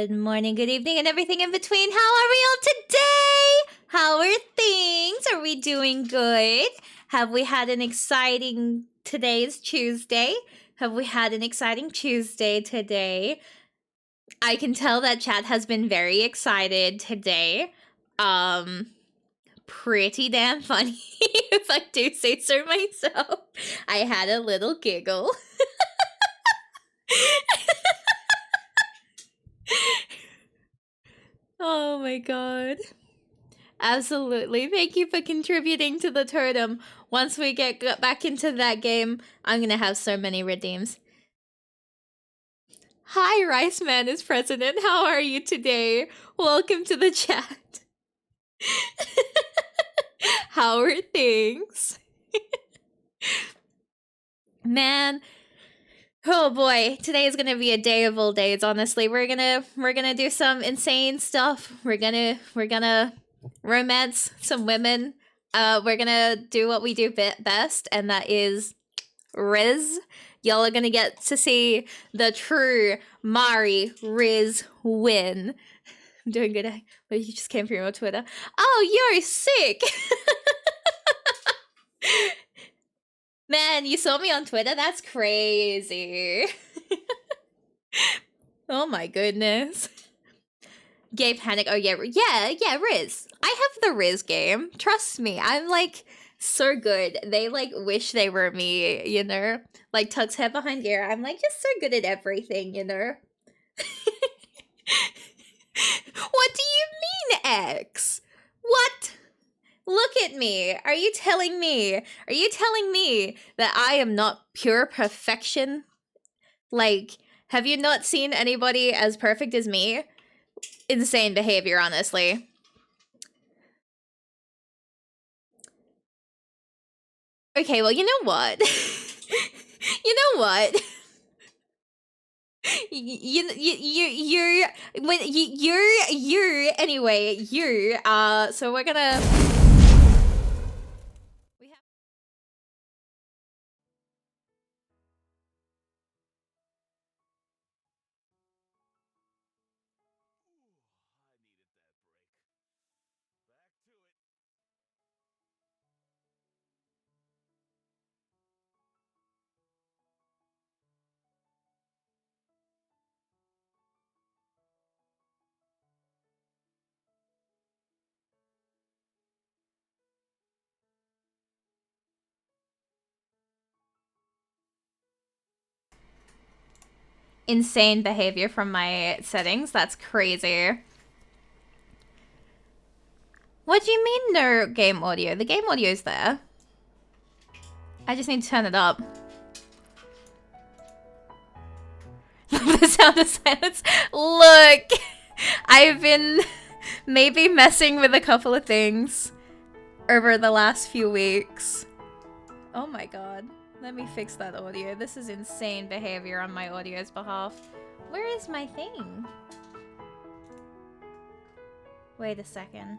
Good morning, good evening, and everything in between. How are we all today? How are things? Are we doing good? Have we had an exciting... Today is Tuesday. Have we had an exciting Tuesday today? I can tell that chat has been very excited today. Pretty damn funny, if I do say so myself. I had a little giggle. Oh my god. Absolutely. Thank you for contributing to the totem. Once we get back into that game, I'm gonna have so many redeems. Hi, Rice Man is president. How are you today? Welcome to the chat. How are things? Man, oh boy, today is gonna be a day of all days. Honestly, we're gonna do some insane stuff. We're gonna romance some women. We're gonna do what we do best, and that is Riz. Y'all are gonna get to see the true Mari Riz win. I'm doing good. But you just came through on Twitter. Oh, you're sick. Man, you saw me on Twitter? That's crazy. Oh my goodness. Gay Panic. Oh yeah, Riz. I have the Riz game. Trust me. I'm like so good. They like wish they were me, you know? Like Tug's head behind ear. I'm like just so good at everything, you know? What do you mean, X? What? Look at me. Are you telling me that I am not pure perfection? Like, have you not seen anybody as perfect as me? Insane behavior, honestly. Okay, well, you know what? You know what? So we're gonna... Insane behavior from my settings. That's crazy. What do you mean no game audio? The game audio's there. I just need to turn it up. The sound of silence. Look! I've been maybe messing with a couple of things over the last few weeks. Oh my god. Let me fix that audio. This is insane behavior on my audio's behalf. Where is my thing? Wait a second.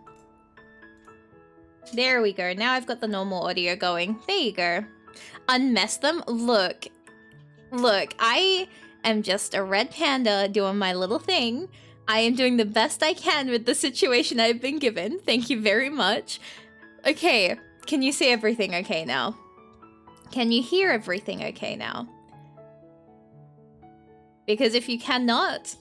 There we go. Now I've got the normal audio going. There you go. Unmess them? Look. Look, I am just a red panda doing my little thing. I am doing the best I can with the situation I've been given. Thank you very much. Okay, can you see everything okay now? Can you hear everything okay now? Because if you cannot,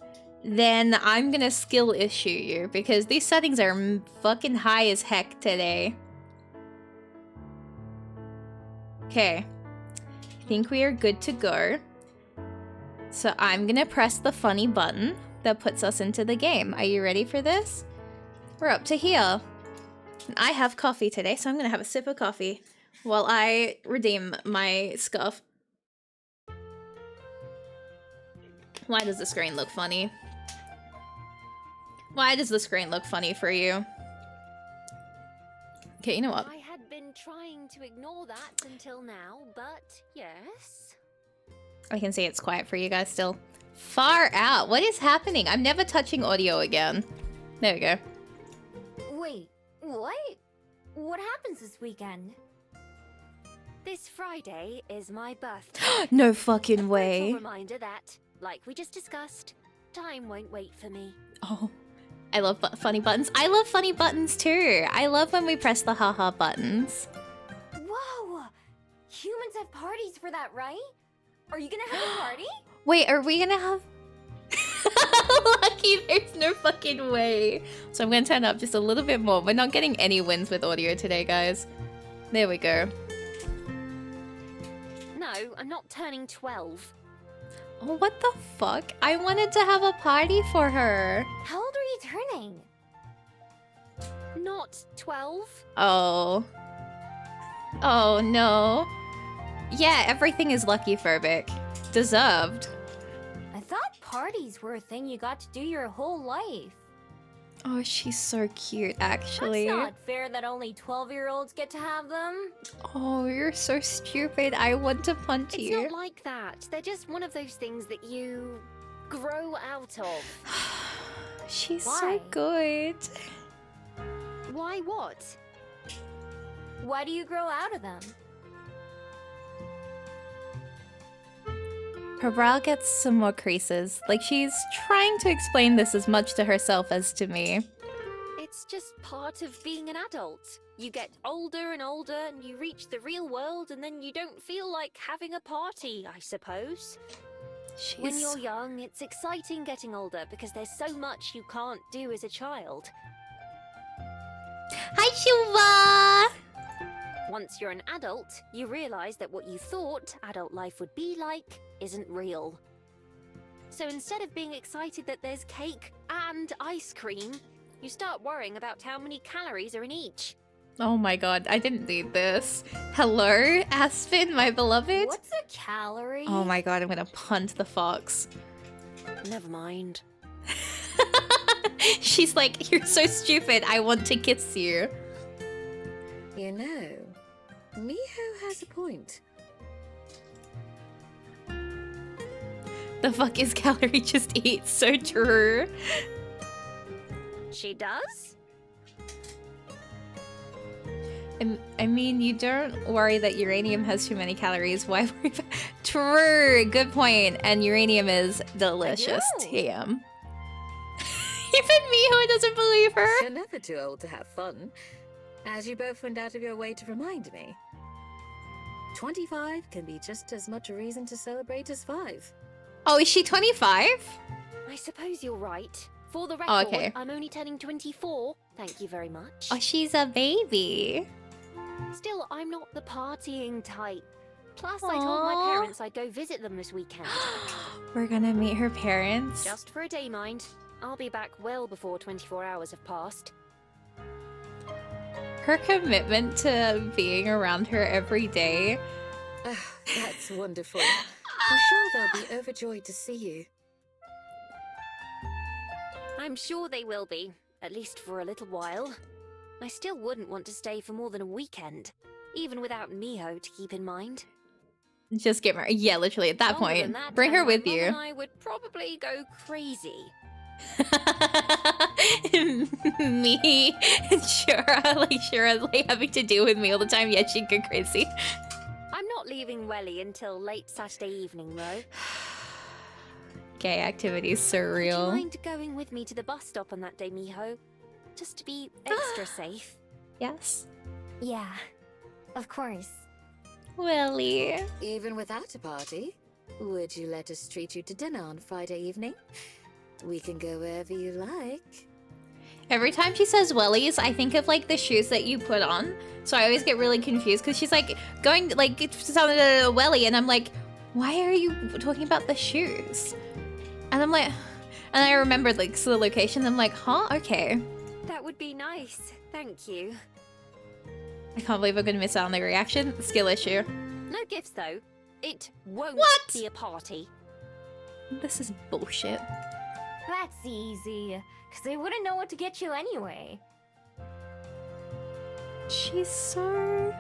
then I'm gonna skill issue you because these settings are fucking high as heck today. Okay, I think we are good to go. So I'm gonna press the funny button that puts us into the game. Are you ready for this? We're up to here. I have coffee today, so I'm gonna have a sip of coffee while I redeem my scuff. Why does the screen look funny? Why does the screen look funny for you? Okay, you know what? I had been trying to ignore that until now, but yes. I can see it's quiet for you guys still. Far out. What is happening? I'm never touching audio again. There we go. Wait, what? What happens this weekend? This Friday is my birthday. No fucking A way. reminder that, like we just discussed, Time won't wait for me. Oh, I love funny buttons. I love funny buttons too. I love when we press the haha buttons. Whoa! Humans have parties for that, right? Are you gonna have a party? Wait, are we gonna have... Lucky, there's no fucking way. So I'm gonna turn up just a little bit more. We're not getting any wins with audio today, guys. There we go. No, I'm not turning 12. Oh, what the fuck? I wanted to have a party for her. How old are you turning? Not 12? Oh. Oh, no. Yeah, everything is lucky, Furbic. Deserved. I thought parties were a thing you got to do your whole life. Oh, she's so cute, actually. That's not fair that only 12-year-olds get to have them. Oh, you're so stupid. I want to punch It's you. not like that. They're just one of those things that you grow out of. She's Why? so good. Why what? Why do you grow out of them? Her brow gets some more creases. Like she's trying to explain this as much to herself as to me. It's just part of being an adult. You get older and older and you reach the real world and then you don't feel like having a party, I suppose. When you're young, it's exciting getting older because there's so much you can't do as a child. Hi, Shuva! Once you're an adult, you realize that what you thought adult life would be like isn't real. So instead of being excited that there's cake and ice cream, you start worrying about how many calories are in each. Oh my god, I didn't need this. Hello, Aspen, my beloved? What's a calorie? Oh my god, I'm gonna punt the fox. Never mind. She's like, you're so stupid, I want to kiss you. You know, Miho has a point. The fuck is calorie just eat? So true. She does? I mean, you don't worry that uranium has too many calories. Why worry about... True, good point. And uranium is delicious. I know. Damn. Even Miho doesn't believe her. You're never too old to have fun, as you both went out of your way to remind me. 25 can be just as much a reason to celebrate as 5. Oh, is she 25? I suppose you're right. For the record, Oh, okay. I'm only turning 24. Thank you very much. Oh, she's a baby. Still, I'm not the partying type. Plus, I told my Aw. parents I'd go visit them this weekend. We're gonna meet her parents. Just for a day, mind. I'll be back well before 24 hours have passed. Her commitment to being around her every day. That's wonderful. I'm sure they'll be overjoyed to see you. I'm sure they will be, at least for a little while. I still wouldn't want to stay for more than a weekend, even without Miho to keep in mind. Just get married. Yeah, literally at that Longer than point. that, Bring her and my with mum you. and I would probably go crazy. Me and Shura like having to deal with me all the time. Yeah, she'd go crazy. I'm not leaving Welly until late Saturday evening, though. Gay activities so Would you real. mind going with me to the bus stop on that day, Miho? Just to be extra safe. Yes. Yeah, of course. Willie. Even without a party, would you let us treat you to dinner on Friday evening? We can go wherever you like. Every time she says wellies, I think of like the shoes that you put on. So I always get really confused because she's like going like to sound a welly, and I'm like, why are you talking about the shoes? And I'm like, and I remembered like the location. I'm like, huh? Okay. That would be nice. Thank you. I can't believe I'm gonna miss out on the reaction. Skill issue. No gifts, though. It won't What? be a party. This is bullshit. That's easy, because they wouldn't know what to get you anyway. She's so...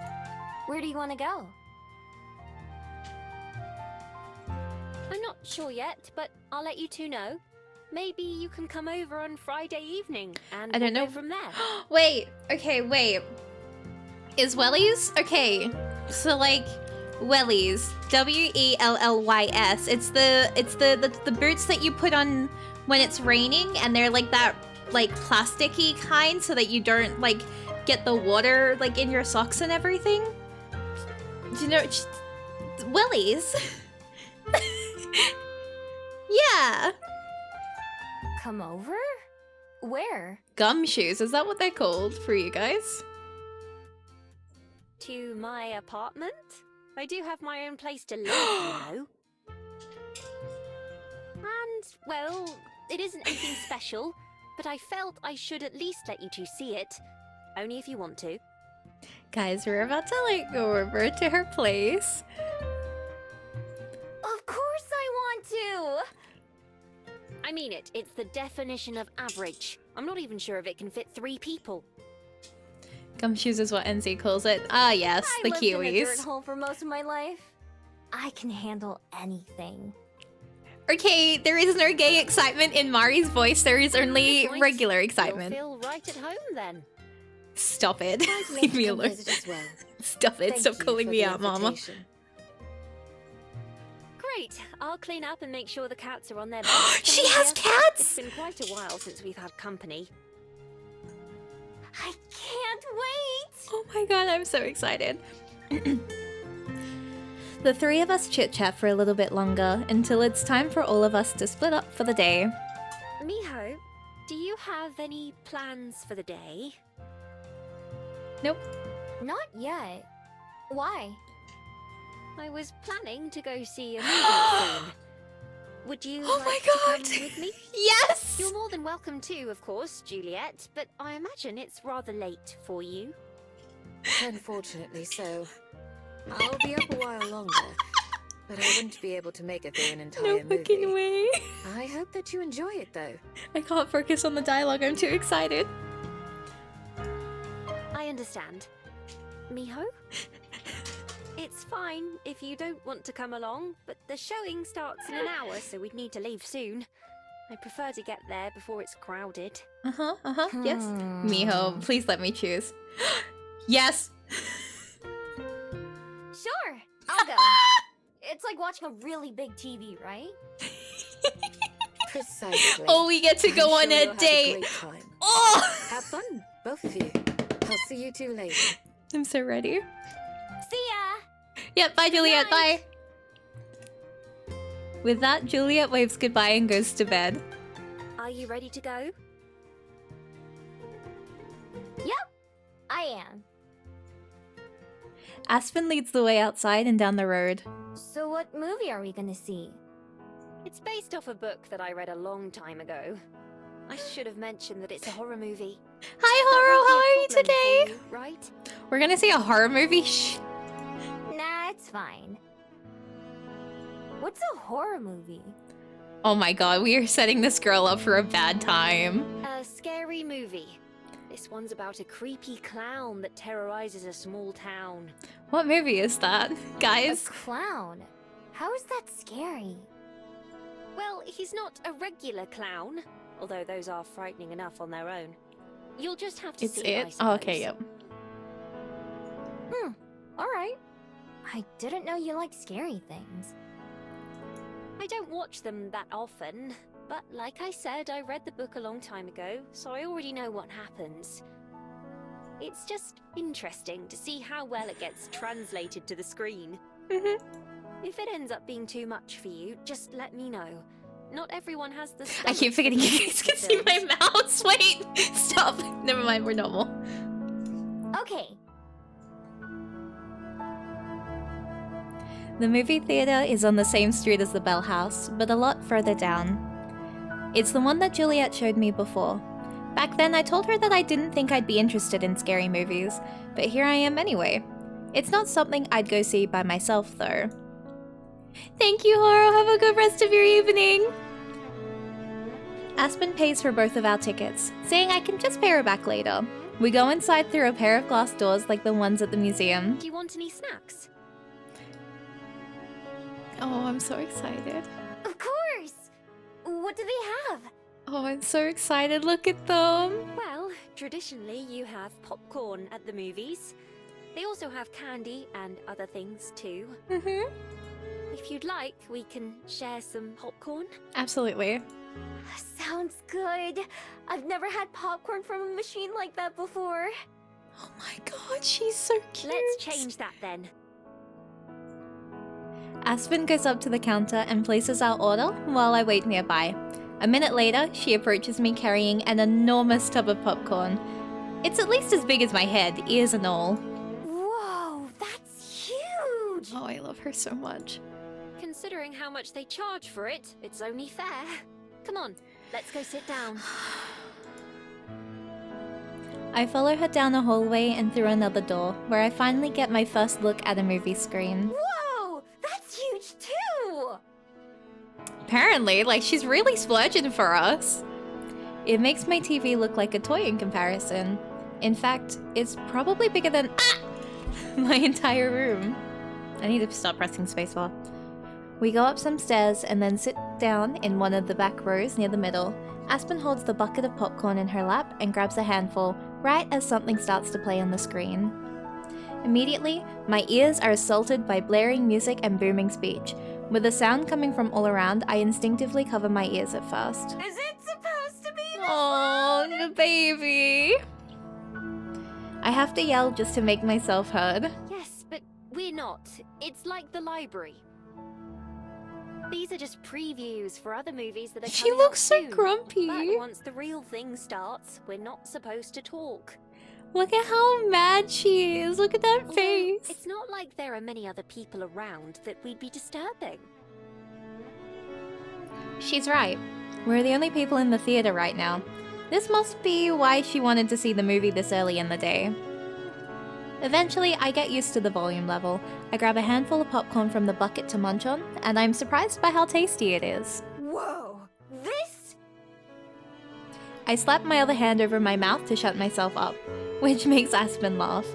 Where do you want to go? I'm not sure yet, but I'll let you two know. Maybe you can come over on Friday evening, and I don't we'll know. go from there. Wait. Okay, wait. Is wellies? Okay. So like wellies. WELLYS. It's the boots that you put on when it's raining, and they're like that, like plasticky kind, so that you don't like get the water like in your socks and everything. Do you know willies? Yeah. Come over? Where? Gumshoes, is that what they're called for you guys? To my apartment? I do have my own place to live, you know. And, well, it isn't anything special, but I felt I should at least let you two see it. Only if you want to. Guys, we're about to like go over to her place. Of course I want to! I mean it. It's the definition of average. I'm not even sure if it can fit 3 people. Gumshoes is what NZ calls it. Ah, yes, I the lived in a dirt Kiwis. hole for most of my life. I can handle anything. Okay, there is no gay excitement in Mari's voice. There is only Good point. regular excitement. You'll feel right at home then. Stop it. I'd love Leave to me come alone. visit as well. Stop it. Thank Stop you calling for me the out, Mama. invitation. Great. I'll clean up and make sure the cats are on their beds. She has It's cats! been quite a while since we've had company. I can't wait! Oh my god, I'm so excited. The 3 of us chit-chat for a little bit longer until it's time for all of us to split up for the day. Miho, do you have any plans for the day? Nope. Not yet. Why? I was planning to go see a movie soon. Would you Oh like my to god! come with me? Yes! You're more than welcome to, of course, Juliet, but I imagine it's rather late for you. Unfortunately so. I'll be up a while longer, but I wouldn't be able to make it through an entire No movie. fucking way. I hope that you enjoy it though. I can't focus on the dialogue, I'm too excited. I understand. Miho? It's fine if you don't want to come along, but the showing starts in an hour, so we'd need to leave soon. I prefer to get there before it's crowded. Yes. Miho, please let me choose. Yes! Sure, I'll go. It's like watching a really big TV, right? Precisely. Oh, we get to I'm go sure on you'll a have date! great time. Oh! Have fun, both of you. I'll see you two later. I'm so ready. See ya! Yep, bye Juliet, bye! night. With that, Juliet waves goodbye and goes to bed. Are you ready to go? I am. Aspen leads the way outside and down the road. So what movie are we gonna see? It's based off a book that I read a long time ago. I should have mentioned that it's a horror movie. Hi That Horo, won't be how a are you problem today? for you, right? We're gonna see a horror movie? Shh. Nah, it's fine. What's a horror movie? Oh my god, we are setting this girl up for a bad time. A scary movie. This one's about a creepy clown that terrorizes a small town. What movie is that, A guys? clown? How is that scary? Well, he's not a regular clown, although those are frightening enough on their own. You'll just have to It's see it? I Oh, okay, suppose. yep. Alright. I didn't know you liked scary things. I don't watch them that often, but like I said, I read the book a long time ago, so I already know what happens. It's just interesting to see how well it gets translated to the screen. If it ends up being too much for you, just let me know. Not everyone has the I keep stomach for forgetting you these guys can sorts of see my films. mouse. Wait, stop. Never mind, we're normal. Okay. The movie theater is on the same street as the Bell House, but a lot further down. It's the one that Juliet showed me before. Back then, I told her that I didn't think I'd be interested in scary movies, but here I am anyway. It's not something I'd go see by myself, though. Thank you, Horo. Have a good rest of your evening. Aspen pays for both of our tickets, saying I can just pay her back later. We go inside through a pair of glass doors like the ones at the museum. Do you want any snacks? Oh, I'm so excited. Of course! What do they have? Oh, I'm so excited. Look at them. Well, traditionally you have popcorn at the movies. They also have candy and other things too. If you'd like, we can share some popcorn. Absolutely. Sounds good. I've never had popcorn from a machine like that before. Oh my god, she's so cute. Let's change that then. Aspen goes up to the counter and places our order while I wait nearby. A minute later, she approaches me carrying an enormous tub of popcorn. It's at least as big as my head, ears and all. Whoa, that's huge! Oh, I love her so much. Considering how much they charge for it, it's only fair. Come on, let's go sit down. I follow her down a hallway and through another door, where I finally get my first look at a movie screen. Whoa, that's huge too! Apparently, like, she's really splurging for us. It makes my TV look like a toy in comparison. In fact, it's probably bigger than my entire room. I need to stop pressing spacebar. We go up some stairs and then sit down in one of the back rows near the middle. Aspen holds the bucket of popcorn in her lap and grabs a handful right as something starts to play on the screen. Immediately, my ears are assaulted by blaring music and booming speech. With the sound coming from all around, I instinctively cover my ears at first. Is it supposed to be this Oh, loud? the baby! I have to yell just to make myself heard. Yes, but we're not. It's like the library. These are just previews for other movies that are She coming out looks so soon. grumpy. But once the real thing starts, we're not supposed to talk. Look at how mad she is. Look at that Although, face. it's not like there are many other people around that we'd be disturbing. She's right. We're the only people in the theater right now. This must be why she wanted to see the movie this early in the day. Eventually, I get used to the volume level. I grab a handful of popcorn from the bucket to munch on, and I'm surprised by how tasty it is. Whoa, this? I slap my other hand over my mouth to shut myself up, which makes Aspen laugh.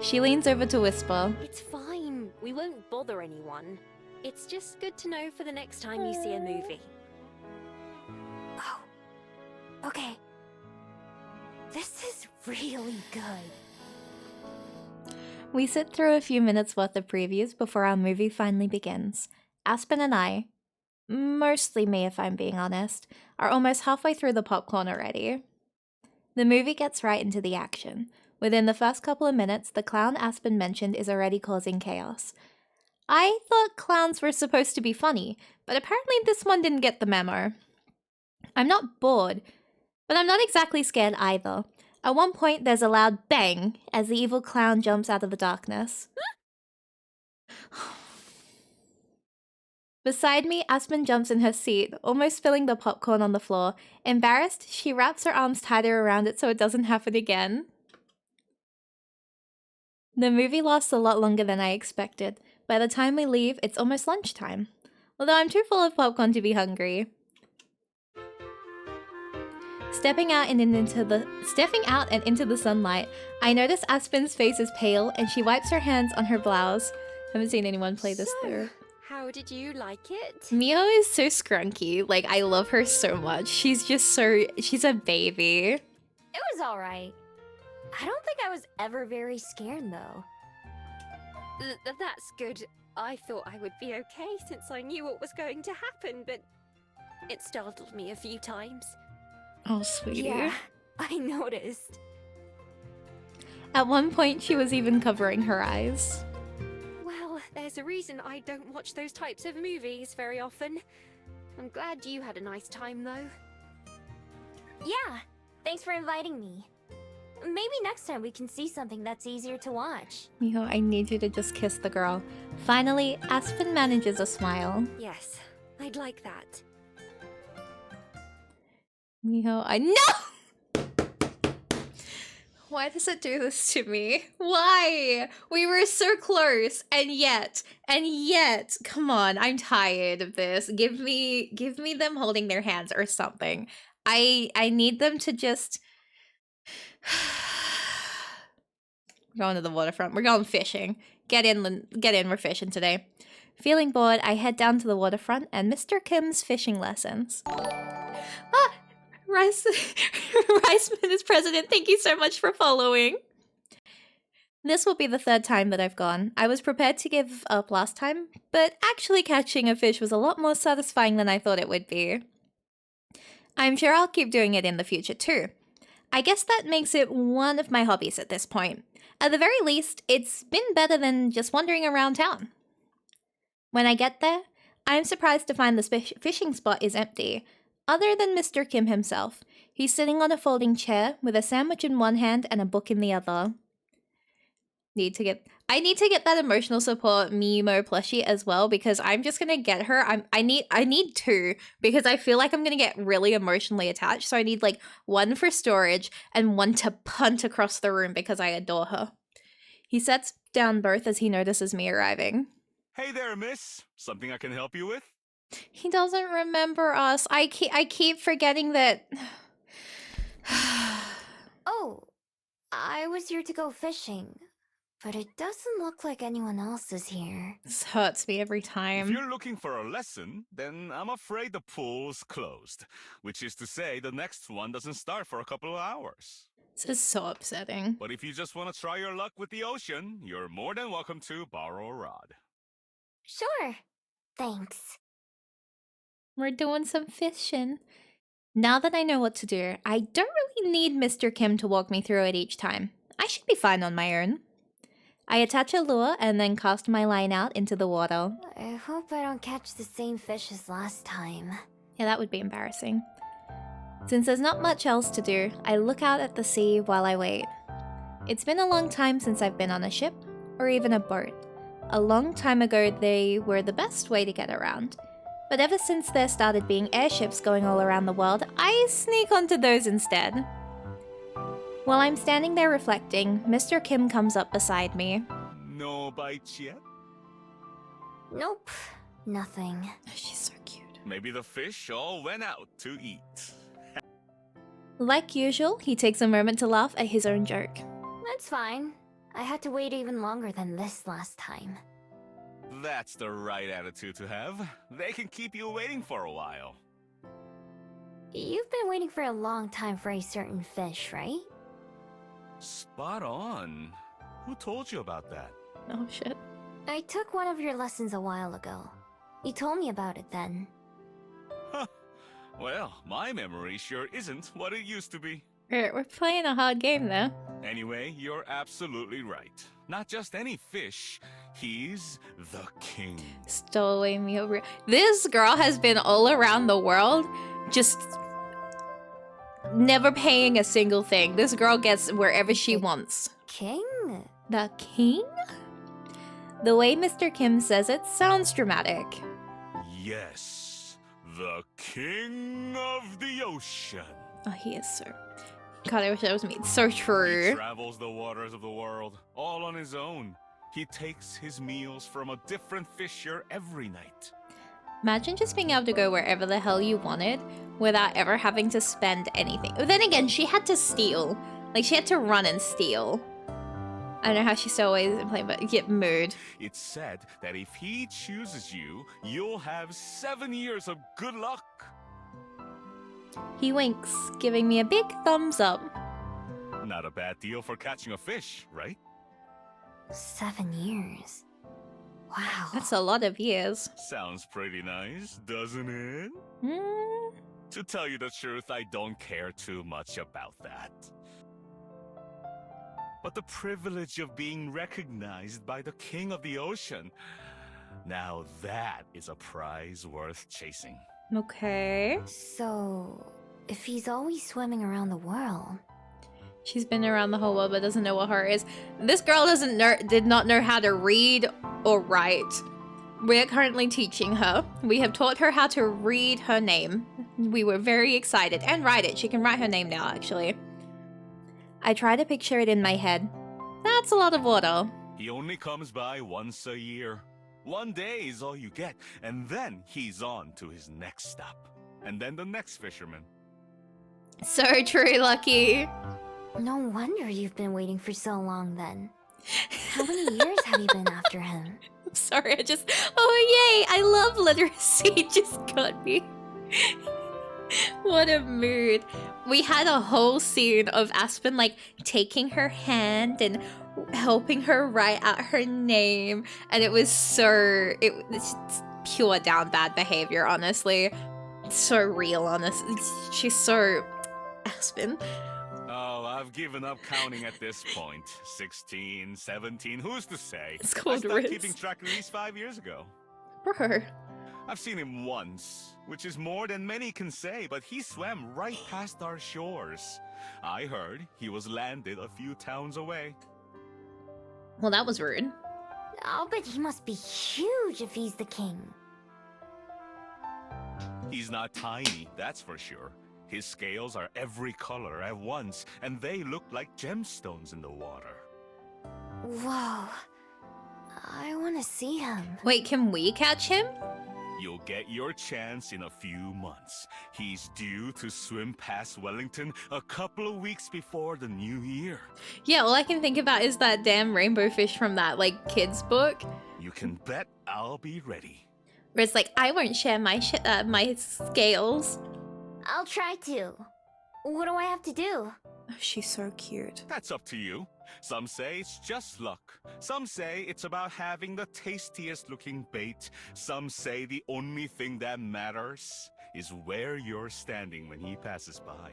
She leans over to whisper, It's fine. We won't bother anyone. It's just good to know for the next time you see a movie. Oh, okay. This is really good. We sit through a few minutes worth of previews before our movie finally begins. Aspen and I, mostly me if I'm being honest, are almost halfway through the popcorn already. The movie gets right into the action. Within the first couple of minutes, the clown Aspen mentioned is already causing chaos. I thought clowns were supposed to be funny, but apparently this one didn't get the memo. I'm not bored, but I'm not exactly scared either. At one point, there's a loud bang as the evil clown jumps out of the darkness. Beside me, Aspen jumps in her seat, almost spilling the popcorn on the floor. Embarrassed, she wraps her arms tighter around it so it doesn't happen again. The movie lasts a lot longer than I expected. By the time we leave, it's almost lunchtime. Although I'm too full of popcorn to be hungry. Stepping out and into the sunlight, I notice Aspen's face is pale and she wipes her hands on her blouse. Haven't seen anyone play this through. How did you like it? Mio is so scrunky. Like, I love her so much. She's a baby. It was alright. I don't think I was ever very scared though. That's good. I thought I would be okay since I knew what was going to happen, but it startled me a few times. Oh, sweetie. Yeah, I noticed. At one point, she was even covering her eyes. Well, there's a reason I don't watch those types of movies very often. I'm glad you had a nice time, though. Yeah, thanks for inviting me. Maybe next time we can see something that's easier to watch. Miho, I need you to just kiss the girl. Finally, Aspen manages a smile. Yes, I'd like that. Miho, No! Why does it do this to me? Why? We were so close, and yet, come on, I'm tired of this. Give me them holding their hands or something. I need them to just... We're going to the waterfront. We're going fishing. Get in, we're fishing today. Feeling bored, I head down to the waterfront and Mr. Kim's fishing lessons. Ah! Riceman is president. Thank you so much for following. This will be the third time that I've gone. I was prepared to give up last time, but actually catching a fish was a lot more satisfying than I thought it would be. I'm sure I'll keep doing it in the future too. I guess that makes it one of my hobbies at this point. At the very least, it's been better than just wandering around town. When I get there, I'm surprised to find the fishing spot is empty. Other than Mr. Kim himself, he's sitting on a folding chair with a sandwich in one hand and a book in the other. I need to get that emotional support Mimo plushie as well, because I'm just gonna get her. I need two, because I feel like I'm gonna get really emotionally attached. So I need like one for storage and one to punt across the room because I adore her. He sets down both as he notices me arriving. Hey there, miss. Something I can help you with? He doesn't remember us. I keep forgetting that. Oh, I was here to go fishing. But it doesn't look like anyone else is here. This hurts me every If time. you're looking for a lesson, then I'm afraid the pool's closed. Which is to say, the next one doesn't start for a couple of hours. This is so upsetting. But if you just want to try your luck with the ocean, you're more than welcome to borrow a rod. Sure. Thanks. We're doing some fishing. Now that I know what to do, I don't really need Mr. Kim to walk me through it each time. I should be fine on my own. I attach a lure and then cast my line out into the water. I hope I don't catch the same fish as last time. Yeah, that would be embarrassing. Since there's not much else to do, I look out at the sea while I wait. It's been a long time since I've been on a ship, or even a boat. A long time ago, they were the best way to get around. But ever since there started being airships going all around the world, I sneak onto those instead. While I'm standing there reflecting, Mr. Kim comes up beside me. No bites yet? Nope. Nothing. She's so cute. Maybe the fish all went out to eat. Like usual, he takes a moment to laugh at his own joke. That's fine. I had to wait even longer than this last time. That's the right attitude to have. They can keep you waiting for a while. You've been waiting for a long time for a certain fish, right? Spot on. Who told you about that? Oh shit. I took one of your lessons a while ago. You told me about it then. Huh. Well, my memory sure isn't what it used to be. We're playing a hard game though. Anyway, you're absolutely right. Not just any fish. He's the king. Stole away me over. This girl has been all around the world, just never paying a single thing. This girl gets wherever she wants. King? The king? The way Mr. Kim says it sounds dramatic. Yes, the king of the ocean. Oh, he is so... God, I wish that was me. It's so He true. travels the waters of the world, all on his own. He takes his meals from a different fisher every night. Imagine just being able to go wherever the hell you wanted without ever having to spend anything. But then again, she had to steal. Like, she had to run and steal. I don't know how she's still always playing, but get mood. It's said that if he chooses you, you'll have 7 years of good luck. He winks, giving me a big thumbs up. Not a bad deal for catching a fish, right? 7 years. Wow. That's a lot of years. Sounds pretty nice, doesn't it? Hmm. To tell you the truth, I don't care too much about that. But the privilege of being recognized by the king of the ocean, now that is a prize worth chasing. Okay. So, if he's always swimming around the world... She's been around the whole world but doesn't know what horror is. This girl did not know how to read or write. We're currently teaching her. We have taught her how to read her name. We were very excited. And write it. She can write her name now, actually. I try to picture it in my head. That's a lot of water. He only comes by once a year. 1 day is all you get, and then he's on to his next stop. And then the next fisherman. So true, Lucky. No wonder you've been waiting for so long then. How many years have you been after him? I'm sorry, oh yay, I love literacy. It just got me. What a mood. We had a whole scene of Aspen like taking her hand and helping her write out her name, and it was it's pure down bad behavior, honestly. So real, honestly. She's so Aspen. Oh, I've given up counting at this point. 16, 17, who's to say? It's I called stopped Riz. keeping track of these 5 years ago. Bro. I've seen him once, which is more than many can say, but he swam right past our shores. I heard he was landed a few towns away. Well, that was rude. I'll bet he must be huge if he's the king. He's not tiny, that's for sure. His scales are every color at once, and they look like gemstones in the water. Whoa. I want to see him. Wait, can we catch him? You'll get your chance in a few months. He's due to swim past Wellington a couple of weeks before the new year. Yeah, all I can think about is that damn rainbow fish from that, like, kids book. You can bet I'll be ready. Where it's like, I won't share my my scales. I'll try to. What do I have to do? Oh, she's so cute. That's up to you. Some say it's just luck. Some say it's about having the tastiest looking bait. Some say the only thing that matters is where you're standing when he passes by.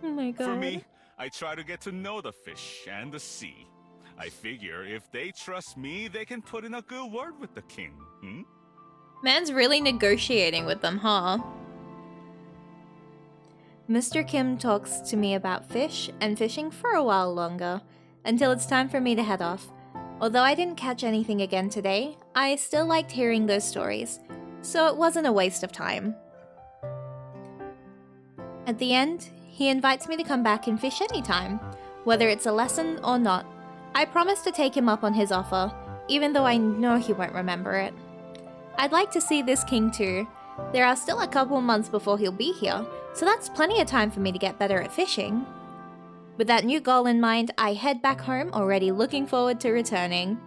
Oh my god. For me, I try to get to know the fish and the sea. I figure if they trust me, they can put in a good word with the king. Man's really negotiating with them, huh? Mr. Kim talks to me about fish and fishing for a while longer, until it's time for me to head off. Although I didn't catch anything again today, I still liked hearing those stories, so it wasn't a waste of time. At the end, he invites me to come back and fish anytime, whether it's a lesson or not. I promise to take him up on his offer, even though I know he won't remember it. I'd like to see this king too. There are still a couple months before he'll be here, so that's plenty of time for me to get better at fishing. With that new goal in mind, I head back home, already looking forward to returning.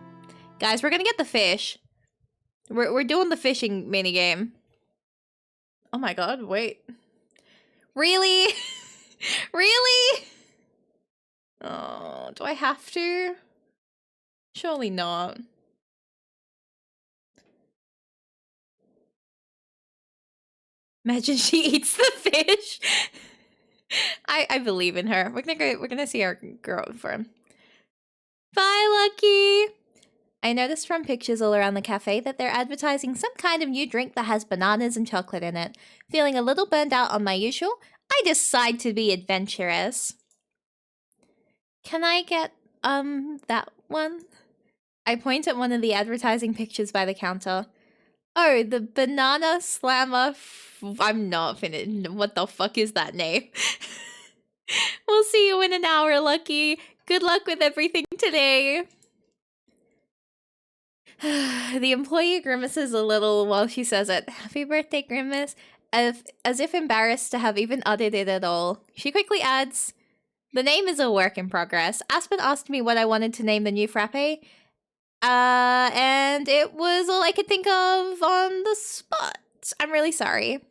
Guys, we're gonna get the fish. We're doing the fishing minigame. Oh my god, wait. Really? Really? Oh, do I have to? Surely not. Imagine she eats the fish. I believe in her. We're gonna see our girl for him. Bye, Lucky. I noticed from pictures all around the cafe that they're advertising some kind of new drink that has bananas and chocolate in it. Feeling a little burned out on my usual, I decide to be adventurous. Can I get that one? I point at one of the advertising pictures by the counter. Oh, the Banana Slammer. I'm not finished. What the fuck is that name? We'll see you in an hour, Lucky. Good luck with everything today. The employee grimaces a little while she says it. Happy birthday, Grimace. As if embarrassed to have even uttered it at all. She quickly adds, the name is a work in progress. Aspen asked me what I wanted to name the new frappe. And it was all I could think of on the spot. I'm really sorry.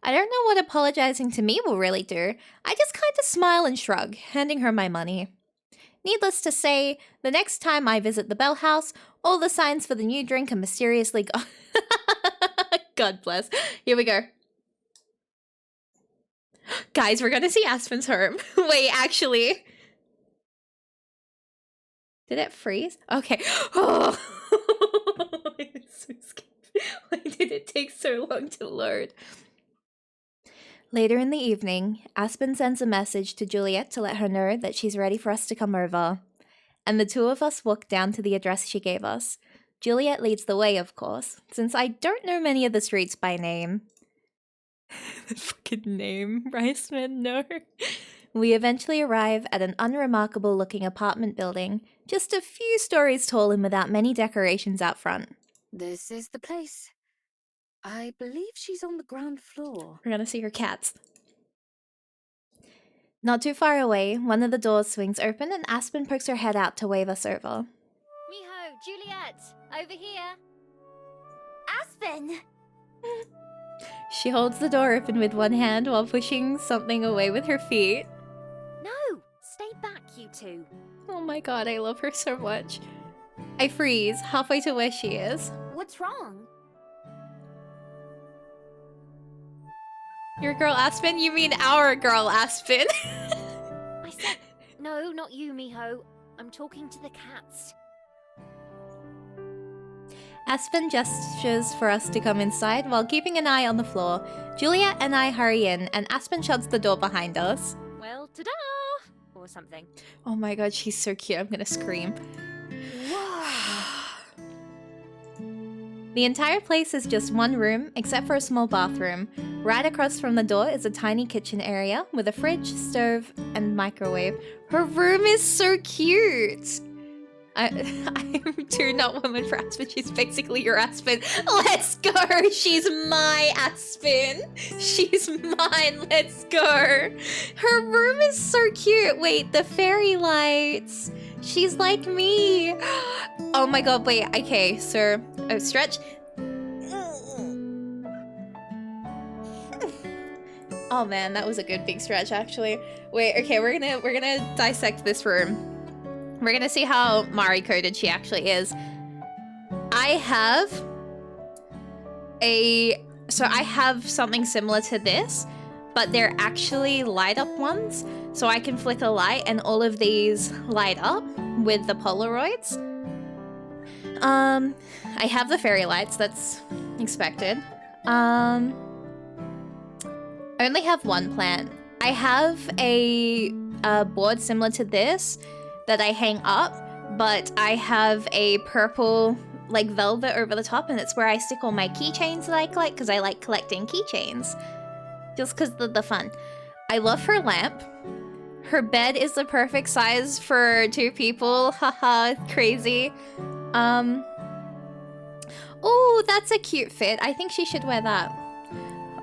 I don't know what apologizing to me will really do. I just kind of smile and shrug, handing her my money. Needless to say, the next time I visit the Bell House, all the signs for the new drink are mysteriously gone. God bless. Here we go. Guys, we're gonna see Aspen's home. Wait, actually. Did it freeze? Okay. Oh, I'm so scared. Why did it take so long to load? Later in the evening, Aspen sends a message to Juliet to let her know that she's ready for us to come over. And the two of us walk down to the address she gave us. Juliet leads the way, of course, since I don't know many of the streets by name. The fucking name, Riceman, no. We eventually arrive at an unremarkable-looking apartment building, just a few stories tall and without many decorations out front. This is the place. I believe she's on the ground floor. We're gonna see her cats. Not too far away, one of the doors swings open and Aspen pokes her head out to wave us over. Miho, Juliet, over here. Aspen! She holds the door open with one hand while pushing something away with her feet. No! Stay back, you two. Oh my god, I love her so much. I freeze halfway to where she is. What's wrong? Your girl Aspen? You mean our girl Aspen? I said, no, not you, Miho. I'm talking to the cats. Aspen gestures for us to come inside while keeping an eye on the floor. Juliet and I hurry in, and Aspen shuts the door behind us. Well, ta-da! Or something. Oh my god, she's so cute. I'm gonna scream. The entire place is just one room, except for a small bathroom. Right across from the door is a tiny kitchen area with a fridge, stove, and microwave. Her room is so cute! I'm too not woman for Aspen. She's basically your Aspen. Let's go! She's my Aspen! She's mine! Let's go! Her room is so cute! Wait, the fairy lights! She's like me! Oh my god, wait, okay, so... Oh, stretch. Oh man, that was a good big stretch, actually. Wait, okay, we're gonna dissect this room. We're gonna see how Mari coded she actually is. I have something similar to this, but they're actually light up ones. So I can flick a light and all of these light up with the Polaroids. I have the fairy lights, that's expected. I only have one plant. I have a board similar to this that I hang up, but I have a purple like velvet over the top, and it's where I stick all my keychains that I collect because I like collecting keychains. Just because of the fun. I love her lamp. Her bed is the perfect size for 2 people. Haha, crazy. Oh, that's a cute fit. I think she should wear that.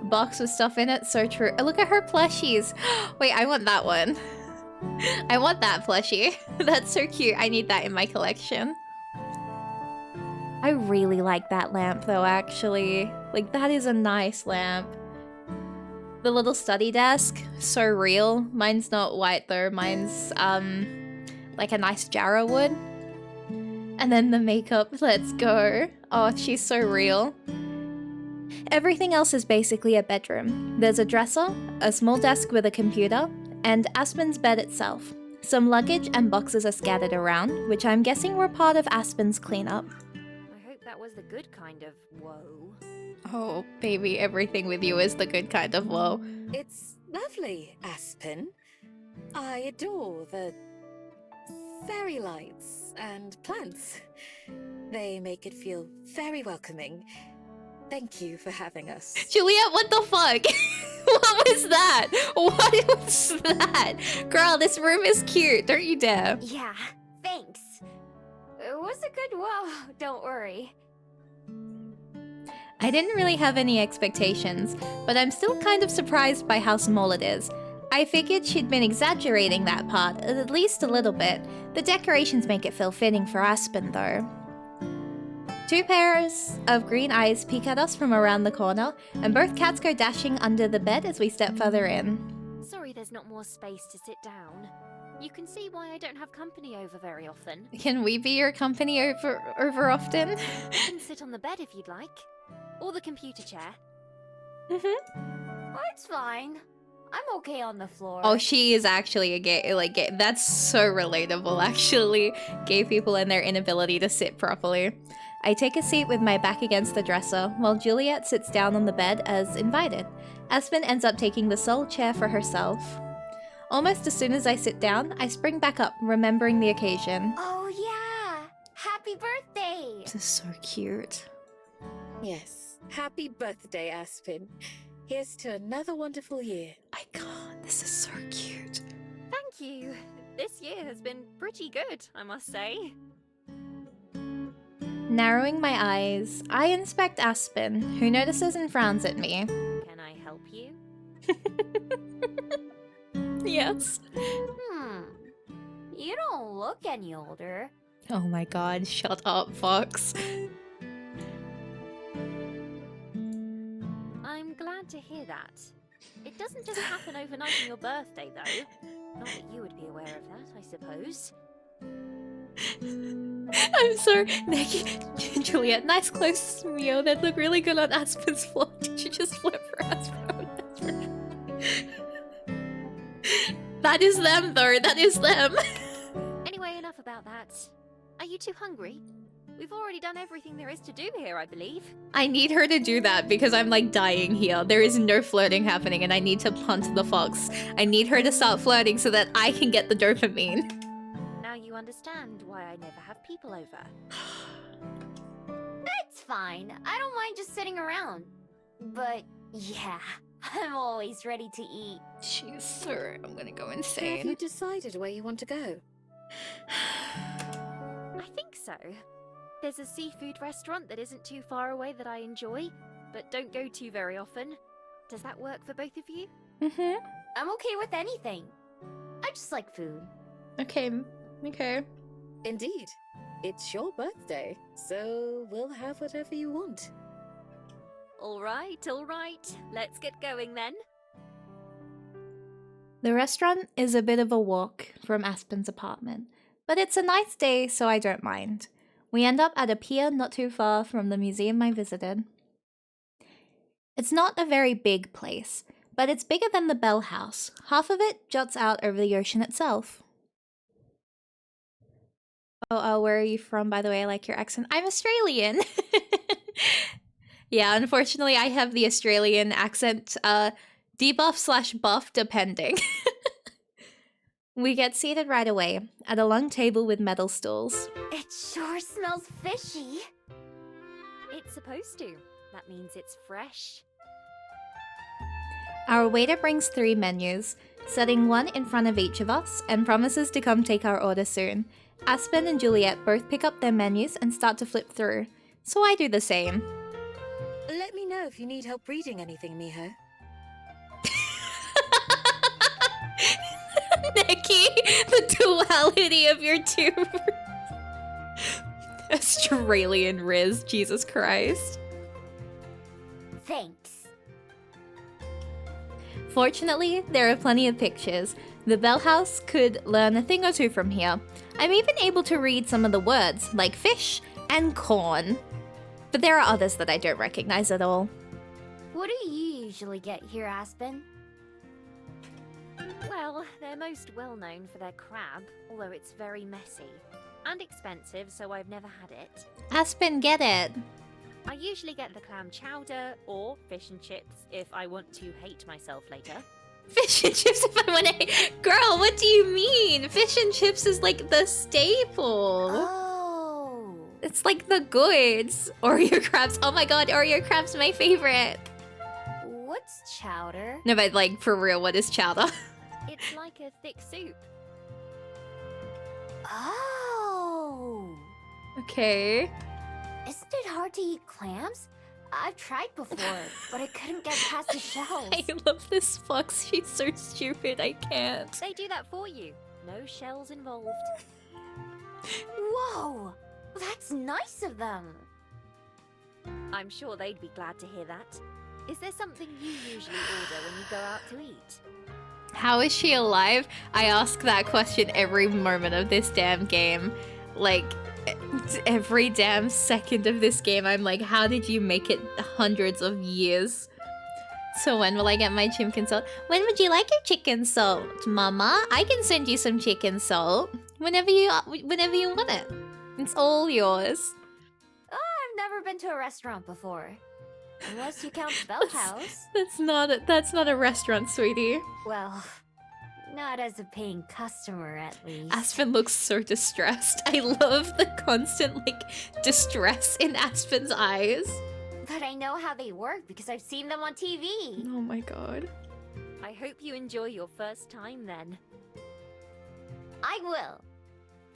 Box with stuff in it, so true. Oh, look at her plushies. Wait, I want that one. I want that plushie. That's so cute. I need that in my collection. I really like that lamp though, actually. Like, that is a nice lamp. The little study desk, so real. Mine's not white though. Mine's, like a nice jarrah wood. And then the makeup, let's go. Oh, she's so real. Everything else is basically a bedroom. There's a dresser, a small desk with a computer, and Aspen's bed itself. Some luggage and boxes are scattered around, which I'm guessing were part of Aspen's cleanup. I hope that was the good kind of woe. Oh, baby, everything with you is the good kind of woe. It's lovely, Aspen. I adore the fairy lights and plants. They make it feel very welcoming. Thank you for having us. Juliet, what the fuck? What was that? What was that? Girl, this room is cute. Don't you dare. Yeah, thanks. It was a good whoa, don't worry. I didn't really have any expectations, but I'm still kind of surprised by how small it is. I figured she'd been exaggerating that part, at least a little bit. The decorations make it feel fitting for Aspen, though. 2 pairs of green eyes peek at us from around the corner, and both cats go dashing under the bed as we step further in. Sorry there's not more space to sit down. You can see why I don't have company over very often. Can we be your company over often? You can sit on the bed if you'd like. Or the computer chair. Oh, it's fine. I'm okay on the floor. Oh, she is actually a gay. That's so relatable, actually. Gay people and their inability to sit properly. I take a seat with my back against the dresser, while Juliet sits down on the bed as invited. Aspen ends up taking the sole chair for herself. Almost as soon as I sit down, I spring back up, remembering the occasion. Oh yeah! Happy birthday! This is so cute. Yes, happy birthday, Aspen. Here's to another wonderful year. I can't. This is so cute. Thank you. This year has been pretty good, I must say. Narrowing my eyes, I inspect Aspen, who notices and frowns at me. Can I help you? Yes. You don't look any older. Oh my god, shut up, Fox. I'm glad to hear that. It doesn't just happen overnight on your birthday, though. Not that you would be aware of that, I suppose. I'm sorry, Nikki, Juliet, nice clothes, Mio. That look really good on Aspen's floor. Did you just flip for Aspen? That is them, though. That is them. Anyway, enough about that. Are you too hungry? We've already done everything there is to do here, I believe. I need her to do that because I'm like dying here. There is no flirting happening and I need to punt the fox. I need her to start flirting so that I can get the dopamine. Now you understand why I never have people over. It's fine. I don't mind just sitting around. But yeah, I'm always ready to eat. Jeez, sir, I'm gonna go Have you insane. decided where you want to go? I think so. There's a seafood restaurant that isn't too far away that I enjoy, but don't go to very often. Does that work for both of you? Mm-hmm. I'm okay with anything. I just like food. Okay, okay. Indeed. It's your birthday, so we'll have whatever you want. All right. Let's get going then. The restaurant is a bit of a walk from Aspen's apartment, but it's a nice day, so I don't mind. We end up at a pier not too far from the museum I visited. It's not a very big place, but it's bigger than the Bell House. Half of it juts out over the ocean itself. Oh, where are you from, by the way? I like your accent. I'm Australian! Yeah, unfortunately, I have the Australian accent, debuff/buff, depending. We get seated right away, at a long table with metal stools. It sure smells fishy. It's supposed to. That means it's fresh. Our waiter brings 3 menus, setting one in front of each of us, and promises to come take our order soon. Aspen and Juliet both pick up their menus and start to flip through, so I do the same. Let me know if you need help reading anything, Miho. Nikki, the duality of your two Australian Riz, Jesus Christ. Thanks. Fortunately, there are plenty of pictures. The Bell House could learn a thing or two from here. I'm even able to read some of the words, like fish and corn. But there are others that I don't recognize at all. What do you usually get here, Aspen? Well, they're most well known for their crab, although it's very messy. And expensive, so I've never had it. Aspen, get it. I usually get the clam chowder or fish and chips if I want to hate myself later. Fish and chips if I want to... Girl, what do you mean? Fish and chips is like the staple. Oh. It's like the goods. Oreo crabs. Oh my god, Oreo crabs my favorite. What's chowder? No, but like, for real, what is chowder? It's like a thick soup. Oh. Okay. Isn't it hard to eat clams? I've tried before, but I couldn't get past the shells. I love this fox. She's so stupid. I can't. They do that for you. No shells involved. Whoa! That's nice of them. I'm sure they'd be glad to hear that. Is there something you usually order when you go out to eat? How is she alive? I ask that question every moment of this damn game. Like, every damn second of this game, I'm like, how did you make it hundreds of years? So when will I get my chicken salt? When would you like your chicken salt, Mama? I can send you some chicken salt whenever you want it. It's all yours. Oh, I've never been to a restaurant before. Unless you count the Bell House. That's not a restaurant, sweetie. Well, not as a paying customer, at least. Aspen looks so distressed. I love the constant, like, distress in Aspen's eyes. But I know how they work because I've seen them on TV. Oh my god. I hope you enjoy your first time then. I will.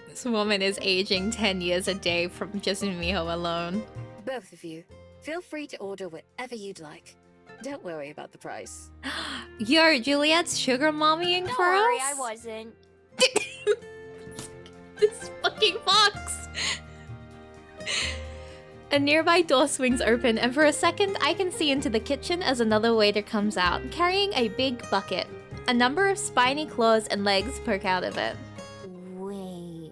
This woman is aging 10 years a day from just Miho alone. Both of you, feel free to order whatever you'd like. Don't worry about the price. Yo, Juliet's sugar mommying Don't for worry, us? I wasn't. This fucking fox! A nearby door swings open, and for a second, I can see into the kitchen as another waiter comes out, carrying a big bucket. A number of spiny claws and legs poke out of it. Wait.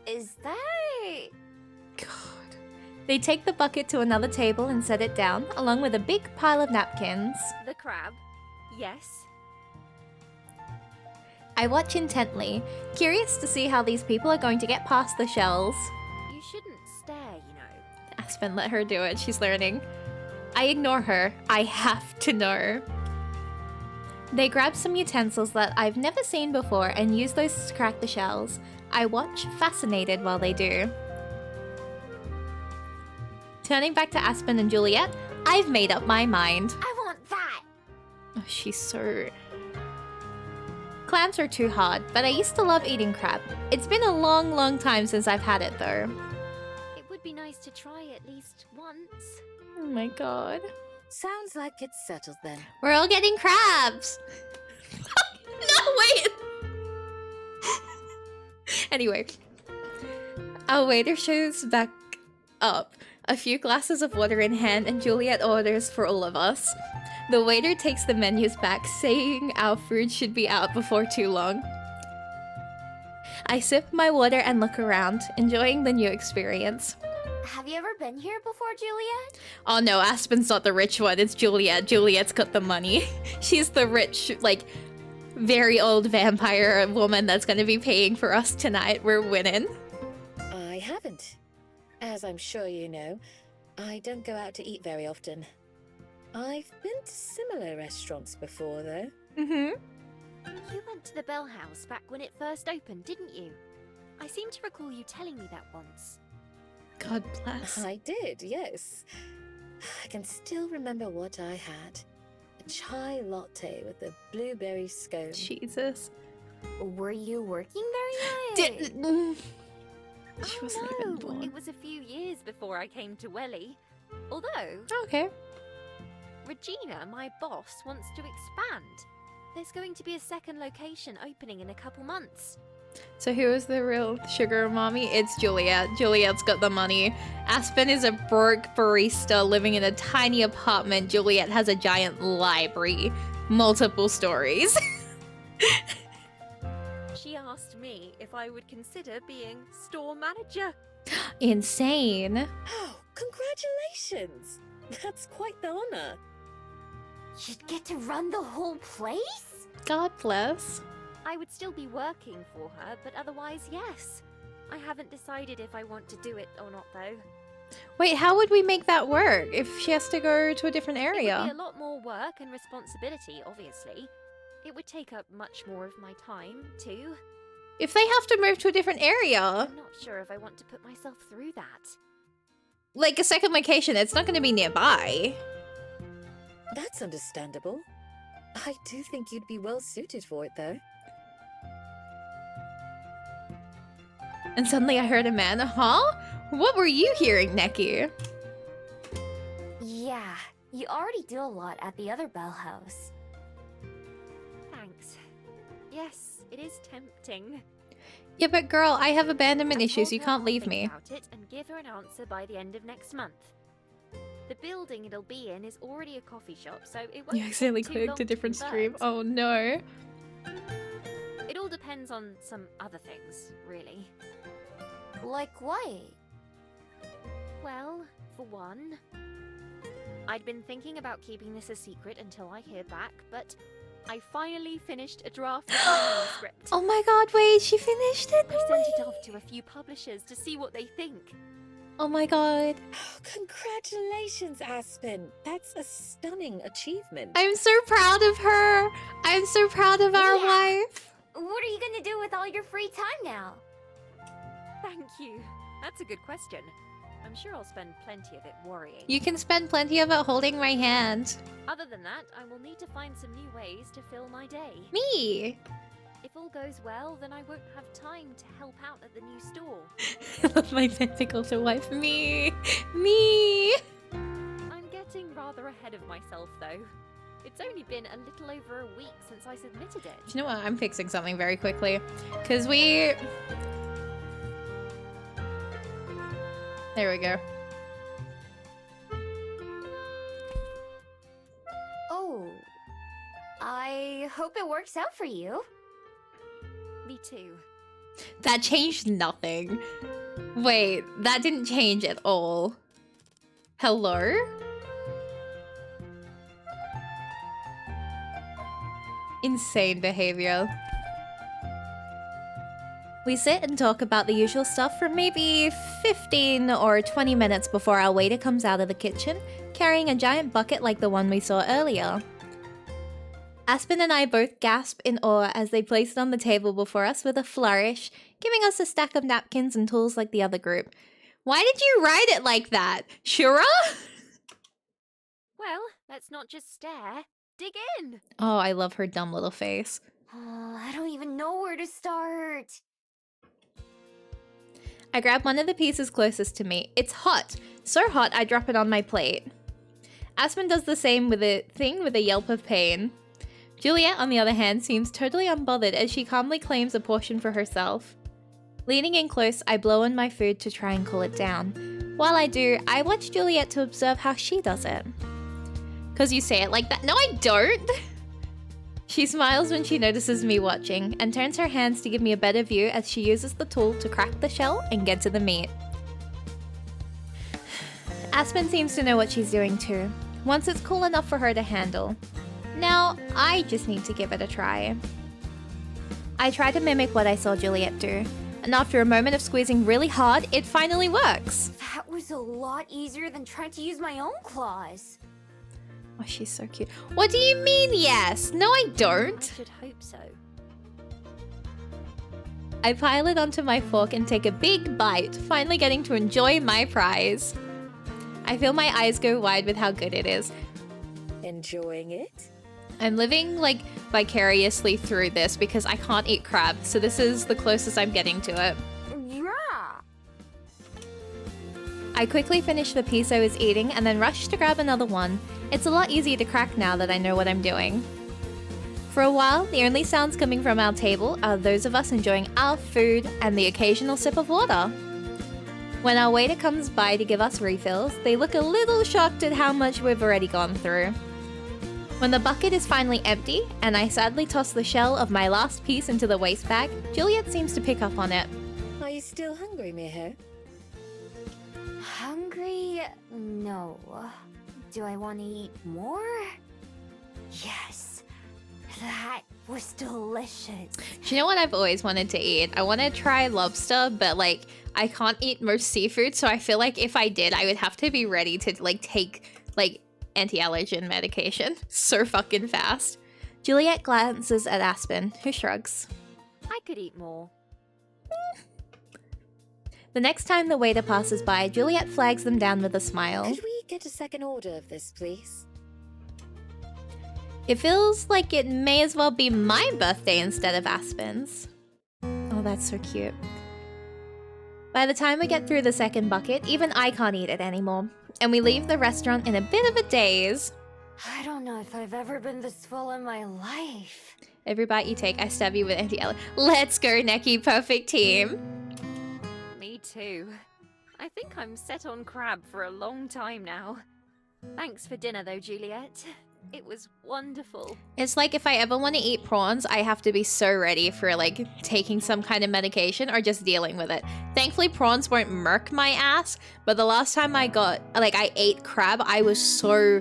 Is that... God. They take the bucket to another table and set it down, along with a big pile of napkins. The crab? Yes. I watch intently, curious to see how these people are going to get past the shells. You shouldn't stare, you know. Aspen, let her do it. She's learning. I ignore her. I have to know. They grab some utensils that I've never seen before and use those to crack the shells. I watch, fascinated while they do. Turning back to Aspen and Juliet, I've made up my mind. I want that! Oh, she's so... Clams are too hard, but I used to love eating crab. It's been a long, long time since I've had it though. It would be nice to try at least once. Oh my god. Sounds like it's settled then. We're all getting crabs! No, wait! Anyway. Our waiter shows back up, a few glasses of water in hand, and Juliet orders for all of us. The waiter takes the menus back, saying our food should be out before too long. I sip my water and look around, enjoying the new experience. Have you ever been here before, Juliet? Oh no, Aspen's not the rich one, it's Juliet. Juliet's got the money. She's the rich, like, very old vampire woman that's gonna be paying for us tonight. We're winning. I haven't. As I'm sure you know, I don't go out to eat very often. I've been to similar restaurants before, though. Mm-hmm. You went to the Bell House back when it first opened, didn't you? I seem to recall you telling me that once. God bless. I did, yes. I can still remember what I had. A chai latte with a blueberry scone. Jesus. Were you working there yet? She Oh wasn't no, even born. it was a few years before I came to Welly. Although, Okay. Regina, my boss, wants to expand. There's going to be a second location opening in a couple months. So who is the real sugar mommy? It's Juliet. Juliet's got the money. Aspen is a broke barista living in a tiny apartment. Juliet has a giant library. Multiple stories. She asked me if I would consider being store manager. Insane. Oh, congratulations! That's quite the honor. You'd get to run the whole place? God bless. I would still be working for her, but otherwise, yes. I haven't decided if I want to do it or not, though. Wait, how would we make that work if she has to go to a different It would area? be a lot more work and responsibility, obviously. It would take up much more of my time, too. If they have to move to a different area, I'm not sure if I want to put myself through that. like a second location, it's not going to be nearby. That's understandable. I do think you'd be well suited for it, though. And suddenly I heard a man. Huh? What were you hearing, Neki? Yeah, you already do a lot at the other Bell House. Thanks. Yes, it is tempting. Yeah, but girl, I have abandonment I issues. told You her can't I'll leave think me. about it and give her an answer by the end of next month. The building it'll be in is already a coffee shop, so it won't You accidentally take too long clicked a different convert. stream. Oh no. It all depends on some other things, really. Like what? Well, for one, I'd been thinking about keeping this a secret until I hear back, but I finally finished a draft of my manuscript. Oh my god, wait, she finished it? I sent it off to a few publishers to see what they think. Oh my god. Oh, congratulations, Aspen. That's a stunning achievement. I'm so proud of her. I'm so proud of our Yeah. wife. What are you gonna do with all your free time now? Thank you. That's a good question. I'm sure I'll spend plenty of it worrying. You can spend plenty of it holding my hand. Other than that, I will need to find some new ways to fill my day. Me. If all goes well, then I won't have time to help out at the new store. I love my fanfic altar wife. Me. Me. I'm getting rather ahead of myself, though. It's only been a little over a week since I submitted it. You know what? I'm fixing something very quickly. Because we... There we go. I hope it works out for you. Me too. That changed nothing. Wait, that didn't change at all. Hello? Insane behavior. We sit and talk about the usual stuff for maybe 15 or 20 minutes before our waiter comes out of the kitchen, carrying a giant bucket like the one we saw earlier. Aspen and I both gasp in awe as they place it on the table before us with a flourish, giving us a stack of napkins and tools like the other group. Why did you write it like that? Shura? Well, let's not just stare. Dig in. Oh, I love her dumb little face. Oh, I don't even know where to start. I grab one of the pieces closest to me. It's hot. So hot, I drop it on my plate. Aspen does the same with a thing with a yelp of pain. Juliet, on the other hand, seems totally unbothered as she calmly claims a portion for herself. Leaning in close, I blow on my food to try and cool it down. While I do, I watch Juliet to observe how she does it. 'Cause you say it like that. No, I don't! She smiles when she notices me watching, and turns her hands to give me a better view as she uses the tool to crack the shell and get to the meat. Aspen seems to know what she's doing too, once it's cool enough for her to handle. Now, I just need to give it a try. I try to mimic what I saw Juliet do, and after a moment of squeezing really hard, it finally works! That was a lot easier than trying to use my own claws. Oh, she's so cute. What do you mean, yes? No, I I don't! should hope so. I pile it onto my fork and take a big bite, finally getting to enjoy my prize. I feel my eyes go wide with how good it is. Enjoying it? I'm living, like, vicariously through this because I can't eat crab, so this is the closest I'm getting to it. Yeah. I quickly finish the piece I was eating and then rush to grab another one. It's a lot easier to crack now that I know what I'm doing. For a while, the only sounds coming from our table are those of us enjoying our food and the occasional sip of water. When our waiter comes by to give us refills, they look a little shocked at how much we've already gone through. When the bucket is finally empty, and I sadly toss the shell of my last piece into the waste bag, Juliet seems to pick up on it. Are you still hungry, Miho? Hungry? No. Do I want to eat more? Yes. That was delicious. Do you know what I've always wanted to eat? I want to try lobster, but like I can't eat most seafood, so I feel like if I did, I would have to be ready to like take like anti-allergen medication so fucking fast. Juliet glances at Aspen, who shrugs. I could eat more. The next time the waiter passes by, Juliet flags them down with a smile. Could we get a second order of this, please? It feels like it may as well be my birthday instead of Aspen's. Oh, that's so cute. By the time we get through the second bucket, even I can't eat it anymore. And we leave the restaurant in a bit of a daze. I don't know if I've ever been this full in my life. Every bite you take, I stab you with anti-allergy. Let's go, Neki, perfect team. Me too. I think I'm set on crab for a long time now. Thanks for dinner though, Juliet. It was wonderful. It's like if I ever want to eat prawns, I have to be so ready for like taking some kind of medication or just dealing with it. Thankfully, prawns won't murk my ass, but the last time I ate crab, I was so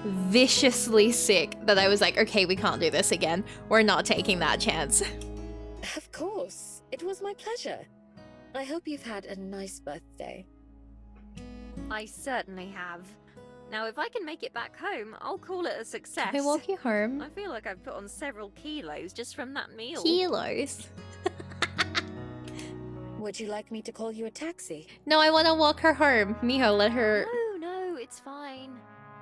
viciously sick that I was like, okay, we can't do this again. We're not taking that chance. Of course. It was my pleasure. I hope you've had a nice birthday. I certainly have. Now, if I can make it back home, I'll call it a success. Can we walk you home? I feel like I've put on several kilos just from that meal. Kilos? Would you like me to call you a taxi? No, I want to walk her home. Miho, let her... No, it's fine.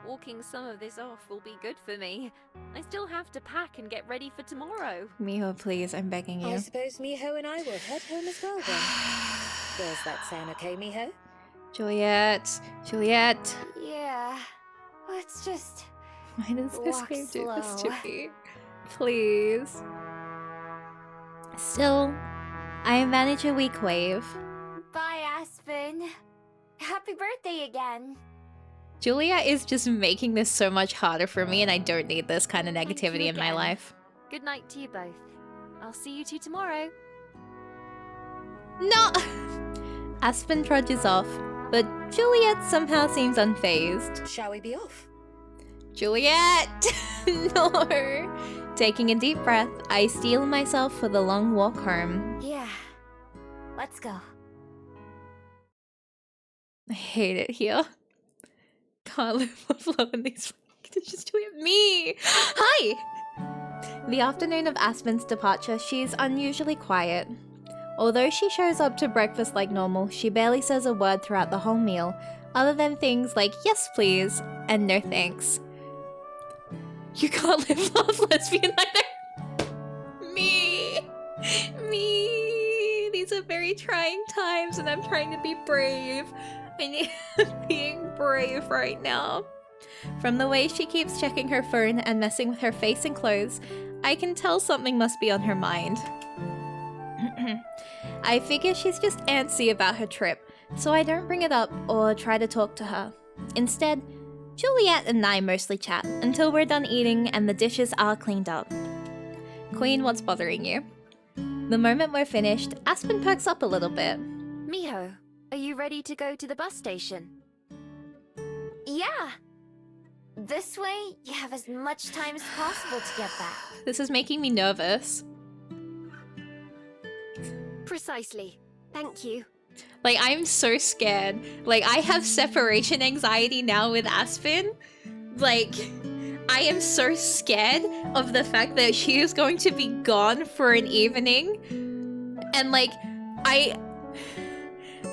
Walking some of this off will be good for me. I still have to pack and get ready for tomorrow. Miho, please, I'm begging you. I suppose Miho and I will head home as well then. Does that sound okay, Miho? Juliet. Juliet. Yeah. Let's just... Why does this Walk game do this to slow. me? Please. Still, I manage a weak wave. Bye, Aspen. Happy birthday again. Julia is just making this so much harder for me, and I don't need this kind of Thank you negativity in my again. life. Good night to you both. I'll see you two tomorrow. No! Aspen trudges off, but Juliet somehow seems unfazed. Shall we be off? Juliet! No! Taking a deep breath, I steel myself for the long walk home. Yeah. Let's go. I hate it here. Can't live with love in these conditions to it. Me! Hi! The afternoon of Aspen's departure, she is unusually quiet. Although she shows up to breakfast like normal, she barely says a word throughout the whole meal, other than things like yes please and no thanks. You can't live love, lesbian either. Me! These are very trying times and I'm trying to be brave. I need being brave right now. From the way she keeps checking her phone and messing with her face and clothes, I can tell something must be on her mind. I figure she's just antsy about her trip, so I don't bring it up or try to talk to her. Instead, Juliet and I mostly chat until we're done eating and the dishes are cleaned up. Queen, what's bothering you? The moment we're finished, Aspen perks up a little bit. Miho, are you ready to go to the bus station? Yeah. This way, you have as much time as possible to get back. This is making me nervous. Precisely. Thank you. Like, I'm so scared. Like, I have separation anxiety now with Aspen. Like, I am so scared of the fact that she is going to be gone for an evening. And, like, I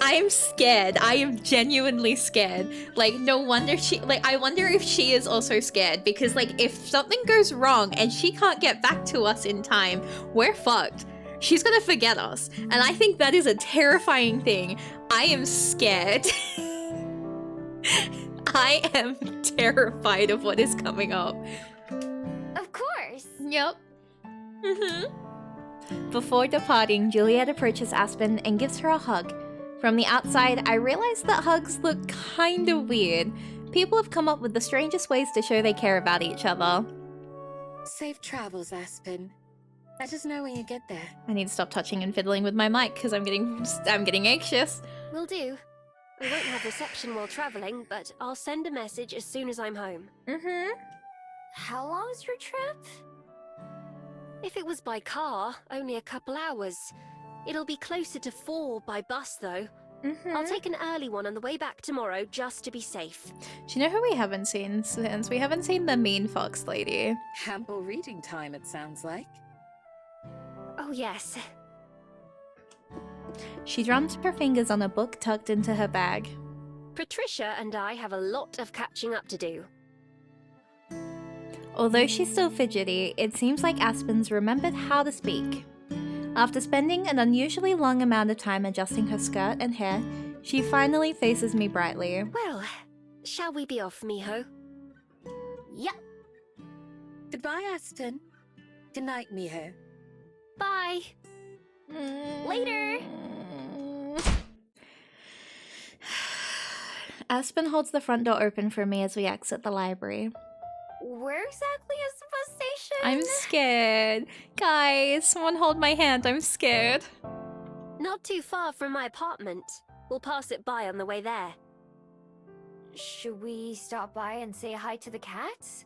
am scared. I am genuinely scared. Like, no wonder I wonder if she is also scared. Because, like, if something goes wrong and she can't get back to us in time, we're fucked. She's gonna forget us, and I think that is a terrifying thing. I am scared. I am terrified of what is coming up. Of course. Yep. Before departing, Juliet approaches Aspen and gives her a hug. From the outside, I realize that hugs look kinda weird. People have come up with the strangest ways to show they care about each other. Safe travels, Aspen. Let us know when you get there. I need to stop touching and fiddling with my mic because I'm getting anxious. Will do. We won't have reception while traveling, but I'll send a message as soon as I'm home. How long is your trip? If it was by car, only a couple hours. It'll be closer to 4 by bus, though. I'll take an early one on the way back tomorrow, just to be safe. Do you know who we haven't seen since? We haven't seen the mean fox lady. Ample reading time, it sounds like. Oh, yes. She drums her fingers on a book tucked into her bag. Patricia and I have a lot of catching up to do. Although she's still fidgety, it seems like Aspen's remembered how to speak. After spending an unusually long amount of time adjusting her skirt and hair, she finally faces me brightly. Well, shall we be off, Miho? Yep. Goodbye, Aspen. Good night, Miho. Bye. Later. Aspen holds the front door open for me as we exit the library. Where exactly is the bus station? I'm scared. Guys, someone hold my hand. I'm scared. Not too far from my apartment. We'll pass it by on the way there. Should we stop by and say hi to the cats?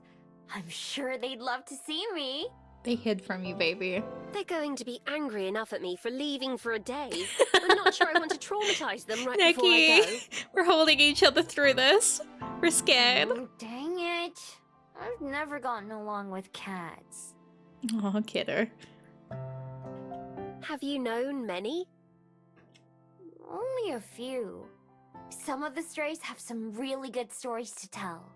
I'm sure they'd love to see me. They hid from you, baby. They're going to be angry enough at me for leaving for a day. I'm not sure I want to traumatize them right before I go. We're holding each other through this. We're scared. Oh, dang it. I've never gotten along with cats. Oh, kidder. Have you known many? Only a few. Some of the strays have some really good stories to tell.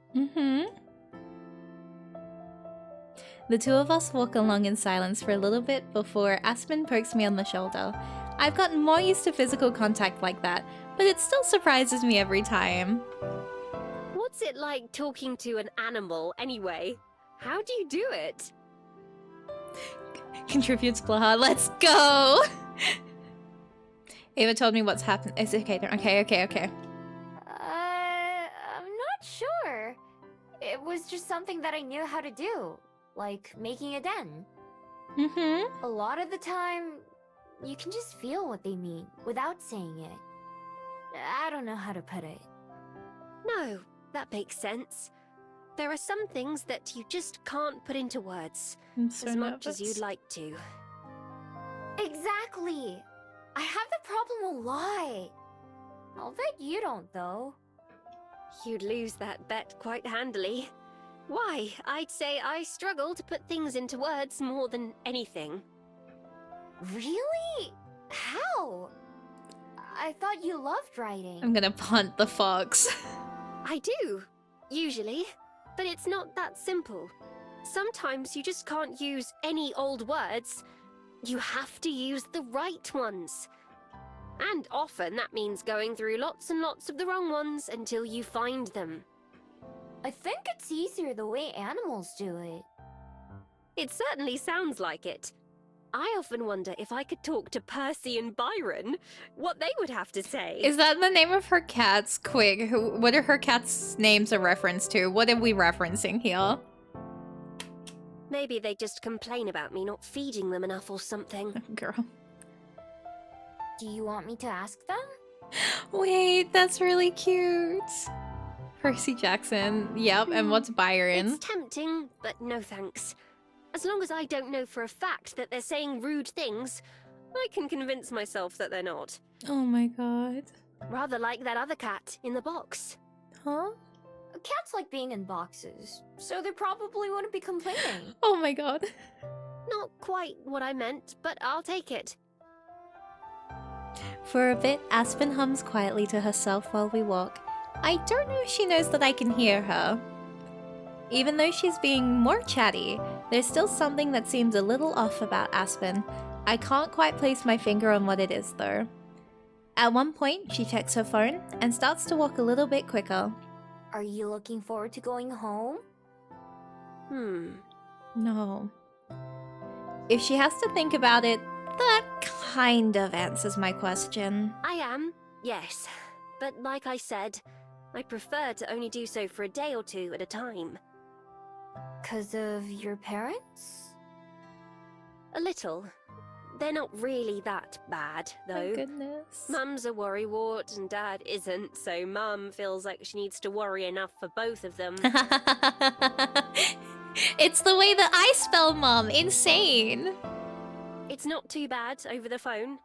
The two of us walk along in silence for a little bit before Aspen pokes me on the shoulder. I've gotten more used to physical contact like that, but it still surprises me every time. What's it like talking to an animal, anyway? How do you do it? Contributes blah. Let's go! Ava told me what's happened. It's okay. Okay. I'm not sure. was just something that I knew how to do, like making a den. Mm-hmm. A lot of the time, you can just feel what they mean without saying it. I don't know how to put it. No, that makes sense. There are some things that you just can't put into words, I'm so as much as nervous. you'd like to. Exactly! I have the problem a lot. I'll bet you don't, though. You'd lose that bet quite handily. Why, I'd say I struggle to put things into words more than anything. Really? How? I thought you loved writing. I'm gonna punt the fox. I do, usually, but it's not that simple. Sometimes you just can't use any old words. You have to use the right ones. And often that means going through lots and lots of the wrong ones until you find them. I think it's easier the way animals do it. It certainly sounds like it. I often wonder if I could talk to Percy and Byron, what they would have to say. Is that the name of her cats? Quick, what are her cats' names a reference to? What are we referencing here? Maybe they just complain about me not feeding them enough or something. Girl. Do you want me to ask them? Wait, that's really cute. Percy Jackson. Yep, and what's Byron? It's tempting, but no thanks. As long as I don't know for a fact that they're saying rude things, I can convince myself that they're not. Oh my god. Rather like that other cat in the box. Huh? Cats like being in boxes, so they probably wouldn't be complaining. Oh my god. Not quite what I meant, but I'll take it. For a bit, Aspen hums quietly to herself while we walk. I don't know if she knows that I can hear her. Even though she's being more chatty, there's still something that seems a little off about Aspen. I can't quite place my finger on what it is though. At one point, she checks her phone and starts to walk a little bit quicker. Are you looking forward to going home? No. If she has to think about it, that kind of answers my question. I am, yes. But like I said, I prefer to only do so for a day or two at a time. 'Cause of your parents? A little. They're not really that bad, though. My goodness. Mum's a worrywart and Dad isn't, so Mum feels like she needs to worry enough for both of them. It's the way that I spell mom. Insane. It's not too bad over the phone,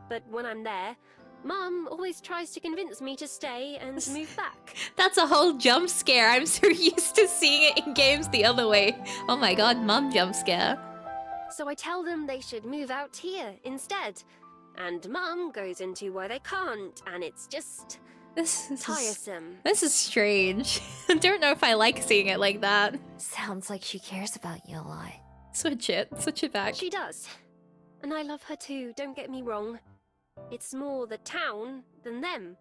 but when I'm there, Mum always tries to convince me to stay and move back. That's a whole jump scare. I'm so used to seeing it in games the other way. Oh my god, mom jump scare. So I tell them they should move out here instead. And Mum goes into why they can't, and it's just This is tiresome. This is strange. I don't know if I like seeing it like that. Sounds like she cares about you a lot. Switch it back. She does. And I love her too, don't get me wrong. It's more the town than them.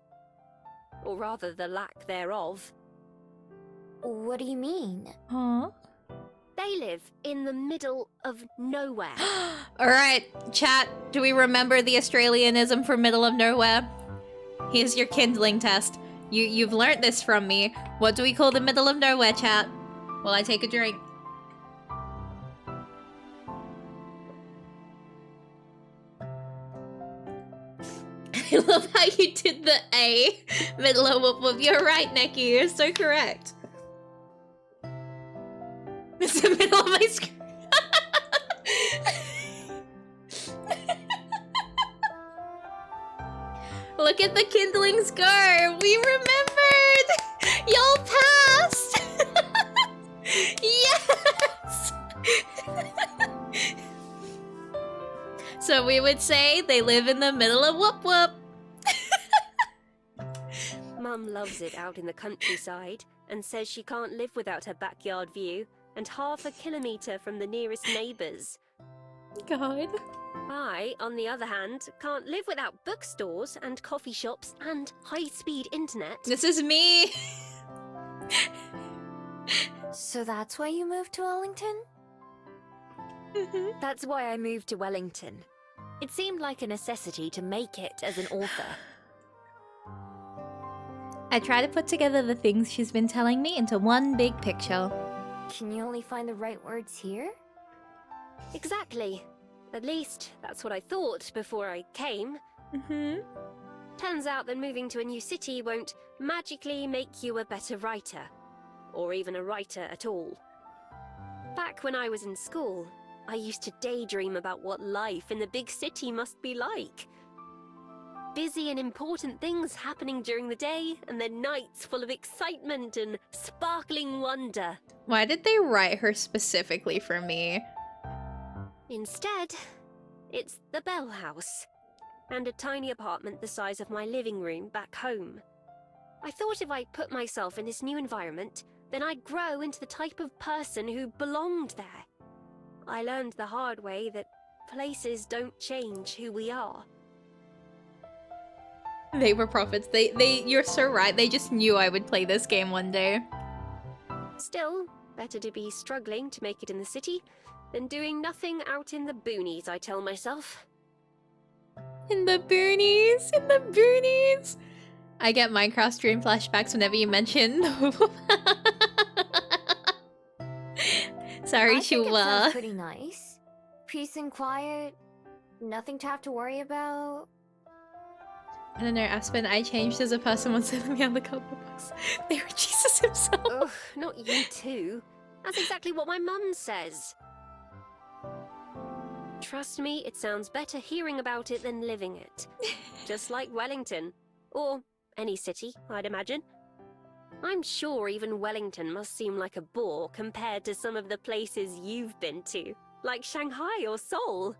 Or rather, the lack thereof. What do you mean? Huh? They live in the middle of nowhere. Alright, chat, do we remember the Australianism for middle of nowhere? Here's your kindling test. You've learnt this from me. What do we call the middle of nowhere, chat? While I take a drink. I love how you did the A. Middle of whoop whoop. You're right, Nikki. You're so correct. It's the middle of my screen. Look at the kindlings go. We remembered. Y'all passed. Yes. So we would say they live in the middle of whoop whoop. Mum loves it out in the countryside and says she can't live without her backyard view and half a kilometre from the nearest neighbours. God. I, on the other hand, can't live without bookstores and coffee shops and high-speed internet. This is me. So that's why you moved to Wellington? That's why I moved to Wellington. It seemed like a necessity to make it as an author. I try to put together the things she's been telling me into one big picture. Can you only find the right words here? Exactly. At least, that's what I thought before I came. Turns out that moving to a new city won't magically make you a better writer. Or even a writer at all. Back when I was in school, I used to daydream about what life in the big city must be like. Busy and important things happening during the day, and then nights full of excitement and sparkling wonder. Why did they write her specifically for me? Instead, it's the Bell House, and a tiny apartment the size of my living room back home. I thought if I put myself in this new environment, then I'd grow into the type of person who belonged there. I learned the hard way that places don't change who we are. They were prophets. You're so right. They just knew I would play this game one day. Still, better to be struggling to make it in the city than doing nothing out in the boonies, I tell myself. In the boonies, in the boonies. I get Minecraft stream flashbacks whenever you mention. Sorry, I think it sounds Shua. pretty nice. Peace and quiet. Nothing to have to worry about. I don't know, Aspen, I changed as a person once sent me on the cardboard box. They were Jesus himself. Ugh, not you too. That's exactly what my mum says. Trust me, it sounds better hearing about it than living it. Just like Wellington. Or any city, I'd imagine. I'm sure even Wellington must seem like a bore compared to some of the places you've been to. Like Shanghai or Seoul.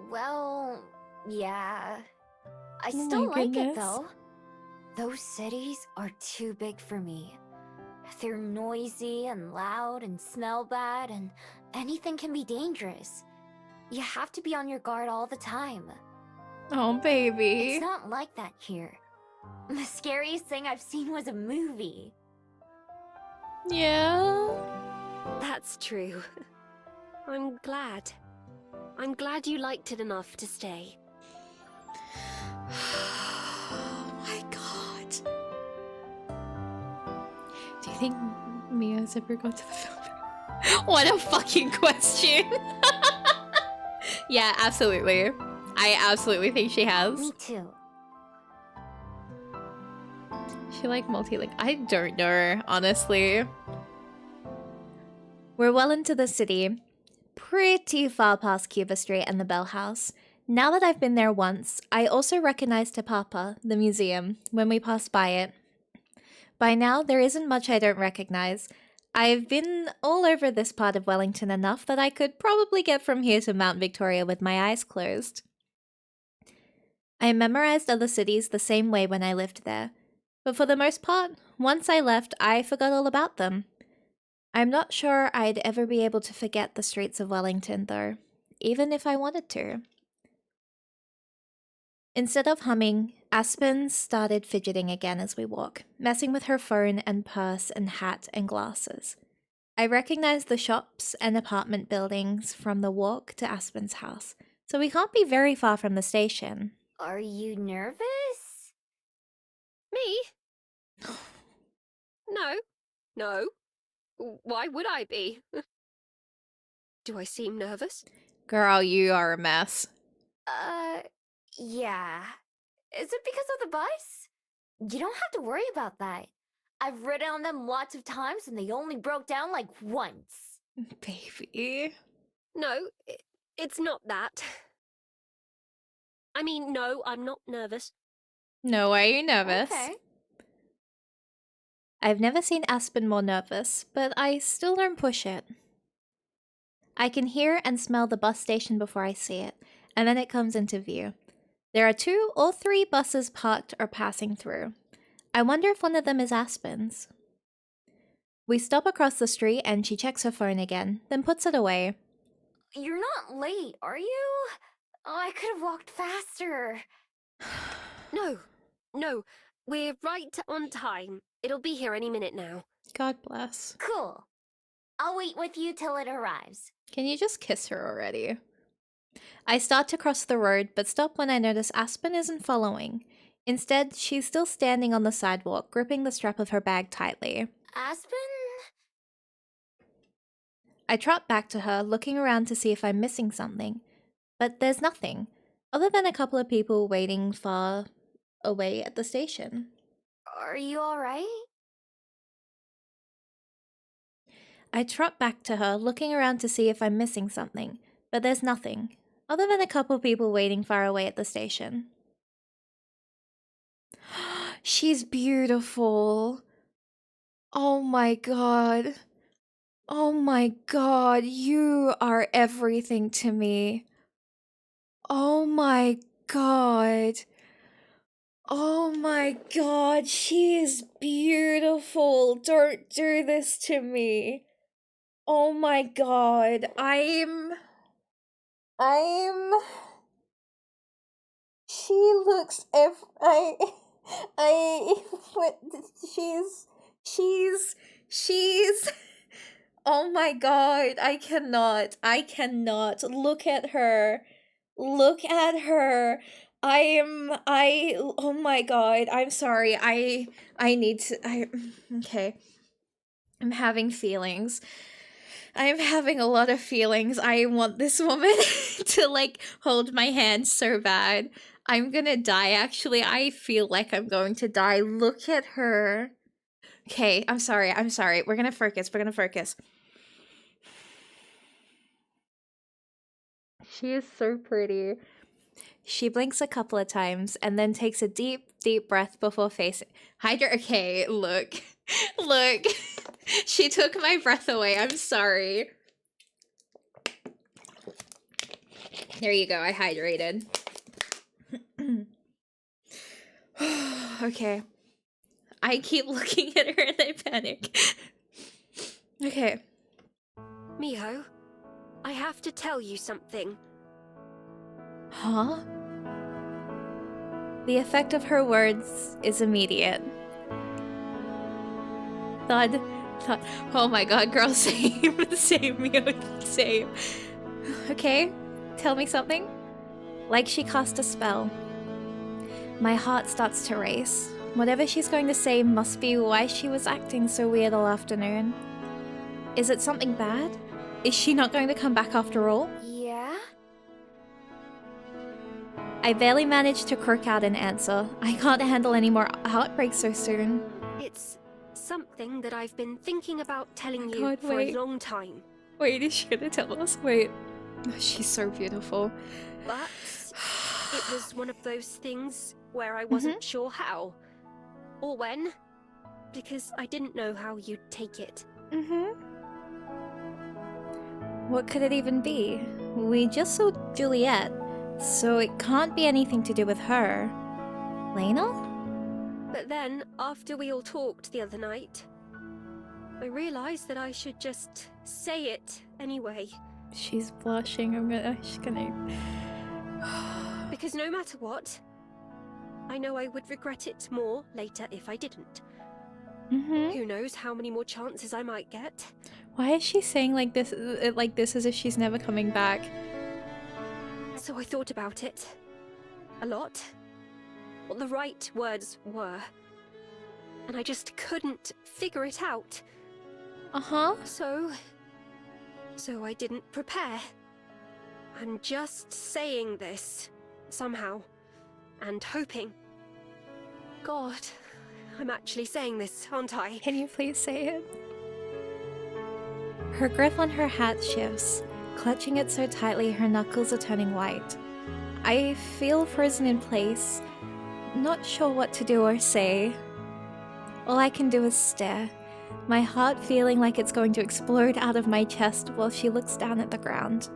Well, yeah. I Oh still my like it goodness. though. Those cities are too big for me. They're noisy and loud and smell bad, and anything can be dangerous. You have to be on your guard all the time. Oh, baby. It's not like that here. The scariest thing I've seen was a movie. Yeah. That's true. I'm glad. I'm glad you liked it enough to stay. Oh my god. Do you think Mia's ever gone to the film? What a fucking question. Yeah, absolutely. I absolutely think she has. Me too. She like multi-link. I don't know, honestly. We're well into the city. Pretty far past Cuba Street and the Bell House. Now that I've been there once, I also recognize Te Papa, the museum, when we pass by it. By now, there isn't much I don't recognize. I've been all over this part of Wellington enough that I could probably get from here to Mount Victoria with my eyes closed. I memorized other cities the same way when I lived there. But for the most part, once I left, I forgot all about them. I'm not sure I'd ever be able to forget the streets of Wellington, though, even if I wanted to. Instead of humming, Aspen started fidgeting again as we walk, messing with her phone and purse and hat and glasses. I recognized the shops and apartment buildings from the walk to Aspen's house, so we can't be very far from the station. Are you nervous? Me? No. No. Why would I be? Do I seem nervous? Girl, you are a mess. Yeah. Is it because of the bus? You don't have to worry about that. I've ridden on them lots of times and they only broke down like once. Baby. No, it's not that. I mean, no, I'm not nervous. No, are you nervous? Okay. I've never seen Aspen more nervous, but I still don't push it. I can hear and smell the bus station before I see it, and then it comes into view. There are 2 or 3 buses parked or passing through. I wonder if one of them is Aspen's. We stop across the street and she checks her phone again, then puts it away. You're not late, are you? Oh, I could have walked faster. No, we're right on time. It'll be here any minute now. God bless. Cool. I'll wait with you till it arrives. Can you just kiss her already? I start to cross the road, but stop when I notice Aspen isn't following. Instead, she's still standing on the sidewalk, gripping the strap of her bag tightly. Aspen? I trot back to her, looking around to see if I'm missing something. But there's nothing, other than a couple of people waiting far away at the station. Are you alright? I trot back to her, looking around to see if I'm missing something. But there's nothing, other than a couple of people waiting far away at the station. She's beautiful. Oh my god. Oh my god, you are everything to me. Oh my god. Oh my god, she is beautiful. Don't do this to me. Oh my god, she looks what, she's, oh my god, I cannot, look at her, oh my god, I'm sorry, I need to, okay, I'm having feelings. I'm having a lot of feelings. I want this woman to, like, hold my hand so bad. I'm gonna die, actually. I feel like I'm going to die. Look at her. Okay, I'm sorry. We're gonna focus. She is so pretty. She blinks a couple of times and then takes a deep, deep breath before facing Hydra. Okay, look. Look. She took my breath away. I'm sorry. There you go. I hydrated. Okay. I keep looking at her and I panic. Okay. Miho, I have to tell you something. Huh? The effect of her words is immediate. Thud. Oh my god, girl, same. Same, Mio, same. Okay, tell me something. Like she cast a spell. My heart starts to race. Whatever she's going to say must be why she was acting so weird all afternoon. Is it something bad? Is she not going to come back after all? Yeah? I barely managed to croak out an answer. I can't handle any more heartbreak so soon. It's something that I've been thinking about telling you God, for wait. a long time. Wait, is she gonna tell us? Wait. She's so beautiful. But it was one of those things where I wasn't sure how. Or when. Because I didn't know how you'd take it. What could it even be? We just saw Juliet, so it can't be anything to do with her. Lena? But then, after we all talked the other night, I realized that I should just say it anyway. She's blushing. She's gonna... Because no matter what, I know I would regret it more later if I didn't. Who knows how many more chances I might get? Why is she saying like this as if she's never coming back? So I thought about it. A lot. What the right words were. And I just couldn't figure it out. So I didn't prepare. I'm just saying this, somehow, and hoping. God, I'm actually saying this, aren't I? Can you please say it? Her grip on her hat shifts, clutching it so tightly her knuckles are turning white. I feel frozen in place, not sure what to do or say. All I can do is stare, my heart feeling like it's going to explode out of my chest while she looks down at the ground.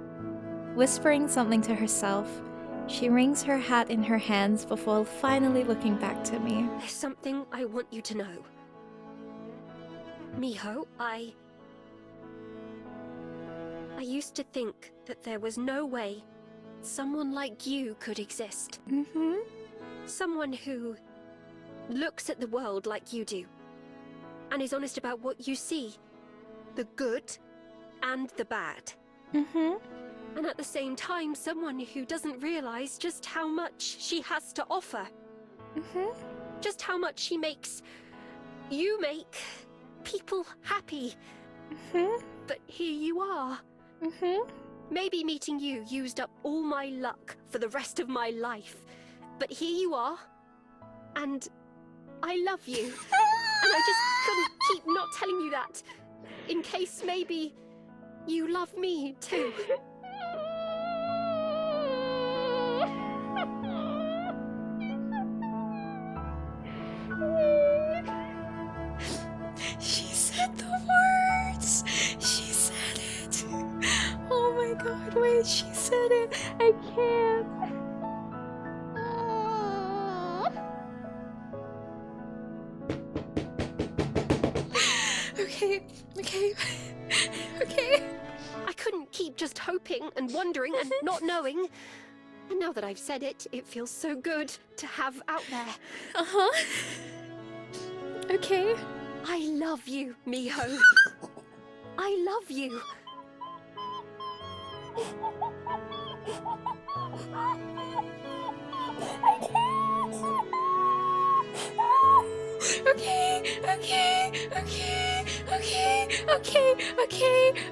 Whispering something to herself, she wrings her hat in her hands before finally looking back to me. There's something I want you to know. Miho, I used to think that there was no way someone like you could exist. Someone who looks at the world like you do, and is honest about what you see. The good and the bad. And at the same time, someone who doesn't realize just how much she has to offer. Just how much you make people happy. But here you are. Maybe meeting you used up all my luck for the rest of my life. But here you are. And I love you. And I just couldn't keep not telling you that. In case maybe you love me too. She said the words! She said it! Oh my god, wait, she said it! I can't! Okay. I couldn't keep just hoping and wondering and not knowing. And now that I've said it, it feels so good to have out there. Okay. I love you, Miho. I love you.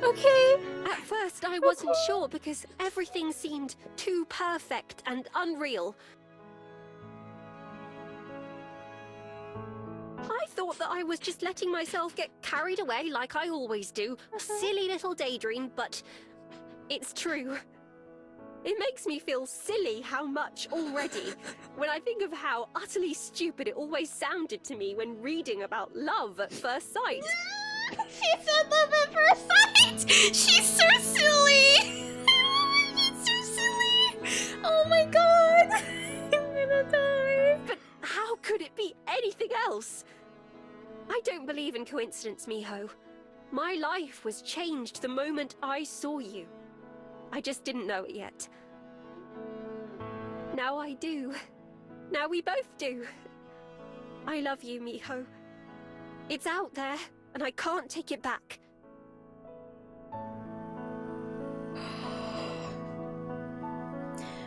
Okay. At first, I wasn't sure because everything seemed too perfect and unreal. I thought that I was just letting myself get carried away like I always do. A silly little daydream, but it's true. It makes me feel silly how much already, when I think of how utterly stupid it always sounded to me when reading about love at first sight. She said love at first sight! She's so silly! She's so silly! Oh my god! I'm gonna die! But how could it be anything else? I don't believe in coincidence, Miho. My life was changed the moment I saw you. I just didn't know it yet. Now I do. Now we both do. I love you, Miho. It's out there, and I can't take it back.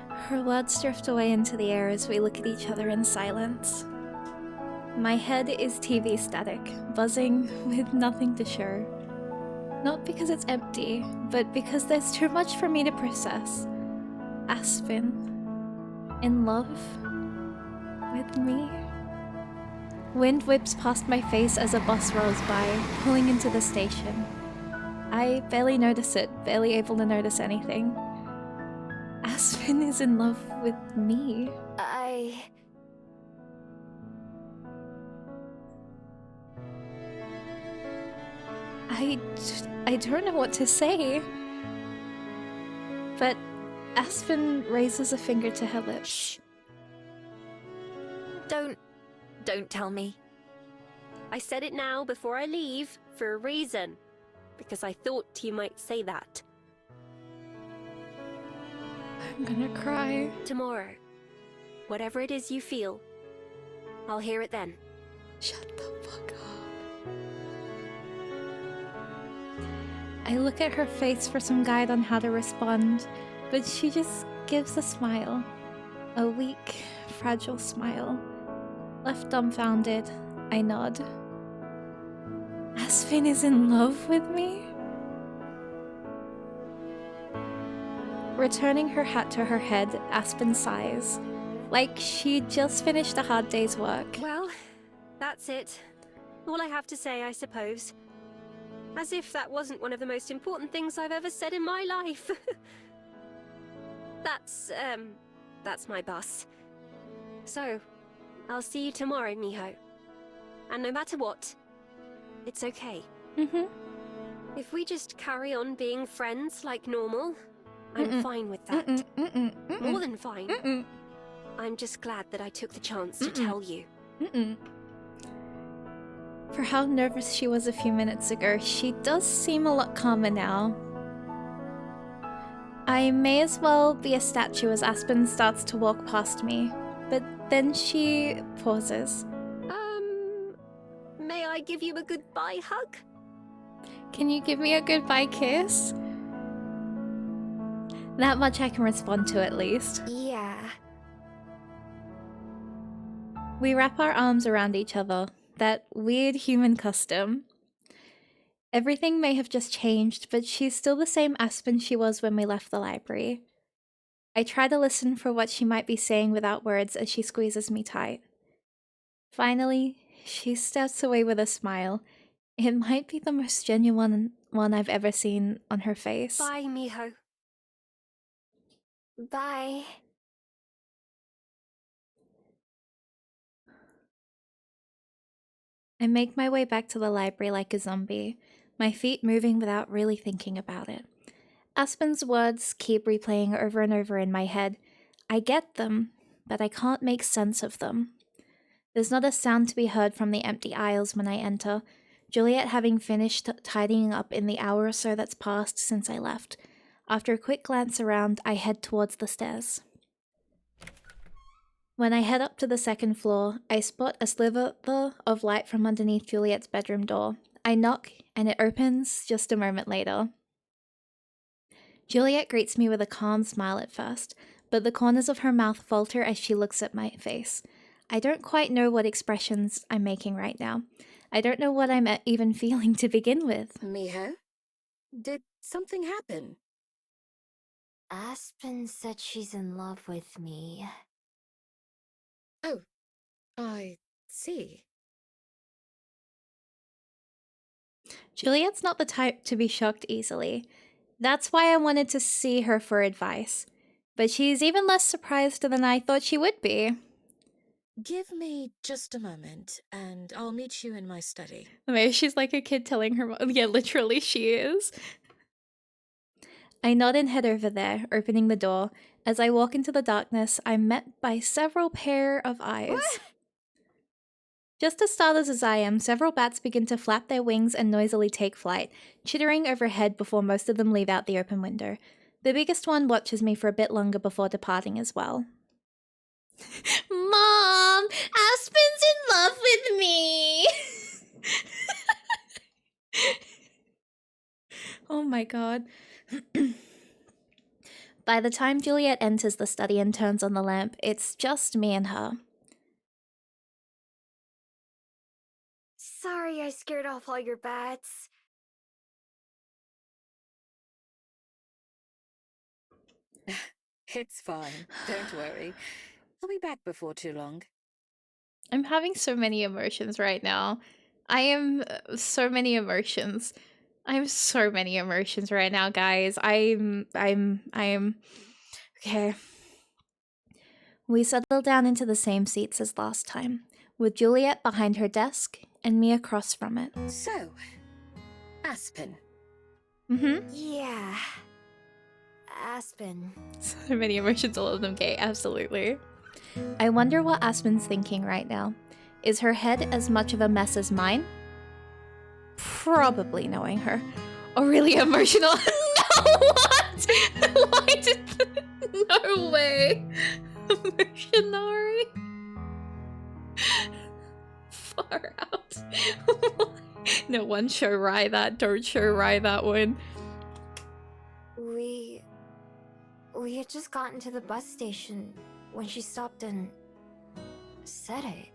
Her words drift away into the air as we look at each other in silence. My head is TV static, buzzing with nothing to show. Not because it's empty, but because there's too much for me to process. Aspen, in love with me? Wind whips past my face as a bus rolls by, pulling into the station. I barely notice it, barely able to notice anything. Aspen is in love with me. I don't know what to say. But Aspen raises a finger to her lips. Shh. Don't tell me. I said it now before I leave for a reason. Because I thought you might say that. I'm gonna cry. Tomorrow. Whatever it is you feel, I'll hear it then. Shut the fuck up. I look at her face for some guide on how to respond, but she just gives a smile. A weak, fragile smile. Left dumbfounded, I nod. Aspen is in love with me? Returning her hat to her head, Aspen sighs, like she'd just finished a hard day's work. Well, that's it. All I have to say, I suppose. As if that wasn't one of the most important things I've ever said in my life. That's my bus. So, I'll see you tomorrow, Miho. And no matter what, it's okay. If we just carry on being friends like normal, I'm fine with that. More than fine. I'm just glad that I took the chance to tell you. For how nervous she was a few minutes ago, she does seem a lot calmer now. I may as well be a statue as Aspen starts to walk past me, but then she pauses. May I give you a goodbye hug? Can you give me a goodbye kiss? That much I can respond to at least. Yeah. We wrap our arms around each other, that weird human custom. Everything may have just changed, but she's still the same Aspen she was when we left the library. I try to listen for what she might be saying without words as she squeezes me tight. Finally, she steps away with a smile. It might be the most genuine one I've ever seen on her face. Bye, Miho. Bye. I make my way back to the library like a zombie, my feet moving without really thinking about it. Aspen's words keep replaying over and over in my head. I get them, but I can't make sense of them. There's not a sound to be heard from the empty aisles when I enter, Juliet having finished tidying up in the hour or so that's passed since I left. After a quick glance around, I head towards the stairs. When I head up to the second floor, I spot a sliver of light from underneath Juliet's bedroom door. I knock, and it opens just a moment later. Juliet greets me with a calm smile at first, but the corners of her mouth falter as she looks at my face. I don't quite know what expressions I'm making right now. I don't know what I'm even feeling to begin with. Miho? Did something happen? Aspen said she's in love with me. Oh, I see. Juliet's not the type to be shocked easily. That's why I wanted to see her for advice. But she's even less surprised than I thought she would be. Give me just a moment, and I'll meet you in my study. Maybe she's like a kid telling her mom. Yeah, literally she is. I nod and head over there, opening the door. As I walk into the darkness, I'm met by several pair of eyes. What? Just as startled as I am, several bats begin to flap their wings and noisily take flight, chittering overhead before most of them leave out the open window. The biggest one watches me for a bit longer before departing as well. Mom, Aspen's in love with me! Oh my god. By the time Juliet enters the study and turns on the lamp, it's just me and her. Sorry I scared off all your bats. It's fine. Don't worry. I'll be back before too long. I'm having so many emotions right now. I am so many emotions. I have so many emotions right now, guys. I'm okay. We settle down into the same seats as last time, with Juliet behind her desk and me across from it. So, Aspen. Yeah. Aspen. So many emotions, all of them gay, absolutely. I wonder what Aspen's thinking right now. Is her head as much of a mess as mine? Probably, knowing her. Or really emotional. No, what? Why did... No way. Emotionary? Far out. No one show Rye that. Don't show Rye that one. We had just gotten to the bus station when she stopped and said it.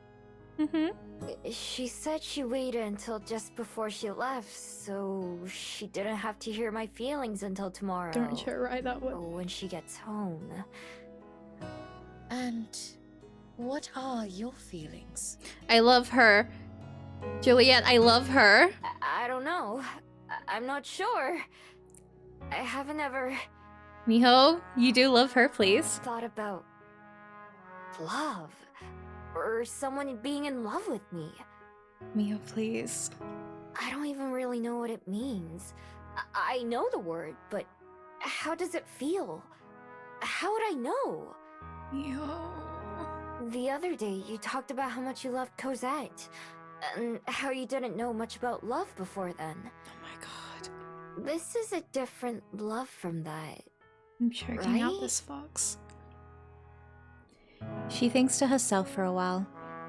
She said she waited until just before she left, so she didn't have to hear my feelings until tomorrow. Don't show Rye that one. When she gets home. And what are your feelings? I love her. Juliet, I love her. I don't know. I'm not sure. I haven't ever Miho, you do love her, please. thought about love. Or someone being in love with me. Miho, please. I don't even really know what it means. I know the word, but how does it feel? How would I know? Miho. The other day, you talked about how much you loved Cosette, and how you didn't know much about love before then. Oh my god. This is a different love from that. I'm choking out Right? this fox. She thinks to herself for a while,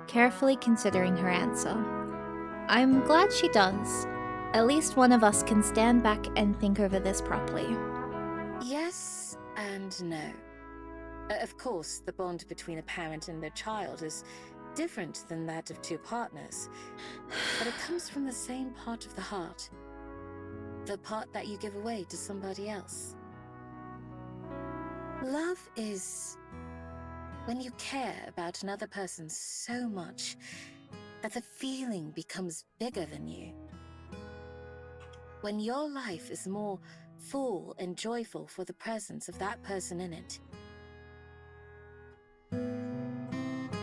carefully considering her answer. I'm glad she does. At least one of us can stand back and think over this properly. Yes and no. Of course, the bond between a parent and their child is different than that of two partners, but it comes from the same part of the heart. The part that you give away to somebody else. Love is when you care about another person so much that the feeling becomes bigger than you. When your life is more full and joyful for the presence of that person in it.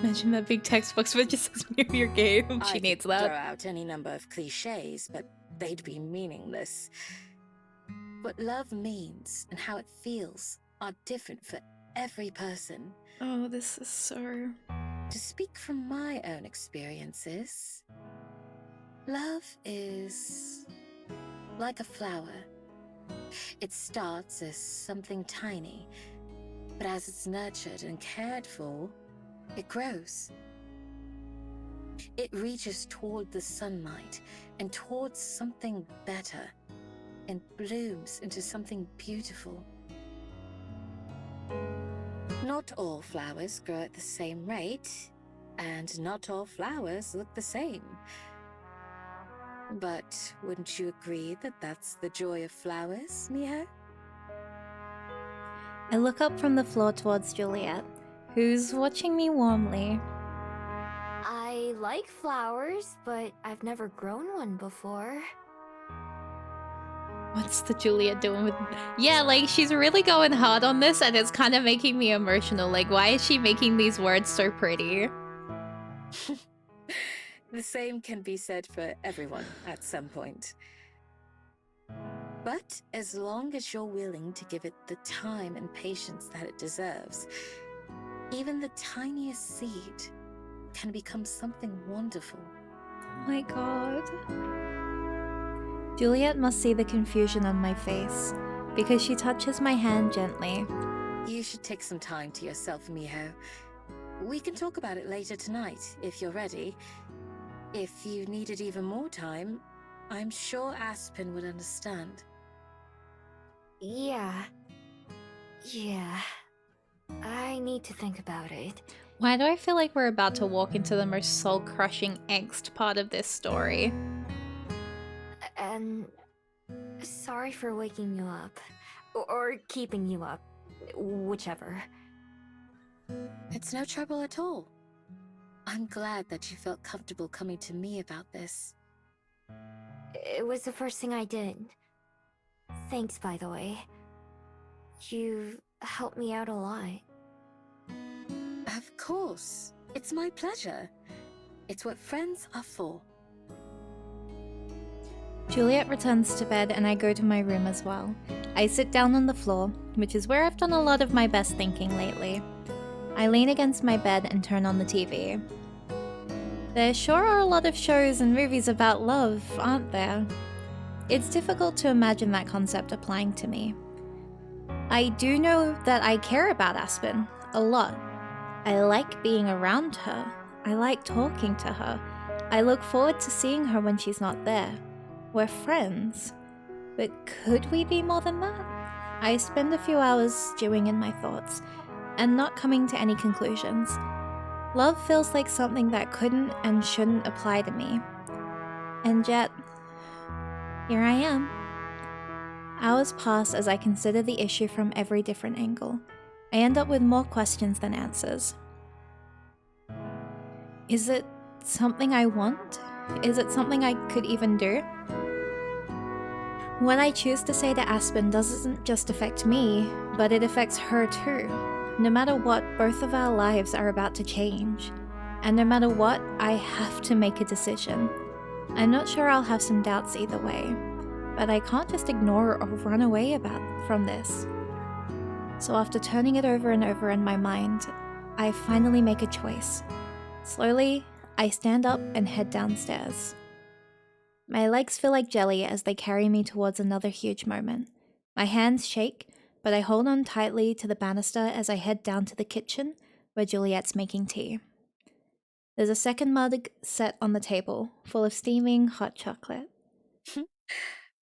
Imagine that big text box where it just says mirror your game. She needs I could throw that. out any number of cliches, but they'd be meaningless. What love means and how it feels are different for every person. Oh, this is so... To speak from my own experiences, love is like a flower. It starts as something tiny, but as it's nurtured and cared for, it grows. It reaches toward the sunlight and towards something better, and blooms into something beautiful. Not all flowers grow at the same rate, and not all flowers look the same. But wouldn't you agree that that's the joy of flowers, Miho? I look up from the floor towards Juliet, who's watching me warmly. I like flowers, but I've never grown one before. What's the Juliet doing with... Yeah, like, she's really going hard on this, and it's kind of making me emotional. Like, why is she making these words so pretty? The same can be said for everyone at some point. But as long as you're willing to give it the time and patience that it deserves, even the tiniest seed can become something wonderful. Oh my god. Juliet must see the confusion on my face, because she touches my hand gently. You should take some time to yourself, Miho. We can talk about it later tonight, if you're ready. If you needed even more time, I'm sure Aspen would understand. Yeah. I need to think about it. Why do I feel like we're about to walk into the most soul-crushing angst part of this story? And sorry for waking you up. Or keeping you up. Whichever. It's no trouble at all. I'm glad that you felt comfortable coming to me about this. It was the first thing I did. Thanks, by the way. You've helped me out a lot. Of course. It's my pleasure. It's what friends are for. Juliet returns to bed and I go to my room as well. I sit down on the floor, which is where I've done a lot of my best thinking lately. I lean against my bed and turn on the TV. There sure are a lot of shows and movies about love, aren't there? It's difficult to imagine that concept applying to me. I do know that I care about Aspen a lot. I like being around her. I like talking to her. I look forward to seeing her when she's not there. We're friends. But could we be more than that? I spend a few hours stewing in my thoughts and not coming to any conclusions. Love feels like something that couldn't and shouldn't apply to me. And yet, here I am. Hours pass as I consider the issue from every different angle. I end up with more questions than answers. Is it something I want? Is it something I could even do? What I choose to say to Aspen doesn't just affect me, but it affects her too. No matter what, both of our lives are about to change. And no matter what, I have to make a decision. I'm not sure I'll have some doubts either way, but I can't just ignore or run away from this. So after turning it over and over in my mind, I finally make a choice. Slowly, I stand up and head downstairs. My legs feel like jelly as they carry me towards another huge moment. My hands shake, but I hold on tightly to the banister as I head down to the kitchen, where Juliet's making tea. There's a second mug set on the table, full of steaming hot chocolate.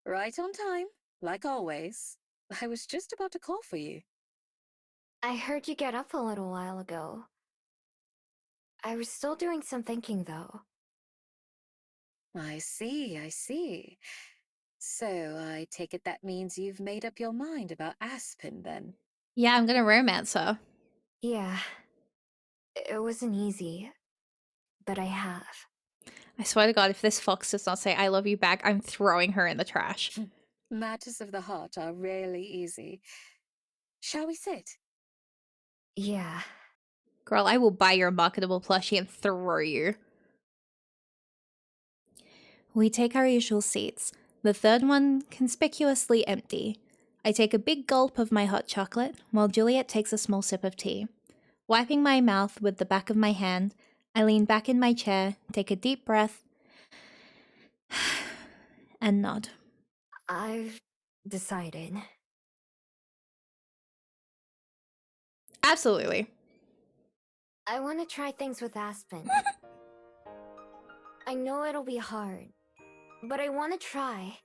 Right on time, like always. I was just about to call for you. I heard you get up a little while ago. I was still doing some thinking, though. I see. So I take it that means you've made up your mind about Aspen, then? Yeah, I'm gonna romance her. Yeah, it wasn't easy, but I have. I swear to God, if this fox does not say I love you back, I'm throwing her in the trash. Matters of the heart are rarely easy. Shall we sit? Yeah. Girl, I will buy your marketable plushie and throw you. We take our usual seats, the third one conspicuously empty. I take a big gulp of my hot chocolate, while Juliet takes a small sip of tea. Wiping my mouth with the back of my hand, I lean back in my chair, take a deep breath, and nod. I've decided. Absolutely. I want to try things with Aspen. I know it'll be hard, but I want to try.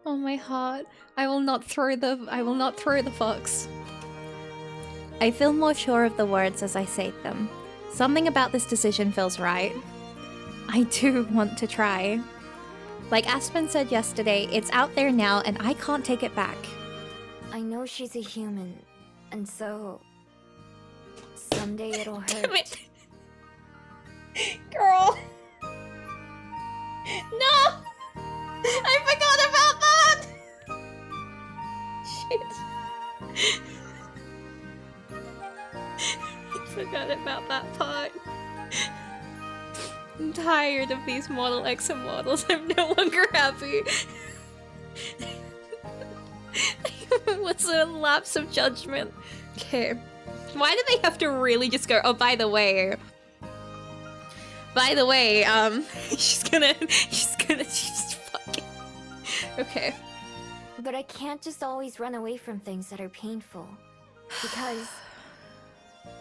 Oh my heart. I will not throw the fox. I feel more sure of the words as I say them. Something about this decision feels right. I do want to try. Like Aspen said yesterday, it's out there now and I can't take it back. I know she's a human, and so someday it'll hurt. Damn it. Girl. No! I forgot about that! Shit. I forgot about that part. I'm tired of these Model X and models. I'm no longer happy. It was a lapse of judgment. Okay. Why do they have to really just go, oh, by the way, she's just fucking. Okay. But I can't just always run away from things that are painful. Because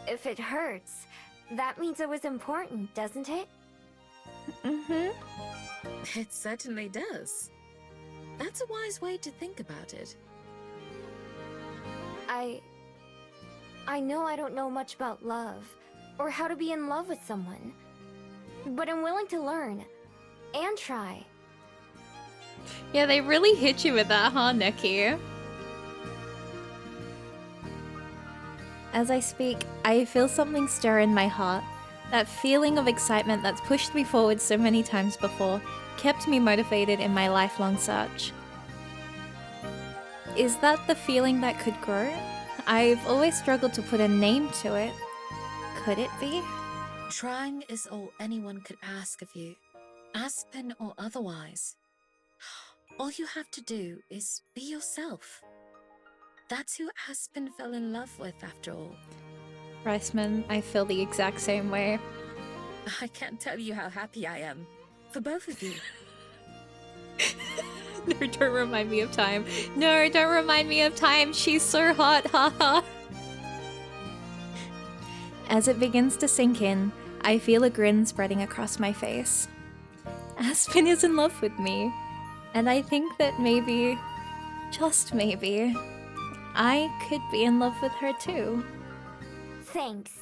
if it hurts, that means it was important, doesn't it? Mm-hmm. It certainly does. That's a wise way to think about it. I know I don't know much about love, or how to be in love with someone. But I'm willing to learn, and try. Yeah, they really hit you with that, huh, Nikki? As I speak, I feel something stir in my heart. That feeling of excitement that's pushed me forward so many times before, kept me motivated in my lifelong search. Is that the feeling that could grow? I've always struggled to put a name to it. Could it be? Trying is all anyone could ask of you, Aspen or otherwise. All you have to do is be yourself. That's who Aspen fell in love with, after all. Riceman, I feel the exact same way. I can't tell you how happy I am. For both of you. No, don't remind me of time. No, don't remind me of time. She's so hot, haha. As it begins to sink in, I feel a grin spreading across my face. Aspen is in love with me. And I think that maybe, just maybe, I could be in love with her too. Thanks.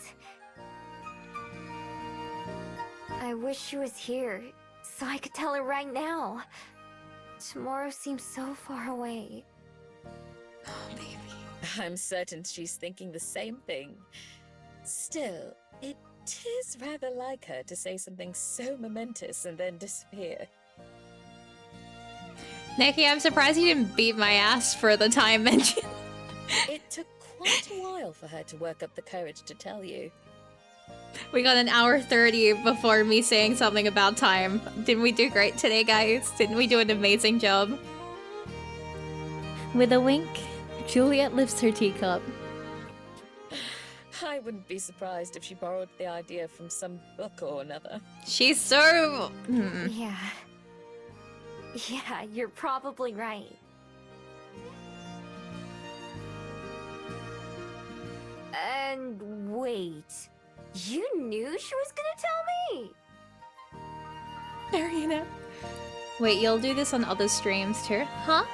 I wish she was here, so I could tell her right now. Tomorrow seems so far away. Oh, baby. I'm certain she's thinking the same thing. Still, it is rather like her to say something so momentous and then disappear. Nikki, I'm surprised you didn't beat my ass for the time mentioned. It took quite a while for her to work up the courage to tell you. We got an hour 30 before me saying something about time. Didn't we do great today, guys? Didn't we do an amazing job? With a wink, Juliet lifts her teacup. I wouldn't be surprised if she borrowed the idea from some book or another. She's so... Yeah. Yeah, you're probably right. And wait, you knew she was gonna tell me? Marionette. Wait, you'll do this on other streams too? Huh?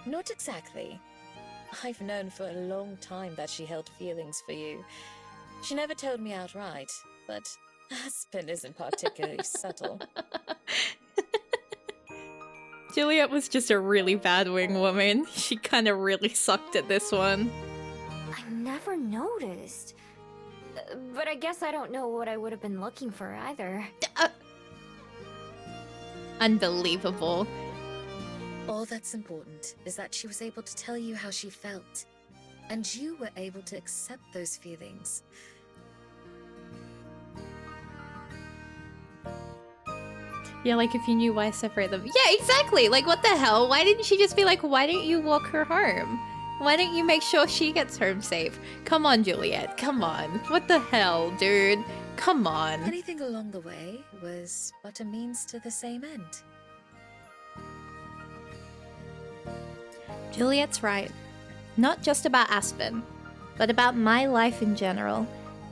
Not exactly. I've known for a long time that she held feelings for you. She never told me outright, but Aspen isn't particularly subtle. Juliet was just a really bad wing woman. She kind of really sucked at this one. I never noticed. But I guess I don't know what I would have been looking for either. Unbelievable. All that's important is that she was able to tell you how she felt, and you were able to accept those feelings. Yeah, like if you knew why separate them. Yeah, exactly! Like what the hell? Why didn't she just be like, why don't you walk her home? Why don't you make sure she gets home safe? Come on, Juliet, come on. What the hell, dude? Come on. Anything along the way was but a means to the same end. Juliet's right. Not just about Aspen, but about my life in general,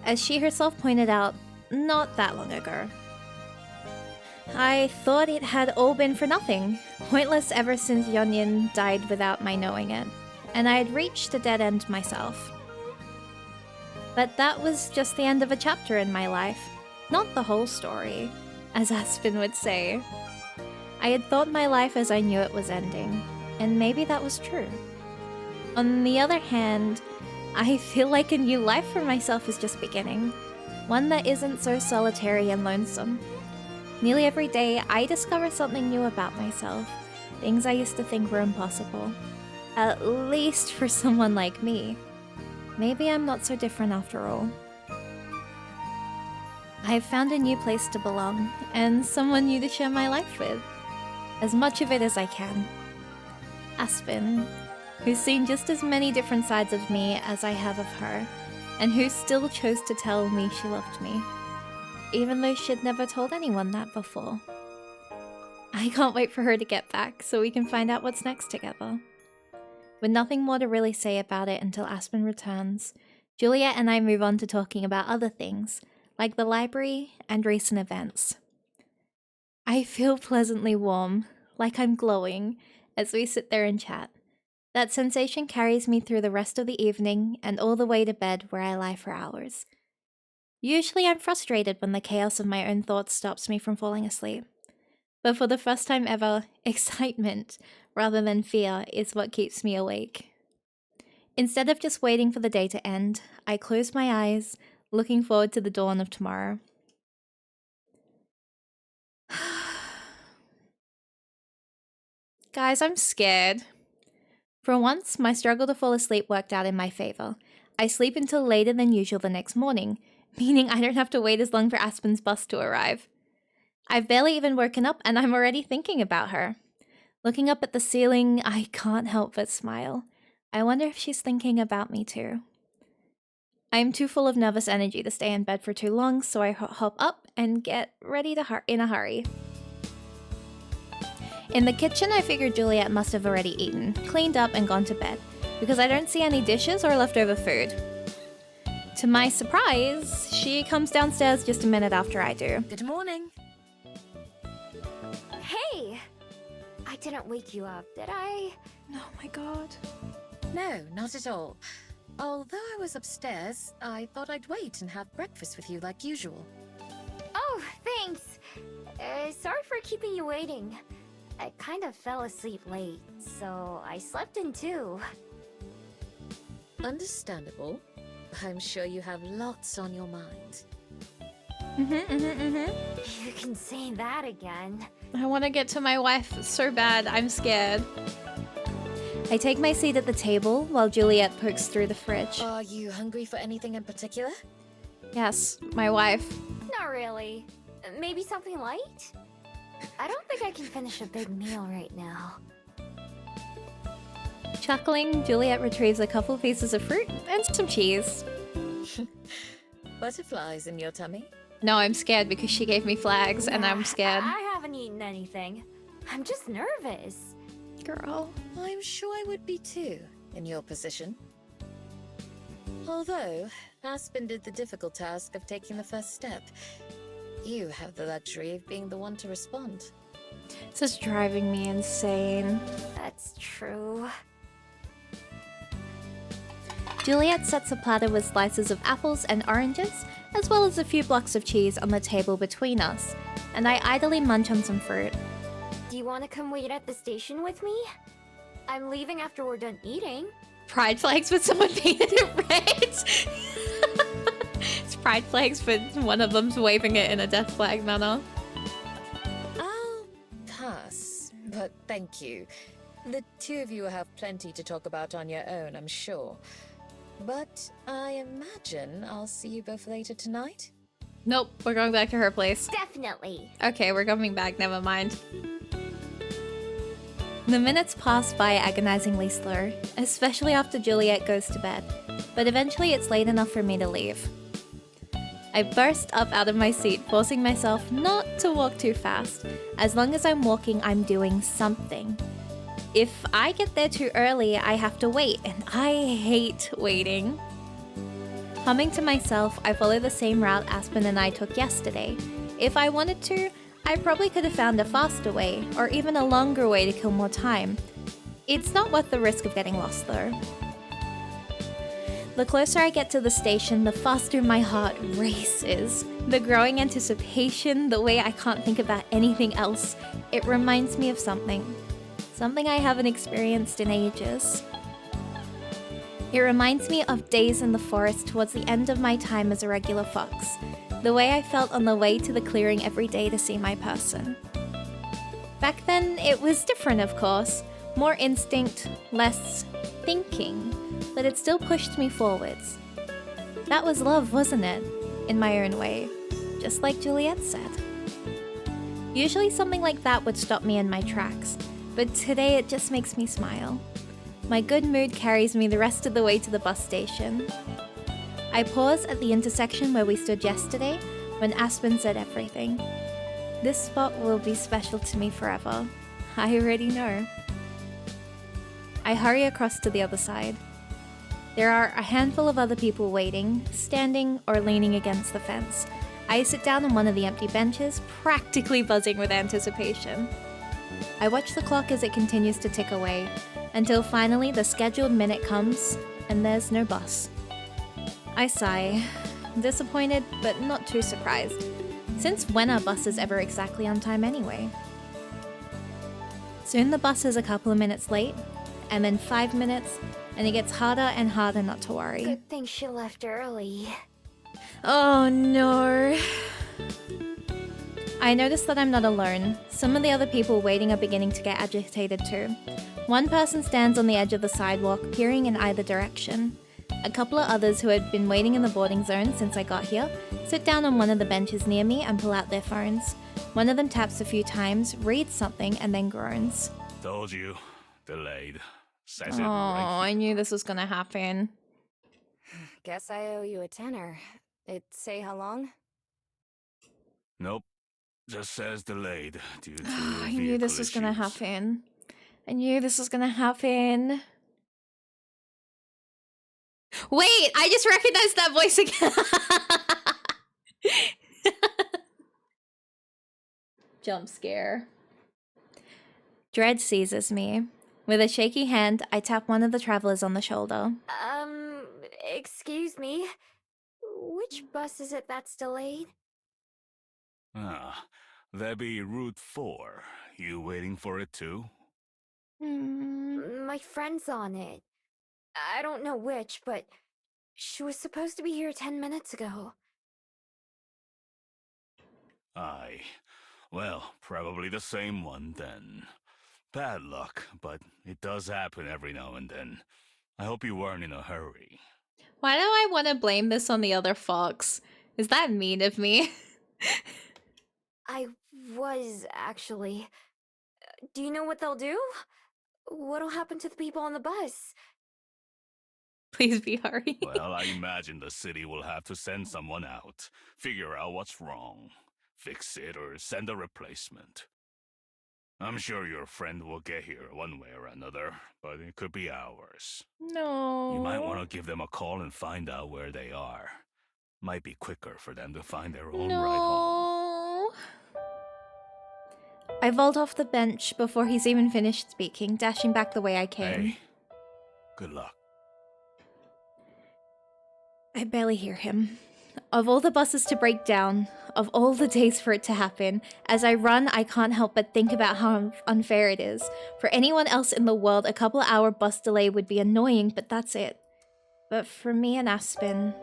as she herself pointed out not that long ago. I thought it had all been for nothing, pointless ever since Yonyan died without my knowing it, and I had reached a dead end myself. But that was just the end of a chapter in my life, not the whole story, as Aspen would say. I had thought my life as I knew it was ending, and maybe that was true. On the other hand, I feel like a new life for myself is just beginning, one that isn't so solitary and lonesome. Nearly every day, I discover something new about myself, things I used to think were impossible. At least for someone like me. Maybe I'm not so different after all. I've found a new place to belong, and someone new to share my life with. As much of it as I can. Aspen, who's seen just as many different sides of me as I have of her, and who still chose to tell me she loved me. Even though she'd never told anyone that before. I can't wait for her to get back so we can find out what's next together. With nothing more to really say about it until Aspen returns, Juliet and I move on to talking about other things, like the library and recent events. I feel pleasantly warm, like I'm glowing, as we sit there and chat. That sensation carries me through the rest of the evening and all the way to bed where I lie for hours. Usually I'm frustrated when the chaos of my own thoughts stops me from falling asleep. But for the first time ever, excitement, rather than fear, is what keeps me awake. Instead of just waiting for the day to end, I close my eyes, looking forward to the dawn of tomorrow. Guys, I'm scared. For once, my struggle to fall asleep worked out in my favor. I sleep until later than usual the next morning, meaning I don't have to wait as long for Aspen's bus to arrive. I've barely even woken up and I'm already thinking about her. Looking up at the ceiling, I can't help but smile. I wonder if she's thinking about me too. I am too full of nervous energy to stay in bed for too long, so I hop up and get ready in a hurry. In the kitchen, I figured Juliet must have already eaten, cleaned up, and gone to bed, because I don't see any dishes or leftover food. To my surprise, she comes downstairs just a minute after I do. Good morning. Hey! I didn't wake you up, did I? Oh my god. No, not at all. Although I was upstairs, I thought I'd wait and have breakfast with you like usual. Oh, thanks. Sorry for keeping you waiting. I kind of fell asleep late, so I slept in too. Understandable. I'm sure you have lots on your mind. You can say that again. I want to get to my wife so bad, I'm scared. I take my seat at the table while Juliet pokes through the fridge. Are you hungry for anything in particular? Yes, my wife. Not really. Maybe something light? I don't think I can finish a big meal right now. Chuckling, Juliet retrieves a couple pieces of fruit and some cheese. Butterflies in your tummy? No, I'm scared because she gave me flags and I'm scared. I haven't eaten anything. I'm just nervous. Girl. I'm sure I would be too, in your position. Although, Aspen did the difficult task of taking the first step. You have the luxury of being the one to respond. This is driving me insane. That's true. Juliet sets a platter with slices of apples and oranges, as well as a few blocks of cheese on the table between us, and I idly munch on some fruit. Do you want to come wait at the station with me? I'm leaving after we're done eating. Pride flags, but someone painted it red. It's pride flags, but one of them's waving it in a death flag manner. I'll pass, but thank you. The two of you have plenty to talk about on your own, I'm sure. But I imagine I'll see you both later tonight? Nope, we're going back to her place. Definitely. Okay, we're coming back, never mind. The minutes pass by agonizingly slow, especially after Juliet goes to bed, but eventually it's late enough for me to leave. I burst up out of my seat, forcing myself not to walk too fast. As long as I'm walking, I'm doing something. If I get there too early, I have to wait, and I hate waiting. Humming to myself, I follow the same route Aspen and I took yesterday. If I wanted to, I probably could have found a faster way, or even a longer way to kill more time. It's not worth the risk of getting lost though. The closer I get to the station, the faster my heart races. The growing anticipation, the way I can't think about anything else, it reminds me of something. Something I haven't experienced in ages. It reminds me of days in the forest towards the end of my time as a regular fox. The way I felt on the way to the clearing every day to see my person. Back then, it was different, of course. More instinct, less thinking, but it still pushed me forwards. That was love, wasn't it? In my own way, just like Juliet said. Usually something like that would stop me in my tracks, but today it just makes me smile. My good mood carries me the rest of the way to the bus station. I pause at the intersection where we stood yesterday when Aspen said everything. This spot will be special to me forever. I already know. I hurry across to the other side. There are a handful of other people waiting, standing or leaning against the fence. I sit down on one of the empty benches, practically buzzing with anticipation. I watch the clock as it continues to tick away, until finally the scheduled minute comes and there's no bus. I sigh, disappointed but not too surprised. Since when are buses ever exactly on time anyway? Soon the bus is a couple of minutes late, and then 5 minutes, and it gets harder and harder not to worry. Good thing she left early. Oh no. I notice that I'm not alone. Some of the other people waiting are beginning to get agitated too. One person stands on the edge of the sidewalk, peering in either direction. A couple of others who had been waiting in the boarding zone since I got here sit down on one of the benches near me and pull out their phones. One of them taps a few times, reads something, and then groans. Told you. Delayed. Says Oh, it right I knew this was gonna happen. Guess I owe you a tenner. It say how long? Nope. Just says delayed due to I knew this was gonna issues. happen. I knew this was gonna happen. Wait, I just recognized that voice again. Jump scare. Dread seizes me. With a shaky hand, I tap one of the travelers on the shoulder. Excuse me. Which bus is it that's delayed? Ah, there be Route 4. You waiting for it too? My friend's on it. I don't know which, but she was supposed to be here 10 minutes ago. Aye. Well, probably the same one then. Bad luck, but it does happen every now and then. I hope you weren't in a hurry. Why do I want to blame this on the other fox? Is that mean of me? I was, actually. Do you know what they'll do? What'll happen to the people on the bus? Please be hurry. Well, I imagine the city will have to send someone out, figure out what's wrong, fix it, or send a replacement. I'm sure your friend will get here one way or another, but it could be hours. No. You might want to give them a call and find out where they are. Might be quicker for them to find their own ride home. I vault off the bench before he's even finished speaking, dashing back the way I came. Hey, good luck. I barely hear him. Of all the buses to break down, of all the days for it to happen, as I run, I can't help but think about how unfair it is. For anyone else in the world, a couple-hour bus delay would be annoying, but that's it. But for me and Aspen,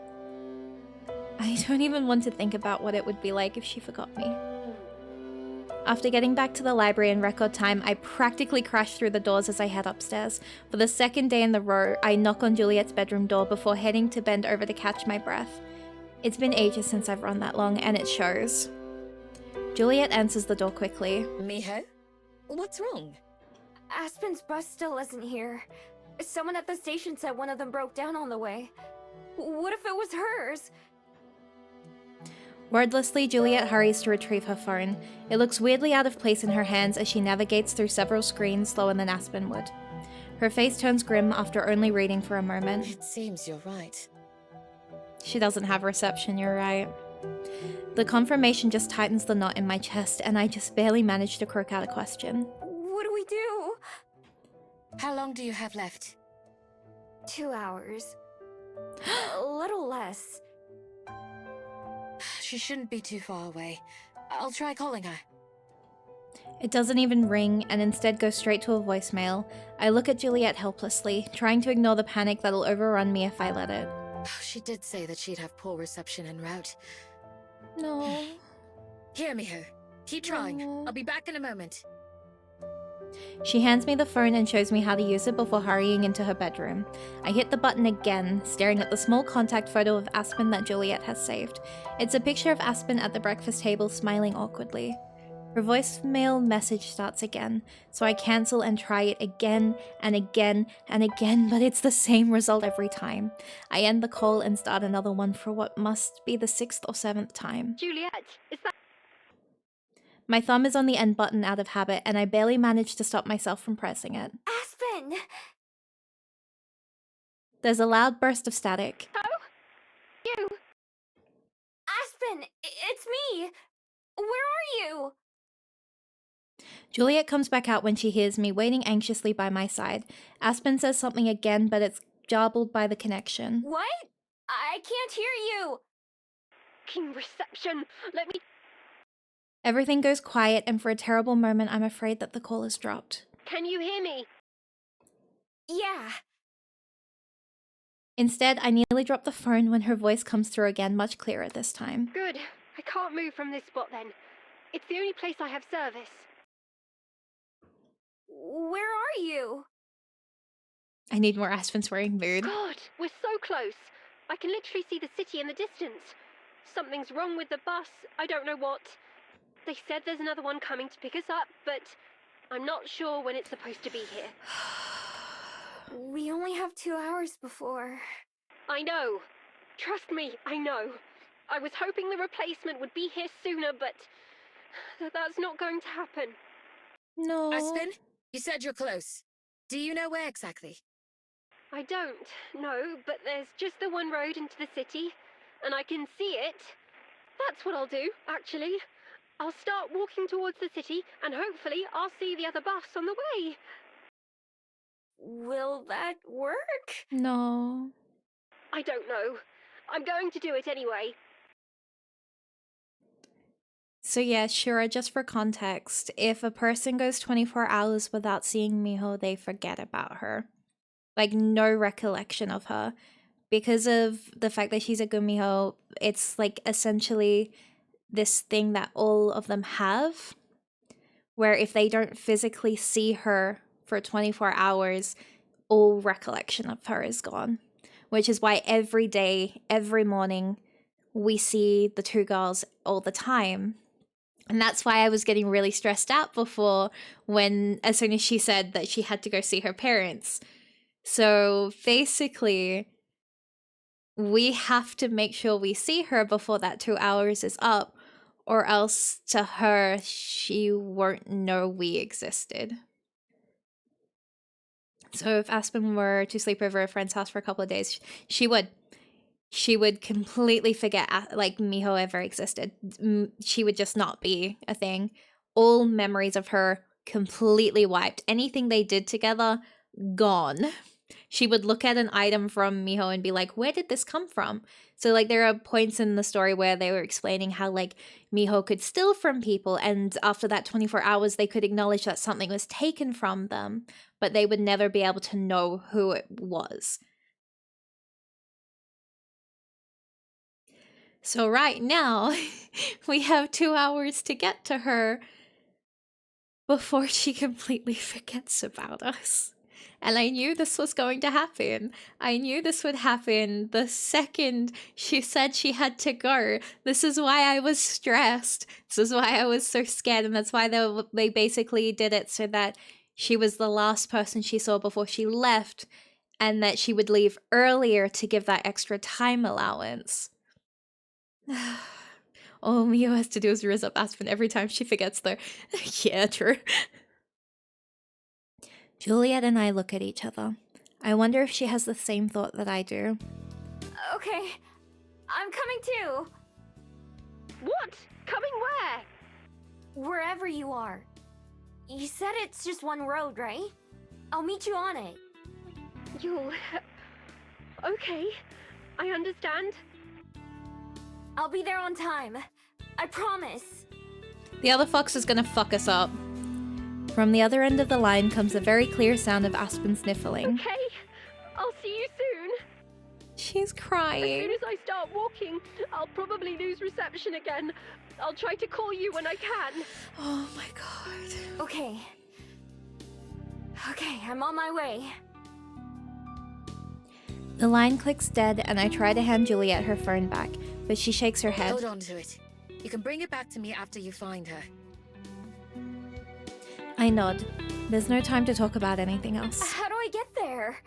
I don't even want to think about what it would be like if she forgot me. After getting back to the library in record time, I practically crash through the doors as I head upstairs. For the second day in the row, I knock on Juliet's bedroom door before heading to bend over to catch my breath. It's been ages since I've run that long, and it shows. Juliet answers the door quickly. Miho? What's wrong? Aspen's bus still isn't here. Someone at the station said one of them broke down on the way. What if it was hers? Wordlessly, Juliet hurries to retrieve her phone. It looks weirdly out of place in her hands as she navigates through several screens slower than Aspen would. Her face turns grim after only reading for a moment. It seems you're right. She doesn't have reception, you're right. The confirmation just tightens the knot in my chest, and I just barely manage to croak out a question. What do we do? How long do you have left? 2 hours. A little less. She shouldn't be too far away. I'll try calling her. It doesn't even ring, and instead goes straight to a voicemail. I look at Juliet helplessly, trying to ignore the panic that'll overrun me if I let it. She did say that she'd have poor reception en route. No. Here, Miho. Keep trying. No. I'll be back in a moment. She hands me the phone and shows me how to use it before hurrying into her bedroom. I hit the button again, staring at the small contact photo of Aspen that Juliet has saved. It's a picture of Aspen at the breakfast table smiling awkwardly. Her voicemail message starts again, so I cancel and try it again and again and again, but it's the same result every time. I end the call and start another one for what must be the 6th or 7th time. Juliet, is that... My thumb is on the end button out of habit, and I barely manage to stop myself from pressing it. Aspen! There's a loud burst of static. You? Aspen! It's me! Where are you? Juliet comes back out when she hears me, waiting anxiously by my side. Aspen says something again, but it's garbled by the connection. What? I can't hear you! Fucking reception. Let me... Everything goes quiet, and for a terrible moment, I'm afraid that the call is dropped. Can you hear me? Yeah. Instead, I nearly drop the phone when her voice comes through again, much clearer this time. Good. I can't move from this spot then. It's the only place I have service. Where are you? I need more Aspen swearing mood. God, we're so close. I can literally see the city in the distance. Something's wrong with the bus. I don't know what. They said there's another one coming to pick us up, but I'm not sure when it's supposed to be here. We only have 2 hours before. I know. Trust me, I know. I was hoping the replacement would be here sooner, but that's not going to happen. No. Aspen, you said you're close. Do you know where exactly? I don't, no, but there's just the one road into the city, and I can see it. That's what I'll do, actually. I'll start walking towards the city, and hopefully I'll see the other bus on the way. Will that work? No. I don't know. I'm going to do it anyway. So yeah, sure, just for context, if a person goes 24 hours without seeing Miho, they forget about her. Like, no recollection of her. Because of the fact that she's a Gumiho, it's like essentially this thing that all of them have, where if they don't physically see her for 24 hours, all recollection of her is gone. Which is why every day, every morning, we see the two girls all the time. And that's why I was getting really stressed out before as soon as she said that she had to go see her parents. So basically, we have to make sure we see her before that 2 hours is up, or else to her, she won't know we existed. So if Aspen were to sleep over a friend's house for a couple of days, she would completely forget like Miho ever existed. She would just not be a thing. All memories of her completely wiped. Anything they did together, gone. she would look at an item from Miho and be like, where did this come from? So like there are points in the story where they were explaining how like Miho could steal from people, and after that 24 hours they could acknowledge that something was taken from them, but they would never be able to know who it was. So right now we have 2 hours to get to her before she completely forgets about us. And I knew this was going to happen. I knew this would happen the second she said she had to go. This is why I was stressed. This is why I was so scared. And that's why they basically did it so that she was the last person she saw before she left, and that she would leave earlier to give that extra time allowance. All Mio has to do is raise up Aspen every time she forgets though. Yeah, true. Juliet and I look at each other. I wonder if she has the same thought that I do. Okay, I'm coming too. What? Coming where? Wherever you are. You said it's just one road, right? I'll meet you on it. You'll... Okay, I understand. I'll be there on time. I promise. The other fox is gonna fuck us up. From the other end of the line comes a very clear sound of Aspen sniffling. Okay, I'll see you soon. She's As crying. soon as I start walking, I'll probably lose reception again. I'll try to call you when I can. Oh my god. Okay. Okay, I'm on my way. The line clicks dead and I try to hand Juliet her phone back, but she shakes her head. Hold on to it. You can bring it back to me after you find her. I nod. There's no time to talk about anything else. How do I get there?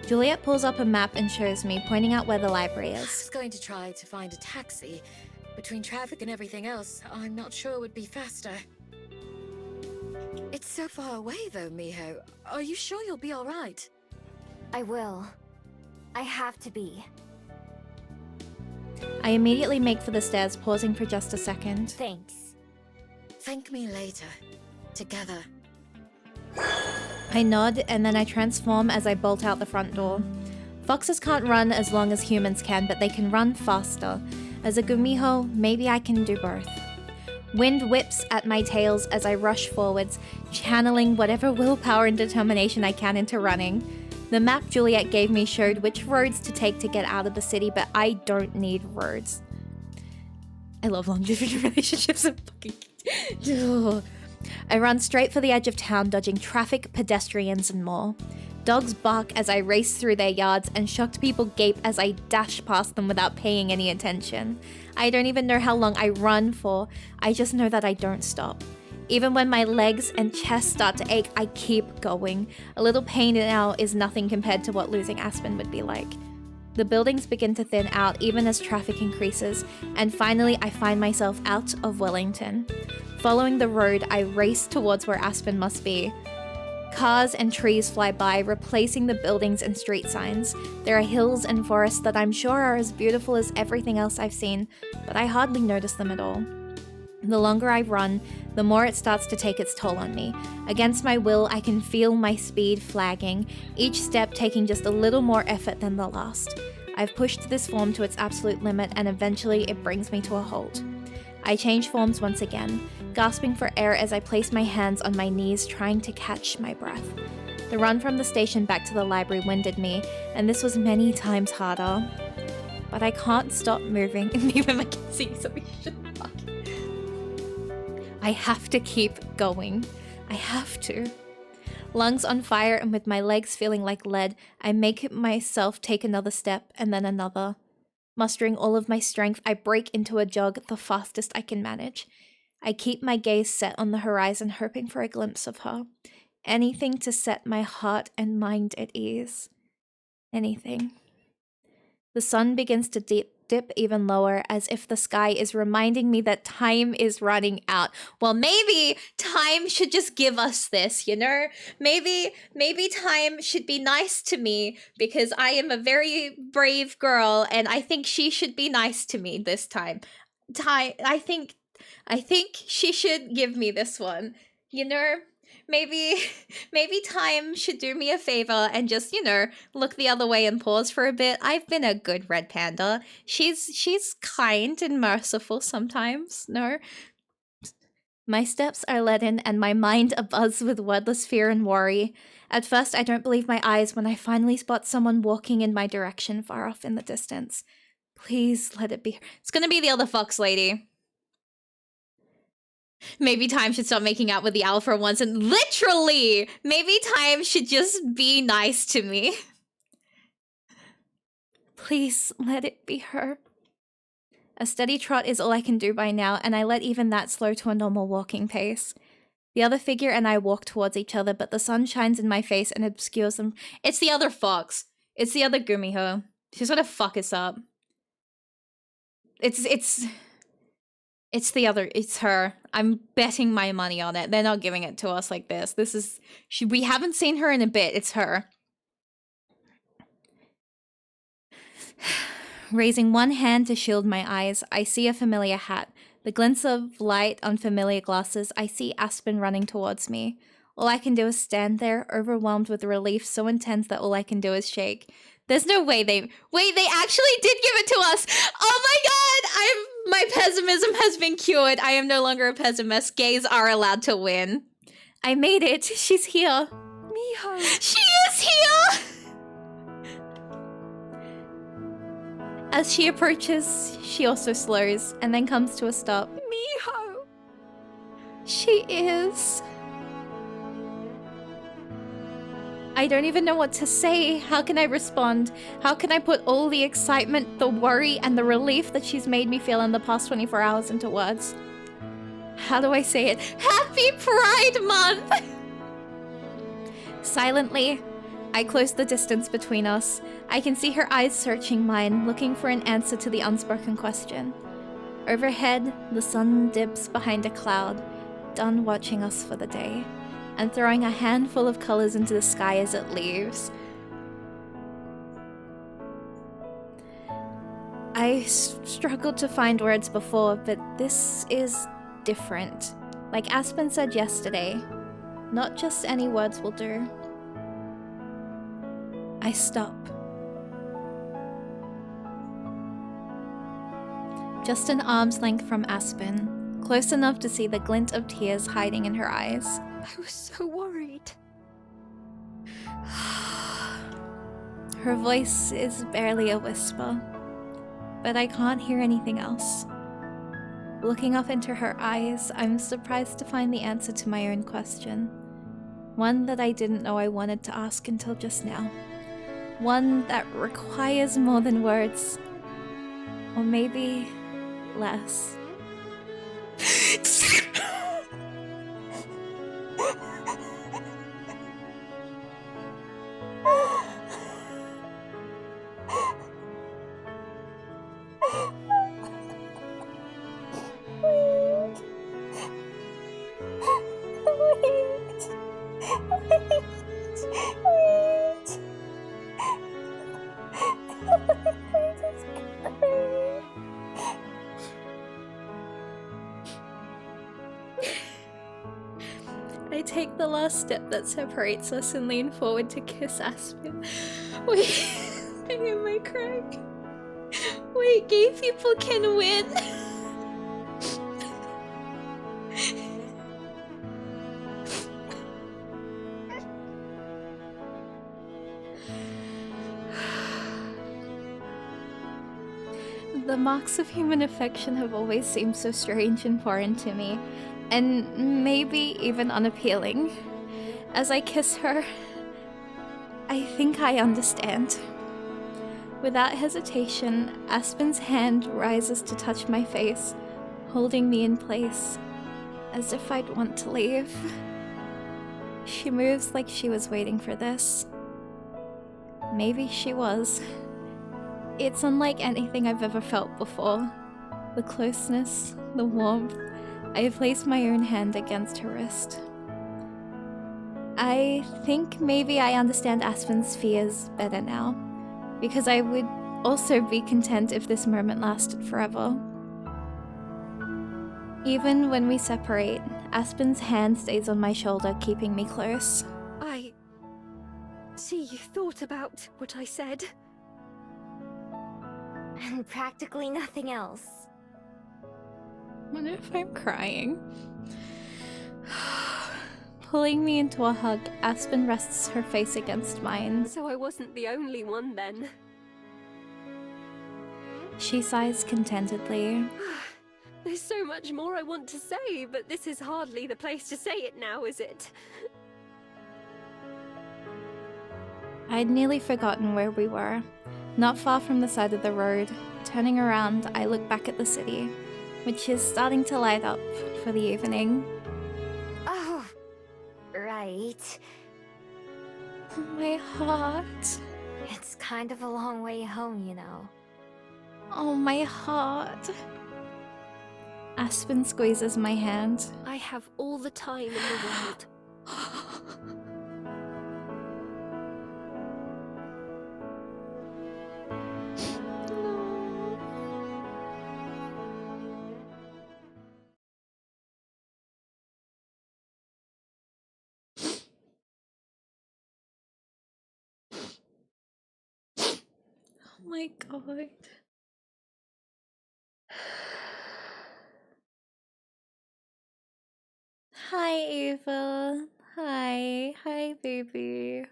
Juliet pulls up a map and shows me, pointing out where the library I is. was going to try to find a taxi. Between traffic and everything else, I'm not sure it would be faster. It's so far away though, Miho. Are you sure you'll be alright? I will. I have to be. I immediately make for the stairs, pausing for just a second. Thanks. Thank me later. Together. I nod and then I transform as I bolt out the front door. Foxes can't run as long as humans can, but they can run faster. As a Gumiho, maybe I can do both. Wind whips at my tails as I rush forwards, channeling whatever willpower and determination I can into running. The map Juliet gave me showed which roads to take to get out of the city, but I don't need roads. I love long-distance relationships and fucking... I run straight for the edge of town, dodging traffic, pedestrians, and more. Dogs bark as I race through their yards, and shocked people gape as I dash past them without paying any attention. I don't even know how long I run for, I just know that I don't stop. Even when my legs and chest start to ache, I keep going. A little pain now is nothing compared to what losing Aspen would be like. The buildings begin to thin out even as traffic increases, and finally I find myself out of Wellington. Following the road, I race towards where Aspen must be. Cars and trees fly by, replacing the buildings and street signs. There are hills and forests that I'm sure are as beautiful as everything else I've seen, but I hardly notice them at all. The longer I run, the more it starts to take its toll on me. Against my will, I can feel my speed flagging, each step taking just a little more effort than the last. I've pushed this form to its absolute limit, and eventually it brings me to a halt. I change forms once again, gasping for air as I place my hands on my knees, trying to catch my breath. The run from the station back to the library winded me, and this was many times harder. But I can't stop moving, even if I can see something. I have to keep going. I have to. Lungs on fire and with my legs feeling like lead, I make myself take another step and then another. Mustering all of my strength, I break into a jog the fastest I can manage. I keep my gaze set on the horizon, hoping for a glimpse of her. Anything to set my heart and mind at ease. Anything. The sun begins to dip even lower, as if the sky is reminding me that time is running out. Well, maybe time should just give us this, you know? Maybe time should be nice to me because I am a very brave girl and I think she should be nice to me this time. I think she should give me this one, you know? maybe time should do me a favor and just, you know, look the other way and pause for a bit. I've been a good red panda. She's kind and merciful sometimes, no? My steps are leaden and my mind abuzz with wordless fear and worry. At first, I don't believe my eyes when I finally spot someone walking in my direction far off in the distance. Please let it be her. It's gonna be the other fox lady. Maybe time should stop making out with the owl for once and literally, maybe time should just be nice to me. Please let it be her. A steady trot is all I can do by now, and I let even that slow to a normal walking pace. The other figure and I walk towards each other, but the sun shines in my face and obscures them. It's the other fox. It's the other Gumiho. She's gonna fuck us up. It's her. I'm betting my money on it. They're not giving it to us like this. We haven't seen her in a bit. It's her. Raising one hand to shield my eyes, I see a familiar hat. The glints of light on familiar glasses, I see Aspen running towards me. All I can do is stand there, overwhelmed with relief so intense that all I can do is shake. There's no way they actually did give it to us! Oh my god! My pessimism has been cured. I am no longer a pessimist. Gays are allowed to win. I made it. She's here. Miho! She is here! As she approaches, she also slows, and then comes to a stop. Miho! She is. I don't even know what to say. How can I respond? How can I put all the excitement, the worry, and the relief that she's made me feel in the past 24 hours into words? How do I say it? Happy Pride Month! Silently, I close the distance between us. I can see her eyes searching mine, looking for an answer to the unspoken question. Overhead, the sun dips behind a cloud, done watching us for the day, and throwing a handful of colors into the sky as it leaves. I struggled to find words before, but this is different. Like Aspen said yesterday, not just any words will do. I stop. Just an arm's length from Aspen, close enough to see the glint of tears hiding in her eyes. I was so worried. Her voice is barely a whisper, but I can't hear anything else. Looking up into her eyes, I'm surprised to find the answer to my own question. One that I didn't know I wanted to ask until just now. One that requires more than words. Or maybe less. I take the last step that separates us and lean forward to kiss Aspen. Wait, am I crying? Wait, gay people can win. The marks of human affection have always seemed so strange and foreign to me, and maybe even unappealing. As I kiss her, I think I understand. Without hesitation, Aspen's hand rises to touch my face, holding me in place, as if I'd want to leave. She moves like she was waiting for this. Maybe she was. It's unlike anything I've ever felt before. The closeness, the warmth. I place my own hand against her wrist. I think maybe I understand Aspen's fears better now, because I would also be content if this moment lasted forever. Even when we separate, Aspen's hand stays on my shoulder, keeping me close. I see you thought about what I said. And practically nothing else. I wonder if I'm crying. Pulling me into a hug, Aspen rests her face against mine. So I wasn't the only one then. She sighs contentedly. There's so much more I want to say, but this is hardly the place to say it now, is it? I'd nearly forgotten where we were. Not far from the side of the road. Turning around, I look back at the city, which is starting to light up for the evening. Oh, right. My heart. It's kind of a long way home, you know. Oh, my heart. Aspen squeezes my hand. I have all the time in the world. Oh my god. Hi, Ava. Hi. Hi, baby.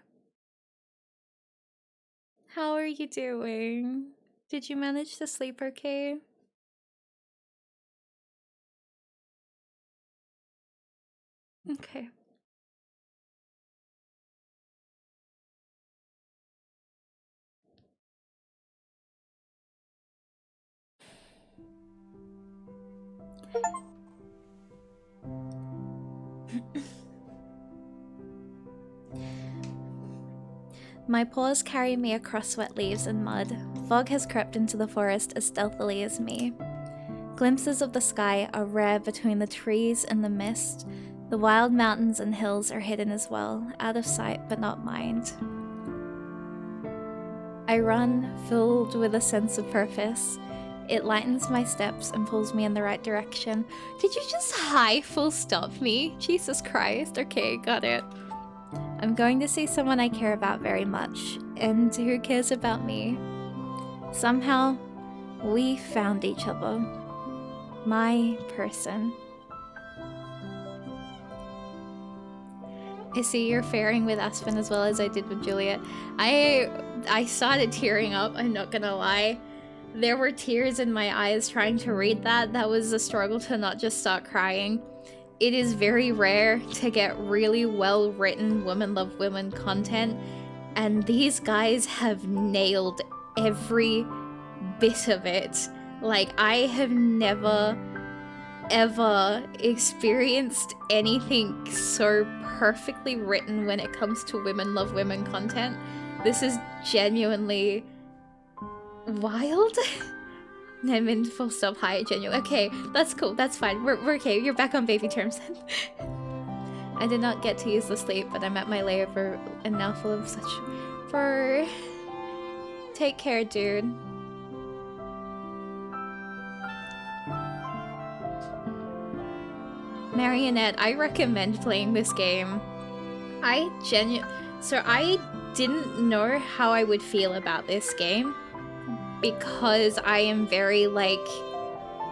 How are you doing? Did you manage to sleep okay? Okay. My paws carry me across wet leaves and mud. Fog has crept into the forest as stealthily as me. Glimpses of the sky are rare between the trees and the mist. The wild mountains and hills are hidden as well, out of sight but not mind. I run, filled with a sense of purpose. It lightens my steps and pulls me in the right direction. Did you just hi full stop me? Jesus Christ. Okay, got it. I'm going to see someone I care about very much, and who cares about me. Somehow, we found each other. My person. I see you're faring with Aspen as well as I did with Juliet. I started tearing up, I'm not gonna lie. There were tears in my eyes trying to read that. That was a struggle to not just start crying. It is very rare to get really well-written Women Love Women content, and these guys have nailed every bit of it. Like, I have never, ever experienced anything so perfectly written when it comes to Women Love Women content. This is genuinely wild. I'm in full stop high, genuinely. Okay, that's cool, that's fine. We're okay, you're back on baby terms then. I did not get to use the sleep, but I'm at my layover and now full of such fur. Take care, dude. Marionette, I recommend playing this game. I didn't know how I would feel about this game because I am very, like,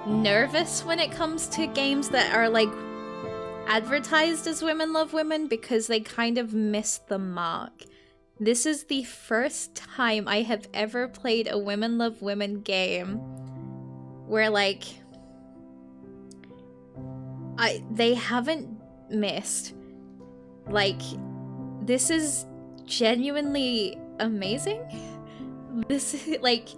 nervous when it comes to games that are, like, advertised as Women Love Women because they kind of miss the mark. This is the first time I have ever played a Women Love Women game where, like, they haven't missed. Like, this is genuinely amazing. This is, like,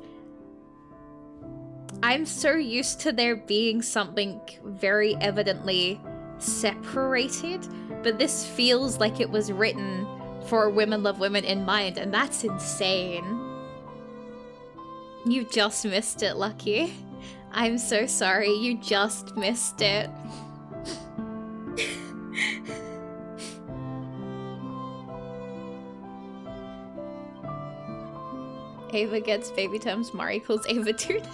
I'm so used to there being something very evidently separated, but this feels like it was written for Women Love Women in mind, and that's insane. You just missed it, Lucky. I'm so sorry, you just missed it. Ava gets baby terms, Mari calls Ava dude.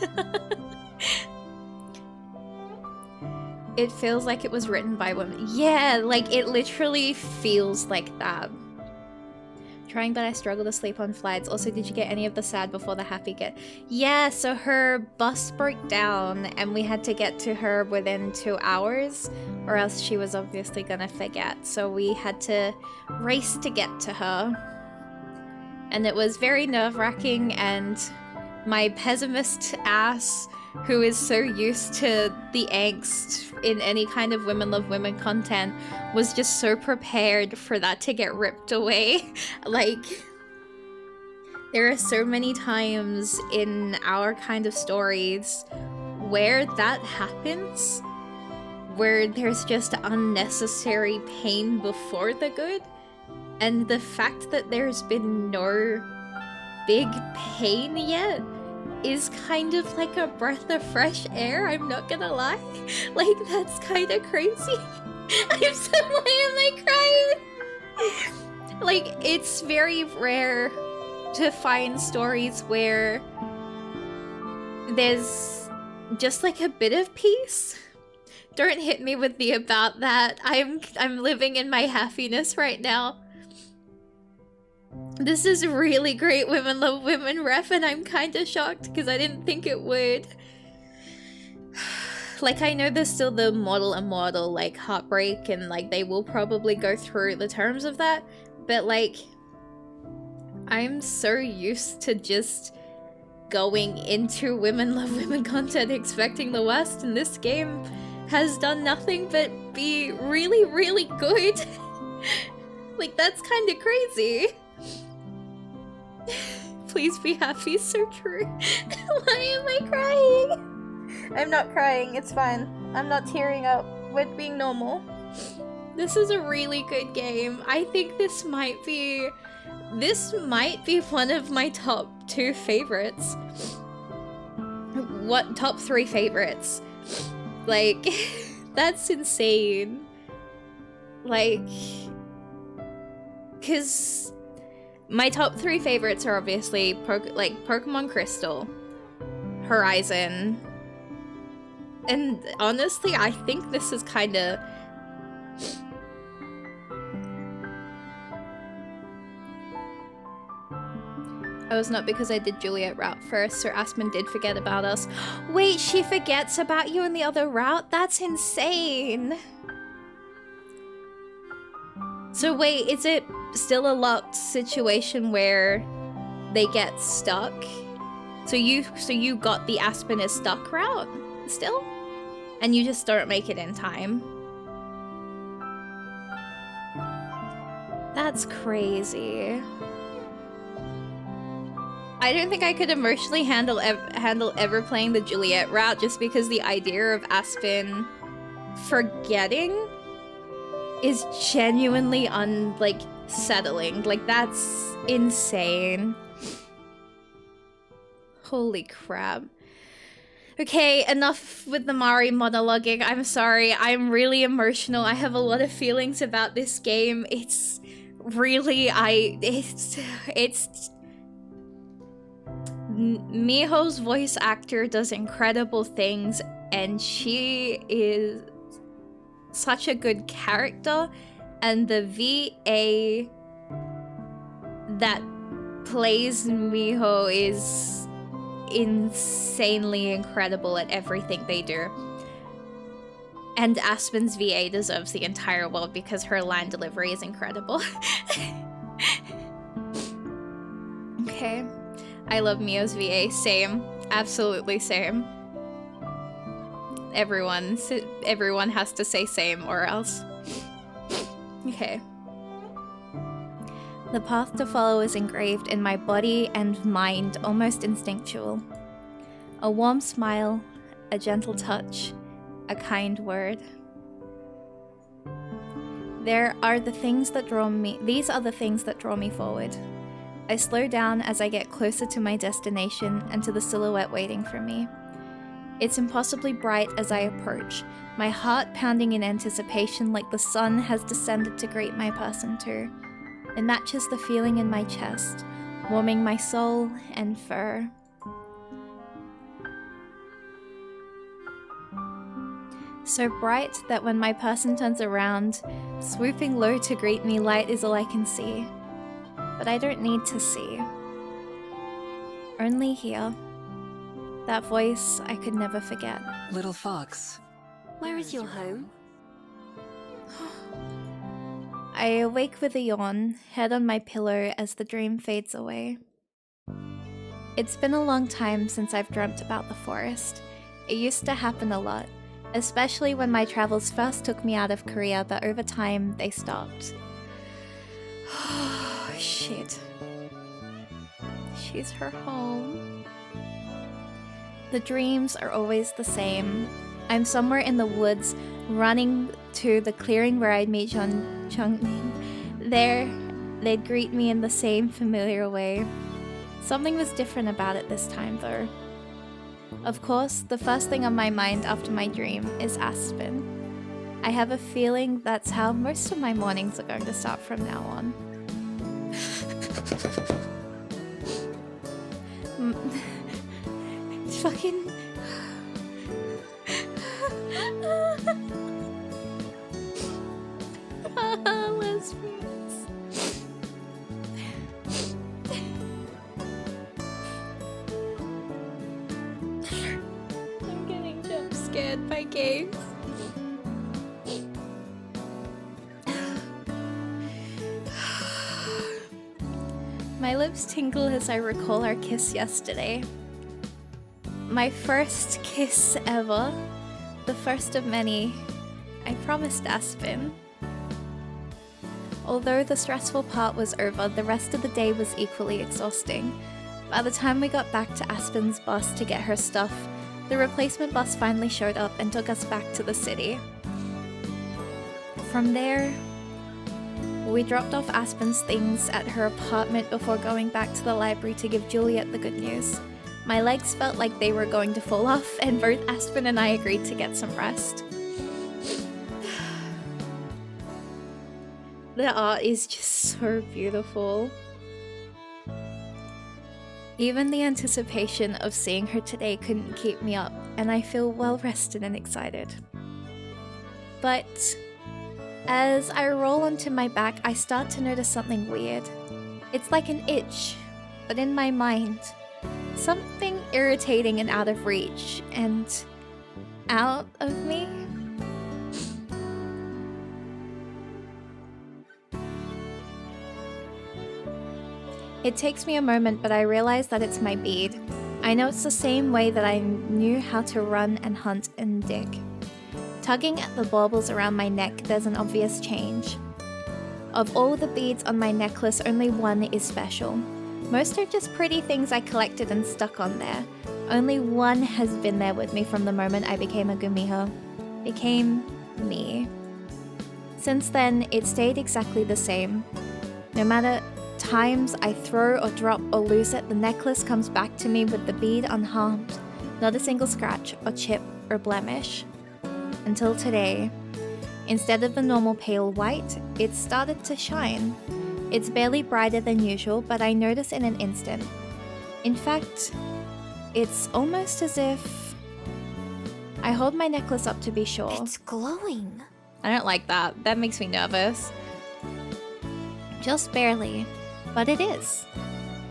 It feels like it was written by women. Yeah, like it literally feels like that. Trying, but I struggle to sleep on flights. Also, did you get any of the sad before the happy get? Yeah, so her bus broke down and we had to get to her within 2 hours or else she was obviously gonna forget. So we had to race to get to her. And it was very nerve-wracking, and my pessimist ass, who is so used to the angst in any kind of Women Love Women content, was just so prepared for that to get ripped away. Like, there are so many times in our kind of stories where that happens, where there's just unnecessary pain before the good, and the fact that there's been no big pain yet is kind of like a breath of fresh air, I'm not gonna lie. Like, that's kind of crazy. I'm so, why am I crying? Like, it's very rare to find stories where there's just like a bit of peace. Don't hit me with the about that. I'm living in my happiness right now. This is really great Women Love Women ref, and I'm kind of shocked because I didn't think it would. Like, I know there's still the mortal immortal, like, heartbreak, and, like, they will probably go through the terms of that, but, like, I'm so used to just going into Women Love Women content expecting the worst, and this game has done nothing but be really, really good. Like, that's kind of crazy. Please be happy, so true. Why am I crying? I'm not crying, it's fine. I'm not tearing up. We're being normal. This is a really good game. I think this might be one of my top 2 favorites. What, top 3 favorites? Like, that's insane. Like, 'cause my top 3 favorites are obviously Pokemon Crystal, Horizon, and honestly, I think this is kind of... Oh, it's not because I did Juliet route first, so Aspen did forget about us. Wait, she forgets about you in the other route? That's insane! So wait, is it still a locked situation where they get stuck? So you got the Aspen is stuck route still? And you just don't make it in time? That's crazy. I don't think I could emotionally handle ever playing the Juliet route, just because the idea of Aspen forgetting is genuinely settling. Like, that's insane. Holy crap. Okay, enough with the Mari monologuing. I'm sorry, I'm really emotional. I have a lot of feelings about this game. It's really, Miho's voice actor does incredible things, and she is such a good character, and the VA that plays Miho is insanely incredible at everything they do. And Aspen's VA deserves the entire world because her line delivery is incredible. Okay. I love Mio's VA. Same. Absolutely same. Everyone has to say same or else. Okay. The path to follow is engraved in my body and mind, almost instinctual. A warm smile, a gentle touch, a kind word. These are the things that draw me forward. I slow down as I get closer to my destination and to the silhouette waiting for me. It's impossibly bright as I approach, my heart pounding in anticipation like the sun has descended to greet my person too. It matches the feeling in my chest, warming my soul and fur. So bright that when my person turns around, swooping low to greet me, light is all I can see. But I don't need to see. Only hear. That voice I could never forget. Little fox. Where is your home? I awake with a yawn, head on my pillow as the dream fades away. It's been a long time since I've dreamt about the forest. It used to happen a lot, especially when my travels first took me out of Korea, but over time they stopped. Shit. She's her home. The dreams are always the same. I'm somewhere in the woods, running to the clearing where I'd meet Chungmin. There, they'd greet me in the same familiar way. Something was different about it this time, though. Of course, the first thing on my mind after my dream is Aspen. I have a feeling that's how most of my mornings are going to start from now on. Fucking... Lesbians. I'm getting jump scared by games. My lips tingle as I recall our kiss yesterday. My first kiss ever. The first of many. I promised Aspen. Although the stressful part was over, the rest of the day was equally exhausting. By the time we got back to Aspen's bus to get her stuff, the replacement bus finally showed up and took us back to the city. From there, we dropped off Aspen's things at her apartment before going back to the library to give Juliet the good news. My legs felt like they were going to fall off, and both Aspen and I agreed to get some rest. The art is just so beautiful. Even the anticipation of seeing her today couldn't keep me up, and I feel well rested and excited. But as I roll onto my back, I start to notice something weird. It's like an itch, but in my mind. Something irritating and out of reach, and out of me. It takes me a moment, but I realize that it's my bead. I know it's the same way that I knew how to run and hunt and dig. Tugging at the baubles around my neck, there's an obvious change. Of all the beads on my necklace, only one is special. Most are just pretty things I collected and stuck on there. Only one has been there with me from the moment I became a gumiho. Became me. Since then, it stayed exactly the same. No matter times I throw or drop or lose it, the necklace comes back to me with the bead unharmed. Not a single scratch or chip or blemish. Until today. Instead of the normal pale white, it started to shine. It's barely brighter than usual, but I notice in an instant. In fact, it's almost as if... I hold my necklace up to be sure. It's glowing. I don't like that. That makes me nervous. Just barely, but it is.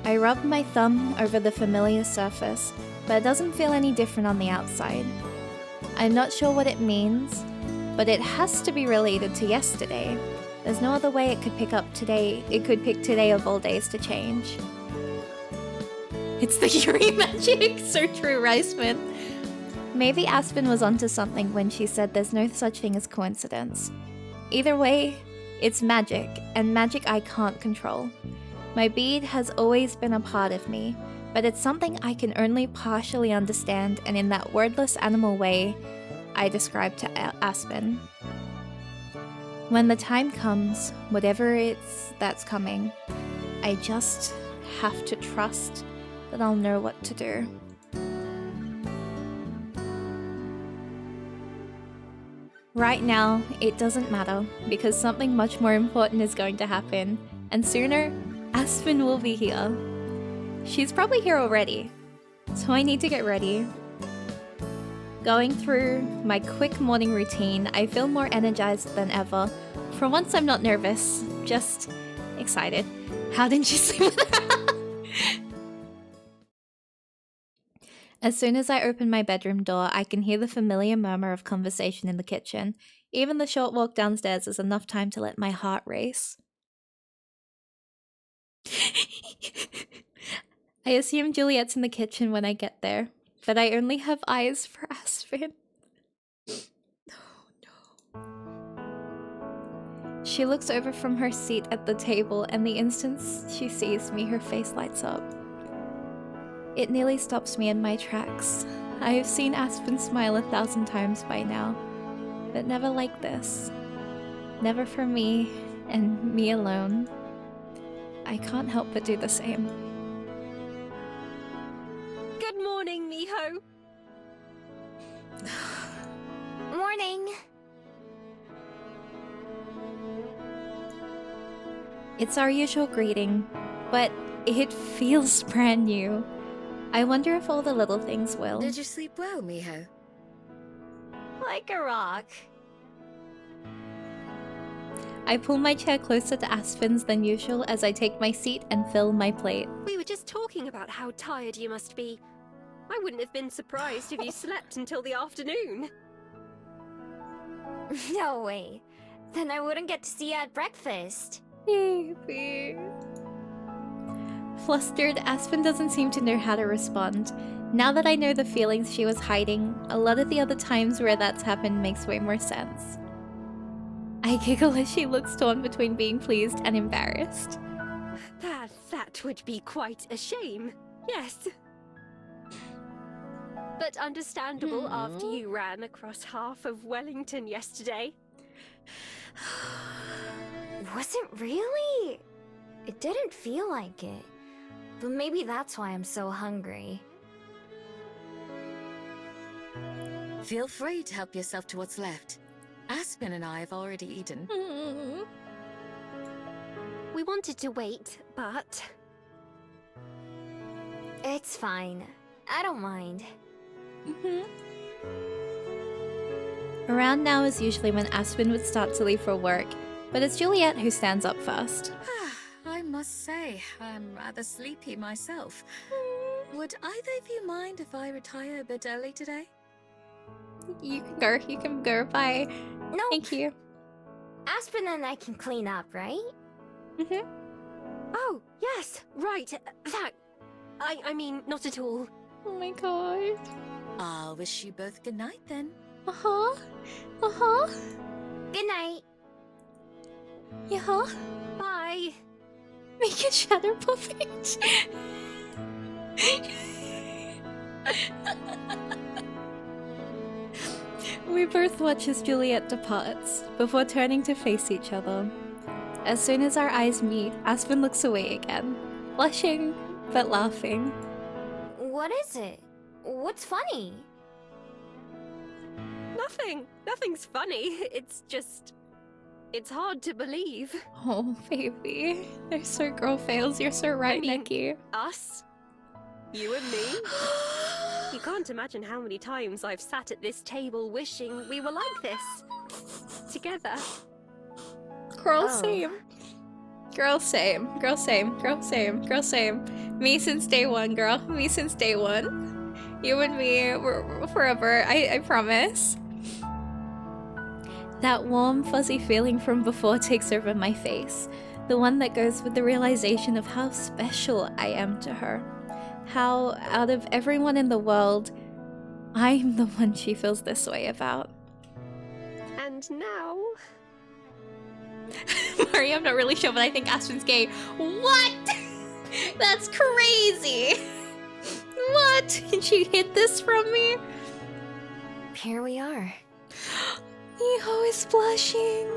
I rub my thumb over the familiar surface, but it doesn't feel any different on the outside. I'm not sure what it means, but it has to be related to yesterday. There's no other way it could pick up today. It could pick today of all days to change. It's the Yuri magic! So true, Riceman. Maybe Aspen was onto something when she said there's no such thing as coincidence. Either way, it's magic, and magic I can't control. My bead has always been a part of me, but it's something I can only partially understand, and in that wordless animal way I described to Aspen. When the time comes, whatever it's that's coming, I just have to trust that I'll know what to do. Right now, it doesn't matter, because something much more important is going to happen, and sooner, Aspen will be here. She's probably here already, so I need to get ready. Going through my quick morning routine, I feel more energized than ever. For once, I'm not nervous, just excited. How didn't you sleep with her? As soon as I open my bedroom door, I can hear the familiar murmur of conversation in the kitchen. Even the short walk downstairs is enough time to let my heart race. I assume Juliet's in the kitchen when I get there, but I only have eyes for Aspen. Oh no. She looks over from her seat at the table, and the instant she sees me, her face lights up. It nearly stops me in my tracks. I have seen Aspen smile 1,000 times by now, but never like this. Never for me, and me alone. I can't help but do the same. Good morning, Miho. Morning! It's our usual greeting, but it feels brand new. I wonder if all the little things will. Did you sleep well, Miho? Like a rock. I pull my chair closer to Aspen's than usual as I take my seat and fill my plate. We were just talking about how tired you must be. I wouldn't have been surprised if you slept until the afternoon. No way. Then I wouldn't get to see you at breakfast. Baby. Flustered, Aspen doesn't seem to know how to respond. Now that I know the feelings she was hiding, a lot of the other times where that's happened makes way more sense. I giggle as she looks torn between being pleased and embarrassed. That would be quite a shame. Yes. But understandable after you ran across half of Wellington yesterday. Was it really? It didn't feel like it. But maybe that's why I'm so hungry. Feel free to help yourself to what's left. Aspen and I have already eaten. We wanted to wait, but... It's fine. I don't mind. Around now is usually when Aspen would start to leave for work, but it's Juliet who stands up first. I must say, I'm rather sleepy myself. Would either of you mind if I retire a bit early today? You can go, bye. No. Thank you. Aspen and I can clean up, right? Oh, yes, right. That... I mean, not at all. Oh my god. I'll wish you both good night then. Good night. Yeah. Bye. Make a shadow puppet. We both watch as Juliet departs, before turning to face each other. As soon as our eyes meet, Aspen looks away again, blushing, but laughing. What is it? What's funny? Nothing's funny. It's just... It's hard to believe. Oh, baby. They're so girl fails, you're so right, I mean, Nikki. Us? You and me? You can't imagine how many times I've sat at this table wishing we were like this. Together. Girl, Oh. same. Girl, same. Girl, same. Girl, same. Girl, same. Me since day one, girl. Me since day one. You and me, we're forever. I promise. That warm, fuzzy feeling from before takes over my face. The one that goes with the realization of how special I am to her. How, out of everyone in the world, I'm the one she feels this way about. And now... Mari, I'm not really sure, but I think Aspen's gay. What? That's crazy! What? Can she hid this from me? Here we are. Miho is blushing.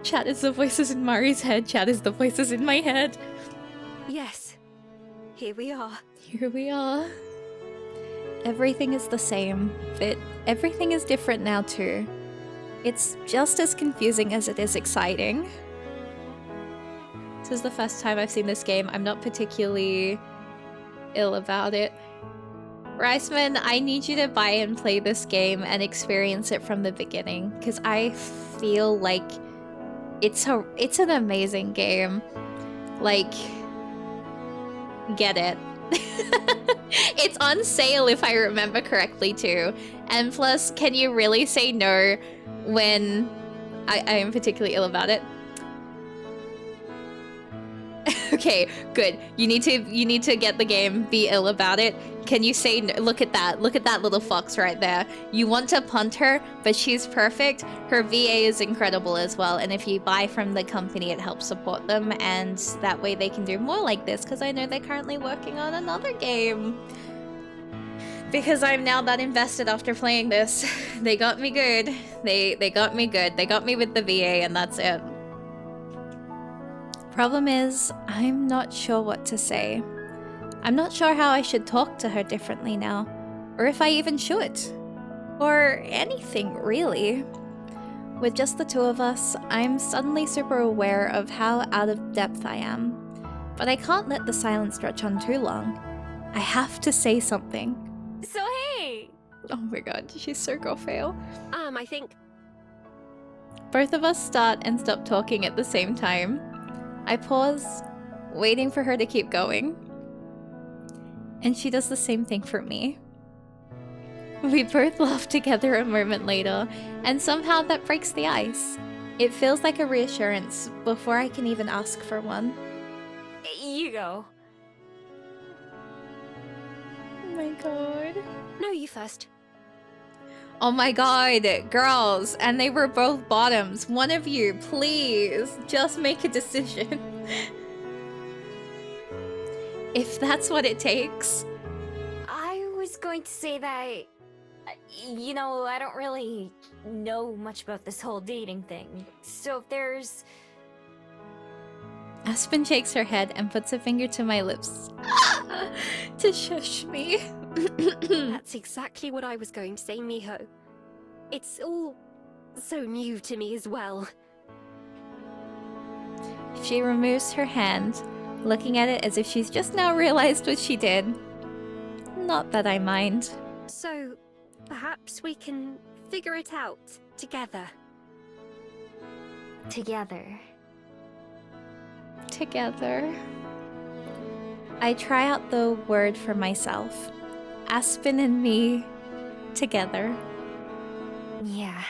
Chat is the voices in Mari's head. Chat is the voices in my head. Yes. Here we are. Here we are. Everything is the same, but everything is different now too. It's just as confusing as it is exciting. This is the first time I've seen this game. I'm not particularly ill about it. Riceman, I need you to buy and play this game and experience it from the beginning, because I feel like it's an amazing game. Like, get it. It's on sale if I remember correctly too. And plus, can you really say no when I am particularly ill about it? Okay, good. You need to get the game, be ill about it. Can you say no? Look at that little fox right there. You want to punt her, but she's perfect. Her VA is incredible as well, and if you buy from the company, it helps support them, and that way they can do more like this, because I know they're currently working on another game. Because I'm now that invested after playing this. They got me good. They got me good. They got me with the VA, and that's it. Problem is, I'm not sure what to say. I'm not sure how I should talk to her differently now, or if I even should. Or anything, really. With just the two of us, I'm suddenly super aware of how out of depth I am. But I can't let the silence stretch on too long. I have to say something. So hey! Oh my god, she's so girl-fail. I think... Both of us start and stop talking at the same time. I pause, waiting for her to keep going. And she does the same thing for me. We both laugh together a moment later, and somehow that breaks the ice. It feels like a reassurance before I can even ask for one. You go. Oh my god. No, you first. Oh my god, girls, and they were both bottoms. One of you, please, just make a decision. If that's what it takes. I was going to say that, you know, I don't really know much about this whole dating thing. So if there's... Aspen shakes her head and puts a finger to my lips to shush me. That's exactly what I was going to say, Miho. It's all so new to me as well. She removes her hand, looking at it as if she's just now realized what she did. Not that I mind. So, perhaps we can figure it out together. Together. Together. I try out the word for myself. Aspen and me together. Yeah,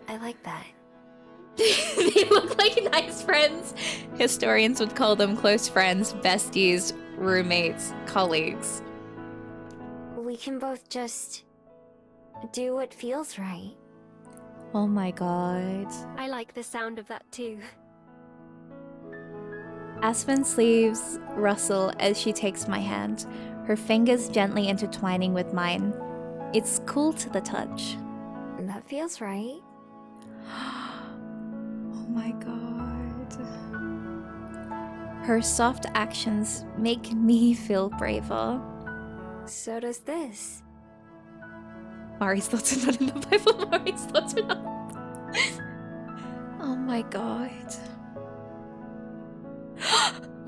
I like that. They look like nice friends. Historians would call them close friends, besties, roommates, colleagues. We can both just do what feels right. Oh my god. I like the sound of that too. Aspen's sleeves rustle as she takes my hand, her fingers gently intertwining with mine. It's cool to the touch. That feels right. Oh my god. Her soft actions make me feel braver. So does this. Mari's thoughts are not in the Bible. Mari's thoughts are not. Oh my god.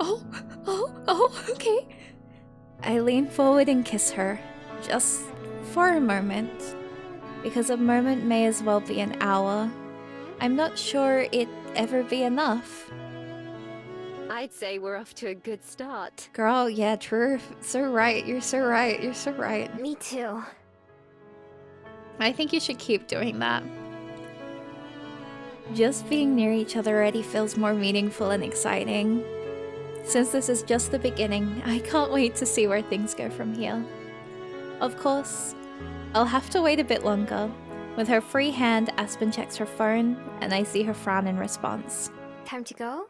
Oh, okay. I lean forward and kiss her, just for a moment. Because a moment may as well be an hour. I'm not sure it'd ever be enough. I'd say we're off to a good start. Girl, yeah, true. So right, you're so right, you're so right. Me too. I think you should keep doing that. Just being near each other already feels more meaningful and exciting. Since this is just the beginning, I can't wait to see where things go from here. Of course, I'll have to wait a bit longer. With her free hand, Aspen checks her phone, and I see her frown in response. Time to go?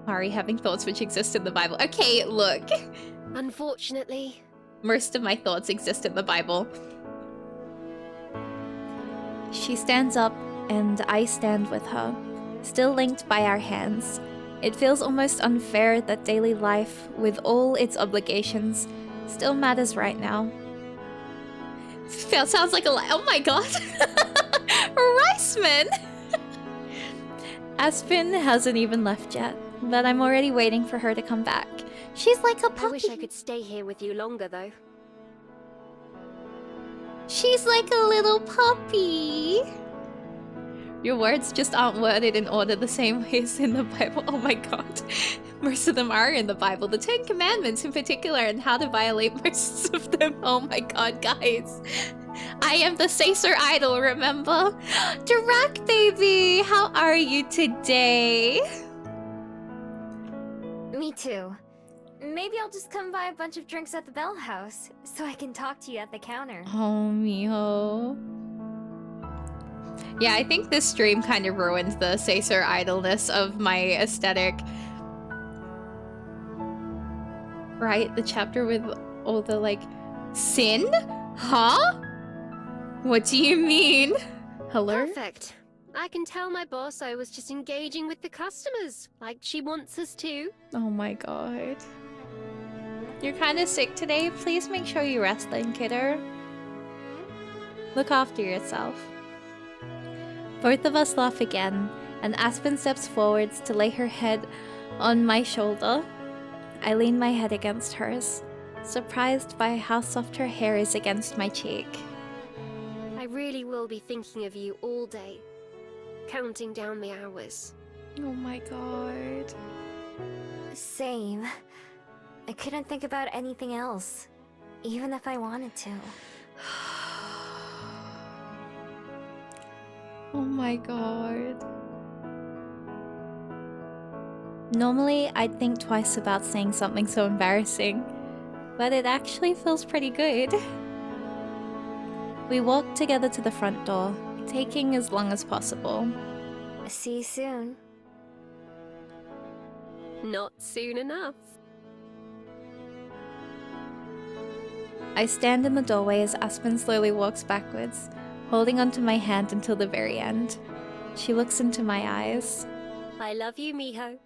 Mari having thoughts which exist in the Bible. Okay, look. Unfortunately. Most of my thoughts exist in the Bible. She stands up, and I stand with her, still linked by our hands. It feels almost unfair that daily life, with all its obligations, still matters right now. Sounds like a lie. Oh my god! Riceman! Aspen hasn't even left yet. but I'm already waiting for her to come back. She's like a puppy. I wish I could stay here with you longer, though. She's like a little puppy. Your words just aren't worded in order the same way as in the Bible. Oh my god. Most of them are in the Bible. The 10 Commandments in particular, and how to violate most of them. Oh my god, guys. I am the Caesar idol, remember? Dirac, baby! How are you today? Me too. Maybe I'll just come buy a bunch of drinks at the Bell House, so I can talk to you at the counter. Oh, mijo. Yeah, I think this stream kind of ruined the Caesar idleness of my aesthetic. Right? The chapter with all the, like, sin? Huh? What do you mean? Hello? Perfect. I can tell my boss I was just engaging with the customers, like she wants us to. Oh my god. You're kind of sick today. Please make sure you rest then, kiddo. Look after yourself. Both of us laugh again, and Aspen steps forwards to lay her head on my shoulder. I lean my head against hers, surprised by how soft her hair is against my cheek. I really will be thinking of you all day, counting down the hours. Oh my god. Same. I couldn't think about anything else, even if I wanted to. Oh my god. Normally, I'd think twice about saying something so embarrassing, but it actually feels pretty good. We walk together to the front door, taking as long as possible. See you soon. Not soon enough. I stand in the doorway as Aspen slowly walks backwards, holding onto my hand until the very end. She looks into my eyes. I love you, Miho.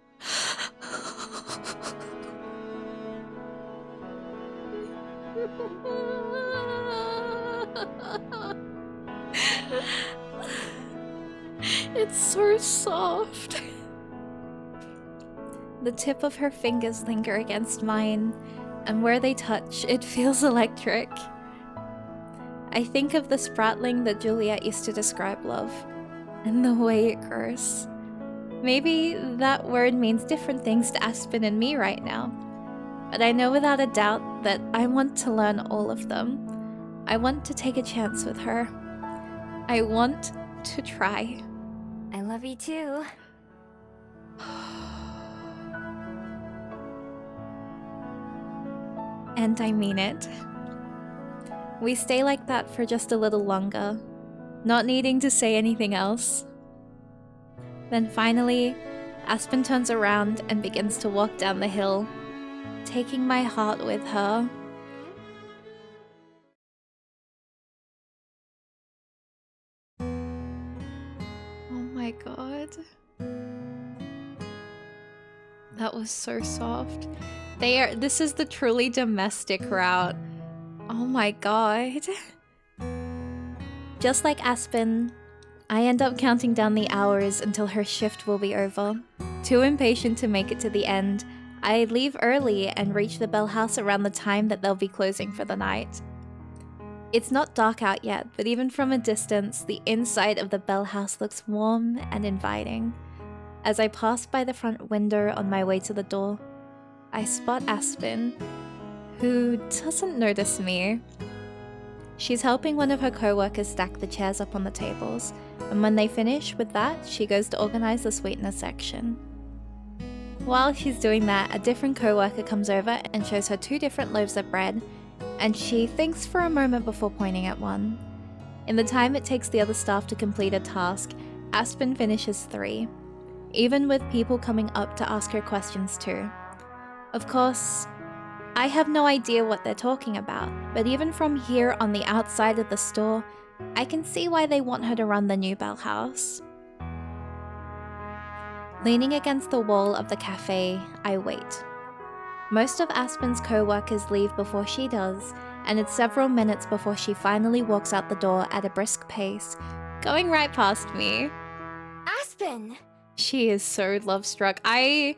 It's so soft. The tip of her fingers linger against mine, and where they touch, it feels electric. I think of the spratling that Juliet used to describe love, and the way it grows. Maybe that word means different things to Aspen and me right now, but I know without a doubt that I want to learn all of them. I want to take a chance with her. I want to try. I love you too. And I mean it. We stay like that for just a little longer, not needing to say anything else. Then finally, Aspen turns around and begins to walk down the hill, taking my heart with her. Oh my god. That was so soft. This is the truly domestic route. Oh my god. Just like Aspen, I end up counting down the hours until her shift will be over. Too impatient to make it to the end, I leave early and reach the Bell House around the time that they'll be closing for the night. It's not dark out yet, but even from a distance, the inside of the Bell House looks warm and inviting. As I pass by the front window on my way to the door, I spot Aspen, who doesn't notice me. She's helping one of her co-workers stack the chairs up on the tables, and when they finish with that, she goes to organize the sweetener section. While she's doing that, a different co-worker comes over and shows her 2 different loaves of bread, and she thinks for a moment before pointing at one. In the time it takes the other staff to complete a task, Aspen finishes 3, even with people coming up to ask her questions too. Of course, I have no idea what they're talking about, but even from here on the outside of the store, I can see why they want her to run the new Bell House. Leaning against the wall of the cafe, I wait. Most of Aspen's co-workers leave before she does, and it's several minutes before she finally walks out the door at a brisk pace, going right past me. Aspen! She is so love-struck. I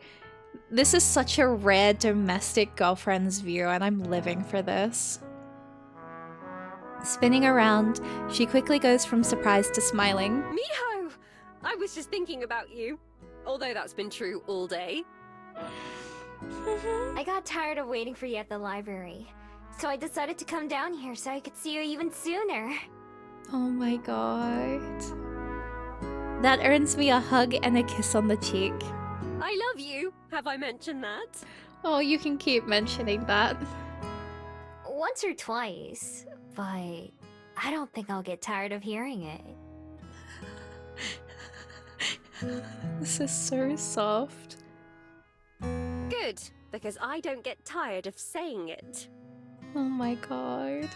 This is such a rare domestic girlfriend's view, and I'm living for this. Spinning around, she quickly goes from surprise to smiling. Miho! I was just thinking about you. Although that's been true all day. I got tired of waiting for you at the library, so I decided to come down here so I could see you even sooner. Oh my god. That earns me a hug and a kiss on the cheek. I love you. Have I mentioned that? Oh, you can keep mentioning that. Once or twice, but I don't think I'll get tired of hearing it. This is so soft. Good, because I don't get tired of saying it. Oh my god.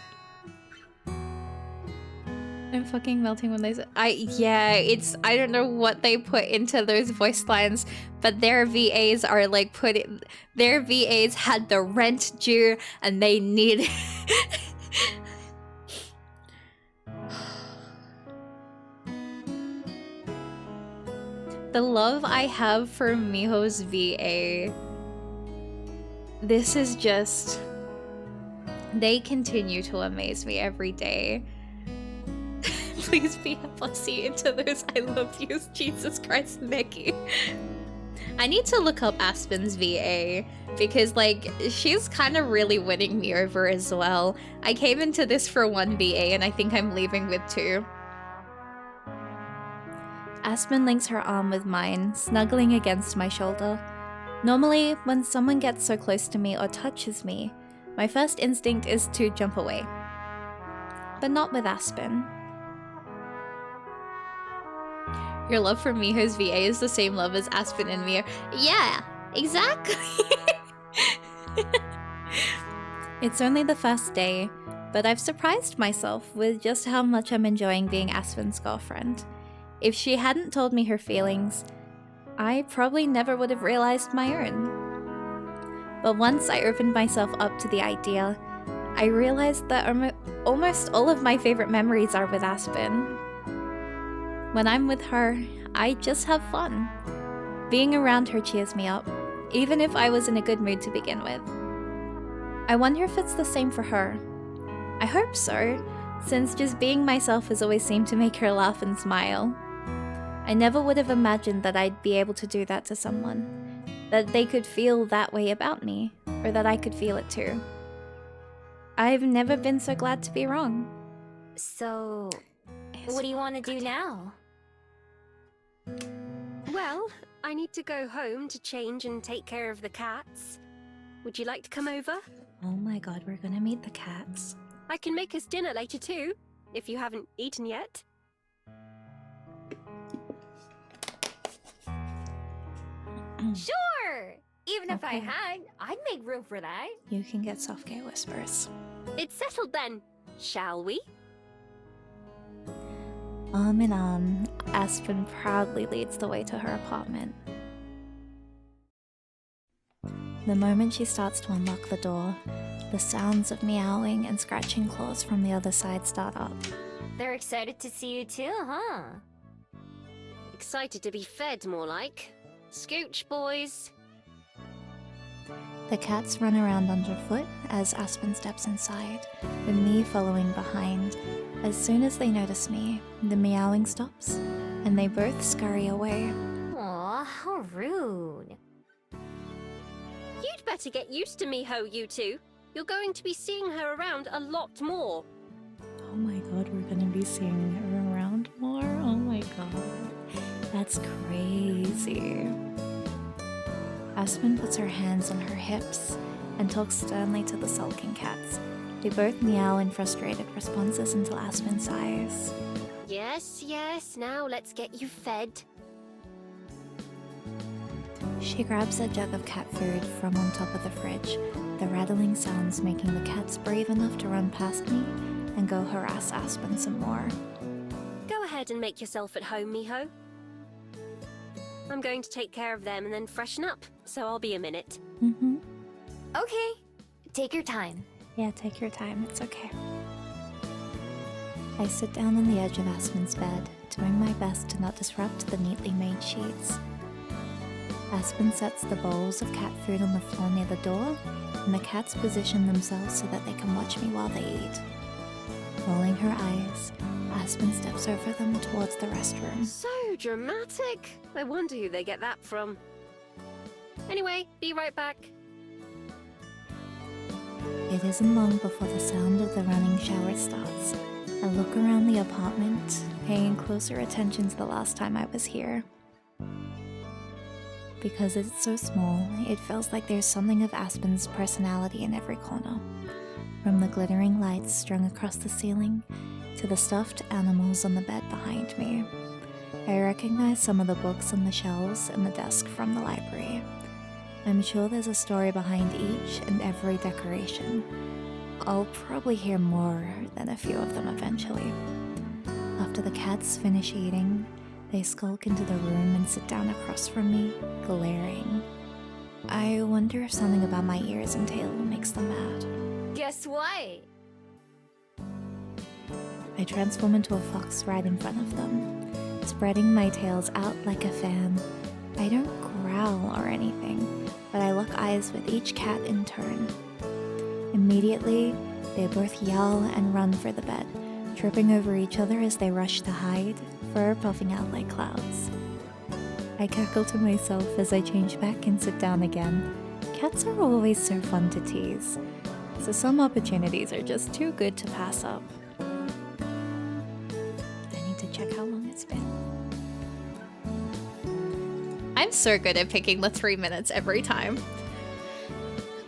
I'm fucking melting when they say I don't know what they put into those voice lines, but their VAs are like their VAs had the rent due and they need the love I have for Miho's VA. This is just, they continue to amaze me every day. Please be a pussy into those I love yous, Jesus Christ, Mickey. I need to look up Aspen's VA because, like, she's kind of really winning me over as well. I came into this for one VA and I think I'm leaving with two. Aspen links her arm with mine, snuggling against my shoulder. Normally, when someone gets so close to me or touches me, my first instinct is to jump away. But not with Aspen. Your love for Miho's VA is the same love as Aspen and Miho. Yeah, exactly. It's only the first day, but I've surprised myself with just how much I'm enjoying being Aspen's girlfriend. If she hadn't told me her feelings, I probably never would have realized my own. But once I opened myself up to the idea, I realized that almost all of my favorite memories are with Aspen. When I'm with her, I just have fun. Being around her cheers me up, even if I was in a good mood to begin with. I wonder if it's the same for her. I hope so, since just being myself has always seemed to make her laugh and smile. I never would have imagined that I'd be able to do that to someone, that they could feel that way about me, or that I could feel it too. I've never been so glad to be wrong. So, what do you want to do now? Well, I need to go home to change and take care of the cats. Would you like to come over? Oh my god, we're gonna meet the cats. I can make us dinner later too, if you haven't eaten yet. Sure! Even if I Okay. had, I'd make room for that. You can get soft gay whispers. It's settled then, shall we? Arm in arm, Aspen proudly leads the way to her apartment. The moment she starts to unlock the door, the sounds of meowing and scratching claws from the other side start up. They're excited to see you too, huh? Excited to be fed, more like. Scooch, boys. The cats run around underfoot as Aspen steps inside, with me following behind. As soon as they notice me, the meowing stops, and they both scurry away. Aw, how rude. You'd better get used to Miho, you two. You're going to be seeing her around a lot more. Oh my god, we're gonna be seeing her around more? Oh my god. That's crazy. Aspen puts her hands on her hips and talks sternly to the sulking cats. They both meow in frustrated responses until Aspen sighs. Yes, yes, now let's get you fed. She grabs a jug of cat food from on top of the fridge, the rattling sounds making the cats brave enough to run past me and go harass Aspen some more. Go ahead and make yourself at home, Miho. I'm going to take care of them and then freshen up, so I'll be a minute. Mm-hmm. Okay, take your time. Yeah, take your time, it's okay. I sit down on the edge of Aspen's bed, doing my best to not disrupt the neatly made sheets. Aspen sets the bowls of cat food on the floor near the door, and the cats position themselves so that they can watch me while they eat. Rolling her eyes, Aspen steps over them towards the restroom. So dramatic. I wonder who they get that from. Anyway, be right back. It isn't long before the sound of the running shower starts. I look around the apartment, paying closer attention to the last time I was here. Because it's so small, it feels like there's something of Aspen's personality in every corner. From the glittering lights strung across the ceiling, to the stuffed animals on the bed behind me. I recognize some of the books on the shelves and the desk from the library. I'm sure there's a story behind each and every decoration. I'll probably hear more than a few of them eventually. After the cats finish eating, they skulk into the room and sit down across from me, glaring. I wonder if something about my ears and tail makes them mad. Guess what? I transform into a fox right in front of them, spreading my tails out like a fan. I don't growl or anything, but I lock eyes with each cat in turn. Immediately, they both yell and run for the bed, tripping over each other as they rush to hide, fur puffing out like clouds. I cackle to myself as I change back and sit down again. Cats are always so fun to tease, so some opportunities are just too good to pass up. I need to check how long it's been. I'm so good at picking the 3 minutes every time.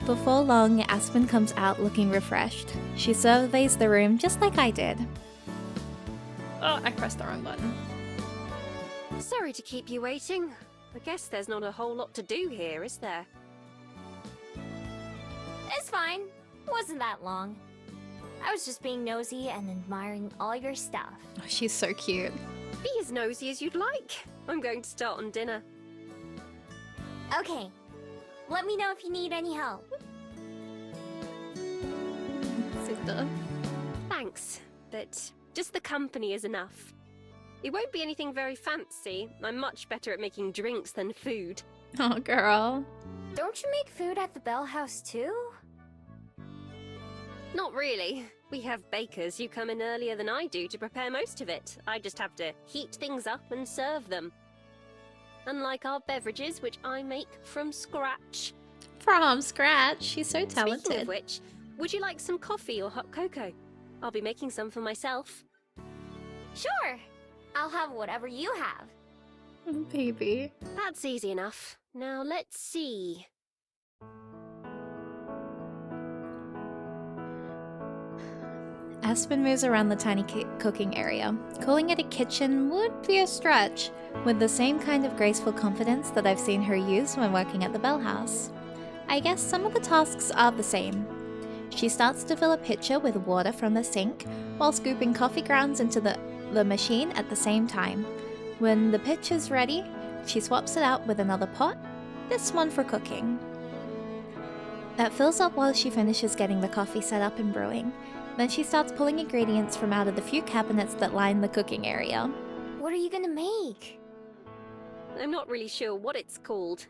Before long, Aspen comes out looking refreshed. She surveys the room just like I did. Oh, I pressed the wrong button. Sorry to keep you waiting. I guess there's not a whole lot to do here, is there? It's fine. Wasn't that long. I was just being nosy and admiring all your stuff. Oh, she's so cute. Be as nosy as you'd like. I'm going to start on dinner. Okay. Let me know if you need any help. Sister. Thanks, but just the company is enough. It won't be anything very fancy. I'm much better at making drinks than food. Oh, girl. Don't you make food at the Bell House too? Not really. We have bakers who come in earlier than I do to prepare most of it. I just have to heat things up and serve them. Unlike our beverages, which I make from scratch. From scratch. She's so talented. Speaking of which, would you like some coffee or hot cocoa? I'll be making some for myself. Sure. I'll have whatever you have. Oh, baby. That's easy enough. Now let's see. Aspen moves around the tiny cooking area. Calling it a kitchen would be a stretch, with the same kind of graceful confidence that I've seen her use when working at the Bell House. I guess some of the tasks are the same. She starts to fill a pitcher with water from the sink, while scooping coffee grounds into the machine at the same time. When the pitcher's ready, she swaps it out with another pot, this one for cooking. That fills up while she finishes getting the coffee set up and brewing. Then she starts pulling ingredients from out of the few cabinets that line the cooking area. What are you gonna make? I'm not really sure what it's called.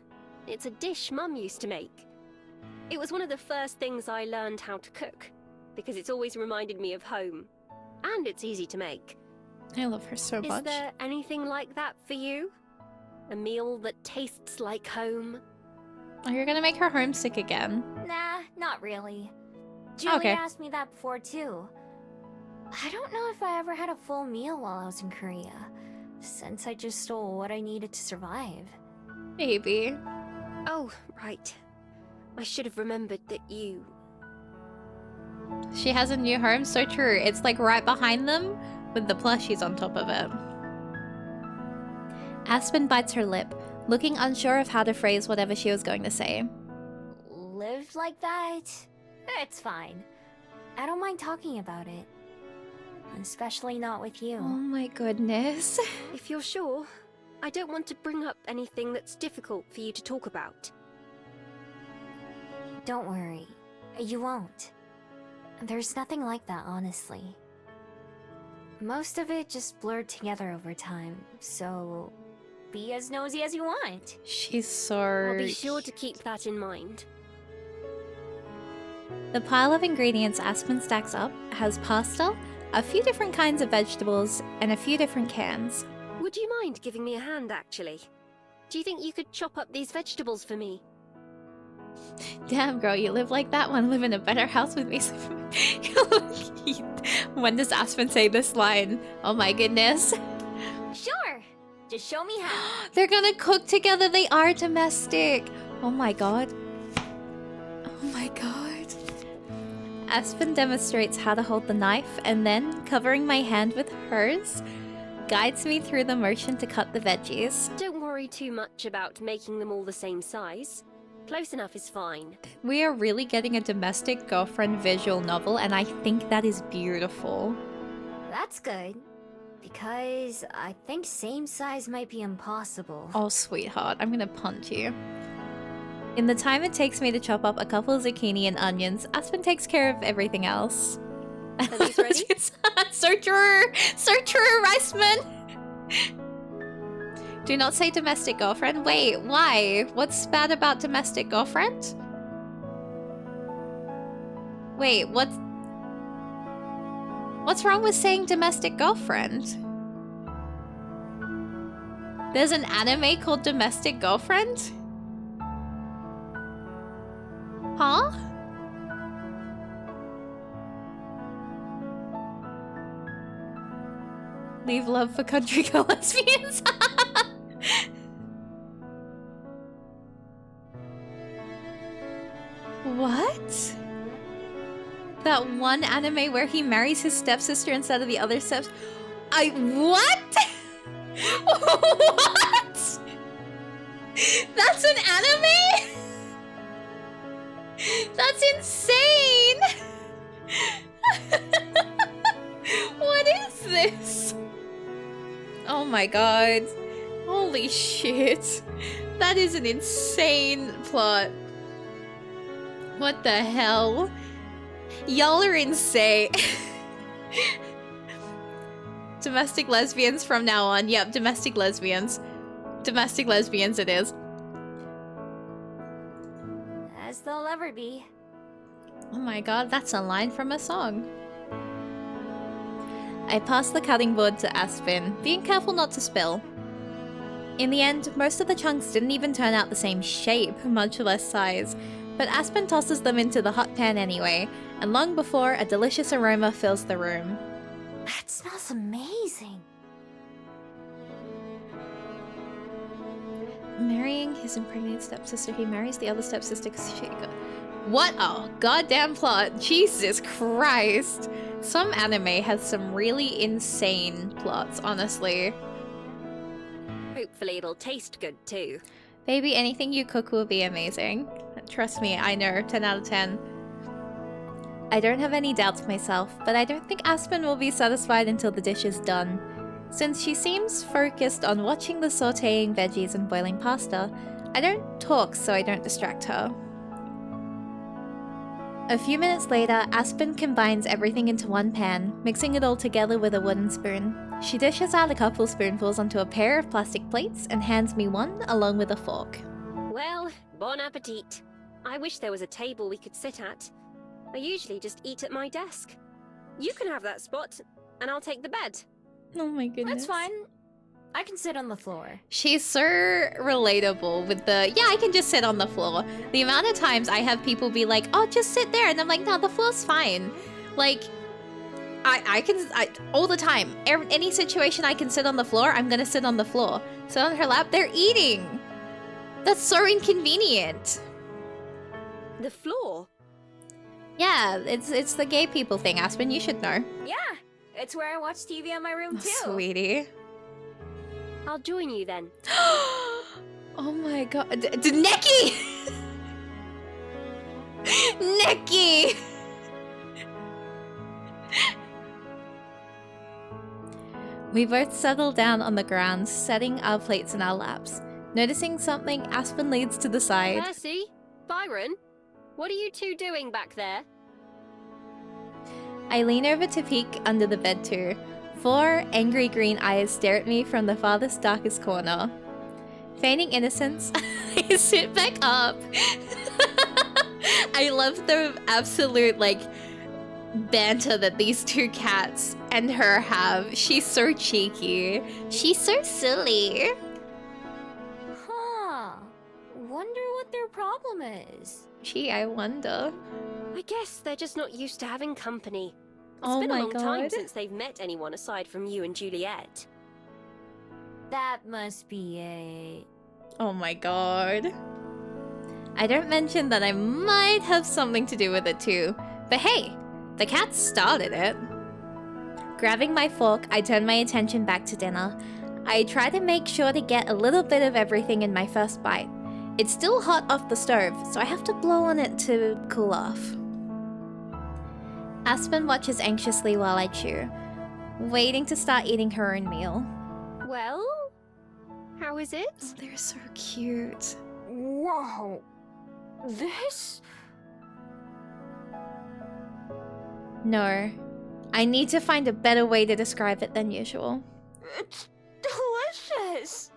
It's a dish Mum used to make. It was one of the first things I learned how to cook, because it's always reminded me of home. And it's easy to make. I love her so much. Is there anything like that for you? A meal that tastes like home? Oh, you're gonna make her homesick again. Nah, not really. Julie Okay. asked me that before too. I don't know if I ever had a full meal while I was in Korea, since I just stole what I needed to survive. Baby. Oh, right. I should have remembered that you... She has a new home, so true. It's like right behind them with the plushies on top of it. Aspen bites her lip, looking unsure of how to phrase whatever she was going to say. Lived like that? It's fine. I don't mind talking about it. Especially not with Oh you. my goodness. If you're sure, I don't want to bring up anything that's difficult for you to talk about. Don't worry. You won't. There's nothing like that, honestly. Most of it just blurred together over time, so... be as nosy as you want. She's so... I'll be sure to keep that in mind. The pile of ingredients Aspen stacks up has pasta, a few different kinds of vegetables, and a few different cans. Would you mind giving me a hand, actually? Do you think you could chop up these vegetables for me? Damn, girl, you live like that one. Live in a better house with me. When does Aspen say this line? Oh my goodness. Sure! Just show me how. They're gonna cook together. They are domestic. Oh my god. Oh my god. Aspen demonstrates how to hold the knife and then, covering my hand with hers, guides me through the motion to cut the veggies. Don't worry too much about making them all the same size. Close enough is fine. We are really getting a domestic girlfriend visual novel, and I think that is beautiful. That's good. Because I think same size might be impossible. Oh, sweetheart, I'm gonna punch you. In the time it takes me to chop up a couple of zucchini and onions, Aspen takes care of everything else. Are these ready? So true! So true, Riceman! Do not say domestic girlfriend. Wait, why? What's bad about domestic girlfriend? Wait, what's wrong with saying domestic girlfriend? There's an anime called Domestic Girlfriend? Huh? Leave love for country girl lesbians. What? That one anime where he marries his stepsister instead of the other steps. What? What? That's an anime? That's insane! What is this? Oh my god. Holy shit. That is an insane plot. What the hell? Y'all are insane. Domestic lesbians from now on. Yep, domestic lesbians. Domestic lesbians it is. As they'll ever be. Oh my god, that's a line from a song. I passed the cutting board to Aspen, being careful not to spill. In the end, most of the chunks didn't even turn out the same shape, much less size, but Aspen tosses them into the hot pan anyway, and long before, a delicious aroma fills the room. That smells amazing. Marrying his impregnated stepsister, he marries the other stepsister because she... What a goddamn plot! Jesus Christ! Some anime has some really insane plots, honestly. Hopefully it'll taste good too. Baby, anything you cook will be amazing. Trust me, I know. 10 out of 10. I don't have any doubts myself, but I don't think Aspen will be satisfied until the dish is done. Since she seems focused on watching the sautéing veggies and boiling pasta, I don't talk so I don't distract her. A few minutes later, Aspen combines everything into one pan, mixing it all together with a wooden spoon. She dishes out a couple spoonfuls onto a pair of plastic plates and hands me one along with a fork. Well, bon appetit. I wish there was a table we could sit at. I usually just eat at my desk. You can have that spot, and I'll take the bed. Oh my goodness. That's fine. I can sit on the floor. She's so relatable with the, yeah, I can just sit on the floor. The amount of times I have people be like, oh, just sit there. And I'm like, no, the floor's fine. Like, I can, all the time. Any situation I can sit on the floor, I'm gonna sit on the floor. Sit on her lap, they're eating. That's so inconvenient. The floor? Yeah, it's the gay people thing, Aspen, you should know. Yeah, it's where I watch TV in my room too. Sweetie. I'll join you then. Oh my god. Neki! Neki! We both settle down on the ground, setting our plates in our laps. Noticing something, Aspen leads to the side. Percy? Byron? What are you two doing back there? I lean over to peek under the bed too. 4 angry green eyes stare at me from the farthest darkest corner. Feigning innocence, I sit back up. I love the absolute, like, banter that these two cats and her have. She's so cheeky. She's so silly. Huh. Wonder what their problem is. Gee, I wonder. I guess they're just not used to having company. It's Oh been my a long time God. since they've met anyone aside from you and Juliet. That must be it. Oh my god. I don't mention that I might have something to do with it too. But hey, the cat started it. Grabbing my fork, I turn my attention back to dinner. I try to make sure to get a little bit of everything in my first bite. It's still hot off the stove, so I have to blow on it to cool off. Aspen watches anxiously while I chew, waiting to start eating her own meal. Well, how is it? Oh, they're so cute. Whoa. This? No, I need to find a better way to describe it than usual. It's delicious.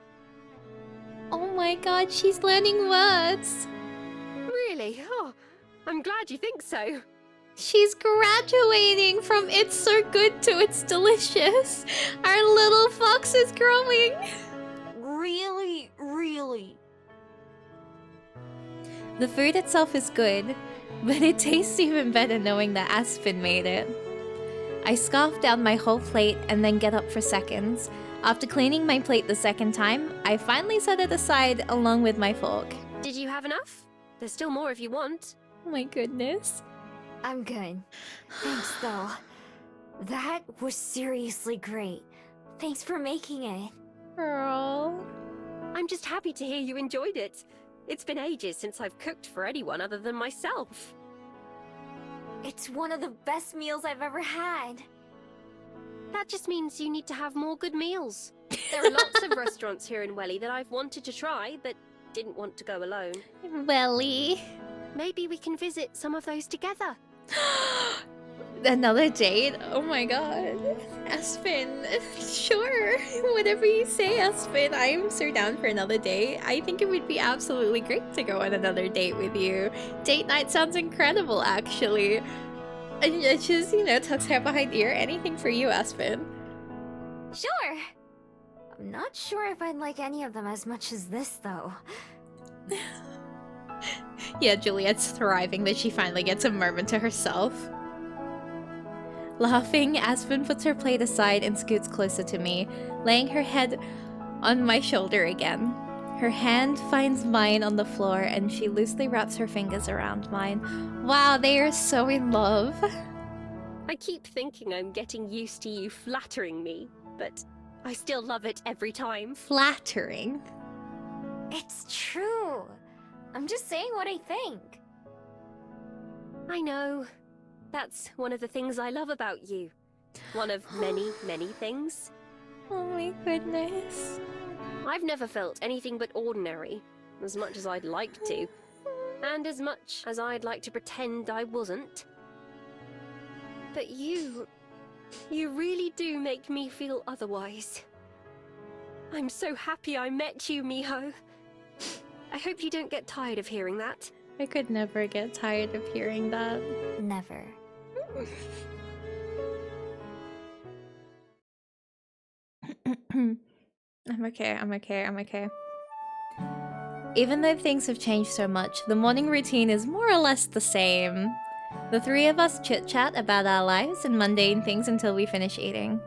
Oh my god, she's learning words. Really? Oh, I'm glad you think so. She's graduating from it's so good to it's delicious. Our little fox is growing. Really, really. The food itself is good, but it tastes even better knowing that Aspen made it. I scarf down my whole plate and then get up for seconds. After cleaning my plate the second time, I finally set it aside along with my fork. Did you have enough? There's still more if you want. Oh my goodness. I'm good. Thanks, though. That was seriously great. Thanks for making it. Girl. I'm just happy to hear you enjoyed it. It's been ages since I've cooked for anyone other than myself. It's one of the best meals I've ever had. That just means you need to have more good meals. There are lots of restaurants here in Welly that I've wanted to try, but didn't want to go alone. Welly. Maybe we can visit some of those together. Another date? Oh my god. Aspen. Sure. Whatever you say, Aspen. I'm so down for another date. I think it would be absolutely great to go on another date with you. Date night sounds incredible, actually. And just, you know, tucks hair behind ear. Anything for you, Aspen. Sure. I'm not sure if I'd like any of them as much as this, though. Yeah, Juliet's thriving that she finally gets a moment to herself. Laughing, Aspen puts her plate aside and scoots closer to me, laying her head on my shoulder again. Her hand finds mine on the floor and she loosely wraps her fingers around mine. Wow, they are so in love. I keep thinking I'm getting used to you flattering me, but I still love it every time. Flattering. It's true. I'm just saying what I think. I know. That's one of the things I love about you. One of many, many things. Oh my goodness. I've never felt anything but ordinary, as much as I'd like to, and as much as I'd like to pretend I wasn't. But you really do make me feel otherwise. I'm so happy I met you, Miho. I hope you don't get tired of hearing that. I could never get tired of hearing that. Never. I'm okay. Even though things have changed so much, the morning routine is more or less the same. The three of us chit-chat about our lives and mundane things until we finish eating.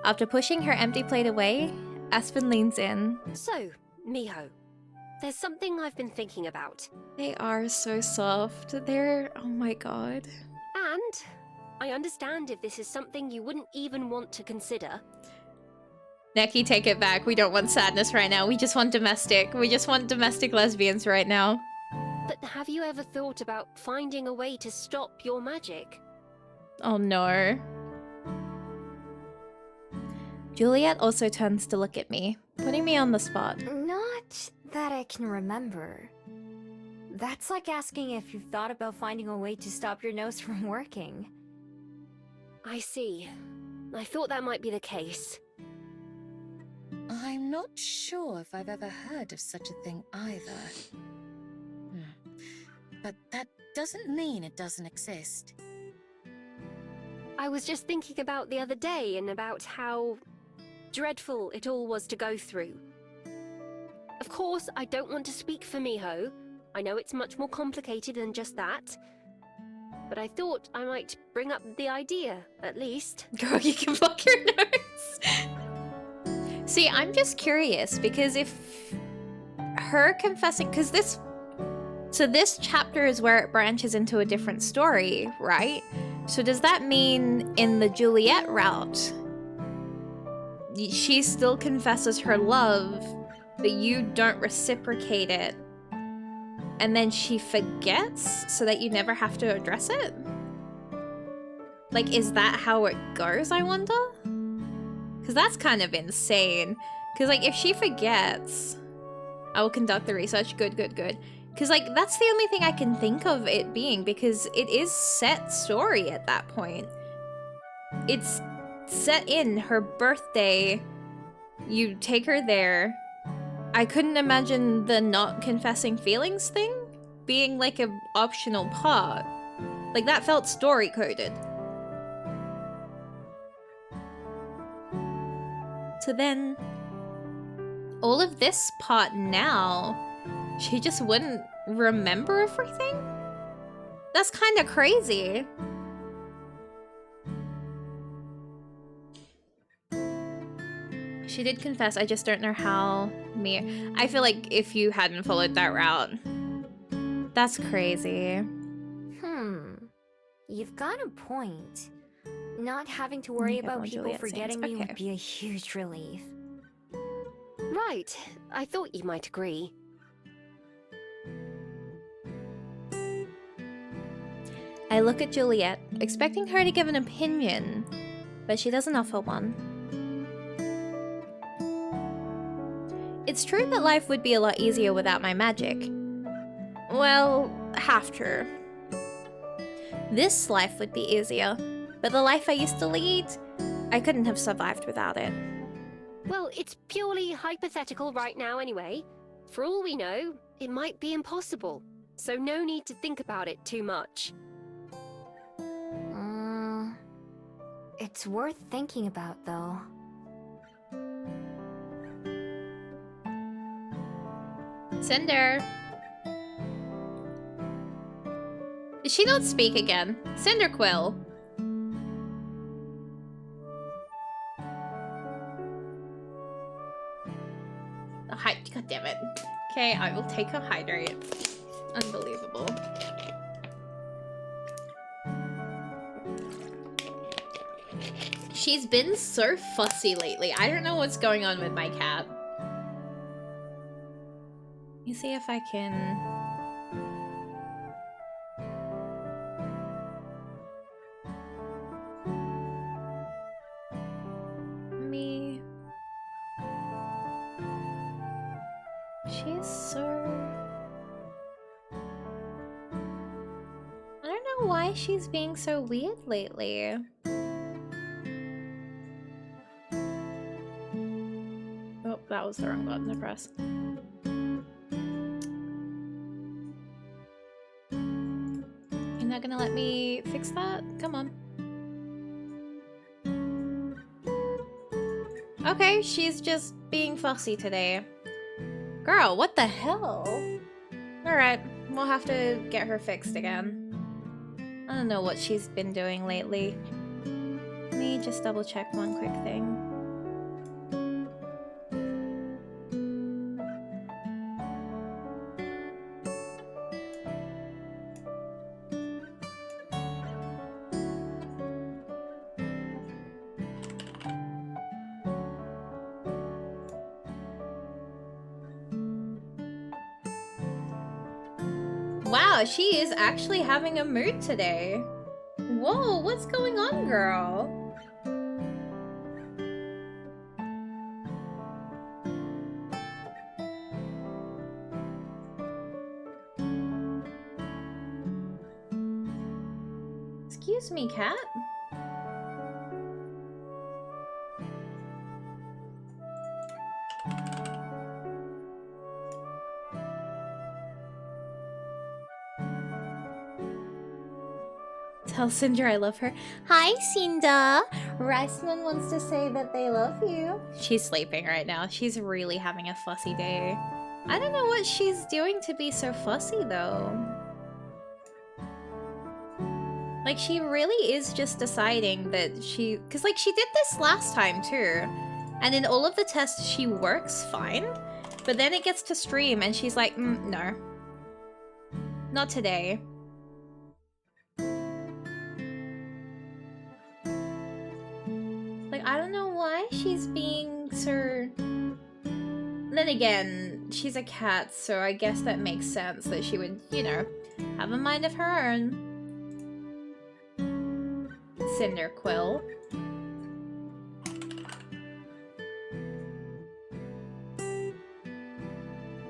After pushing her empty plate away, Aspen leans in. So, Miho, there's something I've been thinking about. They are so soft. They're... oh my god. And I understand if this is something you wouldn't even want to consider. Neki, take it back. We don't want sadness right now. We just want domestic. We just want domestic lesbians right now. But have you ever thought about finding a way to stop your magic? Oh no. Juliet also turns to look at me, putting me on the spot. Not that I can remember. That's like asking if you've thought about finding a way to stop your nose from working. I see. I thought that might be the case. I'm not sure if I've ever heard of such a thing either. But that doesn't mean it doesn't exist. I was just thinking about the other day and about how dreadful it all was to go through. Of course, I don't want to speak for Miho. I know it's much more complicated than just that. But I thought I might bring up the idea, at least. Girl, you can block your nose. See, I'm just curious, because if her confessing... Because this... So this chapter is where it branches into a different story, right? So does that mean in the Juliet route, she still confesses her love, but you don't reciprocate it, and then she forgets so that you never have to address it? Like, is that how it goes, I wonder? Because that's kind of insane. Because, like, if she forgets, I will conduct the research. Good, good, good. Because, like, that's the only thing I can think of it being, because it is set story at that point. It's set in her birthday. You take her there. I couldn't imagine the not confessing feelings thing being, like, an optional part. Like, that felt story-coded. So then, all of this part now, she just wouldn't remember everything? That's kind of crazy. She did confess, I just don't know how. I feel like if you hadn't followed that route, that's crazy. You've got a point. Not having to worry about people Juliet forgetting scenes. me Okay. would be a huge relief. Right, I thought you might agree. I look at Juliet, expecting her to give an opinion, but she doesn't offer one. It's true that life would be a lot easier without my magic. Well, half true. This life would be easier, but the life I used to lead, I couldn't have survived without it. Well, it's purely hypothetical right now anyway. For all we know, it might be impossible. So no need to think about it too much. It's worth thinking about, though. Cinder. Did she not speak again? Cinderquill. God damn it. Okay, I will take a hydrate. Unbelievable. She's been so fussy lately. I don't know what's going on with my cat. Let me see if I can... She's so... I don't know why she's being so weird lately. Oh, that was the wrong button to press. You're not gonna let me fix that? Come on. Okay, she's just being fussy today. Girl, what the hell? Alright, we'll have to get her fixed again. I don't know what she's been doing lately. Let me just double check one quick thing. Wow, she is actually having a mood today. Whoa, what's going on, girl? Excuse me, cat? Tell Cinder I love her. Hi, Cinder. Riceman wants to say that they love you. She's sleeping right now. She's really having a fussy day. I don't know what she's doing to be so fussy, though. Like, she really is just deciding that she... Because, like, she did this last time, too. And in all of the tests, she works fine. But then it gets to stream, and she's like, no. Not today. Like, I don't know why she's being so... Then again, she's a cat, so I guess that makes sense that she would, you know, have a mind of her own. Cinderquill.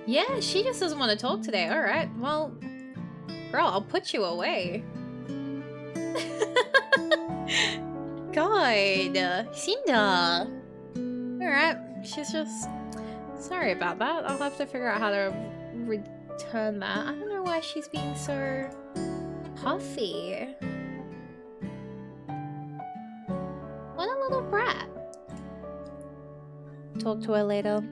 Yeah, she just doesn't want to talk today. Alright, well, girl, I'll put you away. God, Cinda. Alright, she's just... Sorry about that. I'll have to figure out how to return that. I don't know why she's being so puffy. What a little brat. Talk to her later.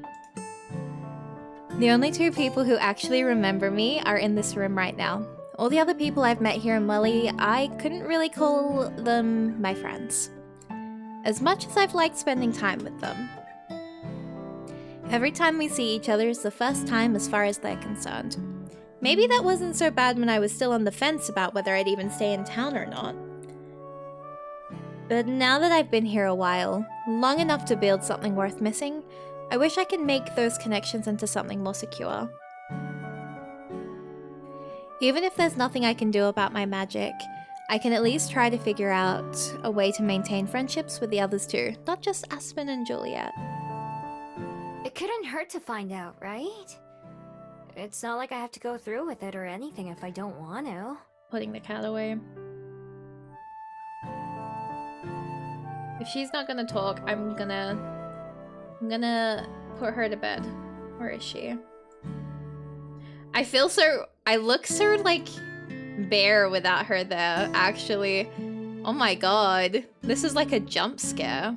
The only two people who actually remember me are in this room right now. All the other people I've met here in Welly, I couldn't really call them my friends. As much as I've liked spending time with them. Every time we see each other is the first time as far as they're concerned. Maybe that wasn't so bad when I was still on the fence about whether I'd even stay in town or not. But now that I've been here a while, long enough to build something worth missing, I wish I could make those connections into something more secure. Even if there's nothing I can do about my magic, I can at least try to figure out a way to maintain friendships with the others too, not just Aspen and Juliet. It couldn't hurt to find out, right? It's not like I have to go through with it or anything if I don't want to. Putting the cat away. If she's not gonna talk, I'm gonna put her to bed. Where is she? I look so, like, bare without her there, actually. Oh my god. This is like a jump scare.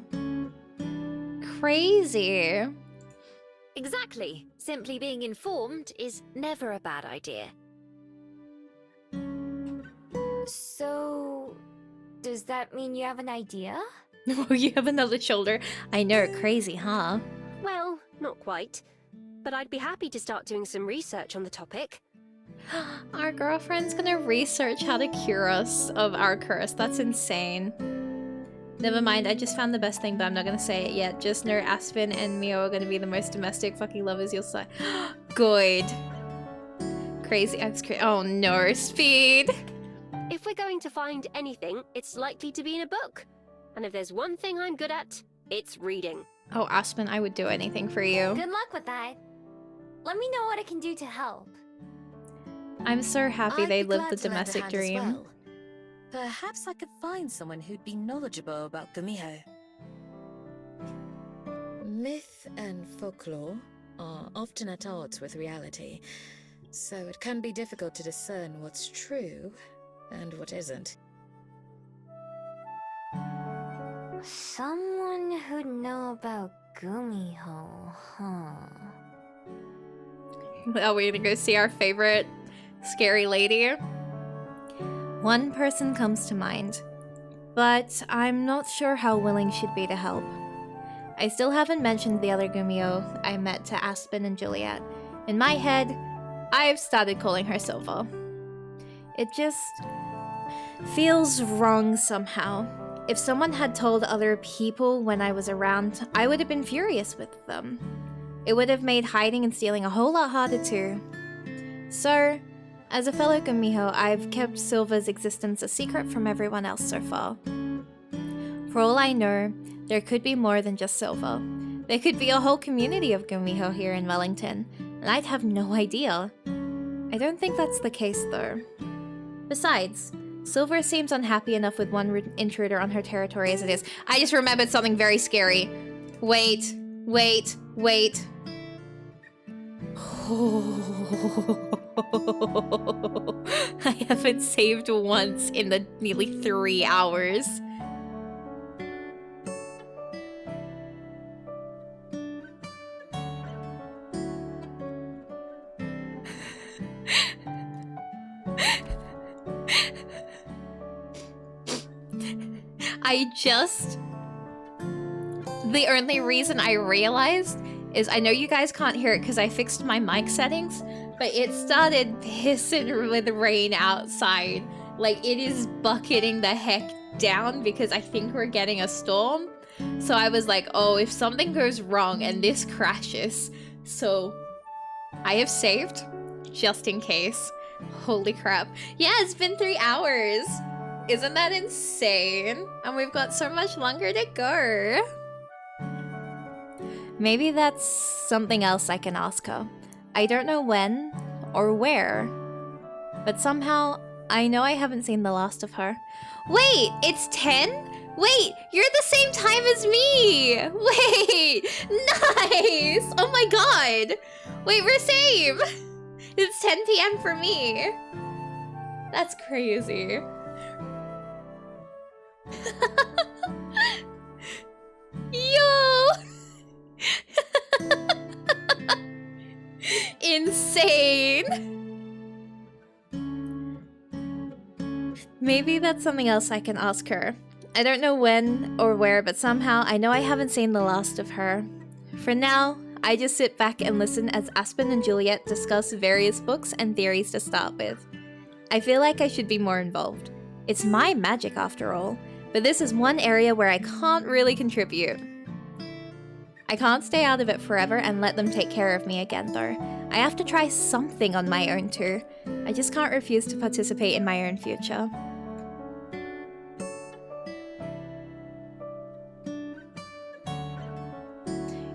Crazy. Exactly. Simply being informed is never a bad idea. So, does that mean you have an idea? Oh, you have another shoulder. I know, crazy, huh? Well, not quite. But I'd be happy to start doing some research on the topic. Our girlfriend's gonna research how to cure us of our curse. That's insane. Never mind, I just found the best thing, but I'm not gonna say it yet. Just know Aspen and Mio are gonna be the most domestic fucking lovers you'll see. Good. Crazy. Oh no, Speed. If we're going to find anything, it's likely to be in a book. And if there's one thing I'm good at, it's reading. Oh, Aspen, I would do anything for you. Good luck with that. Let me know what I can do to help. I'm so happy they I'd be lived the glad to lend a domestic hand as dream. well. Perhaps I could find someone who'd be knowledgeable about Gumiho. Myth and folklore are often at odds with reality, so it can be difficult to discern what's true and what isn't. Someone who'd know about Gumiho, huh? Are we gonna go see our favorite scary lady? One person comes to mind, but I'm not sure how willing she'd be to help. I still haven't mentioned the other Gumio I met to Aspen and Juliet. In my head, I've started calling her Silva. It just feels wrong somehow. If someone had told other people when I was around, I would have been furious with them. It would have made hiding and stealing a whole lot harder too. So, as a fellow Gumiho, I've kept Silva's existence a secret from everyone else so far. For all I know, there could be more than just Silva. There could be a whole community of Gumiho here in Wellington, and I'd have no idea. I don't think that's the case though. Besides, Silver seems unhappy enough with one intruder on her territory as it is. I just remembered something very scary. Wait. I haven't saved once in the nearly 3 hours. The only reason I realized is I know you guys can't hear it because I fixed my mic settings, but it started pissing with rain outside. Like, it is bucketing the heck down because I think we're getting a storm. So I was like, oh, if something goes wrong and this crashes. So I have saved just in case. Holy crap. Yeah, it's been 3 hours. Isn't that insane? And we've got so much longer to go. Maybe that's something else I can ask her. I don't know when or where, but somehow I know I haven't seen the last of her. Wait, it's 10? Wait, you're the same time as me! Wait, nice! Oh my god! Wait, we're same! It's 10 p.m. for me. That's crazy. Yo! Insane! Maybe that's something else I can ask her. I don't know when or where, but somehow I know I haven't seen the last of her. For now, I just sit back and listen as Aspen and Juliet discuss various books and theories to start with. I feel like I should be more involved. It's my magic after all, but this is one area where I can't really contribute. I can't stay out of it forever and let them take care of me again though. I have to try something on my own too. I just can't refuse to participate in my own future.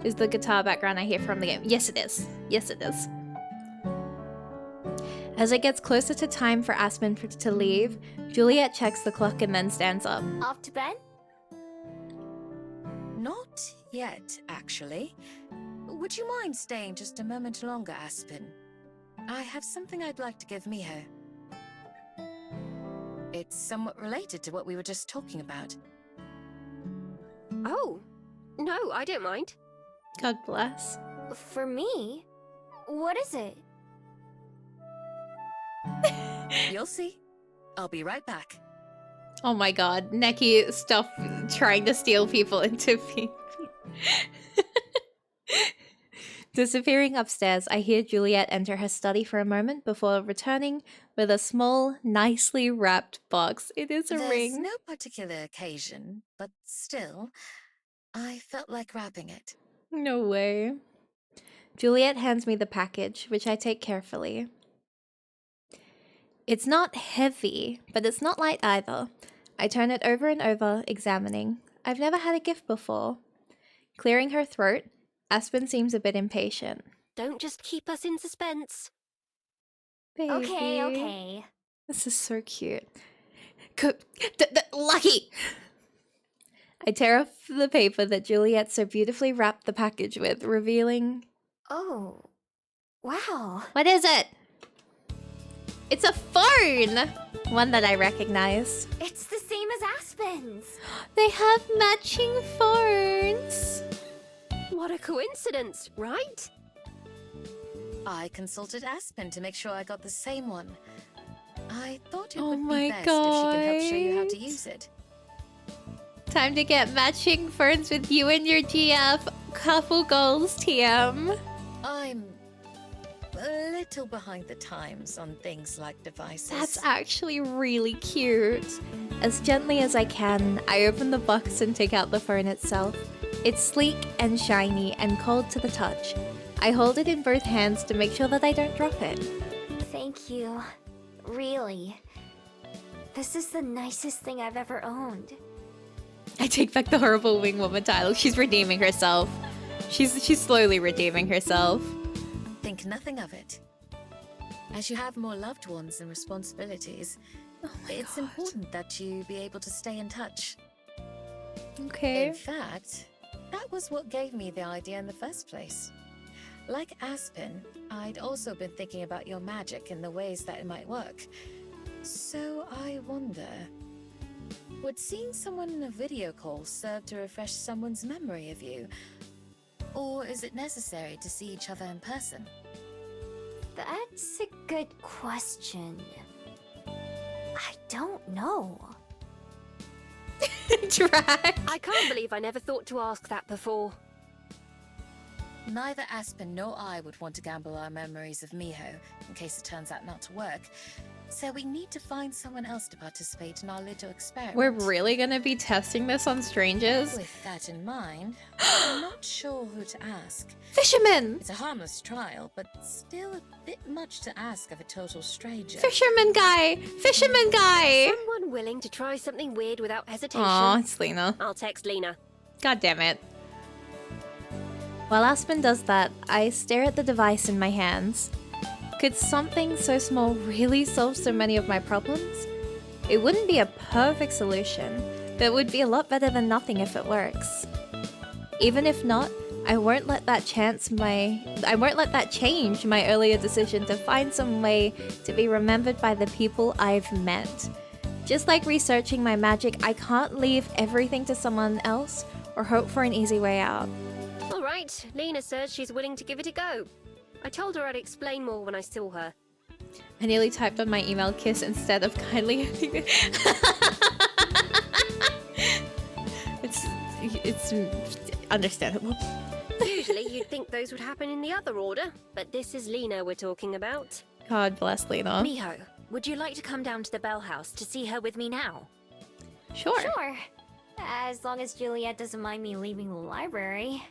Is the guitar background I hear from the game? Yes it is. Yes it is. As it gets closer to time for Aspen to leave, Juliet checks the clock and then stands up. Off to bed? Not yet, actually. Would you mind staying just a moment longer, Aspen? I have something I'd like to give Miho. It's somewhat related to what we were just talking about. Oh, no, I don't mind. God bless. For me? What is it? You'll see. I'll be right back. Oh my god, Neki stuff trying to steal people into me. Disappearing upstairs, I hear Juliet enter her study for a moment before returning with a small, nicely wrapped box. It is a There's ring. no particular occasion, but still, I felt like wrapping it. No way. Juliet hands me the package, which I take carefully. It's not heavy, but it's not light either. I turn it over and over, examining. I've never had a gift before. Clearing her throat, Aspen seems a bit impatient. Don't just keep us in suspense. Baby. Okay. This is so cute. Lucky! I tear off the paper that Juliet so beautifully wrapped the package with, revealing... Oh. Wow. What is it? It's a phone! One that I recognize. It's the same as Aspen's. They have matching phones. What a coincidence, right? I consulted Aspen to make sure I got the same one. I thought it Oh would my be best if she can help show you how God. to use it. Time to get matching phones with you and your GF. Couple goals, TM. I'm a little behind the times on things like devices. That's actually really cute. As gently as I can, I open the box and take out the phone itself. It's sleek and shiny and cold to the touch. I hold it in both hands to make sure that I don't drop it. Thank you. Really. This is the nicest thing I've ever owned. I take back the horrible wing woman title. She's redeeming herself. She's slowly redeeming herself. Think nothing of it. As you have more loved ones and responsibilities, it's important that you be able to stay in touch. Okay. In fact, that was what gave me the idea in the first place. Like Aspen, I'd also been thinking about your magic and the ways that it might work. So I wonder, would seeing someone in a video call serve to refresh someone's memory of you? Or is it necessary to see each other in person? That's a good question. I don't know. Drag. I can't believe I never thought to ask that before. Neither Aspen nor I would want to gamble our memories of Miho, in case it turns out not to work. So we need to find someone else to participate in our little experiment. We're really gonna be testing this on strangers? With that in mind, I'm not sure who to ask. Fisherman! It's a harmless trial, but still a bit much to ask of a total stranger. Fisherman guy! Fisherman guy! Someone willing to try something weird without hesitation. Aw, it's Lena. I'll text Lena. God damn it. While Aspen does that, I stare at the device in my hands. Could something so small really solve so many of my problems? It wouldn't be a perfect solution, but it would be a lot better than nothing if it works. Even if not, I won't let that change my earlier decision to find some way to be remembered by the people I've met. Just like researching my magic, I can't leave everything to someone else or hope for an easy way out. All right, Lena says she's willing to give it a go. I told her I'd explain more when I saw her. I nearly typed on my email kiss instead of kindly. It's understandable. Usually you'd think those would happen in the other order, but this is Lena we're talking about. God bless Lena. Miho, would you like to come down to the Bell House to see her with me now? Sure. Sure. As long as Juliet doesn't mind me leaving the library.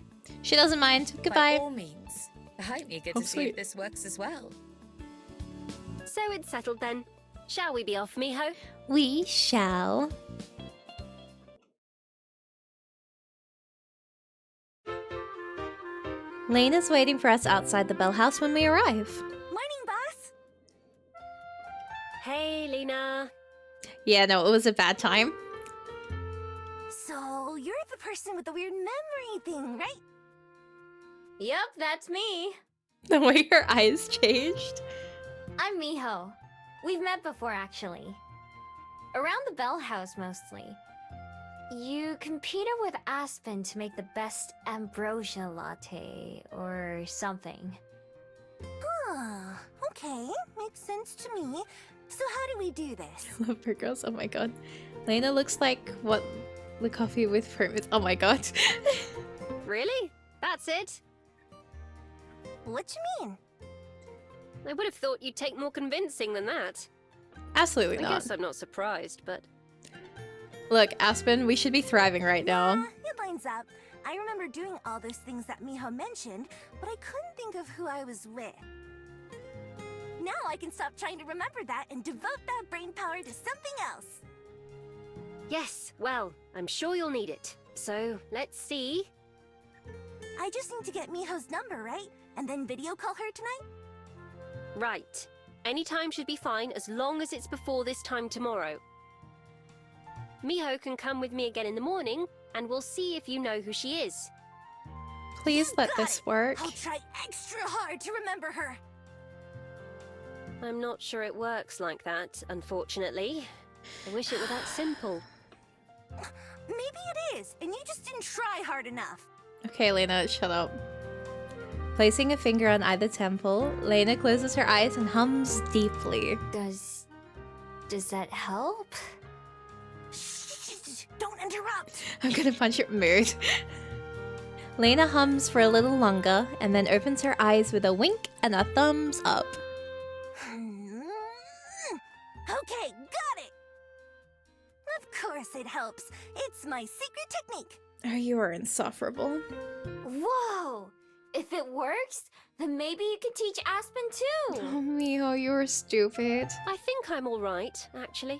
She doesn't mind. Goodbye. By all means. I'm eager Oh, to see sweet. if this works as well. So it's settled then. Shall we be off, Miho? We shall. Lane is waiting for us outside the Bell House when we arrive. Morning, boss! Hey, Lena. Yeah, no, it was a bad time. So, you're the person with the weird memory thing, right? Yep, that's me. The way her eyes changed. I'm Miho. We've met before, actually. Around the Bell House, mostly. You competed with Aspen to make the best ambrosia latte, or something. Huh. Okay, makes sense to me. So how do we do this? I love her girls. Oh my god. Lena looks like what the coffee with fruit is. Oh my god. Really? That's it? What you mean? I would have thought you'd take more convincing than that. Absolutely I not. guess I'm not surprised, but... Look, Aspen, we should be thriving right now. Yeah, it lines up. I remember doing all those things that Miho mentioned, but I couldn't think of who I was with. Now I can stop trying to remember that and devote that brain power to something else. Yes, well, I'm sure you'll need it. So, let's see. I just need to get Miho's number, right? And then video call her tonight? Right. Any time should be fine as long as it's before this time tomorrow. Miho can come with me again in the morning, and we'll see if you know who she is. Please let Got this it. work. I'll try extra hard to remember her. I'm not sure it works like that, unfortunately. I wish it were that simple. Maybe it is, and you just didn't try hard enough. Okay, Lena, shut up. Placing a finger on either temple, Lena closes her eyes and hums deeply. Does that help? Shh, don't interrupt. I'm gonna punch your mood. Lena hums for a little longer and then opens her eyes with a wink and a thumbs up. Okay, got it. Of course it helps. It's my secret technique. Oh, you are insufferable. Whoa! If it works, then maybe you can teach Aspen too! Oh, Miho, you're stupid. I think I'm alright, actually.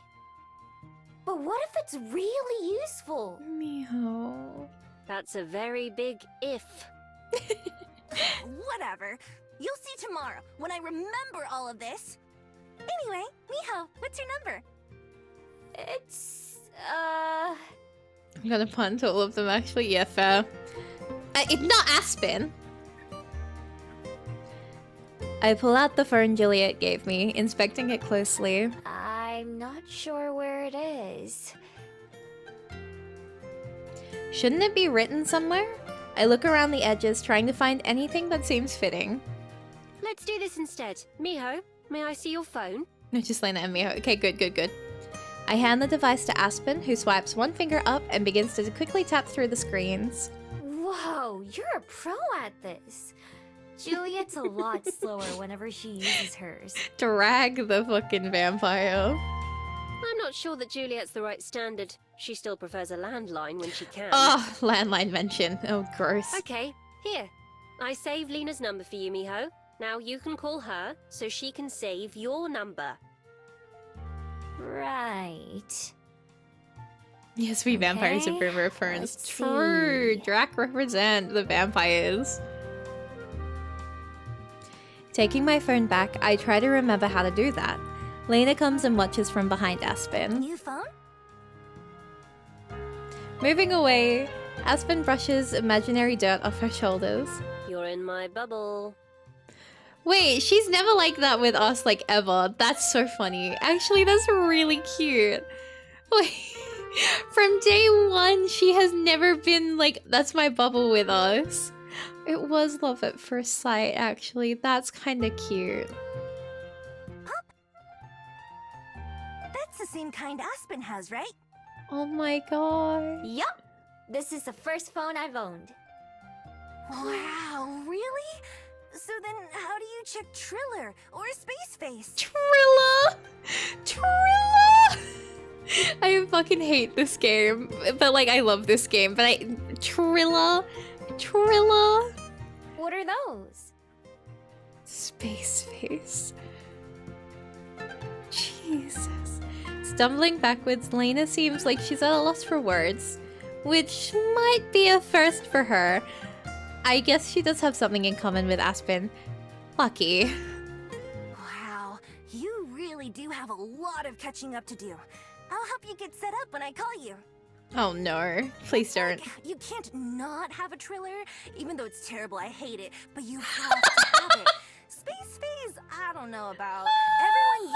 But what if it's really useful? Miho. That's a very big if. Whatever. You'll see tomorrow when I remember all of this. Anyway, Miho, what's your number? It's, I'm gonna punch all of them, actually. Yeah, fair. It's not Aspen. I pull out the phone Juliet gave me, inspecting it closely. I'm not sure where it is. Shouldn't it be written somewhere? I look around the edges, trying to find anything that seems fitting. Let's do this instead. Miho, may I see your phone? No, just Lena and Miho. Okay, good. I hand the device to Aspen, who swipes one finger up and begins to quickly tap through the screens. Whoa, you're a pro at this. Juliet's a lot slower whenever she uses hers. Drag the fucking vampire. I'm not sure that Juliet's the right standard. She still prefers a landline when she can. Oh, landline mention. Oh, gross. Okay, here. I saved Lena's number for you, Miho. Now you can call her so she can save your number. Right. Yes, we vampires have been referenced. Let's True. see. Drac represent the vampires. Taking my phone back, I try to remember how to do that. Lena comes and watches from behind Aspen. New phone? Moving away, Aspen brushes imaginary dirt off her shoulders. You're in my bubble. Wait, she's never like that with us, like, ever. That's so funny. Actually, that's really cute. Wait, from day one, she has never been like, that's my bubble with us. It was love at first sight, actually. That's kind of cute. That's the same kind Aspen has, right? Oh my god. Yup. This is the first phone I've owned. Wow, really? So then how do you check Triller or Space Face? Trilla! Trilla! I fucking hate this game. But, like, I love this game. But Trilla? Trilla? What are those? Space face. Jesus. Stumbling backwards, Lena seems like she's at a loss for words, which might be a first for her. I guess she does have something in common with Aspen. Lucky. Wow, you really do have a lot of catching up to do. I'll help you get set up when I call you. Oh no, please don't. Like, you can't not have a Triller, even though it's terrible, I hate it, but you have to have it. Space Phase, I don't know about. Everyone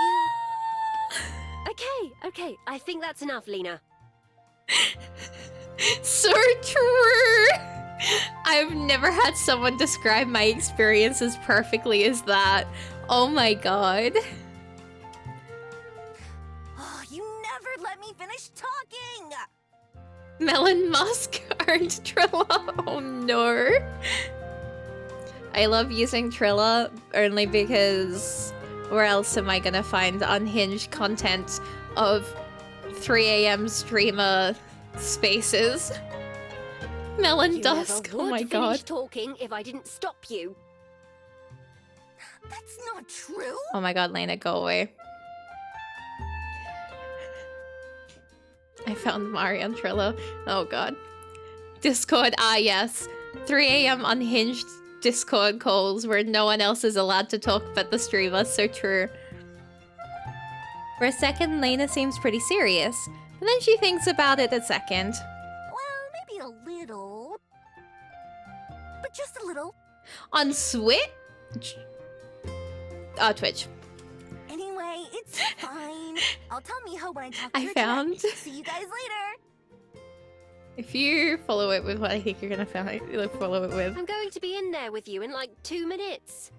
Okay, I think that's enough, Lena. So true! I've never had someone describe my experience as perfectly as that. Oh my god. Oh, you never let me finish talking! Melon Musk earned Trilla. Oh no. I love using Trilla only because where else am I gonna find unhinged content of 3 a.m. streamer spaces? Melon You Dusk. never Oh my would god. finish talking if I didn't stop you. That's not true! Oh my god, Lena, go away. I found Mari on Trello. Oh god. Discord, yes. 3 a.m. unhinged Discord calls where no one else is allowed to talk but the streamer, so true. For a second, Lena seems pretty serious, but then she thinks about it a second. Well, maybe a little. But just a little. On Switch? Oh, Twitch. Anyway, it's fine. I'll tell Miho when I talk to I her found- tonight. See you guys later. If you follow it with what I think you're gonna follow it with. I'm going to be in there with you in like 2 minutes.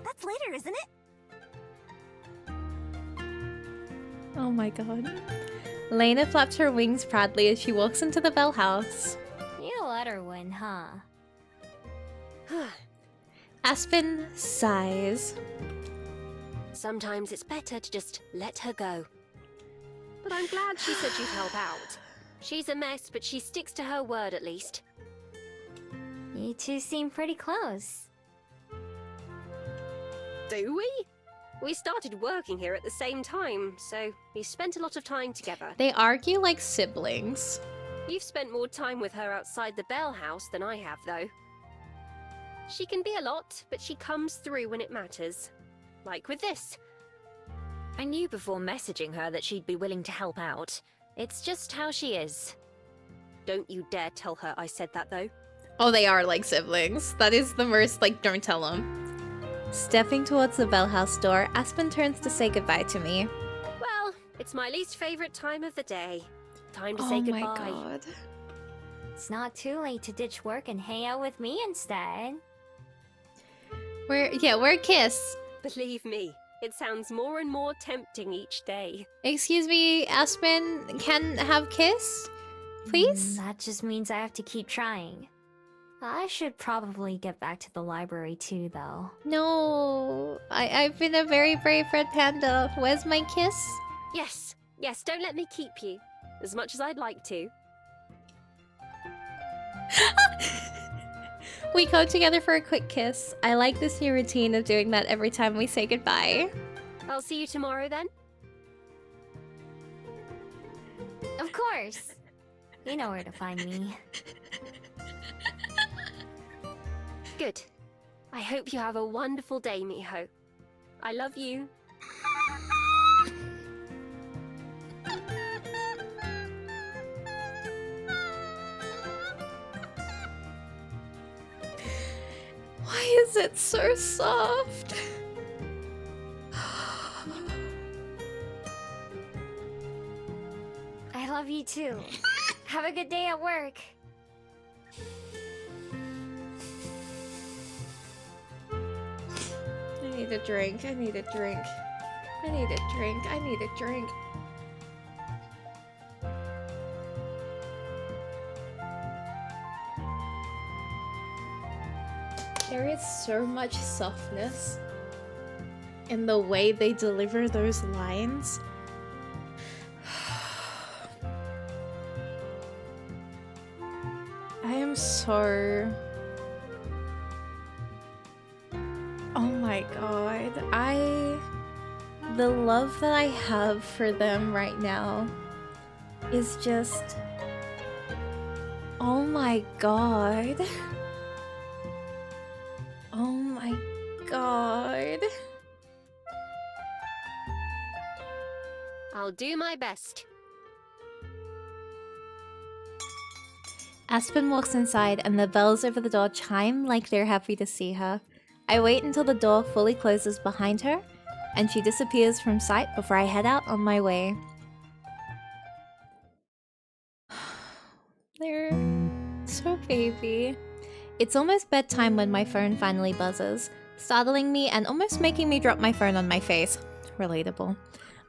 That's later, isn't it? Oh my god. Lena flaps her wings proudly as she walks into the Bell House. You let her win, huh? Aspen sighs. Sometimes it's better to just let her go. But I'm glad she said she'd help out. She's a mess, but she sticks to her word at least. You two seem pretty close. Do we? We started working here at the same time, so we spent a lot of time together. They argue like siblings. You've spent more time with her outside the Bell House than I have, though. She can be a lot, but she comes through when it matters. Like with this. I knew before messaging her that she'd be willing to help out. It's just how she is. Don't you dare tell her I said that, though. Oh, they are like siblings. That is the worst, like, don't tell them. Stepping towards the Bell House door, Aspen turns to say goodbye to me. Well, it's my least favorite time of the day. Time to say Oh goodbye. my god. It's not too late to ditch work and hang out with me instead. We're a kiss. Believe me, it sounds more and more tempting each day. Excuse me, Aspen, can have kiss? Please? That just means I have to keep trying. I should probably get back to the library too, though. No. I've been a very brave red panda. Where's my kiss? Yes, don't let me keep you. As much as I'd like to. We go together for a quick kiss. I like this new routine of doing that every time we say goodbye. I'll see you tomorrow then. Of course. You know where to find me. Good. I hope you have a wonderful day, Miho. I love you. Why is it so soft? I love you too. Have a good day at work. I need a drink. I need a drink. I need a drink. I need a drink. There is so much softness in the way they deliver those lines. I am so... Oh my god. The love that I have for them right now is just... Oh my god. Oh my god. I'll do my best. Aspen walks inside and the bells over the door chime like they're happy to see her. I wait until the door fully closes behind her and she disappears from sight before I head out on my way. They're so baby. It's almost bedtime when my phone finally buzzes, startling me and almost making me drop my phone on my face. Relatable.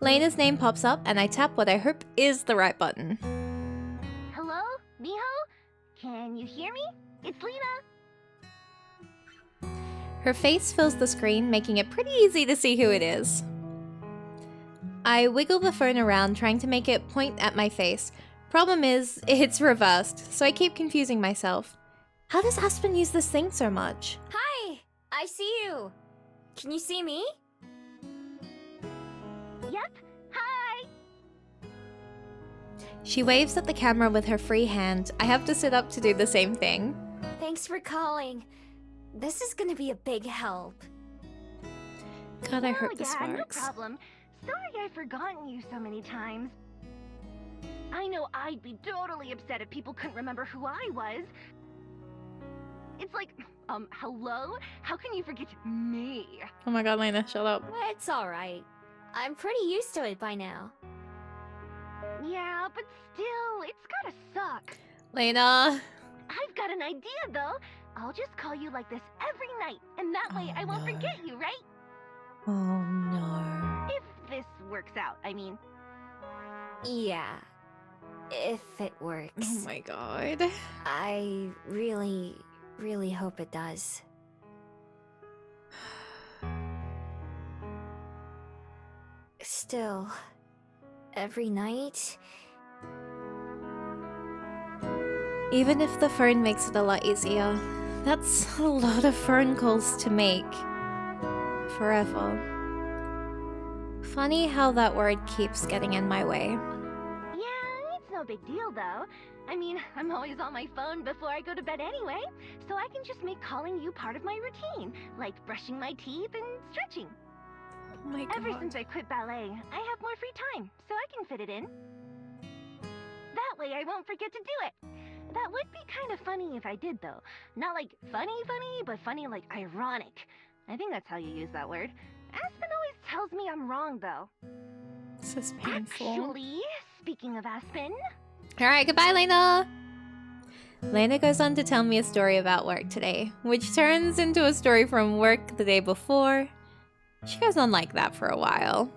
Lena's name pops up and I tap what I hope is the right button. Hello? Miho? Can you hear me? It's Lena. Her face fills the screen, making it pretty easy to see who it is. I wiggle the phone around, trying to make it point at my face. Problem is, it's reversed, so I keep confusing myself. How does Aspen use this thing so much? Hi! I see you! Can you see me? Yep. Hi! She waves at the camera with her free hand. I have to sit up to do the same thing. Thanks for calling. This is gonna be a big help. God, I hope this No works. problem. Sorry I've forgotten you so many times. I know I'd be totally upset if people couldn't remember who I was. It's like, hello? How can you forget me? Oh my god, Lena, shut up. It's alright. I'm pretty used to it by now. Yeah, but still, it's gotta suck. Lena. I've got an idea, though. I'll just call you like this every night, and that way I won't forget you, right? Oh no. If this works out, I mean. Yeah. If it works. Oh my god. I really hope it does. Still, every night... Even if the phone makes it a lot easier, that's a lot of phone calls to make. Forever. Funny how that word keeps getting in my way. Yeah, it's no big deal, though. I mean, I'm always on my phone before I go to bed anyway, so I can just make calling you part of my routine, like brushing my teeth and stretching. Oh my god. Ever since I quit ballet, I have more free time, so I can fit it in. That way I won't forget to do it. That would be kind of funny if I did, though. Not like funny, but funny like ironic. I think that's how you use that word. Aspen always tells me I'm wrong, though. This is painful. Actually, speaking of Aspen... Alright, goodbye, Lena! Lena goes on to tell me a story about work today, which turns into a story from work the day before. She goes on like that for a while.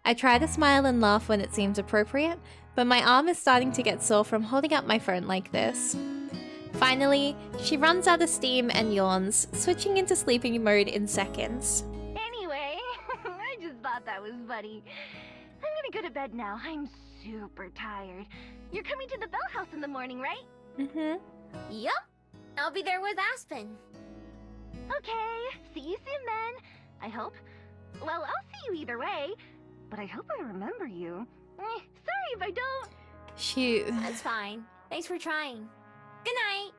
I try to smile and laugh when it seems appropriate, but my arm is starting to get sore from holding up my phone like this. Finally, she runs out of steam and yawns, switching into sleeping mode in seconds. Anyway, I just thought that was funny. I'm gonna go to bed now. I'm super tired. You're coming to the Bell House in the morning, right? Mm-hmm. Yup. I'll be there with Aspen. Okay, see you soon then. I hope. Well, I'll see you either way. But I hope I remember you. Sorry if I don't. That's fine. Thanks for trying. Good night.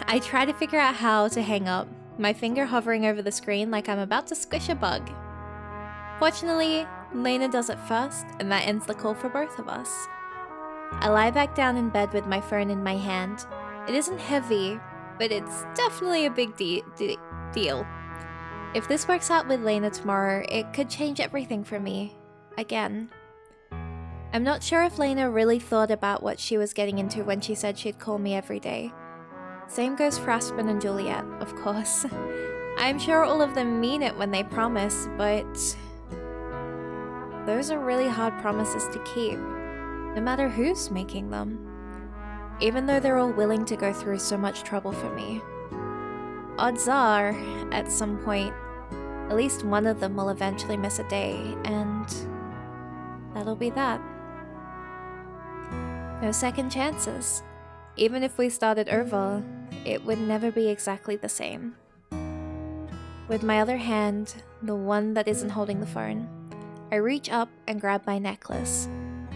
I try to figure out how to hang up, my finger hovering over the screen like I'm about to squish a bug. Fortunately, Lena does it first, and that ends the call for both of us. I lie back down in bed with my phone in my hand. It isn't heavy, but it's definitely a big deal. If this works out with Lena tomorrow, it could change everything for me. Again. I'm not sure if Lena really thought about what she was getting into when she said she'd call me every day. Same goes for Aspen and Juliet, of course. I'm sure all of them mean it when they promise, but... those are really hard promises to keep, no matter who's making them. Even though they're all willing to go through so much trouble for me. Odds are, at some point, at least one of them will eventually miss a day, and that'll be that. No second chances. Even if we started over, it would never be exactly the same. With my other hand, the one that isn't holding the phone, I reach up and grab my necklace,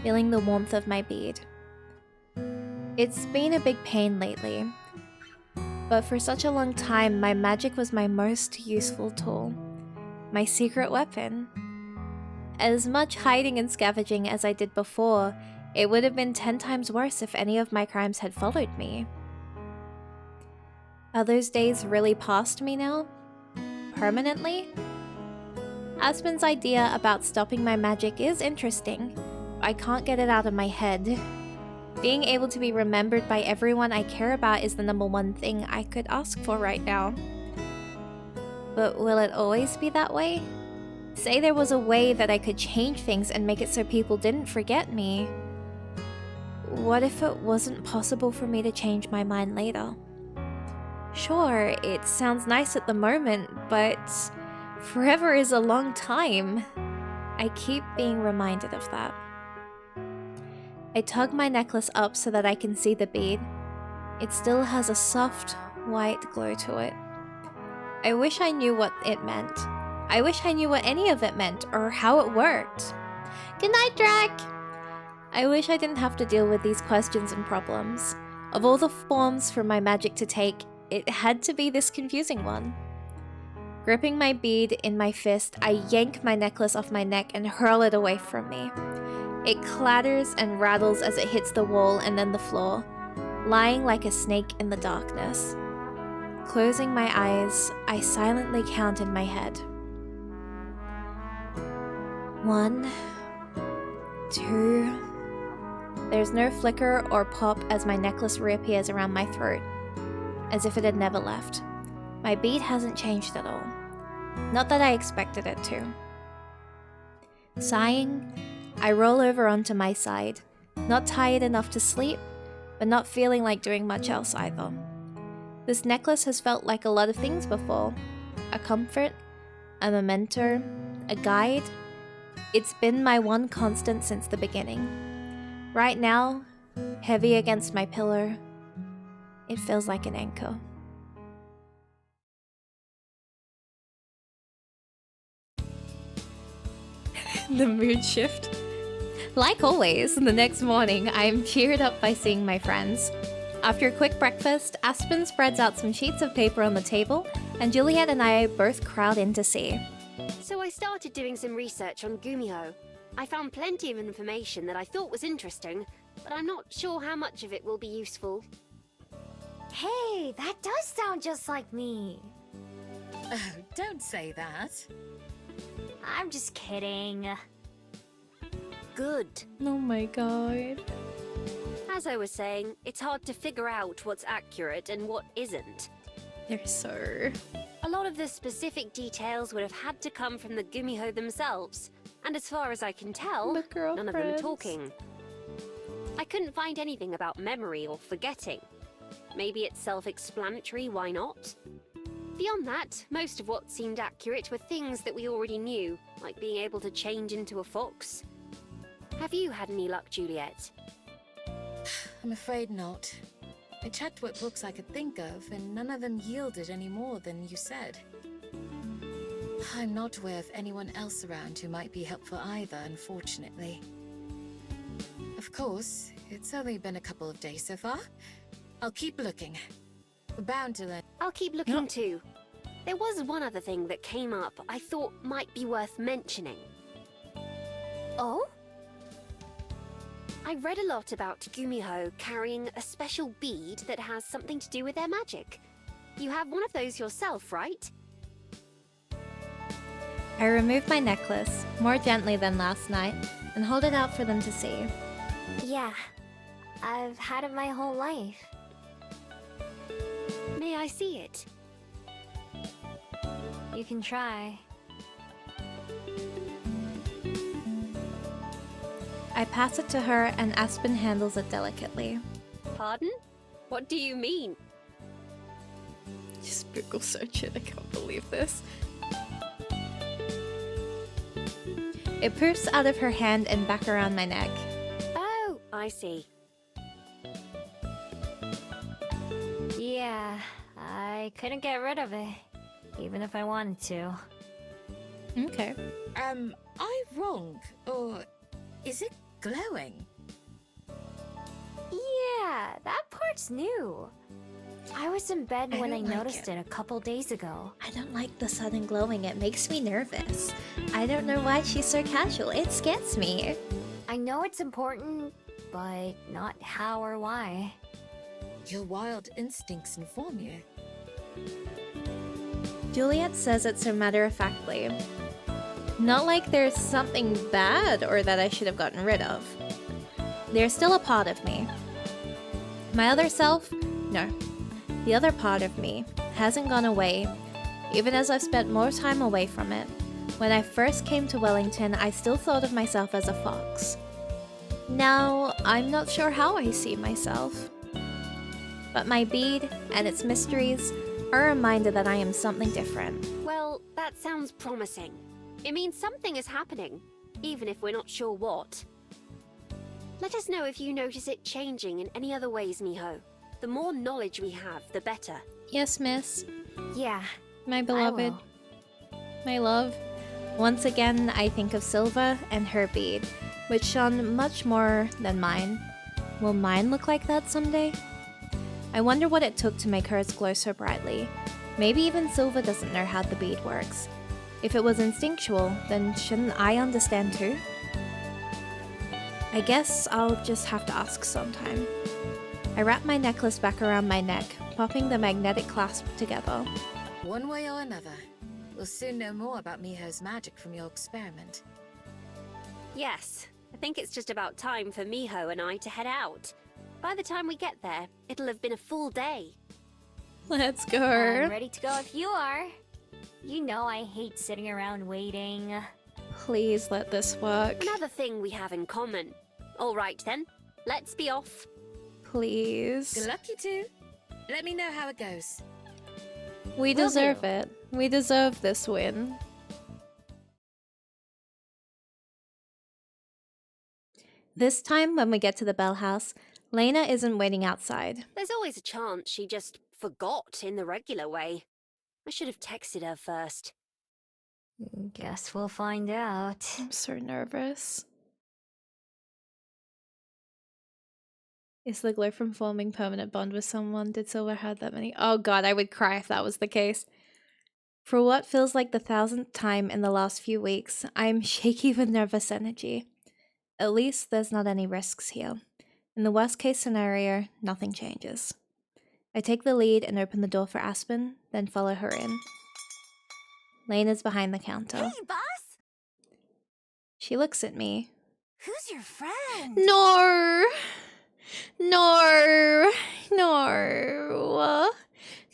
feeling the warmth of my bead. It's been a big pain lately, but for such a long time, my magic was my most useful tool. My secret weapon. As much hiding and scavenging as I did before, it would have been 10 times worse if any of my crimes had followed me. Are those days really past me now? Permanently? Aspen's idea about stopping my magic is interesting. I can't get it out of my head. Being able to be remembered by everyone I care about is the #1 thing I could ask for right now. But will it always be that way? Say there was a way that I could change things and make it so people didn't forget me. What if it wasn't possible for me to change my mind later? Sure, it sounds nice at the moment, but forever is a long time. I keep being reminded of that. I tug my necklace up so that I can see the bead. It still has a soft, white glow to it. I wish I knew what it meant. I wish I knew what any of it meant, or how it worked. Good night, Drac! I wish I didn't have to deal with these questions and problems. Of all the forms for my magic to take, it had to be this confusing one. Gripping my bead in my fist, I yank my necklace off my neck and hurl it away from me. It clatters and rattles as it hits the wall and then the floor, lying like a snake in the darkness. Closing my eyes, I silently count in my head. 1, 2... There's no flicker or pop as my necklace reappears around my throat, as if it had never left. My bead hasn't changed at all. Not that I expected it to. Sighing, I roll over onto my side, not tired enough to sleep, but not feeling like doing much else either. This necklace has felt like a lot of things before. A comfort, a memento, a guide. It's been my one constant since the beginning. Right now, heavy against my pillow, it feels like an anchor. The mood shift. Like always, the next morning, I am cheered up by seeing my friends. After a quick breakfast, Aspen spreads out some sheets of paper on the table, and Juliet and I both crowd in to see. So I started doing some research on Gumiho. I found plenty of information that I thought was interesting, but I'm not sure how much of it will be useful. Hey, that does sound just like me. Oh, don't say that. I'm just kidding. Good. Oh my god. As I was saying, it's hard to figure out what's accurate and what isn't. They're so... A lot of the specific details would have had to come from the Gumiho themselves, and as far as I can tell, The none of them are girlfriends. talking. I couldn't find anything about memory or forgetting. Maybe it's self-explanatory, why not? Beyond that, most of what seemed accurate were things that we already knew, like being able to change into a fox. Have you had any luck, Juliet? I'm afraid not. I checked what books I could think of, and none of them yielded any more than you said. I'm not aware of anyone else around who might be helpful either, unfortunately. Of course, it's only been a couple of days so far. I'll keep looking. We're bound to learn. I'll keep looking too. There was one other thing that came up I thought might be worth mentioning. Oh? I read a lot about Gumiho carrying a special bead that has something to do with their magic. You have one of those yourself, right? I remove my necklace, more gently than last night, and hold it out for them to see. Yeah. I've had it my whole life. May I see it? You can try. I pass it to her and Aspen handles it delicately. Pardon? What do you mean? Just Google search it, I can't believe this. It poofs out of her hand and back around my neck. Oh, I see. Yeah, I couldn't get rid of it, even if I wanted to. I Okay. wrong? Or is it glowing? Yeah, that part's new. I was in bed when I don't like noticed it a couple days ago. I don't like the sudden glowing, it makes me nervous. I don't know why she's so casual, it scares me. I know it's important, but not how or why. Your wild instincts inform you. Juliet says it so matter-of-factly. Not like there's something bad or that I should have gotten rid of. There's still a part of me. My other self? No. The other part of me hasn't gone away, even as I've spent more time away from it. When I first came to Wellington, I still thought of myself as a fox. Now, I'm not sure how I see myself. But my bead and its mysteries are a reminder that I am something different. Well, that sounds promising. It means something is happening, even if we're not sure what. Let us know if you notice it changing in any other ways, Miho. The more knowledge we have, the better. Yes, miss. Yeah, My beloved. My love. Once again, I think of Silva and her bead, which shone much more than mine. Will mine look like that someday? I wonder what it took to make hers glow so brightly. Maybe even Silva doesn't know how the bead works. If it was instinctual, then shouldn't I understand too? I guess I'll just have to ask sometime. I wrap my necklace back around my neck, popping the magnetic clasp together. One way or another, we'll soon know more about Miho's magic from your experiment. Yes, I think it's just about time for Miho and I to head out. By the time we get there, it'll have been a full day. Let's go. I'm ready to go if you are. You know I hate sitting around waiting. Please let this work. Another thing we have in common. All right then, let's be off. Please. Good luck, you two. Let me know how it goes. We Will deserve do. it. We deserve this win. This time, when we get to the Bell House, Lena isn't waiting outside. There's always a chance she just forgot in the regular way. I should have texted her first. Guess we'll find out. I'm so nervous. Is the glow from forming permanent bond with someone? Did Silver have that many? Oh god, I would cry if that was the case. For what feels like the 1000th time in the last few weeks, I'm shaky with nervous energy. At least there's not any risks here. In the worst case scenario, nothing changes. I take the lead and open the door for Aspen, then follow her in. Lane is behind the counter. Hey, boss! She looks at me. Who's your friend? No! No! No!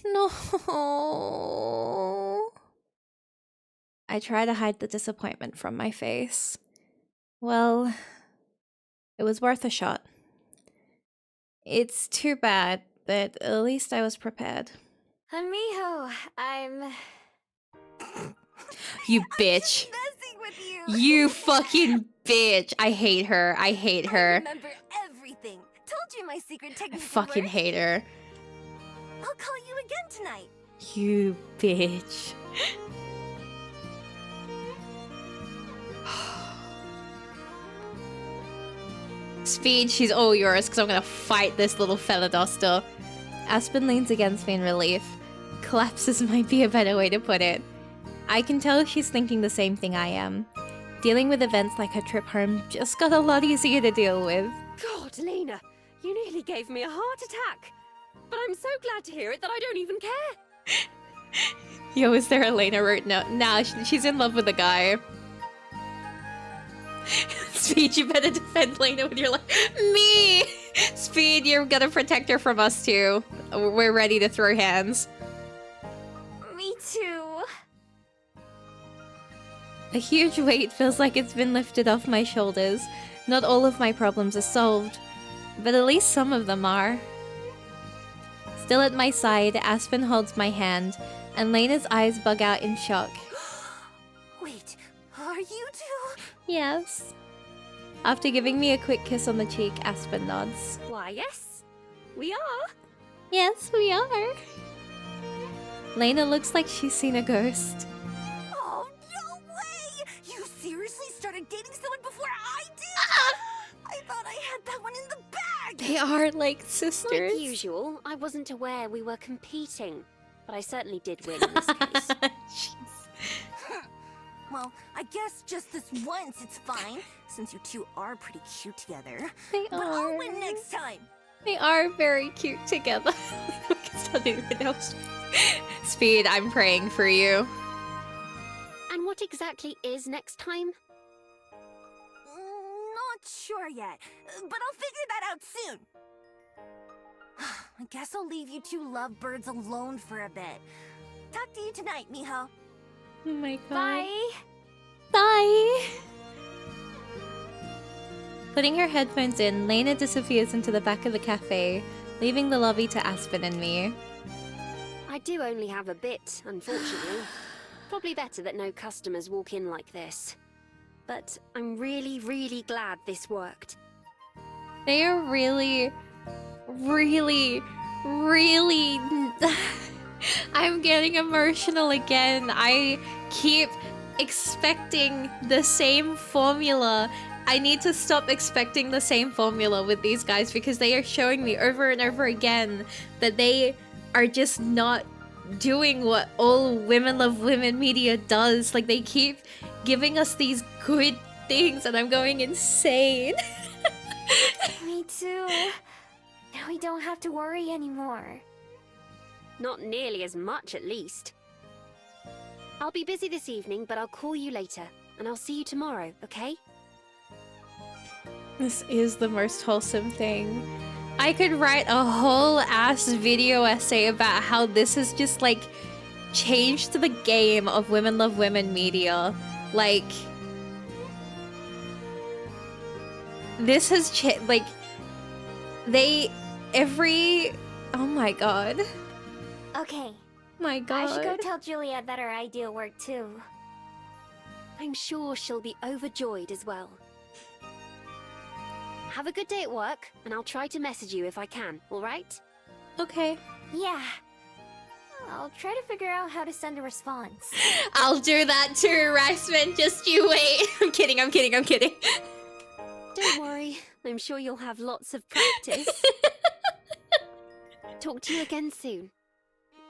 No! I try to hide the disappointment from my face. Well, it was worth a shot. It's too bad, but at least I was prepared. Miho, I'm... You bitch. Messing with you. You fucking bitch. I hate her. I hate I her. remember everything. Told you my secret I technique. fucking hate her. I'll call you again tonight. You bitch. Speed, she's all yours because I'm gonna fight this little fella duster. Aspen leans against me in relief. Collapses might be a better way to put it. I can tell she's thinking the same thing I am. Dealing with events like her trip home just got a lot easier to deal with. God, Lena, you nearly gave me a heart attack. But I'm so glad to hear it that I don't even care. Yo, is there a Lena route? No, nah, she's in love with a guy. Speed, you better defend Lena with your life. Me! Speed, you're gonna protect her from us too. We're ready to throw hands. Me too. A huge weight feels like it's been lifted off my shoulders. Not all of my problems are solved, but at least some of them are. Still at my side, Aspen holds my hand, and Lena's eyes bug out in shock. Wait, are you two? Yes. After giving me a quick kiss on the cheek, Aspen nods. Why, yes, we are. Yes, we are. Lena looks like she's seen a ghost. Oh, no way! You seriously started dating someone before I did? I thought I had that one in the bag! They are like sisters. Like usual, I wasn't aware we were competing, but I certainly did win in this case. Jeez. Well, I guess just this once it's fine, since you two are pretty cute together. They But are. I'll win next time! They are very cute together. It's not even else. Speed, I'm praying for you. And what exactly is next time? Not sure yet, but I'll figure that out soon. I guess I'll leave you two lovebirds alone for a bit. Talk to you tonight, Miho. Oh my god. Bye. Bye! Putting her headphones in, Lena disappears into the back of the cafe, leaving the lobby to Aspen and me. I do only have a bit, unfortunately. Probably better that no customers walk in like this. But I'm really, really glad this worked. They are really... I'm getting emotional again. I keep expecting the same formula. I need to stop expecting the same formula with these guys because they are showing me over and over again that they are just not doing what all Women Love Women media does. Like, they keep giving us these good things and I'm going insane. Me too. Now we don't have to worry anymore. Not nearly as much, at least. I'll be busy this evening, but I'll call you later. And I'll see you tomorrow, okay? This is the most wholesome thing. I could write a whole ass video essay about how this has just like changed the game of Women Love Women media. Like, this has like oh my god. Okay. My god. I should go tell Juliet that our idea worked too. I'm sure she'll be overjoyed as well. Have a good day at work, and I'll try to message you if I can, alright? Okay. Yeah. I'll try to figure out how to send a response. I'll do that too, Aspen. Just you wait. I'm kidding. Don't worry, I'm sure you'll have lots of practice. Talk to you again soon.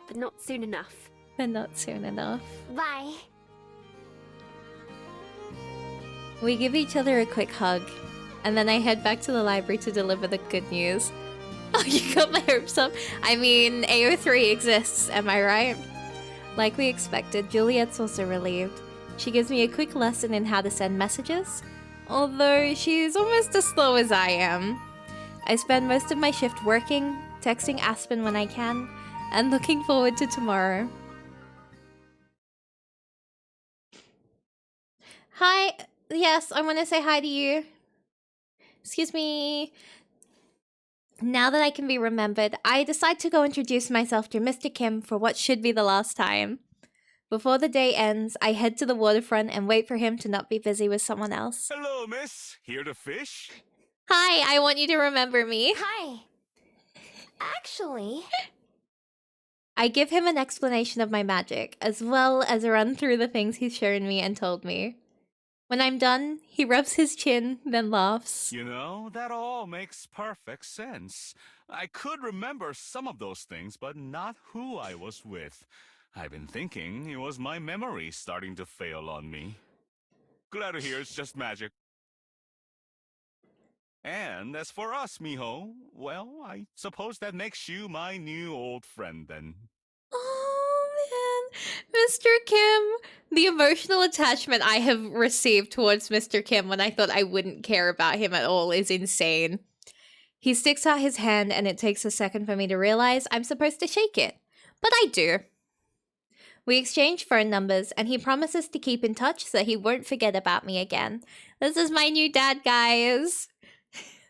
But not soon enough. but not soon enough. Bye. We give each other a quick hug, and then I head back to the library to deliver the good news. Oh, you got my hopes up. I mean, AO3 exists, am I right? Like we expected, Juliet's also relieved. She gives me a quick lesson in how to send messages, although she's almost as slow as I am. I spend most of my shift working, texting Aspen when I can, and looking forward to tomorrow. Hi. Yes, I want to say hi to you. Excuse me. Now that I can be remembered, I decide to go introduce myself to Mr. Kim for what should be the last time. Before the day ends, I head to the waterfront and wait for him to not be busy with someone else. Hello, miss. Here to fish? Hi, I want you to remember me. Hi. Actually... I give him an explanation of my magic, as well as a run through the things he's shown me and told me. When I'm done, he rubs his chin, then laughs. You know, that all makes perfect sense. I could remember some of those things, but not who I was with. I've been thinking it was my memory starting to fail on me. Glad to hear it's just magic. And as for us, Miho, well, I suppose that makes you my new old friend then. Oh man, Mr. Kim. The emotional attachment I have received towards Mr. Kim when I thought I wouldn't care about him at all is insane. He sticks out his hand and it takes a second for me to realize I'm supposed to shake it. But I do. We exchange phone numbers and he promises to keep in touch so he won't forget about me again. This is my new dad, guys.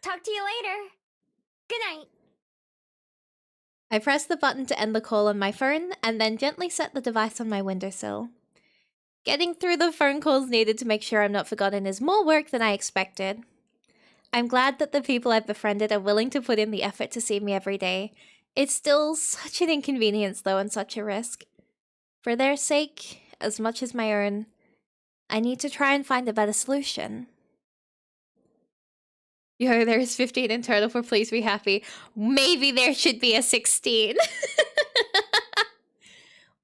Talk to you later. Good night. I press the button to end the call on my phone and then gently set the device on my windowsill. Getting through the phone calls needed to make sure I'm not forgotten is more work than I expected. I'm glad that the people I've befriended are willing to put in the effort to see me every day. It's still such an inconvenience though and such a risk. For their sake, as much as my own, I need to try and find a better solution. Yo, there's 15 in total for Please Be Happy. Maybe there should be a 16.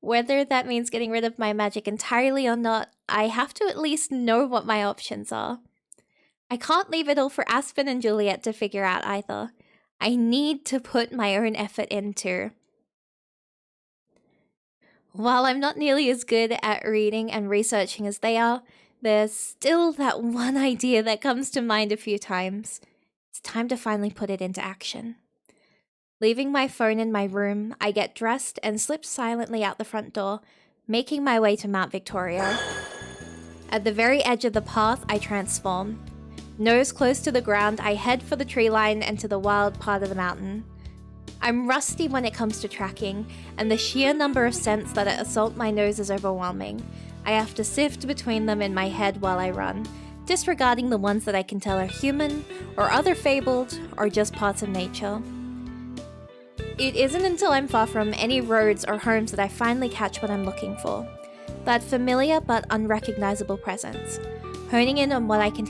Whether that means getting rid of my magic entirely or not, I have to at least know what my options are. I can't leave it all for Aspen and Juliet to figure out either. I need to put my own effort into. While I'm not nearly as good at reading and researching as they are, there's still that one idea that comes to mind a few times. It's time to finally put it into action. Leaving my phone in my room, I get dressed and slip silently out the front door, making my way to Mount Victoria. At the very edge of the path, I transform. Nose close to the ground, I head for the tree line and to the wild part of the mountain. I'm rusty when it comes to tracking, and the sheer number of scents that assault my nose is overwhelming. I have to sift between them in my head while I run, disregarding the ones that I can tell are human, or other fabled, or just parts of nature. It isn't until I'm far from any roads or homes that I finally catch what I'm looking for. That familiar but unrecognizable presence. Honing in on what I can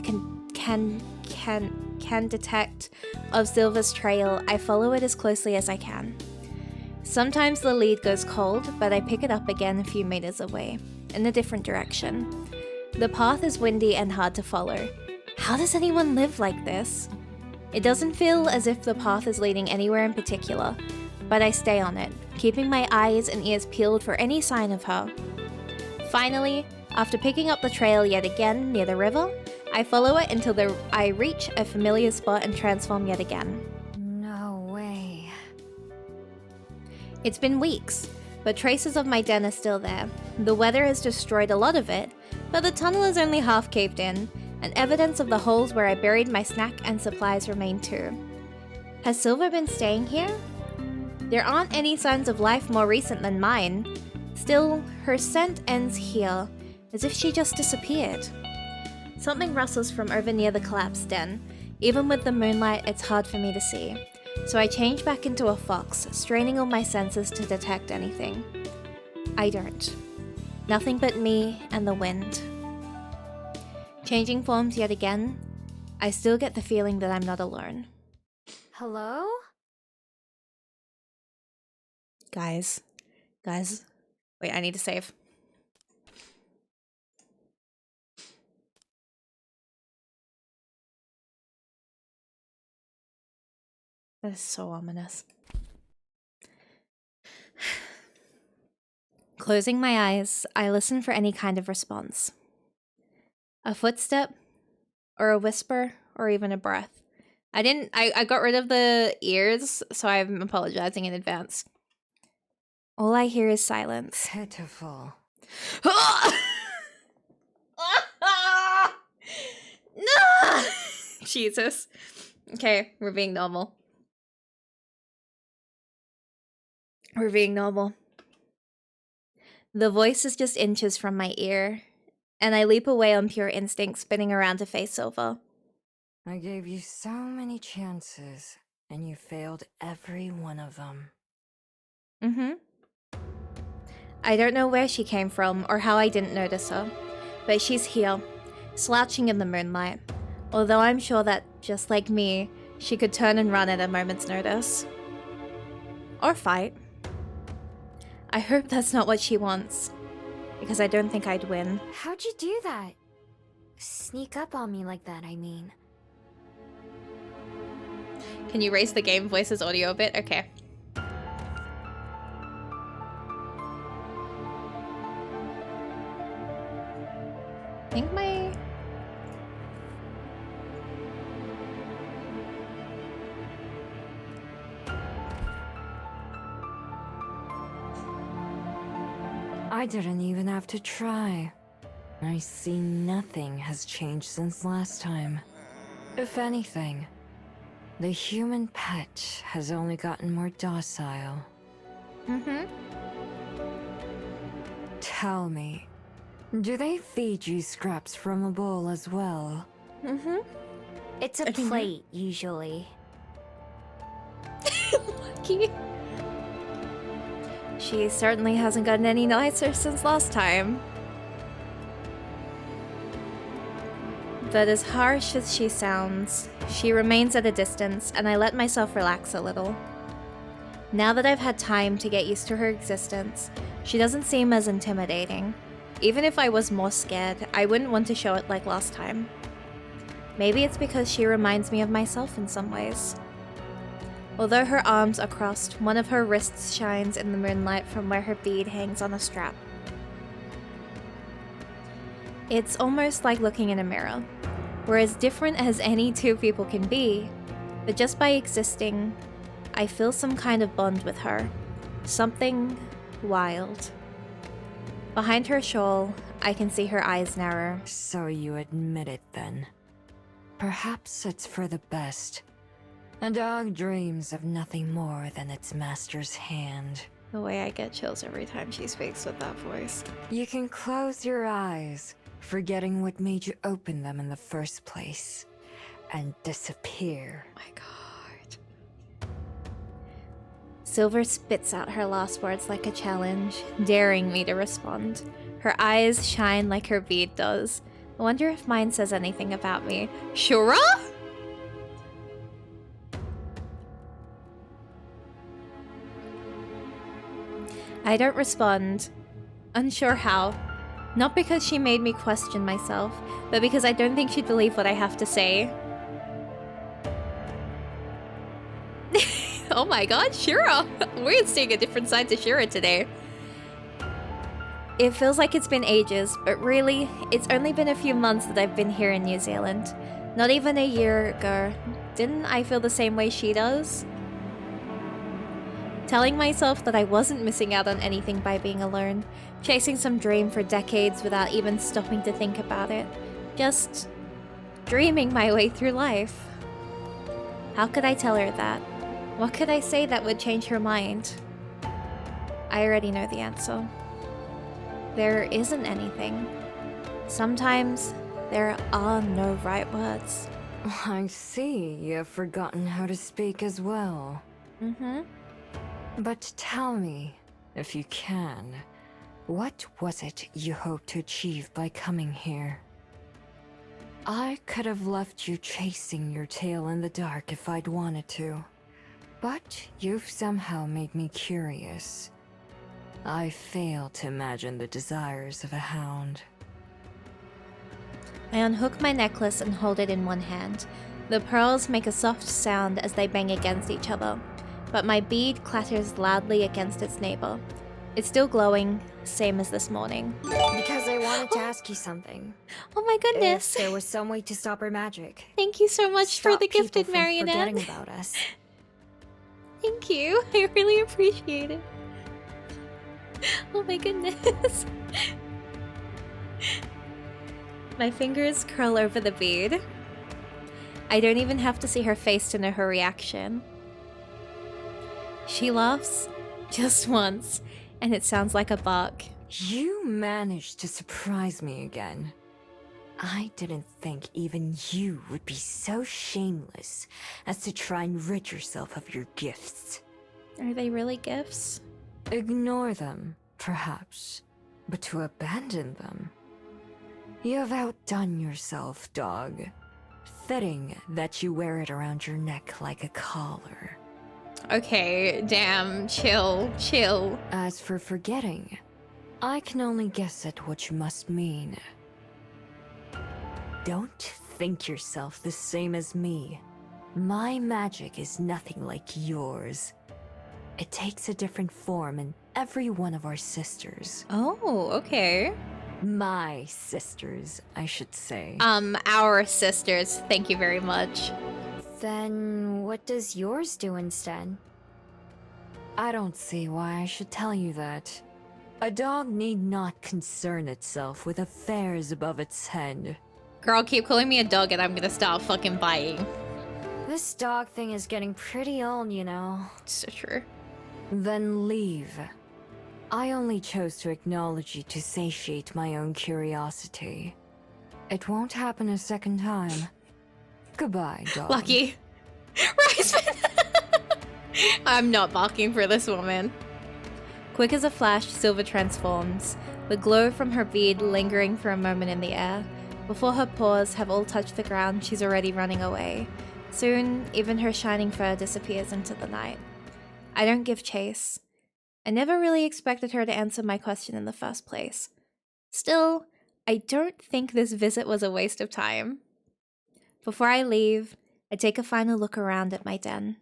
detect of Silver's trail, I follow it as closely as I can. Sometimes the lead goes cold, but I pick it up again a few meters away, in a different direction. The path is windy and hard to follow. How does anyone live like this? It doesn't feel as if the path is leading anywhere in particular, but I stay on it, keeping my eyes and ears peeled for any sign of her. Finally, after picking up the trail yet again near the river, I follow it until I reach a familiar spot and transform yet again. No way. It's been weeks, but traces of my den are still there. The weather has destroyed a lot of it, but the tunnel is only half caved in, and evidence of the holes where I buried my snack and supplies remain too. Has Silver been staying here? There aren't any signs of life more recent than mine. Still, her scent ends here, as if she just disappeared. Something rustles from over near the collapsed den. Even with the moonlight, it's hard for me to see. So I change back into a fox, straining all my senses to detect anything. I don't. Nothing but me and the wind. Changing forms yet again, I still get the feeling that I'm not alone. Hello? Guys, Wait, I need to save. That is so ominous. Closing my eyes, I listen for any kind of response. A footstep, or a whisper, or even a breath. I got rid of the ears, so I'm apologizing in advance. All I hear is silence. Pitiful. No! Jesus. Okay, we're being normal. We're being normal. The voice is just inches from my ear, and I leap away on pure instinct, spinning around to face Silver. I gave you so many chances, and you failed every one of them. Mm-hmm. I don't know where she came from or how I didn't notice her, but she's here, slouching in the moonlight, although I'm sure that, just like me, she could turn and run at a moment's notice. Or fight. I hope that's not what she wants, because I don't think I'd win. How'd you do that? Sneak up on me like that, I mean. Can you raise the game voices audio a bit? Okay. I think my... I didn't even have to try. I see nothing has changed since last time. If anything, the human pet has only gotten more docile. Mm-hmm. Tell me, do they feed you scraps from a bowl as well? Mm-hmm. It's a plate, usually. Lucky. She certainly hasn't gotten any nicer since last time. But as harsh as she sounds, she remains at a distance, and I let myself relax a little. Now that I've had time to get used to her existence, she doesn't seem as intimidating. Even if I was more scared, I wouldn't want to show it like last time. Maybe it's because she reminds me of myself in some ways. Although her arms are crossed, one of her wrists shines in the moonlight from where her bead hangs on a strap. It's almost like looking in a mirror. We're as different as any two people can be, but just by existing, I feel some kind of bond with her. Something wild. Behind her shawl, I can see her eyes narrow. So you admit it then. Perhaps it's for the best. A dog dreams of nothing more than its master's hand. The way I get chills every time she speaks with that voice. You can close your eyes, forgetting what made you open them in the first place, and disappear. Oh my god. Silver spits out her last words like a challenge, daring me to respond. Her eyes shine like her bead does. I wonder if mine says anything about me. Shura? I don't respond. Unsure how. Not because she made me question myself, but because I don't think she'd believe what I have to say. Oh my god, Shura! We're seeing a different side to Shura today. It feels like it's been ages, but really, it's only been a few months that I've been here in New Zealand. Not even a year ago. Didn't I feel the same way she does? Telling myself that I wasn't missing out on anything by being alone, chasing some dream for decades without even stopping to think about it. Just dreaming my way through life. How could I tell her that? What could I say that would change her mind? I already know the answer. There isn't anything. Sometimes there are no right words. I see you've forgotten how to speak as well. Mm-hmm. But tell me, if you can, what was it you hoped to achieve by coming here? I could have left you chasing your tail in the dark if I'd wanted to, but you've somehow made me curious. I fail to imagine the desires of a hound. I unhook my necklace and hold it in one hand. The pearls make a soft sound as they bang against each other, but my bead clatters loudly against its neighbor. It's still glowing, same as this morning. Because I wanted to ask you something. Oh my goodness! If there was some way to stop her magic. Thank you so much for Stop the gifted people from marionette. forgetting about us. Thank you. I really appreciate it. Oh my goodness. My fingers curl over the bead. I don't even have to see her face to know her reaction. She laughs just once, and it sounds like a bark. You managed to surprise me again. I didn't think even you would be so shameless as to try and rid yourself of your gifts. Are they really gifts? Ignore them, perhaps, but to abandon them. You have outdone yourself, dog. Fitting that you wear it around your neck like a collar. Okay, damn, chill. As for forgetting, I can only guess at what you must mean. Don't think yourself the same as me. My magic is nothing like yours. It takes a different form in every one of our sisters. Oh, okay. My sisters, I should say. Our sisters, thank you very much. Then what does yours do instead? I don't see why I should tell you that. A dog need not concern itself with affairs above its head. Girl, keep calling me a dog and I'm gonna start fucking biting. This dog thing is getting pretty old, you know. So true. Then leave. I only chose to acknowledge you to satiate my own curiosity. It won't happen a second time. Goodbye, dog. Lucky. Riceman! I'm not barking for this woman. Quick as a flash, Silver transforms, the glow from her bead lingering for a moment in the air. Before her paws have all touched the ground, she's already running away. Soon, even her shining fur disappears into the night. I don't give chase. I never really expected her to answer my question in the first place. Still, I don't think this visit was a waste of time. Before I leave, I take a final look around at my den.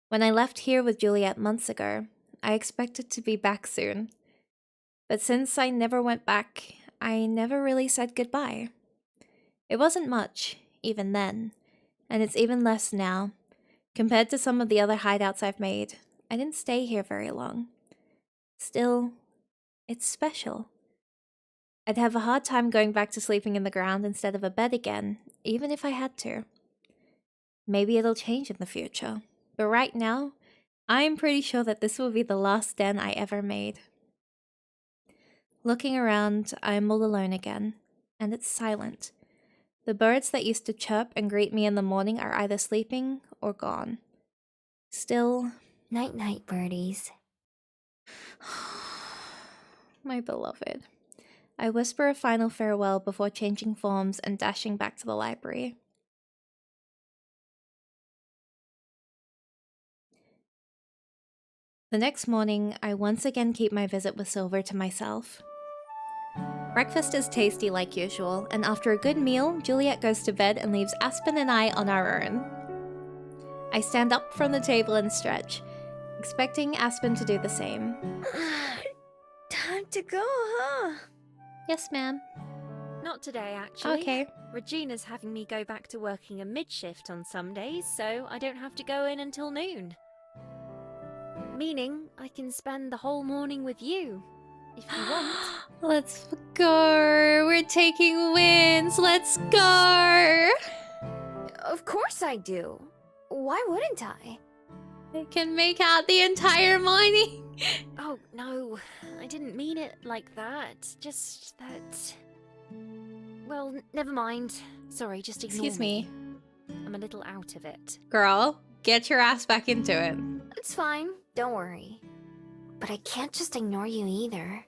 When I left here with Juliet months ago, I expected to be back soon. But since I never went back, I never really said goodbye. It wasn't much, even then, and it's even less now. Compared to some of the other hideouts I've made, I didn't stay here very long. Still, it's special. I'd have a hard time going back to sleeping in the ground instead of a bed again, even if I had to. Maybe it'll change in the future, but right now, I'm pretty sure that this will be the last den I ever made. Looking around, I am all alone again, and it's silent. The birds that used to chirp and greet me in the morning are either sleeping or gone. Still, Night-night, birdies. my beloved. I whisper a final farewell before changing forms and dashing back to the library. The next morning, I once again keep my visit with Silver to myself. Breakfast is tasty like usual, and after a good meal, Juliet goes to bed and leaves Aspen and I on our own. I stand up from the table and stretch, expecting Aspen to do the same. Time to go, huh? Yes, ma'am. Not today, actually. Okay. Regina's having me go back to working a mid-shift on some days, so I don't have to go in until noon. Meaning, I can spend the whole morning with you, if you want. Let's go. We're taking wins. Let's go. Of course I do. Why wouldn't I? I can make out the entire morning. Oh, no, I didn't mean it like that. Just that... Well, never mind. Sorry, just ignore Excuse me. I'm a little out of it. Girl, get your ass back into it. It's fine. Don't worry. But I can't just ignore you either.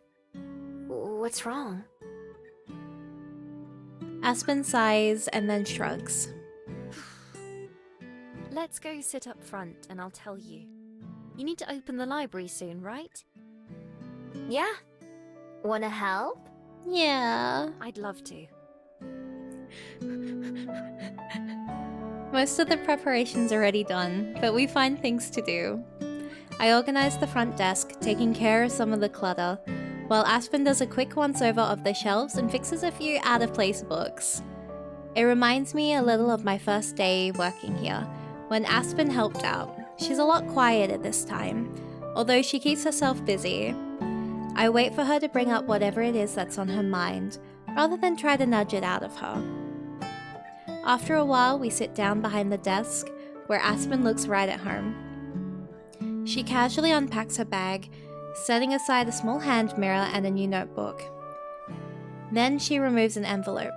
What's wrong? Aspen sighs and then shrugs. Let's go sit up front and I'll tell you. You need to open the library soon, right? Yeah? Wanna help? Yeah. I'd love to. Most of the preparation's already done, but we find things to do. I organize the front desk, taking care of some of the clutter, while Aspen does a quick once-over of the shelves and fixes a few out-of-place books. It reminds me a little of my first day working here, when Aspen helped out. She's a lot quieter this time, although she keeps herself busy. I wait for her to bring up whatever it is that's on her mind, rather than try to nudge it out of her. After a while, we sit down behind the desk, where Aspen looks right at home. She casually unpacks her bag, setting aside a small hand mirror and a new notebook. Then she removes an envelope.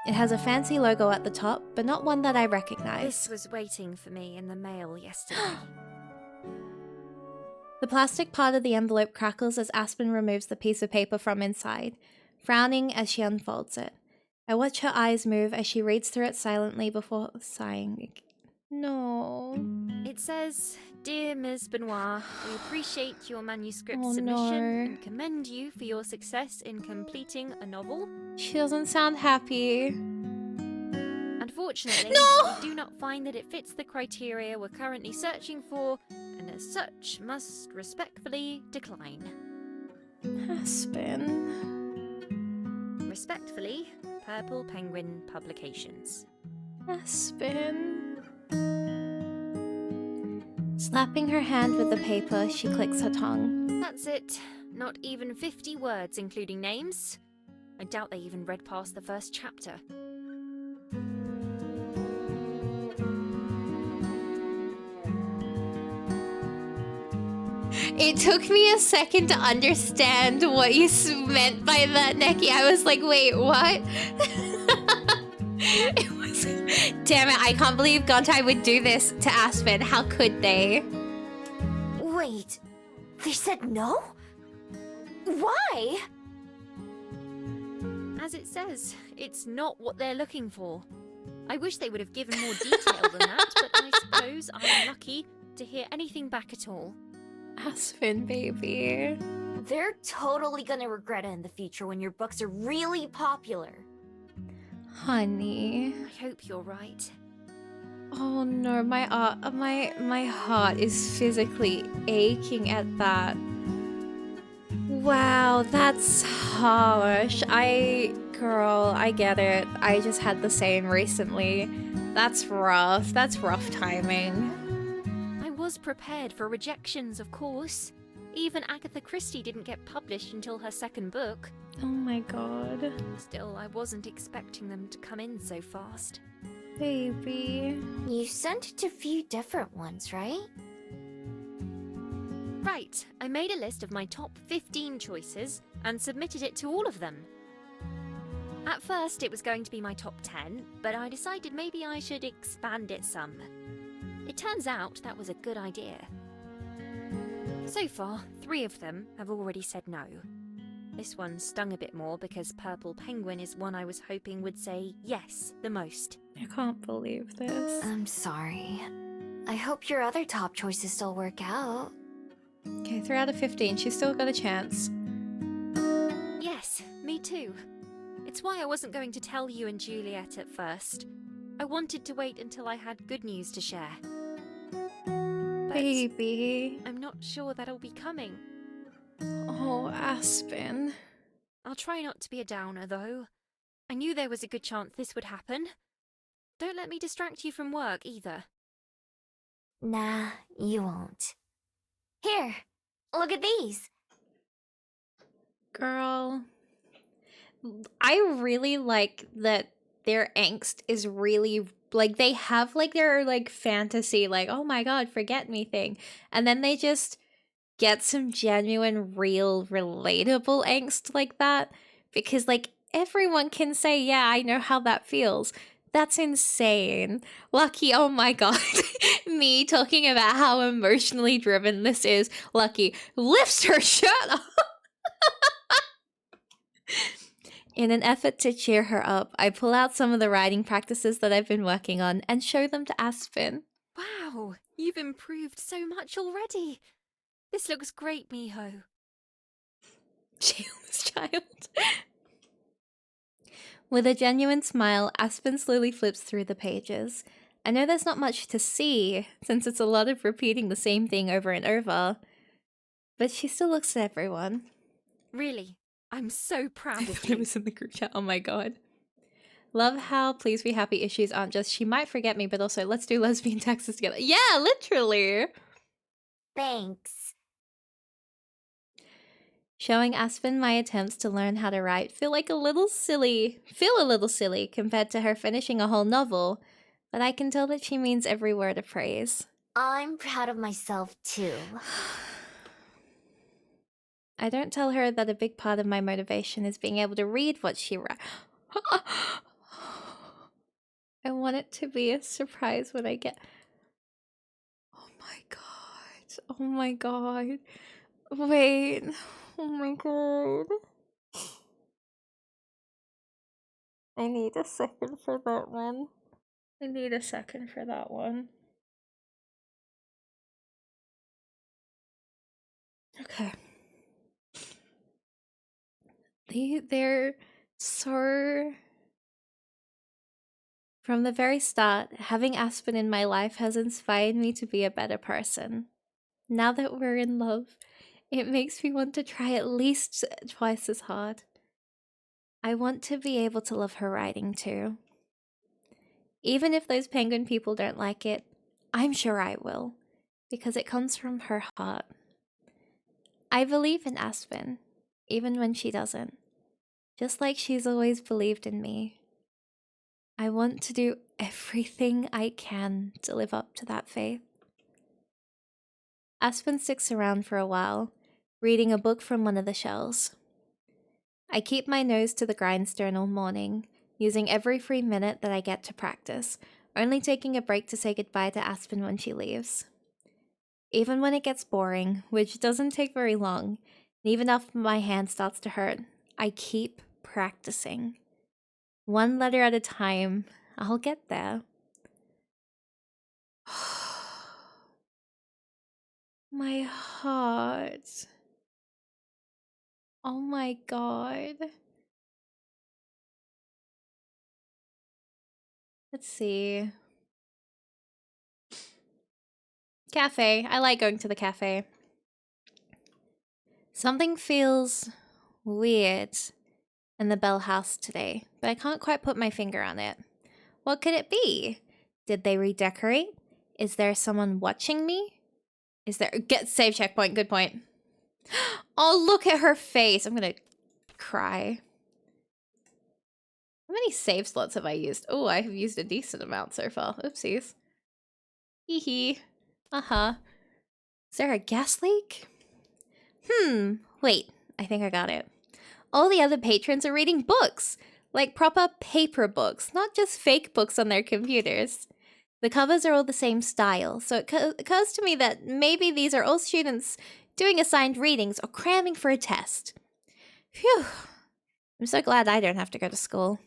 It has a fancy logo at the top, but not one that I recognize. This was waiting for me in the mail yesterday. The plastic part of the envelope crackles as Aspen removes the piece of paper from inside, frowning as she unfolds it. I watch her eyes move as she reads through it silently before sighing. No. It says, "Dear Ms. Benoit, we appreciate your manuscript Oh, submission no. and commend you for your success in completing a novel. She doesn't sound happy. Unfortunately, No! we do not find that it fits the criteria we're currently searching for, and as such must respectfully decline. Aspen. Respectfully, Purple Penguin Publications." Aspen. Slapping her hand with the paper, she clicks her tongue. That's it. Not even 50 words, including names. I doubt they even read past the first chapter. It took me a second to understand what you meant by that, Neki. I was like, wait, what? It was... Damn it, I can't believe Gontai would do this to Aspen. How could they? Wait, they said no? Why? As it says, it's not what they're looking for. I wish they would have given more detail than that, but I suppose I'm lucky to hear anything back at all. Aspen, baby. They're totally gonna regret it in the future when your books are really popular. Honey. I hope you're right. Oh no, my heart is physically aching at that. Wow, that's harsh. Girl, I get it. I just had the same recently. That's rough. That's rough timing. I was prepared for rejections, of course. Even Agatha Christie didn't get published until her second book. Oh my god. Still, I wasn't expecting them to come in so fast. Baby. You sent it to a few different ones, right? Right, I made a list of my top 15 choices and submitted it to all of them. At first, it was going to be my top 10, but I decided maybe I should expand it some. It turns out that was a good idea. So far, 3 of them have already said no. This one stung a bit more because Purple Penguin is one I was hoping would say yes the most. I can't believe this. I'm sorry. I hope your other top choices still work out. Okay, 3 out of 15. She's still got a chance. Yes, me too. It's why I wasn't going to tell you and Juliet at first. I wanted to wait until I had good news to share. But Baby. I'm not sure that'll be coming. Oh, Aspen. I'll try not to be a downer, though. I knew there was a good chance this would happen. Don't let me distract you from work, either. Nah, you won't. Here, look at these. Girl. I really like that their angst is really, like, they have, like, their, like, fantasy, like, oh my god, forget me thing. And then they just get some genuine, real, relatable angst like that. Because, like, everyone can say, yeah, I know how that feels. That's insane. Lucky, oh my god. Me talking about how emotionally driven this is. Lucky lifts her shirt up. In an effort to cheer her up, I pull out some of the writing practices that I've been working on and show them to Aspen. Wow, you've improved so much already. This looks great, Miho. Jail this child. With a genuine smile, Aspen slowly flips through the pages. I know there's not much to see, since it's a lot of repeating the same thing over and over, but she still looks at everyone. Really, I'm so proud of It you. was in the group chat, oh my god. Love how please be happy issues aren't just she might forget me, but also let's do lesbian taxes together. Yeah, literally! Thanks. Showing Aspen my attempts to learn how to write feel a little silly compared to her finishing a whole novel, but I can tell that she means every word of praise. I'm proud of myself too. I don't tell her that a big part of my motivation is being able to read what she writes. I want it to be a surprise when I get... Oh my god. Oh my god. Wait. Oh my god. I need a second for that one. I need a second for that one. Okay. They're so... From the very start, having Aspen in my life has inspired me to be a better person. Now that we're in love, it makes me want to try at least twice as hard. I want to be able to love her writing too. Even if those penguin people don't like it, I'm sure I will, because it comes from her heart. I believe in Aspen, even when she doesn't, just like she's always believed in me. I want to do everything I can to live up to that faith. Aspen sticks around for a while, reading a book from one of the shelves. I keep my nose to the grindstone all morning, using every free minute that I get to practice, only taking a break to say goodbye to Aspen when she leaves. Even when it gets boring, which doesn't take very long, and even after my hand starts to hurt, I keep practicing. One letter at a time, I'll get there. My heart. Oh my god. Let's see. Cafe. I like going to the cafe. Something feels weird in the Bell House today, but I can't quite put my finger on it. What could it be? Did they redecorate? Is there someone watching me? Is there... Get save checkpoint. Good point. Oh, look at her face. I'm gonna cry. How many save slots have I used? Oh, I have used a decent amount so far. Oopsies. Hee hee. Uh-huh. Is there a gas leak? Wait. I think I got it. All the other patrons are reading books. Like proper paper books, not just fake books on their computers. The covers are all the same style, so it occurs to me that maybe these are all students doing assigned readings or cramming for a test. Phew. I'm so glad I don't have to go to school.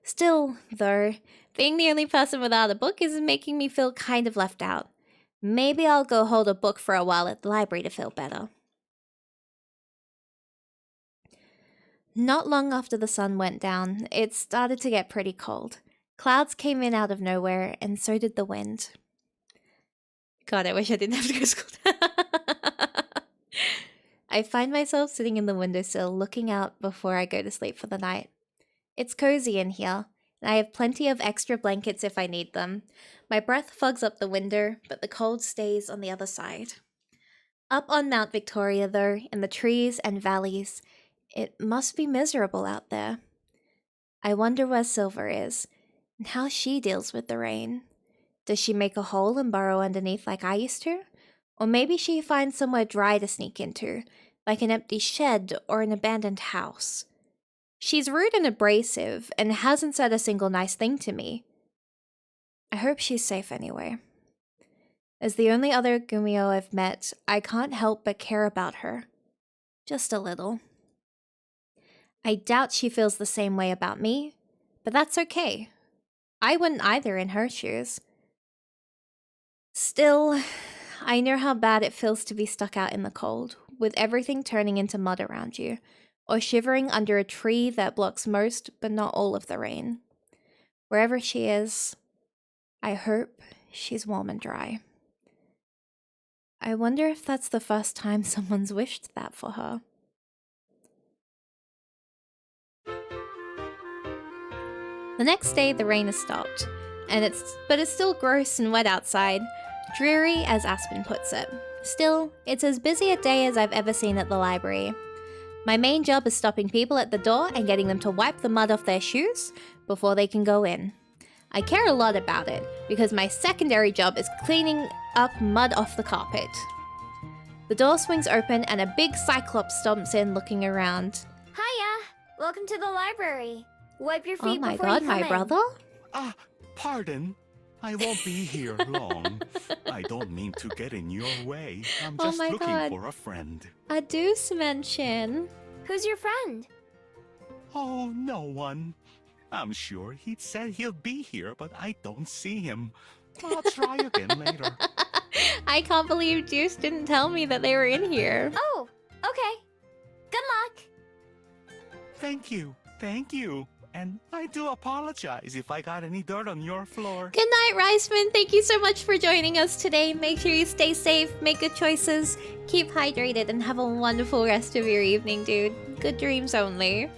Still, though, being the only person without a book is making me feel kind of left out. Maybe I'll go hold a book for a while at the library to feel better. Not long after the sun went down, it started to get pretty cold. Clouds came in out of nowhere, and so did the wind. God, I wish I didn't have to go to school. I find myself sitting in the windowsill looking out before I go to sleep for the night. It's cozy in here, and I have plenty of extra blankets if I need them. My breath fogs up the window, but the cold stays on the other side. Up on Mount Victoria, though, in the trees and valleys, it must be miserable out there. I wonder where Silver is, and how she deals with the rain. Does she make a hole and burrow underneath like I used to? Or maybe she finds somewhere dry to sneak into, like an empty shed or an abandoned house. She's rude and abrasive, and hasn't said a single nice thing to me. I hope she's safe anyway. As the only other Gumio I've met, I can't help but care about her. Just a little. I doubt she feels the same way about me, but that's okay. I wouldn't either in her shoes. Still, I know how bad it feels to be stuck out in the cold, with everything turning into mud around you, or shivering under a tree that blocks most but not all of the rain. Wherever she is, I hope she's warm and dry. I wonder if that's the first time someone's wished that for her. The next day, the rain has stopped, but it's still gross and wet outside, dreary as Aspen puts it. Still, it's as busy a day as I've ever seen at the library. My main job is stopping people at the door and getting them to wipe the mud off their shoes before they can go in. I care a lot about it, because my secondary job is cleaning up mud off the carpet. The door swings open and a big cyclops stomps in, looking around. Hiya! Welcome to the library. Wipe your feet Oh my before god, you come my in. brother? Pardon? I won't be here long. I don't mean to get in your way. I'm Oh just my looking God. for a friend. A deuce mention. Who's your friend? Oh, no one. I'm sure he'd said he'll be here, but I don't see him. I'll try again later. I can't believe Deuce didn't tell me that they were in here. Oh, okay. Good luck. Thank you. Thank you. And I do apologize if I got any dirt on your floor. Good night, Riceman. Thank you so much for joining us today. Make sure you stay safe, make good choices, keep hydrated, and have a wonderful rest of your evening, dude. Good dreams only.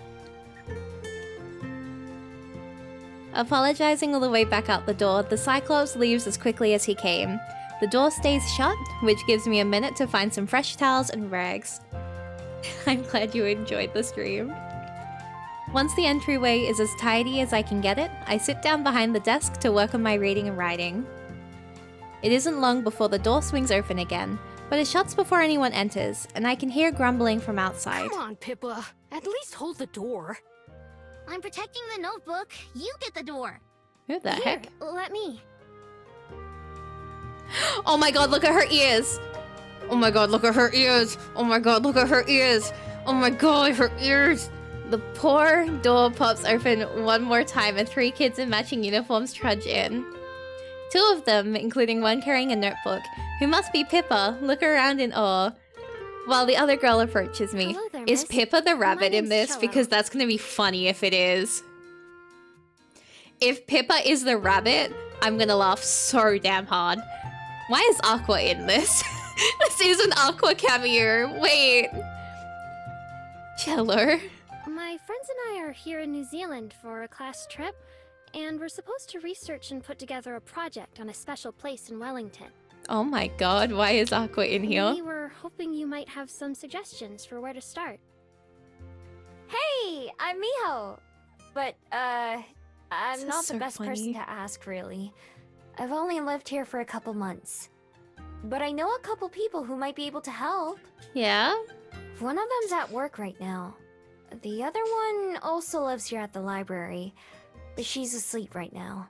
Apologizing all the way back out the door, the Cyclops leaves as quickly as he came. The door stays shut, which gives me a minute to find some fresh towels and rags. I'm glad you enjoyed the stream. Once the entryway is as tidy as I can get it, I sit down behind the desk to work on my reading and writing. It isn't long before the door swings open again, but it shuts before anyone enters, and I can hear grumbling from outside. Come on, Pippa. At least hold the door. I'm protecting the notebook. You get the door. Who the heck? Let me. Oh my god, look at her ears! Oh my god, look at her ears! Oh my god, look at her ears! Oh my god, her ears! The poor door pops open one more time and 3 kids in matching uniforms trudge in. 2 of them, including one carrying a notebook, who must be Pippa, look around in awe, while the other girl approaches me. Hello there, Is miss. Pippa the rabbit in name's this? Cello. Because that's gonna be funny if it is. If Pippa is the rabbit, I'm gonna laugh so damn hard. Why is Aqua in this? This is an Aqua cameo. Wait. Cello. My friends and I are here in New Zealand for a class trip, and we're supposed to research and put together a project on a special place in Wellington. Oh my god, why is Aqua in here? We were hoping you might have some suggestions for where to start. Hey, I'm Miho. But, I'm This is not so the best funny. person to ask, really. I've only lived here for a couple months. But I know a couple people who might be able to help. Yeah? One of them's at work right now. The other one also lives here at the library, but she's asleep right now.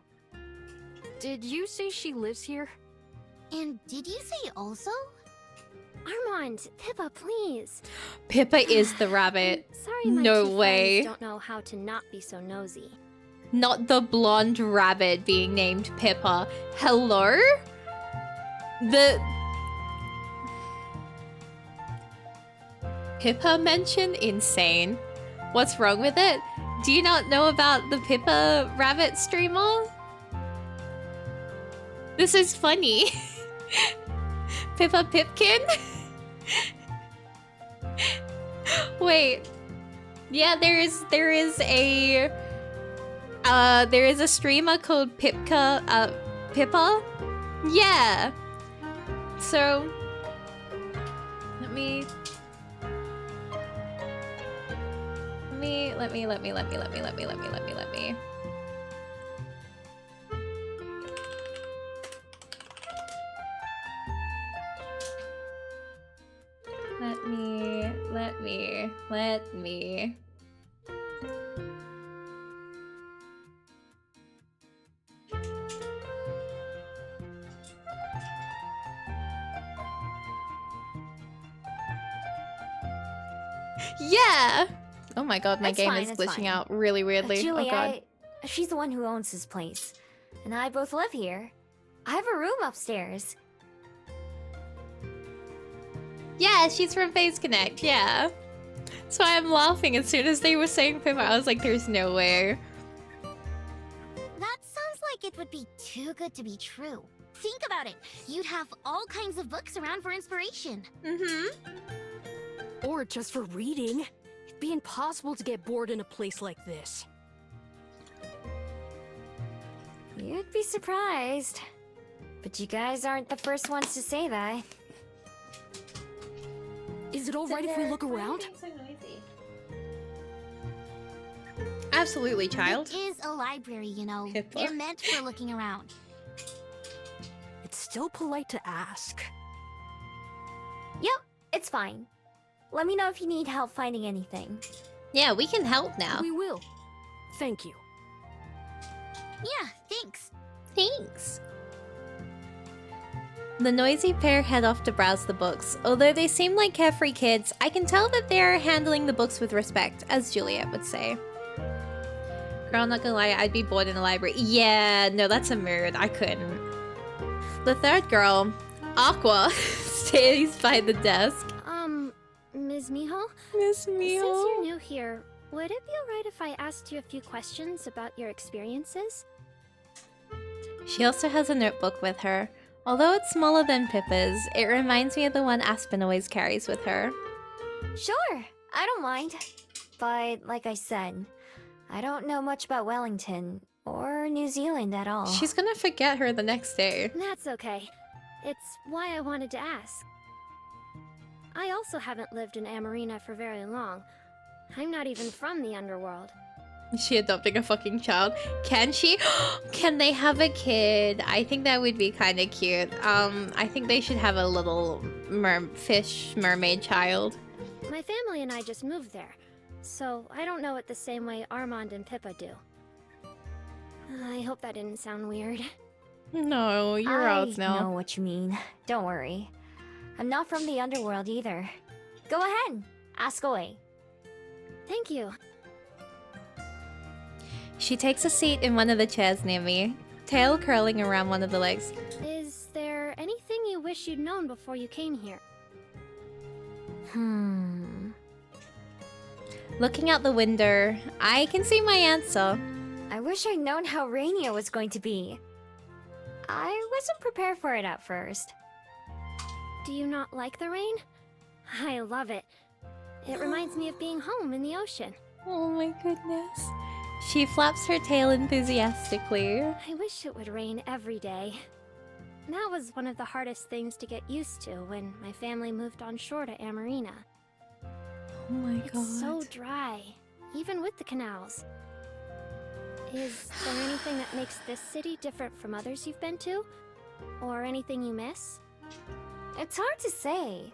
Did you say she lives here? And did you say also? Armand, Pippa, please. Pippa is the rabbit. Sorry, my No two way. friends don't know how to not be so nosy. Not the blonde rabbit being named Pippa. Hello? The... Pippa mention? Insane. What's wrong with it? Do you not know about the Pippa rabbit streamer? This is funny. Pippa Pipkin? Wait. Yeah, there is a streamer called Pippa. Yeah. So let me. Let me. Yeah! Oh my god, my It's game fine, is it's glitching fine. out really weirdly. Julie, oh god. she's the one who owns this place. And I both live here. I have a room upstairs. Yeah, she's from Phase Connect, yeah. That's why I'm laughing. As soon as they were saying Pippa, I was like, there's no way. That sounds like it would be too good to be true. Think about it. You'd have all kinds of books around for inspiration. Or just for reading. It'd be impossible to get bored in a place like this. You'd be surprised. But you guys aren't the first ones to say that. Is it alright if we look around? Absolutely, child. It is a library, you know. Pippa. They're meant for looking around. It's still polite to ask. Yep, it's fine. Let me know if you need help finding anything. Yeah, we can help now. We will. Thank you. Yeah, thanks. Thanks. The noisy pair head off to browse the books. Although they seem like carefree kids, I can tell that they're handling the books with respect, as Juliet would say. Girl, not gonna lie, I'd be bored in a library. Yeah, no, that's a mood. I couldn't. The third girl, Aqua, stays by the desk. Ms. Miho? Miss Since Miho. you're new here, would it be alright if I asked you a few questions about your experiences? She also has a notebook with her. Although it's smaller than Pippa's, it reminds me of the one Aspen always carries with her. Sure, I don't mind. But like I said, I don't know much about Wellington or New Zealand at all. She's gonna forget her the next day. That's okay. It's why I wanted to ask. I also haven't lived in Amarina for very long. I'm not even from the underworld. Is she adopting a fucking child? Can she? Can they have a kid? I think that would be kind of cute. I think they should have a little mermaid child. My family and I just moved there, so I don't know it the same way Armand and Pippa do. I hope that didn't sound weird. No, you're out now. I know what you mean. Don't worry. I'm not from the underworld either. Go ahead, ask away. Thank you. She takes a seat in one of the chairs near me, tail curling around one of the legs. Is there anything you wish you'd known before you came here? Looking out the window, I can see my answer. I wish I'd known how Rainier was going to be. I wasn't prepared for it at first. Do you not like the rain? I love it. It reminds me of being home in the ocean. Oh my goodness. She flaps her tail enthusiastically. I wish it would rain every day. That was one of the hardest things to get used to when my family moved on shore to Amarina. Oh my god. It's so dry, even with the canals. Is there anything that makes this city different from others you've been to? Or anything you miss? It's hard to say.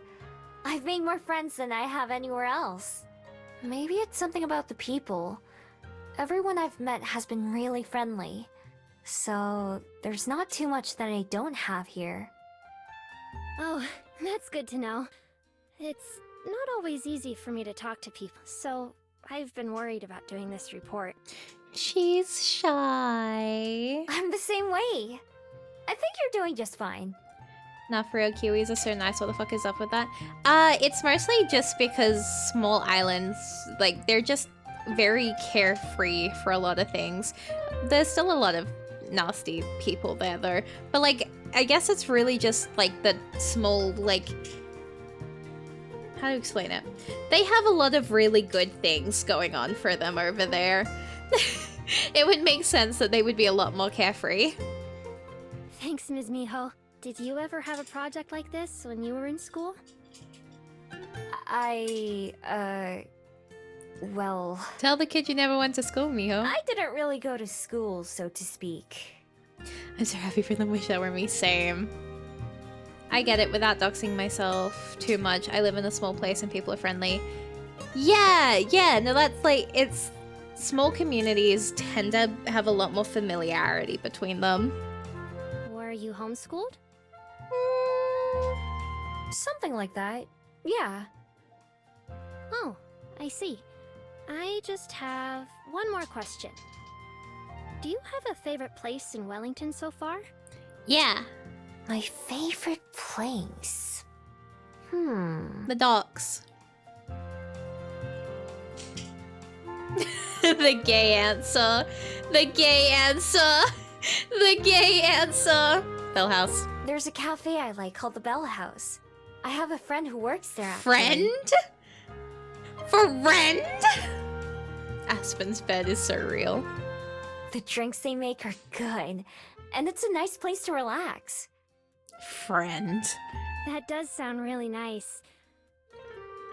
I've made more friends than I have anywhere else. Maybe it's something about the people. Everyone I've met has been really friendly. So, there's not too much that I don't have here. Oh, that's good to know. It's not always easy for me to talk to people, so I've been worried about doing this report. She's shy. I'm the same way. I think you're doing just fine. Not for real, Kiwis are so nice. What the fuck is up with that? It's mostly just because small islands, like, they're just very carefree for a lot of things. There's still a lot of nasty people there, though. But, like, I guess it's really just, like, the small, like... How to explain it? They have a lot of really good things going on for them over there. It would make sense that they would be a lot more carefree. Thanks, Ms. Miho. Did you ever have a project like this when you were in school? Well... Tell the kid you never went to school, Miho. I didn't really go to school, so to speak. I'm so happy for them. Wish that were me. Same. I get it. Without doxing myself too much, I live in a small place and people are friendly. Yeah, no, that's like, it's... Small communities tend to have a lot more familiarity between them. Were you homeschooled? Something like that. Yeah. Oh, I see. I just have one more question. Do you have a favorite place in Wellington so far? Yeah. My favorite place? The docks. The gay answer. The gay answer. The gay answer. Bell House. There's a cafe I like called the Bell House. I have a friend who works there. Friend? Friend? Aspen's bed is so real. The drinks they make are good, and it's a nice place to relax. Friend. That does sound really nice.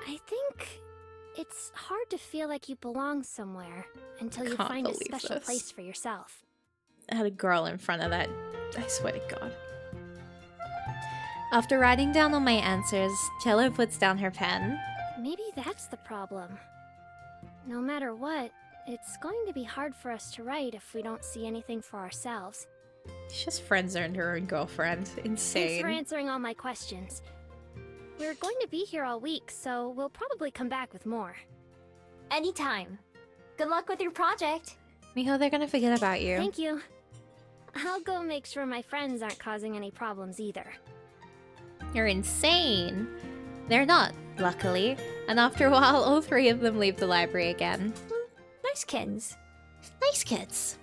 I think it's hard to feel like you belong somewhere until you Can't find a believe special this. place for yourself. I had a girl in front of that. I swear to God. After writing down all my answers, Cello puts down her pen. Maybe that's the problem. No matter what, it's going to be hard for us to write if we don't see anything for ourselves. She's just friend-zoned her own girlfriend. Insane. Thanks for answering all my questions. We're going to be here all week, so we'll probably come back with more. Anytime. Good luck with your project. Miho, they're gonna forget about you. Thank you. I'll go make sure my friends aren't causing any problems either. You're insane. They're not, luckily. And after a while, all three of them leave the library again. Nice kids. Nice kids.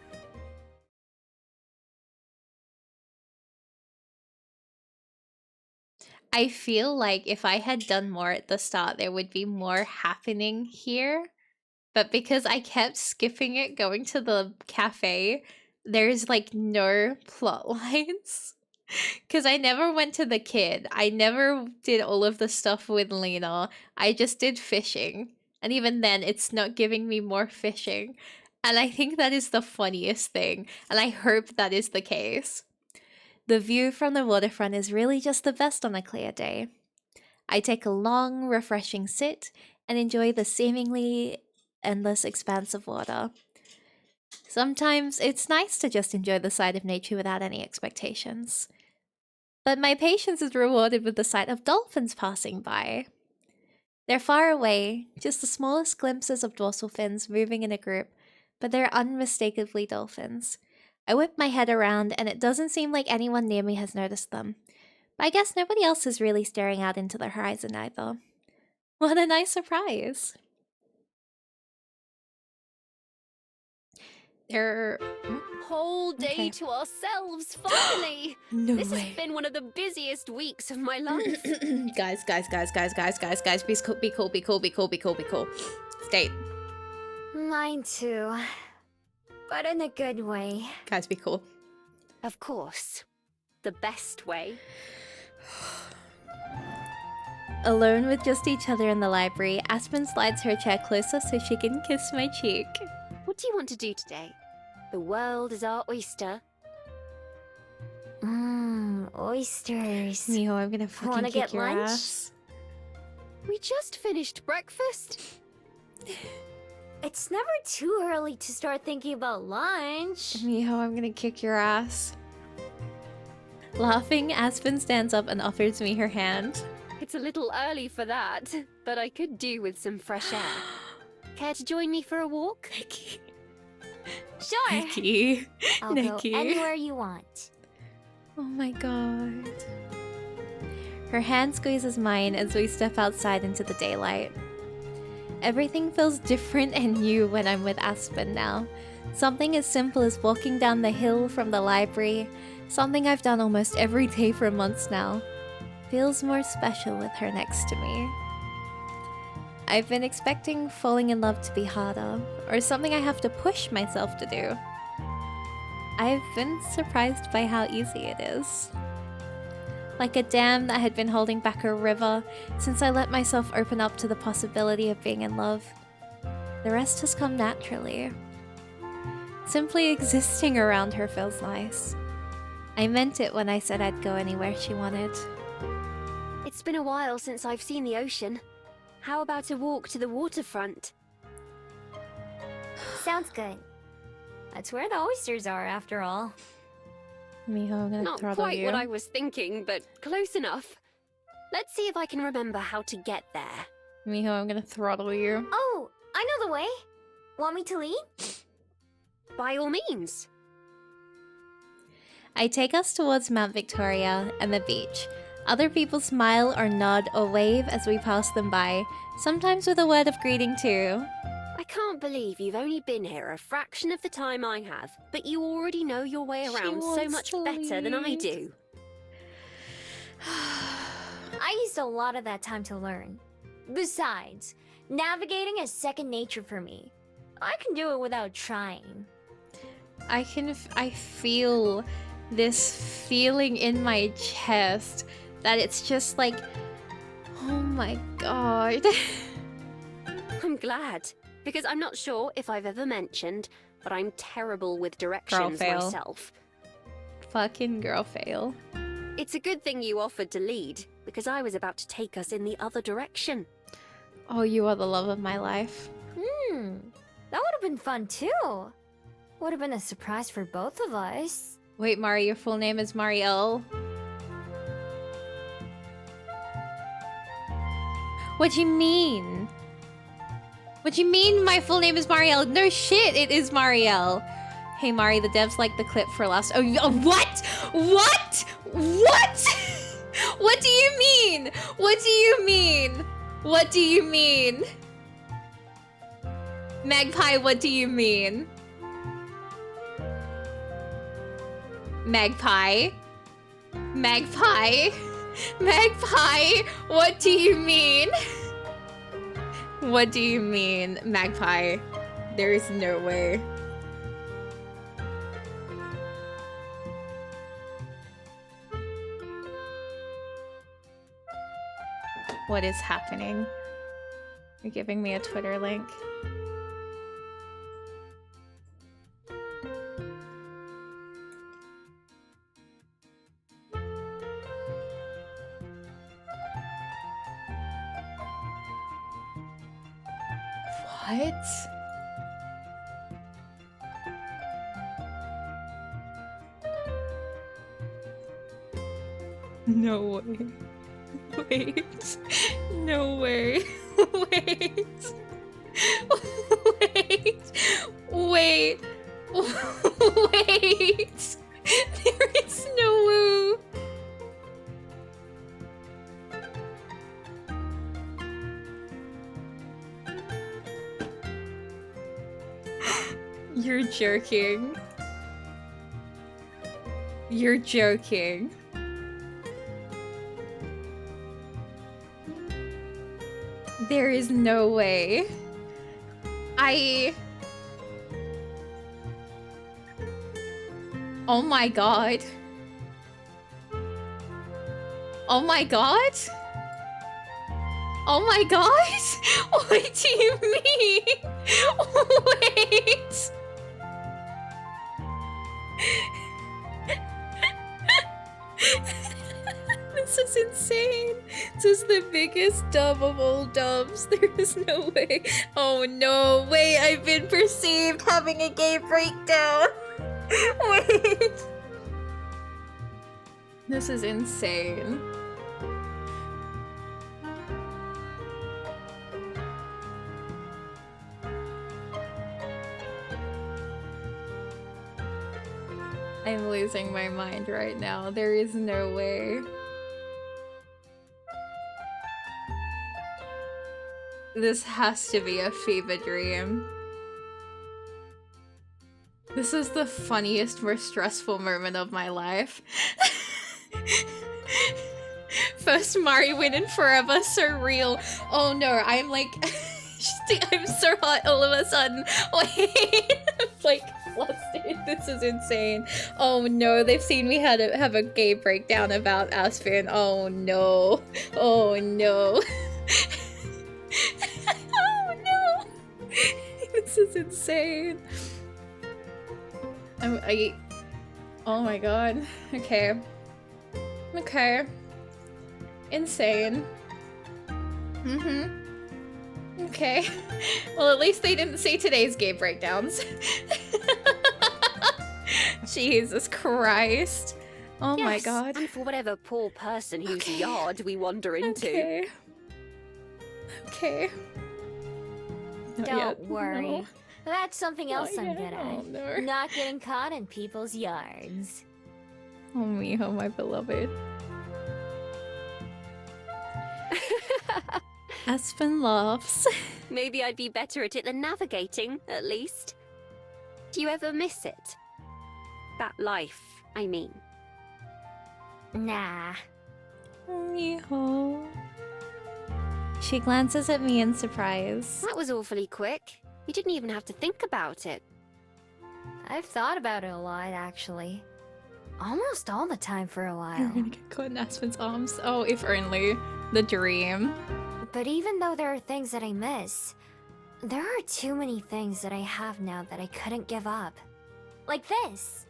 I feel like if I had done more at the start, there would be more happening here. But because I kept skipping it, going to the cafe, there's like no plot lines. Because I never went to the kid. I never did all of the stuff with Lena. I just did fishing. And even then, it's not giving me more fishing. And I think that is the funniest thing. And I hope that is the case. The view from the waterfront is really just the best on a clear day. I take a long, refreshing sit and enjoy the seemingly endless expanse of water. Sometimes it's nice to just enjoy the sight of nature without any expectations. But my patience is rewarded with the sight of dolphins passing by. They're far away, just the smallest glimpses of dorsal fins moving in a group, but they're unmistakably dolphins. I whip my head around, and it doesn't seem like anyone near me has noticed them. But I guess nobody else is really staring out into the horizon either. What a nice surprise! They're... Whole day Okay. to ourselves, finally! No This way. has been one of the busiest weeks of my life. Guys, be cool. State. Mine too. But in a good way. Guys, be cool. Of course. The best way. Alone with just each other in the library, Aspen slides her chair closer so she can kiss my cheek. What do you want to do today? The world is our oyster. Oysters. Miho, I'm gonna fucking Wanna kick get your lunch? ass. We just finished breakfast. It's never too early to start thinking about lunch. Miho, I'm gonna kick your ass. Laughing, Aspen stands up and offers me her hand. It's a little early for that, but I could do with some fresh air. Care to join me for a walk? Nikki. Sure. Nikki. I'll Nikki. go anywhere you want. Oh my god. Her hand squeezes mine as we step outside into the daylight. Everything feels different and new when I'm with Aspen now. Something as simple as walking down the hill from the library, something I've done almost every day for months now, feels more special with her next to me. I've been expecting falling in love to be harder, or something I have to push myself to do. I've been surprised by how easy it is. Like a dam that had been holding back a river since I let myself open up to the possibility of being in love. The rest has come naturally. Simply existing around her feels nice. I meant it when I said I'd go anywhere she wanted. It's been a while since I've seen the ocean. How about a walk to the waterfront? Sounds good. That's where the oysters are, after all. Miho, I'm gonna Not throttle quite you. what I was thinking, but close enough. Let's see if I can remember how to get there. Miho, I'm gonna throttle you. Oh, I know the way. Want me to lead? By all means. I take us towards Mount Victoria and the beach. Other people smile or nod or wave as we pass them by, sometimes with a word of greeting too. I can't believe you've only been here a fraction of the time I have, but you already know your way around so wants much to better than I leave. do. I used a lot of that time to learn. Besides, navigating is second nature for me. I can do it without trying. I feel this feeling in my chest that it's just like, oh my god. I'm glad, because I'm not sure if I've ever mentioned, but I'm terrible with directions fail. myself. Fucking girl fail. It's a good thing you offered to lead, because I was about to take us in the other direction. Oh, you are the love of my life. That would have been fun too. Would have been a surprise for both of us. Wait, Mari, your full name is Marielle? What do you mean? What do you mean my full name is Marielle? No shit, it is Marielle. Hey Mari, the devs like the clip for last— oh, what? What? What? What do you mean? What do you mean? What do you mean? Magpie, what do you mean? Magpie? Magpie? Magpie? What do you mean? What do you mean, Magpie? There is no way. What is happening? You're giving me a Twitter link. What? No way. Wait. No way. Wait. Wait. Wait. Wait. There is no way. You're joking. You're joking. There is no way. Oh my god. Oh my god? Oh my god? What do you mean? Wait. This is insane. This is the biggest dub of all dubs. There is no way. Oh no, wait, I've been perceived having a gay breakdown. Wait. This is insane. I'm losing my mind right now. There is no way. This has to be a fever dream. This is the funniest, most stressful moment of my life. First Mari winning forever, so real. Oh no, I'm like, I'm so hot all of a sudden. Wait, I'm like flustered. This is insane. Oh no, they've seen me have a gay breakdown about Aspen. Oh no. Oh no. Oh no. This is insane. Oh my god. Okay. Okay. Insane. Okay. Well, at least they didn't see today's gay breakdowns. Jesus Christ. Oh yes, my god. And for whatever poor person whose yard we wander into. Okay. Okay. Not Don't yet. worry. No. That's something else Not I'm yet. good at. Oh, no. Not getting caught in people's yards. Oh mijo, my beloved. Aspen laughs. Maybe I'd be better at it than navigating, at least. Do you ever miss it? That life, I mean. Nah. Miho. She glances at me in surprise. That was awfully quick. You didn't even have to think about it. I've thought about it a lot, actually. Almost all the time for a You're while. gonna get caught in Aspen's arms. Oh, if only. The dream. But even though there are things that I miss, there are too many things that I have now that I couldn't give up. Like this.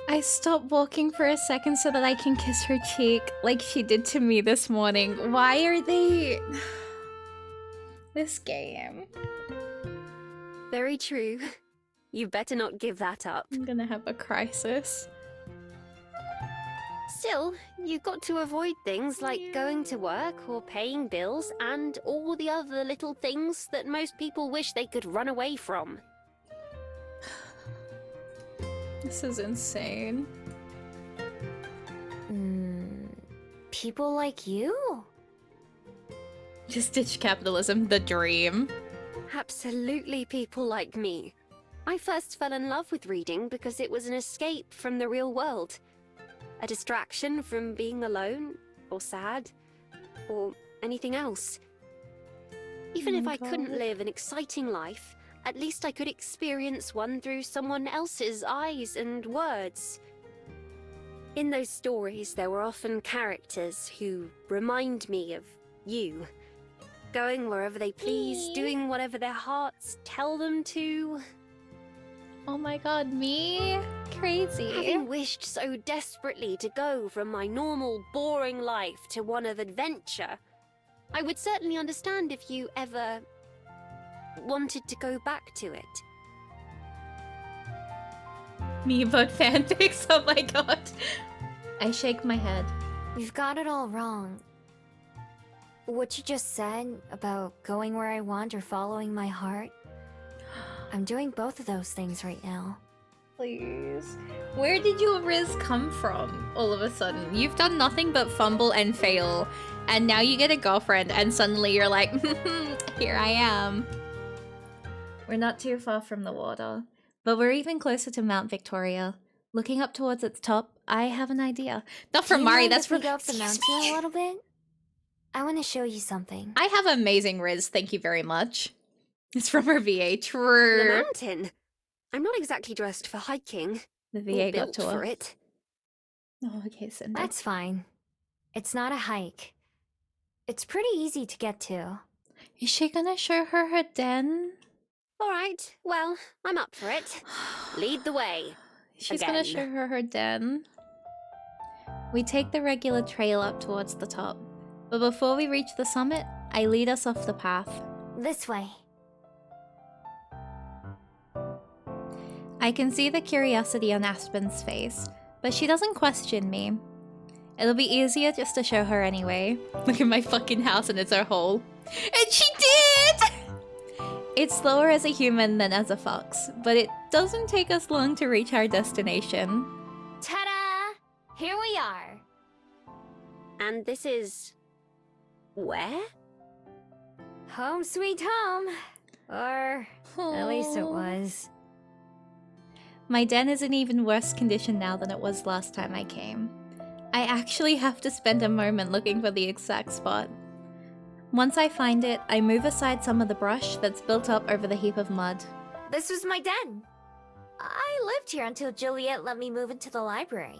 I stopped walking for a second so that I can kiss her cheek like she did to me this morning. Why are they... This game. Very true. You better not give that up. I'm gonna have a crisis. Still, you've got to avoid things like going to work or paying bills and all the other little things that most people wish they could run away from. This is insane. People like you? Just ditch capitalism, the dream. Absolutely people like me. I first fell in love with reading because it was an escape from the real world. A distraction from being alone, or sad, or anything else. Even if I couldn't live an exciting life, at least I could experience one through someone else's eyes and words. In those stories, there were often characters who remind me of you. Going wherever they please, doing whatever their hearts tell them to. Oh my god, me? Crazy. Having wished so desperately to go from my normal, boring life to one of adventure, I would certainly understand if you ever wanted to go back to it. Me but fanfics, oh my god. I shake my head. You've got it all wrong. What you just said about going where I want or following my heart, I'm doing both of those things right now. Please. Where did your Riz come from all of a sudden? You've done nothing but fumble and fail, and now you get a girlfriend and suddenly you're like, here I am. We're not too far from the water, but we're even closer to Mount Victoria. Looking up towards its top, I have an idea. Not from Mari, that's from... Go up the mountain a little bit? I want to show you something. I have amazing Riz, thank you very much. It's from her VA, true. The mountain? I'm not exactly dressed for hiking. The VA or got built to for her. it. Oh, okay, Cindy. That's fine. It's not a hike. It's pretty easy to get to. Is she gonna show her her den? Alright, well, I'm up for it. Lead the way. She's Again. gonna show her her den. We take the regular trail up towards the top, but before we reach the summit, I lead us off the path. This way. I can see the curiosity on Aspen's face, but she doesn't question me. It'll be easier just to show her anyway. Look at my fucking house and it's her hole. And she did! It's slower as a human than as a fox, but it doesn't take us long to reach our destination. Ta-da! Here we are. And this is... where? Home sweet home. Or at least it was. My den is in even worse condition now than it was last time I came. I actually have to spend a moment looking for the exact spot. Once I find it, I move aside some of the brush that's built up over the heap of mud. This was my den. I lived here until Juliet let me move into the library.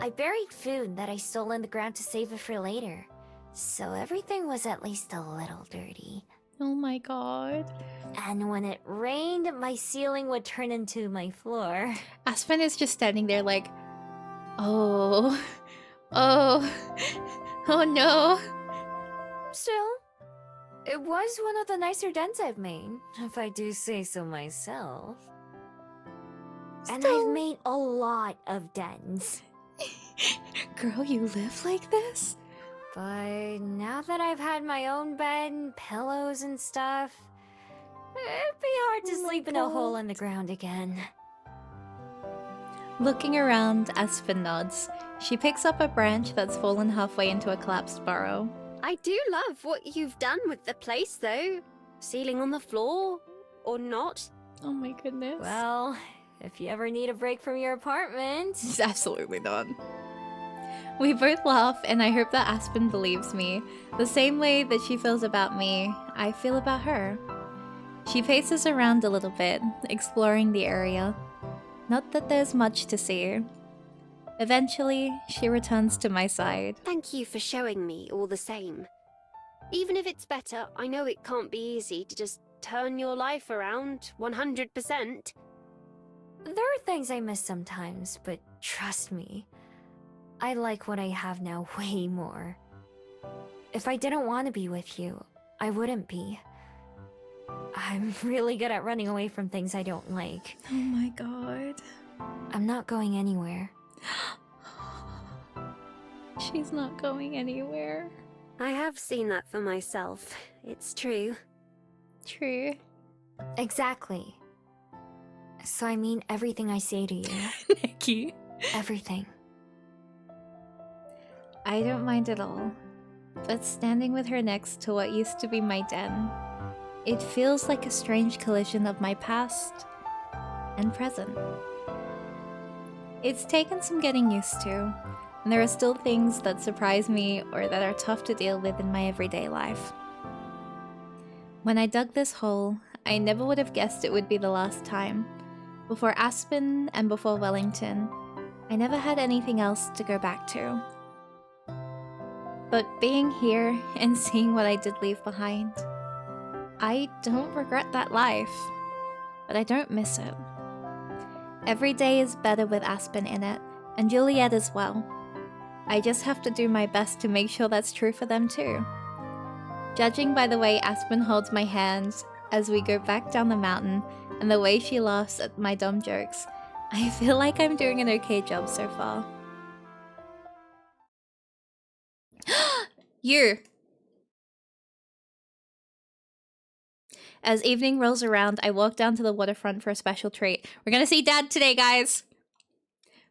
I buried food that I stole in the ground to save it for later, so everything was at least a little dirty. Oh my god. And when it rained, my ceiling would turn into my floor. Aspen is just standing there like, oh, oh, oh no. Still, it was one of the nicer dens I've made, if I do say so myself. And I've made a lot of dens. Girl, you live like this? But now that I've had my own bed, pillows and stuff, it'd be hard to sleep in a hole in the ground again. Looking around, Aspen nods. She picks up a branch that's fallen halfway into a collapsed burrow. I do love what you've done with the place, though. Ceiling on the floor, or not. Oh my goodness. Well, if you ever need a break from your apartment... Absolutely not. We both laugh, and I hope that Aspen believes me. The same way that she feels about me, I feel about her. She paces around a little bit, exploring the area. Not that there's much to see. Eventually, she returns to my side. Thank you for showing me all the same. Even if it's better, I know it can't be easy to just turn your life around 100%. There are things I miss sometimes, but trust me, I like what I have now way more. If I didn't want to be with you, I wouldn't be. I'm really good at running away from things I don't like. Oh my god. I'm not going anywhere. She's not going anywhere. I have seen that for myself. It's true. True. Exactly. So I mean everything I say to you. Nikki. Everything. I don't mind at all. But standing with her next to what used to be my den, it feels like a strange collision of my past and present. It's taken some getting used to, and there are still things that surprise me or that are tough to deal with in my everyday life. When I dug this hole, I never would have guessed it would be the last time. Before Aspen and before Wellington, I never had anything else to go back to. But being here and seeing what I did leave behind, I don't regret that life, but I don't miss it. Every day is better with Aspen in it, and Juliet as well. I just have to do my best to make sure that's true for them too. Judging by the way Aspen holds my hands as we go back down the mountain and the way she laughs at my dumb jokes, I feel like I'm doing an okay job so far. You! As evening rolls around, I walk down to the waterfront for a special treat. We're gonna see Dad today, guys!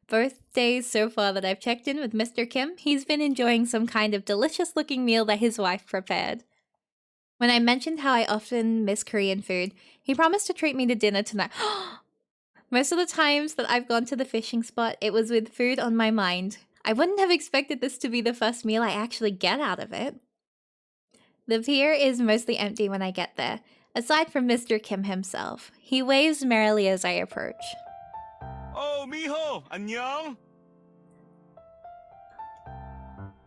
Both days so far that I've checked in with Mr. Kim, he's been enjoying some kind of delicious-looking meal that his wife prepared. When I mentioned how I often miss Korean food, he promised to treat me to dinner tonight. Most of the times that I've gone to the fishing spot, it was with food on my mind. I wouldn't have expected this to be the first meal I actually get out of it. The pier is mostly empty when I get there, aside from Mr. Kim himself. He waves merrily as I approach. Oh, miho! 안녕!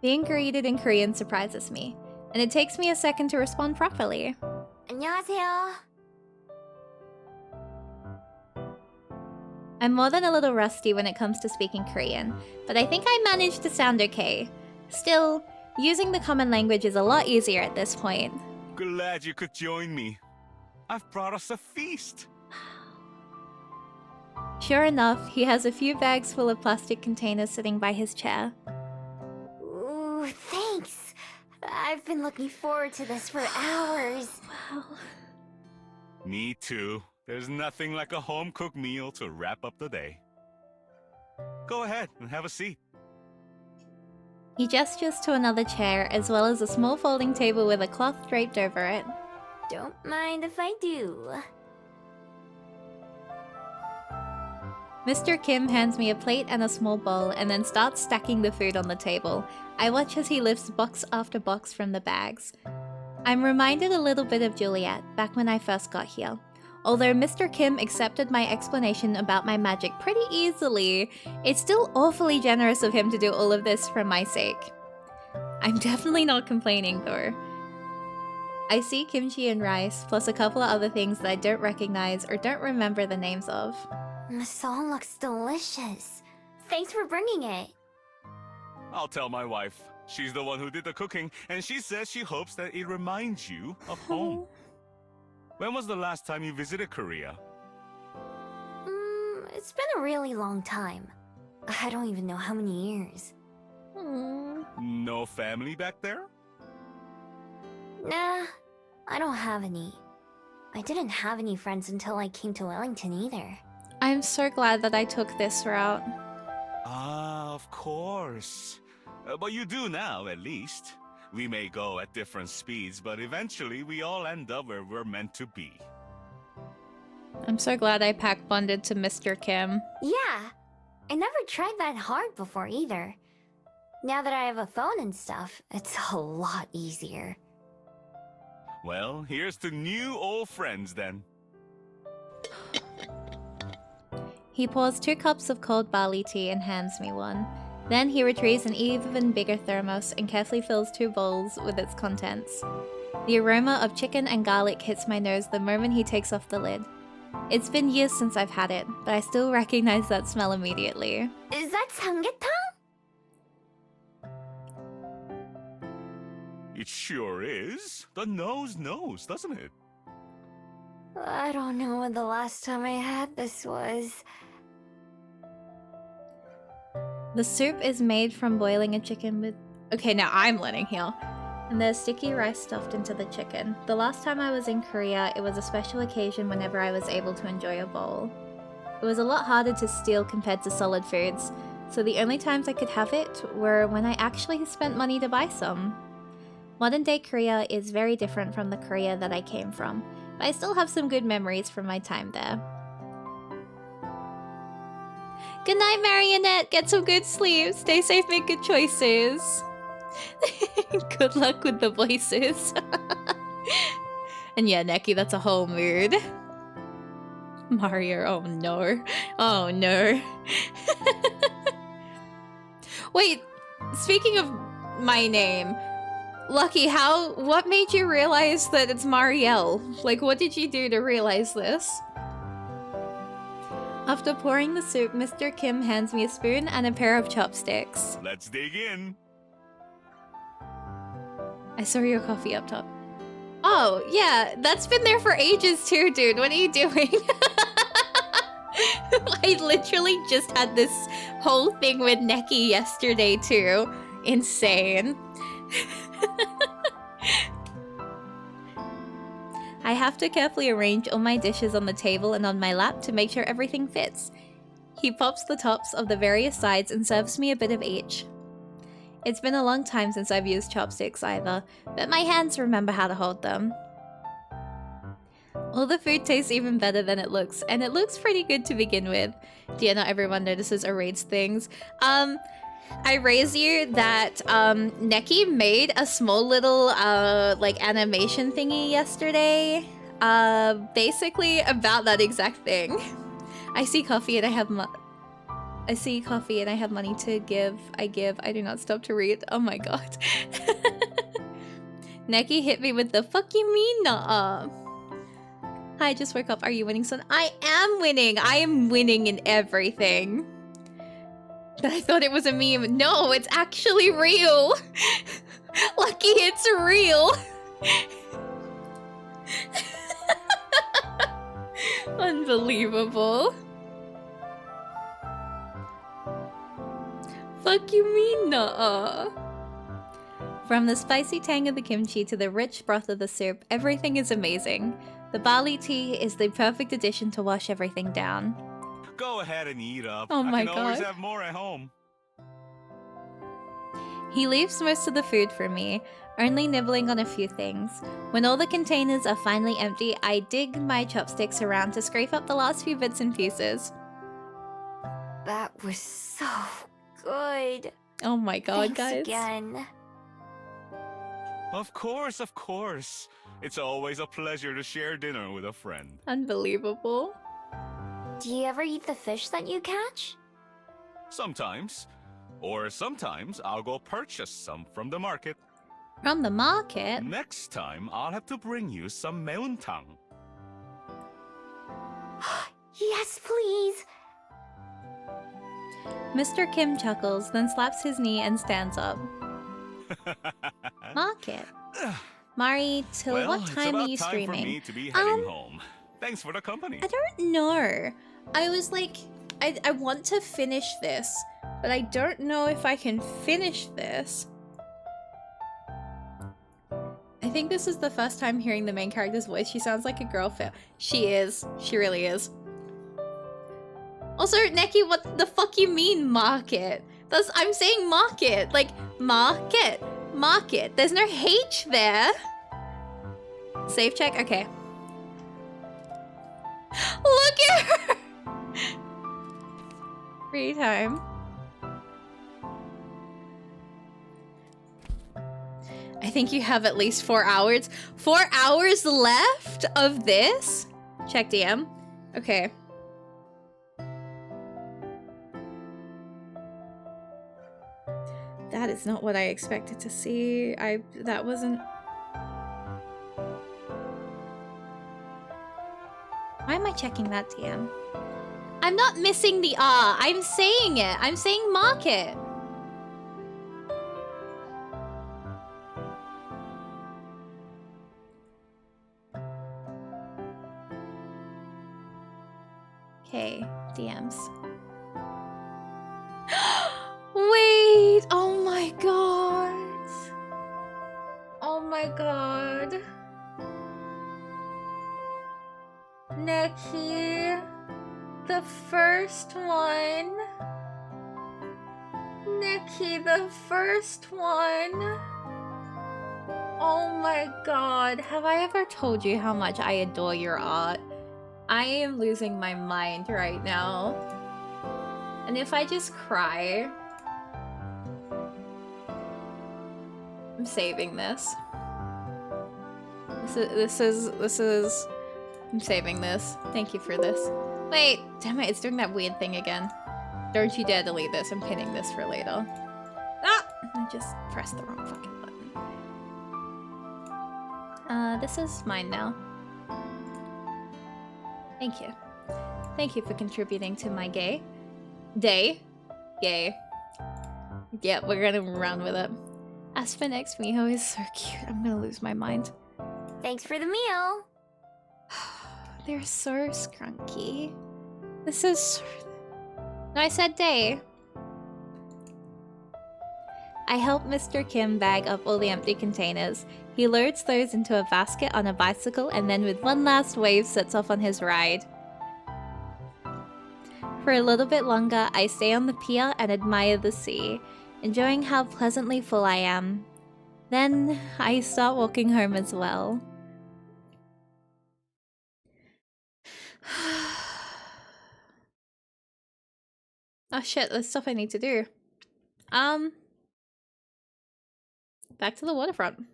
Being greeted in Korean surprises me, and it takes me a second to respond properly. 안녕하세요. I'm more than a little rusty when it comes to speaking Korean, but I think I managed to sound okay. Still, using the common language is a lot easier at this point. Glad you could join me. I've brought us a feast. Sure enough, he has a few bags full of plastic containers sitting by his chair. Ooh, thanks. I've been looking forward to this for hours. Wow. Me too. There's nothing like a home-cooked meal to wrap up the day. Go ahead and have a seat. He gestures to another chair as well as a small folding table with a cloth draped over it. Don't mind if I do. Mr. Kim hands me a plate and a small bowl and then starts stacking the food on the table. I watch as he lifts box after box from the bags. I'm reminded a little bit of Juliet back when I first got here. Although Mr. Kim accepted my explanation about my magic pretty easily, it's still awfully generous of him to do all of this for my sake. I'm definitely not complaining though. I see kimchi and rice, plus a couple of other things that I don't recognize or don't remember the names of. This all looks delicious. Thanks for bringing it. I'll tell my wife. She's the one who did the cooking, and she says she hopes that it reminds you of home. When was the last time you visited Korea? It's been a really long time. I don't even know how many years. No family back there? Nah, I don't have any. I didn't have any friends until I came to Wellington either. I'm so glad that I took this route. Ah, of course. But you do now, at least. We may go at different speeds, but eventually we all end up where we're meant to be. I'm so glad I pack bonded to Mr. Kim. Yeah, I never tried that hard before either. Now that I have a phone and stuff, it's a lot easier. Well, here's to new old friends then. He pours 2 cups of cold barley tea and hands me one. Then he retrieves an even bigger thermos and carefully fills 2 bowls with its contents. The aroma of chicken and garlic hits my nose the moment he takes off the lid. It's been years since I've had it, but I still recognize that smell immediately. Is that samgyetang? It sure is. The nose knows, doesn't it? I don't know when the last time I had this was. The soup is made from boiling a chicken with... Okay, now I'm learning here. And there's sticky rice stuffed into the chicken. The last time I was in Korea, it was a special occasion whenever I was able to enjoy a bowl. It was a lot harder to steal compared to solid foods, so the only times I could have it were when I actually spent money to buy some. Modern day Korea is very different from the Korea that I came from, but I still have some good memories from my time there. Good night, Marionette! Get some good sleep! Stay safe, make good choices! Good luck with the voices. And yeah, Neki, that's a whole mood. Mario, oh no. Oh no. Wait, speaking of my name, Lucky, what made you realize that it's Marielle? Like, what did you do to realize this? After pouring the soup, Mr. Kim hands me a spoon and a pair of chopsticks. Let's dig in. I saw your coffee up top. Oh, yeah, that's been there for ages too, dude. What are you doing? I literally just had this whole thing with Neki yesterday too. Insane. I have to carefully arrange all my dishes on the table and on my lap to make sure everything fits. He pops the tops of the various sides and serves me a bit of each. It's been a long time since I've used chopsticks either, but my hands remember how to hold them. All the food tastes even better than it looks, and it looks pretty good to begin with. Yeah, not everyone notices or rates things. I raise you that Neki made a small little like animation thingy yesterday, basically about that exact thing. I see coffee and I have money to give. I do not stop to read. Oh my god. Neki hit me with the fuck you mean nuh-uh. Hi, I just woke up. Are you winning, son? I am winning. I am winning in everything. I thought it was a meme. No, it's actually real. Lucky, it's real. Unbelievable. Fuck you mean nuh-uh. From the spicy tang of the kimchi to the rich broth of the soup, everything is amazing. The barley tea is the perfect addition to wash everything down. Go ahead and eat up. Oh my I can always God. have more at home. He leaves most of the food for me, only nibbling on a few things. When all the containers are finally empty, I dig my chopsticks around to scrape up the last few bits and pieces. That was so good. Oh my god, Thanks guys. again. Of course, of course. It's always a pleasure to share dinner with a friend. Unbelievable. Do you ever eat the fish that you catch? Sometimes. Or sometimes I'll go purchase some from the market. From the market? Next time, I'll have to bring you some meontang. Yes, please. Mr. Kim chuckles, then slaps his knee and stands up. Market. Mari, till Well, what time are you it's about time streaming? for me to be heading home. Thanks for the company. I don't know. I was like, I want to finish this, but I don't know if I can finish this. I think this is the first time hearing the main character's voice. She sounds like a girl. She is. She really is. Also, Neki, what the fuck you mean market? I'm saying market, like market, market. There's no H there. Save check, okay. Look at her! Free time. I think you have at least 4 hours. 4 hours left of this? Check DM. Okay. That is not what I expected to see. That wasn't... Why am I checking that DM? I'm not missing the R. I'm saying it. I'm saying market. Okay, DMs. Wait! Oh my god! Oh my god. Neki, the first one. Neki, the first one. Oh my god. Have I ever told you how much I adore your art? I am losing my mind right now. And if I just cry... I'm saving this. This is... I'm saving this. Thank you for this. Wait, damn it, it's doing that weird thing again. Don't you dare delete this. I'm pinning this for later. Ah! I just pressed the wrong fucking button. This is mine now. Thank you. Thank you for contributing to my Gay. Yeah, we're gonna run with it. Aspen X Miho is so cute. I'm gonna lose my mind. Thanks for the meal. They're so scrunky. This is so... No, I said day. I help Mr. Kim bag up all the empty containers. He loads those into a basket on a bicycle and then with one last wave sets off on his ride. For a little bit longer, I stay on the pier and admire the sea, enjoying how pleasantly full I am. Then, I start walking home as well. Oh shit, there's stuff I need to do. Back to the waterfront.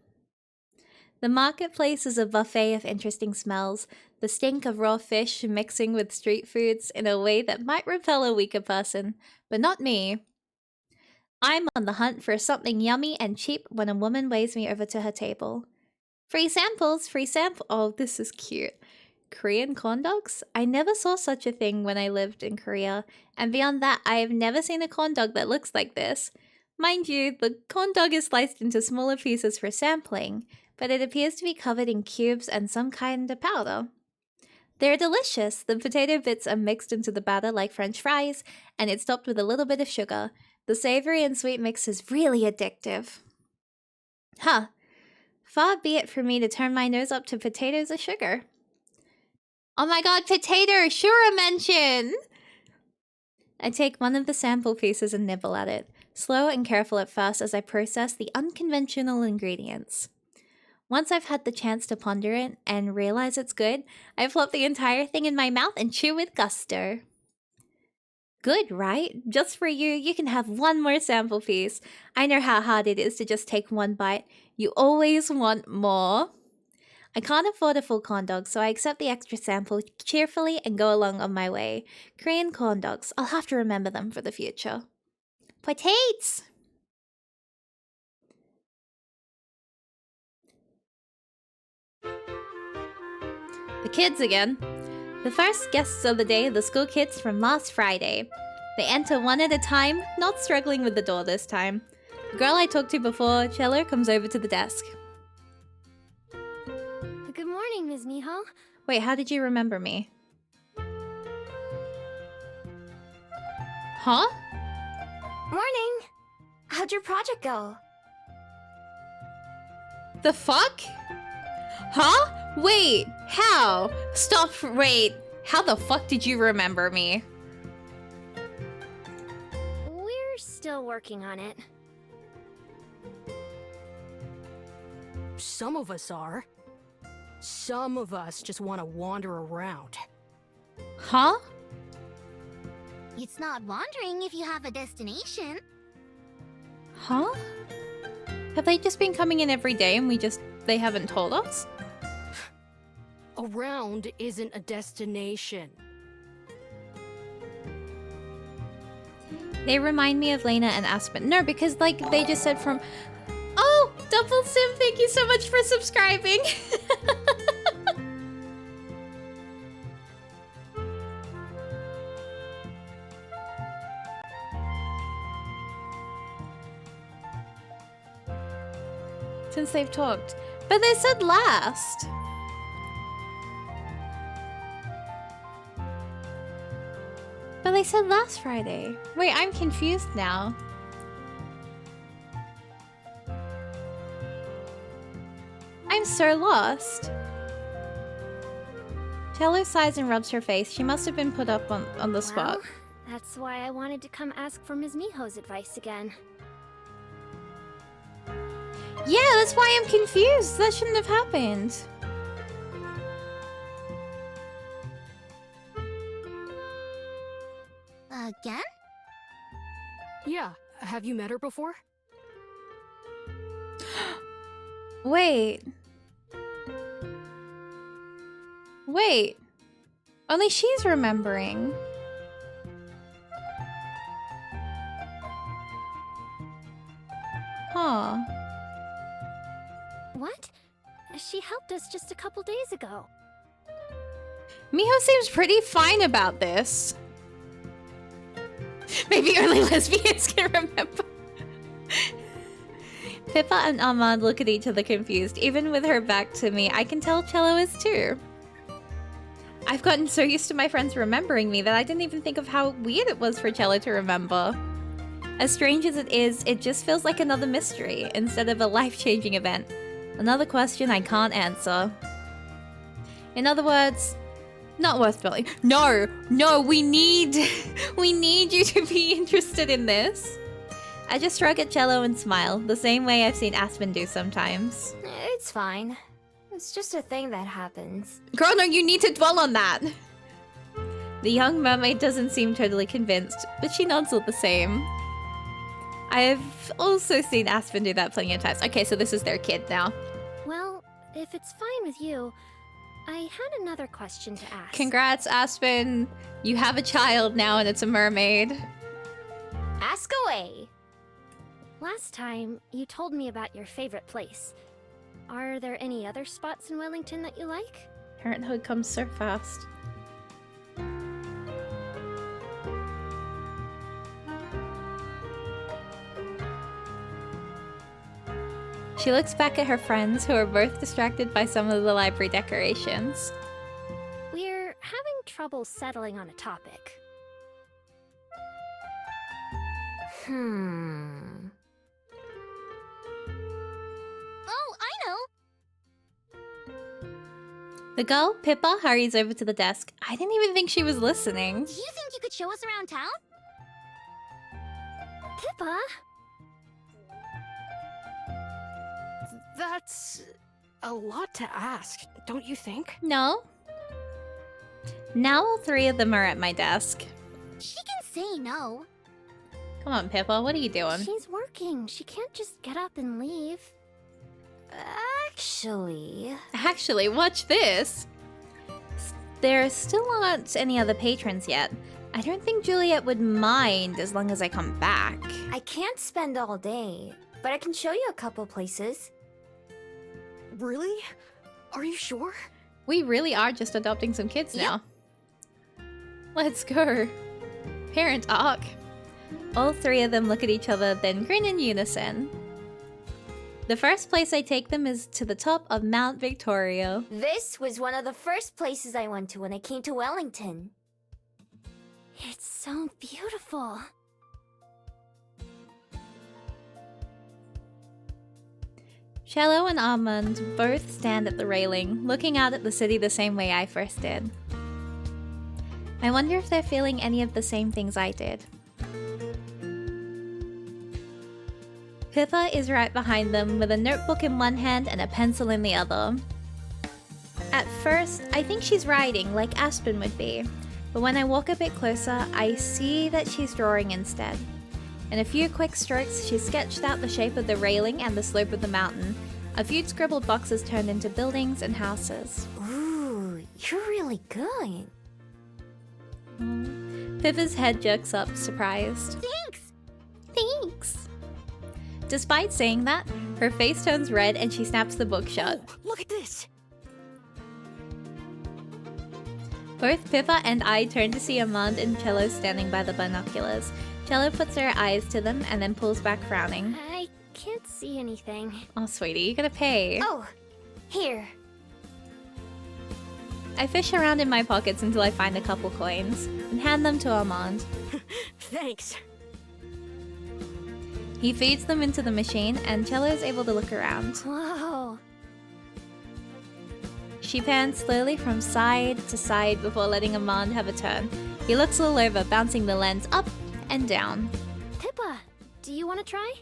The marketplace is a buffet of interesting smells, the stink of raw fish mixing with street foods in a way that might repel a weaker person, but not me. I'm on the hunt for something yummy and cheap when a woman waves me over to her table. Free samples, free sample. Oh, this is cute. Korean corn dogs? I never saw such a thing when I lived in Korea, and beyond that, I have never seen a corn dog that looks like this. Mind you, the corn dog is sliced into smaller pieces for sampling, but it appears to be covered in cubes and some kind of powder. They're delicious. The potato bits are mixed into the batter like French fries, and it's topped with a little bit of sugar. The savory and sweet mix is really addictive. Huh. Far be it from me to turn my nose up to potatoes or sugar. Oh my god, potato! Shura mention! I take one of the sample pieces and nibble at it, slow and careful at first as I process the unconventional ingredients. Once I've had the chance to ponder it and realize it's good, I flop the entire thing in my mouth and chew with gusto. Good, right? Just for you, you can have one more sample piece. I know how hard it is to just take one bite. You always want more. I can't afford a full corn dog, so I accept the extra sample cheerfully and go along on my way. Korean corn dogs. I'll have to remember them for the future. Potatoes! The kids again. The first guests of the day are the school kids from last Friday. They enter one at a time, not struggling with the door this time. The girl I talked to before, Cello, comes over to the desk. Good morning, Ms. Miho. Wait, how did you remember me? Huh? Morning. How'd your project go? The fuck? Huh? Wait, how? Stop, wait. How the fuck did you remember me? still working on it. Some of us are. Some of us just want to wander around. Huh? It's not wandering if you have a destination. Huh? Have they just been coming in every day and they haven't told us? Around isn't a destination. They remind me of Lena and Aspen. No, because like they just said from... Oh! Double Sim, thank you so much for subscribing! Since they've talked. But they said last! But they said last Friday. Wait, I'm confused now. I'm so lost. Cello sighs and rubs her face. She must have been put up on the spot. Well, that's why I wanted to come ask for Ms. Miho's advice again. Yeah, that's why I'm confused. That shouldn't have happened. Again? Yeah, have you met her before? Wait. Wait. Only she's remembering. Huh. What? She helped us just a couple days ago. Miho seems pretty fine about this. Maybe only lesbians can remember. Pippa and Ahmad look at each other confused. Even with her back to me, I can tell Cello is too. I've gotten so used to my friends remembering me that I didn't even think of how weird it was for Cello to remember. As strange as it is, it just feels like another mystery instead of a life-changing event. Another question I can't answer. In other words, not worth building. No, we need you to be interested in this. I just shrug at Cello and smile, the same way I've seen Aspen do sometimes. It's fine. It's just a thing that happens. Girl, no, you need to dwell on that. The young mermaid doesn't seem totally convinced, but she nods all the same. I've also seen Aspen do that plenty of times. Okay, so this is their kid now. Well, if it's fine with you, I had another question to ask. Congrats, Aspen. You have a child now and it's a mermaid. Ask away. Last time, you told me about your favorite place. Are there any other spots in Wellington that you like? Parenthood comes so fast. She looks back at her friends, who are both distracted by some of the library decorations. We're having trouble settling on a topic. Oh, I know! The girl, Pippa, hurries over to the desk. I didn't even think she was listening. Do you think you could show us around town? Pippa? That's a lot to ask, don't you think? No. Now all three of them are at my desk. She can say no. Come on, Pippa, what are you doing? She's working. She can't just get up and leave. Actually, watch this. There still aren't any other patrons yet. I don't think Juliet would mind as long as I come back. I can't spend all day, but I can show you a couple places. Really? Are you sure? We really are just adopting some kids now. Let's go. Parent arc. All three of them look at each other, then grin in unison. The first place I take them is to the top of Mount Victoria. This was one of the first places I went to when I came to Wellington. It's so beautiful. Cello and Armand both stand at the railing, looking out at the city the same way I first did. I wonder if they're feeling any of the same things I did. Pippa is right behind them with a notebook in one hand and a pencil in the other. At first, I think she's writing like Aspen would be, but when I walk a bit closer, I see that she's drawing instead. In a few quick strokes, she's sketched out the shape of the railing and the slope of the mountain. A few scribbled boxes turned into buildings and houses. Ooh, you're really good. Pippa's head jerks up, surprised. Thanks! Thanks! Despite saying that, her face turns red and she snaps the book shut. Oh, look at this! Both Pippa and I turn to see Amand and Cello standing by the binoculars. Cello puts her eyes to them and then pulls back frowning. I can't see anything. Oh, sweetie, you gotta pay. Oh, here. I fish around in my pockets until I find a couple coins and hand them to Amand. Thanks. He feeds them into the machine and Cello is able to look around. Whoa. She pans slowly from side to side before letting Amand have a turn. He looks all over, bouncing the lens up and down. Pippa, do you want to try?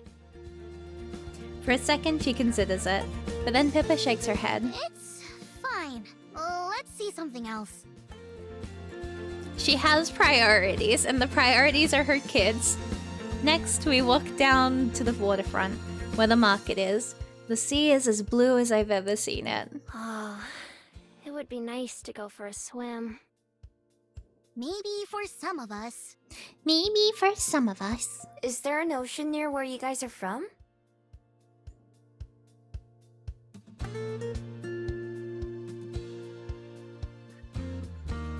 For a second, she considers it, but then Pippa shakes her head. It's fine. Let's see something else. She has priorities, and the priorities are her kids. Next, we walk down to the waterfront, where the market is. The sea is as blue as I've ever seen it. Oh, it would be nice to go for a swim. Maybe for some of us. Maybe for some of us. Is there an ocean near where you guys are from?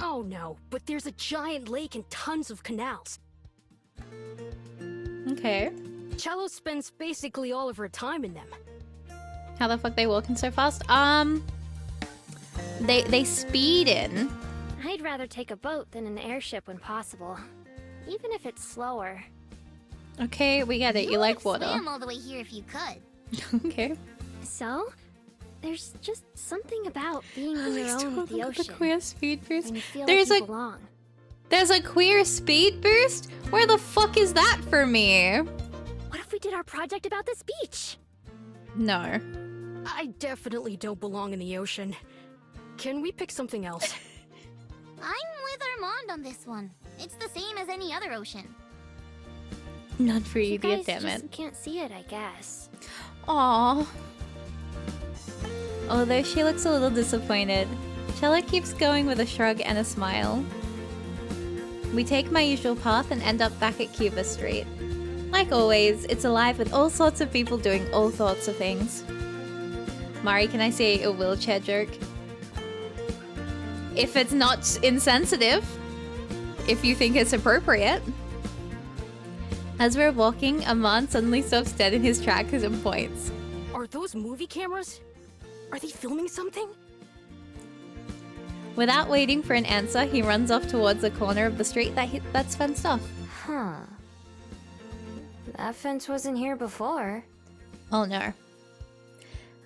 Oh no, but there's a giant lake and tons of canals. Okay. Cello spends basically all of her time in them. How the fuck they walking so fast? They speed in. I'd rather take a boat than an airship when possible. Even if it's slower. Okay, we get it. You like water. Swim all the way here if you could. Okay. So, there's just something about being on your own with the Look at ocean. the queer speed boost. When you feel There's like you a belong. there's a queer speed boost? Where the fuck is that for me? What if we did our project about this beach? No. I definitely don't belong in the ocean. Can we pick something else? I'm with Armand on this one. It's the same as any other ocean. Not for you, You guys damn just it. can't see it, I guess. Aww. Although she looks a little disappointed, Cello keeps going with a shrug and a smile. We take my usual path and end up back at Cuba Street. Like always, it's alive with all sorts of people doing all sorts of things. Mari, can I say a wheelchair joke? If it's not insensitive. If you think it's appropriate. As we're walking, Amand suddenly stops dead in his tracks and points. Are those movie cameras? Are they filming something? Without waiting for an answer, he runs off towards the corner of the street that's fenced off. Huh. That fence wasn't here before. Oh no.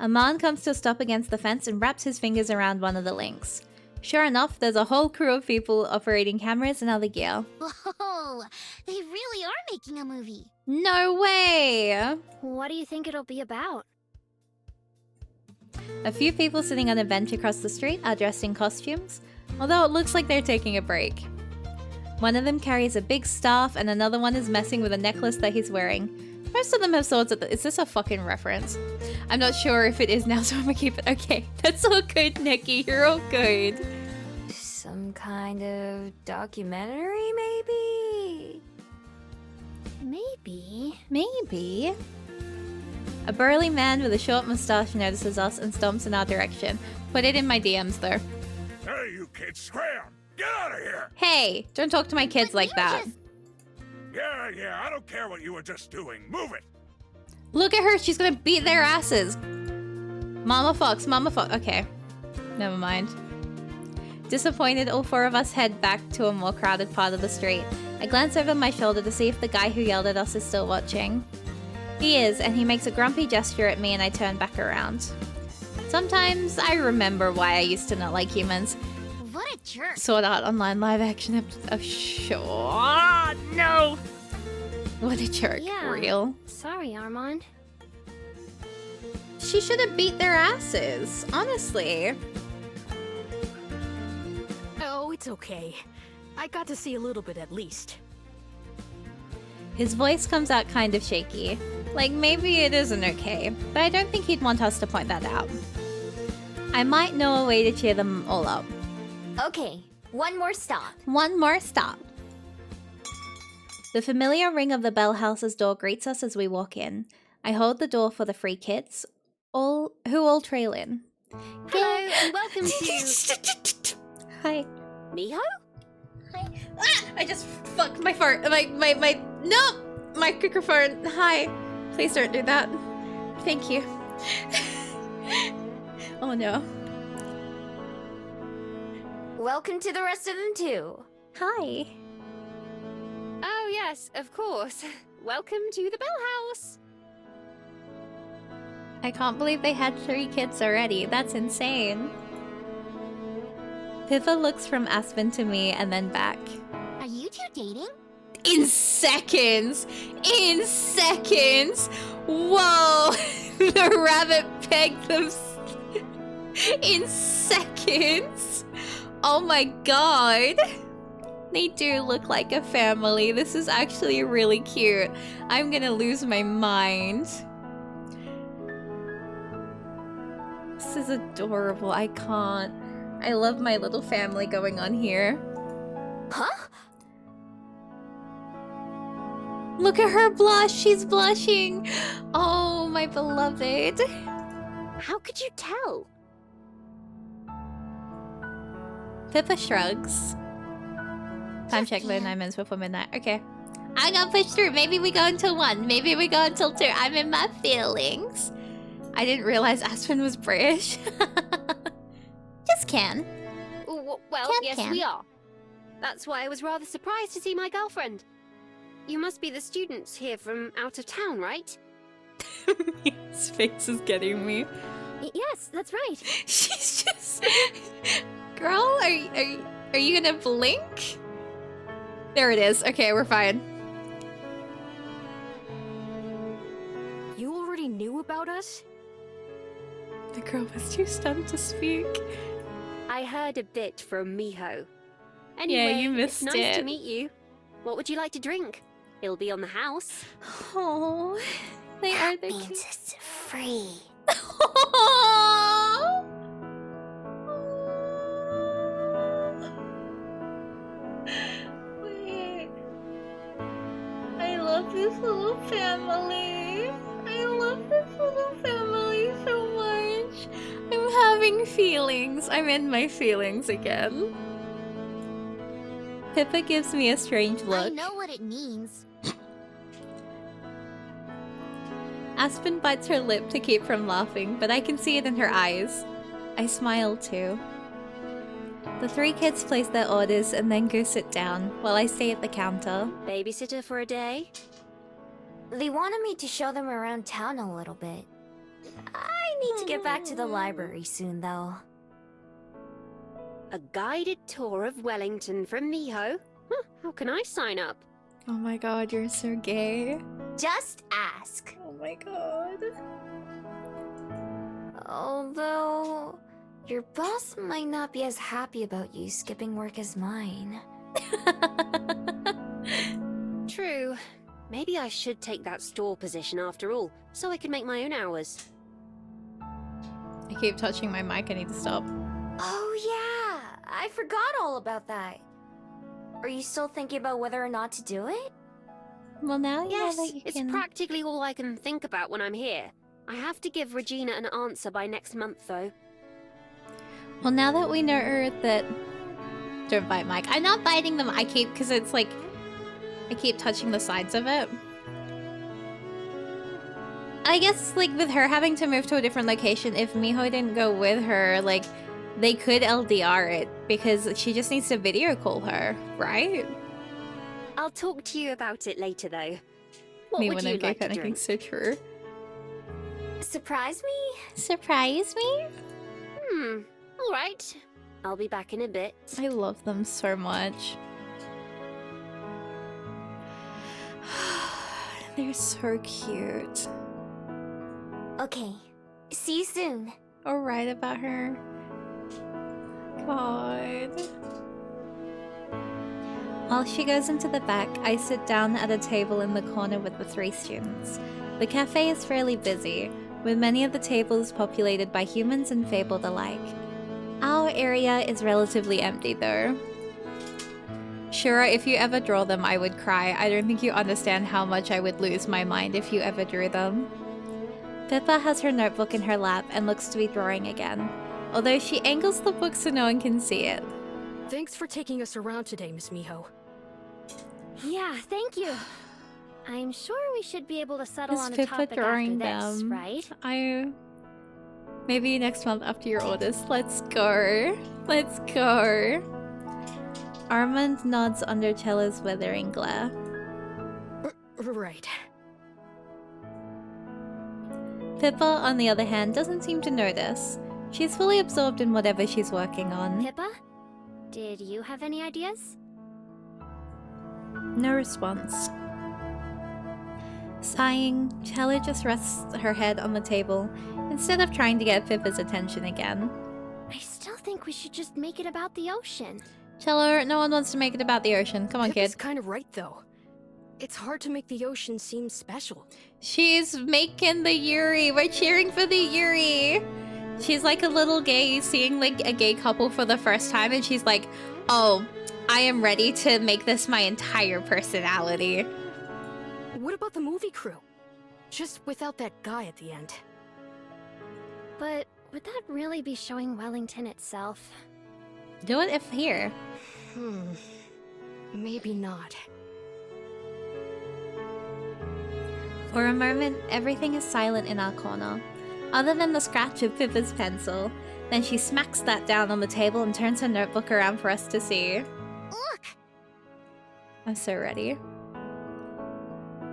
Amand comes to a stop against the fence and wraps his fingers around one of the links. Sure enough, there's a whole crew of people operating cameras and other gear. Whoa! They really are making a movie. No way! What do you think it'll be about? A few people sitting on a bench across the street are dressed in costumes, although it looks like they're taking a break. One of them carries a big staff and another one is messing with a necklace that he's wearing. Most of them have swords at the— Is this a fucking reference? I'm not sure if it is now, so I'm gonna keep it. Okay, that's all good, Nikki. You're all good. Some kind of documentary, maybe? Maybe. Maybe. A burly man with a short mustache notices us and stomps in our direction. Put it in my DMs, though. Hey, you kids, scram! Get out of here! Hey, don't talk to my kids like that. Yeah, I don't care what you were just doing. Move it! Look at her, she's gonna beat their asses. Mama Fox. Okay, never mind. Disappointed, all four of us head back to a more crowded part of the street. I glance over my shoulder to see if the guy who yelled at us is still watching. He is, and he makes a grumpy gesture at me and I turn back around. Sometimes I remember why I used to not like humans. What a jerk. Sword Art Online live action episode. Oh, sure. No! What a jerk. Yeah. Real. Sorry, Armand. She should have beat their asses, honestly. Oh, it's okay. I got to see a little bit at least. His voice comes out kind of shaky. Like, maybe it isn't okay, but I don't think he'd want us to point that out. I might know a way to cheer them all up. Okay, one more stop. One more stop. The familiar ring of the bell house's door greets us as we walk in. I hold the door for the 3 kids, who all trail in. Hello, and welcome to... Hi. Miho? Hi. Ah! I just fucked my fart. No! My microphone. Hi. Please don't do that. Thank you. Oh no. Welcome to the rest of them too. Hi. Oh yes, of course. Welcome to the Bell House. I can't believe they had 3 kids already. That's insane. Pippa looks from Aspen to me and then back. Are you two dating? In seconds! In seconds! Whoa! The rabbit pegged them in seconds! Oh my god! They do look like a family. This is actually really cute. I'm gonna lose my mind. This is adorable. I can't. I love my little family going on here. Huh? Look at her blush. She's blushing. Oh, my beloved. How could you tell? Pippa shrugs. Time check, though, 9 minutes before midnight. Okay. I got pushed through. Maybe we go until 1. Maybe we go until 2. I'm in my feelings. I didn't realize Aspen was British. Just can. Well, yes, can. we are. That's why I was rather surprised to see my girlfriend. You must be the students here from out of town, right? His face is getting me. Yes, that's right. She's just... Girl, are you gonna blink? There it is. Okay, we're fine. You already knew about us? The girl was too stunned to speak. I heard a bit from Miho. Anyway, Yeah, you missed it's nice it. to meet you. What would you like to drink? It'll be on the house. Oh, they are the Means cute. it's free. Wait. I love this little family. I love this little family so much. I'm having feelings. I'm in my feelings again. Pippa gives me a strange look. I know what it means. Aspen bites her lip to keep from laughing, but I can see it in her eyes. I smile too. The 3 kids place their orders and then go sit down, while I stay at the counter. Babysitter for a day? They wanted me to show them around town a little bit. I need to get back to the library soon, though. A guided tour of Wellington from Miho? Huh, how can I sign up? Oh my god, you're so gay. Just ask. Oh my god. Although, your boss might not be as happy about you skipping work as mine. True. Maybe I should take that store position after all, so I can make my own hours. I keep touching my mic, I need to stop. Oh yeah, I forgot all about that. Are you still thinking about whether or not to do it? Well, now you Yes, know that you it's can... practically all I can think about when I'm here. I have to give Regina an answer by next month, though. Well, now that we know that... Don't bite Mike. I'm not biting them. I keep... Because it's like... I keep touching the sides of it. I guess, like, with her having to move to a different location, if Miho didn't go with her, like, they could LDR it. Because she just needs to video call her, right? I'll talk to you about it later, though. What Me would when you I like to anything drink? so true. Surprise me? Surprise me? All right. I'll be back in a bit. I love them so much. They're so cute. Okay, See you soon. Or write about her. God. While she goes into the back, I sit down at a table in the corner with the 3 students. The cafe is fairly busy, with many of the tables populated by humans and fabled alike. Our area is relatively empty though. Sure, if you ever draw them, I would cry. I don't think you understand how much I would lose my mind if you ever drew them. Pippa has her notebook in her lap and looks to be drawing again, although she angles the book so no one can see it. Thanks for taking us around today, Miss Miho. Yeah, thank you. I'm sure we should be able to settle Is on a Pippa topic drawing after this, them? right? Maybe next month after your orders. Let's go. Let's go. Armand nods under Chella's withering glare. Right. Pippa, on the other hand, doesn't seem to notice. She's fully absorbed in whatever she's working on. Pippa, did you have any ideas? No response. Sighing, Chella just rests her head on the table instead of trying to get Pippa's attention again. I still think we should just make it about the ocean. Chella, no one wants to make it about the ocean. Come on, Pippa's kid. kind of right, though. It's hard to make the ocean seem special. She's making the Yuri. We're cheering for the Yuri. She's like a little gay seeing like a gay couple for the first time, and she's like, oh, I am ready to make this my entire personality. What about the movie crew? Just without that guy at the end. But would that really be showing Wellington itself? Do it if here. Maybe not. For a moment, everything is silent in our corner, other than the scratch of Pippa's pencil. Then she smacks that down on the table and turns her notebook around for us to see. Look! I'm so ready.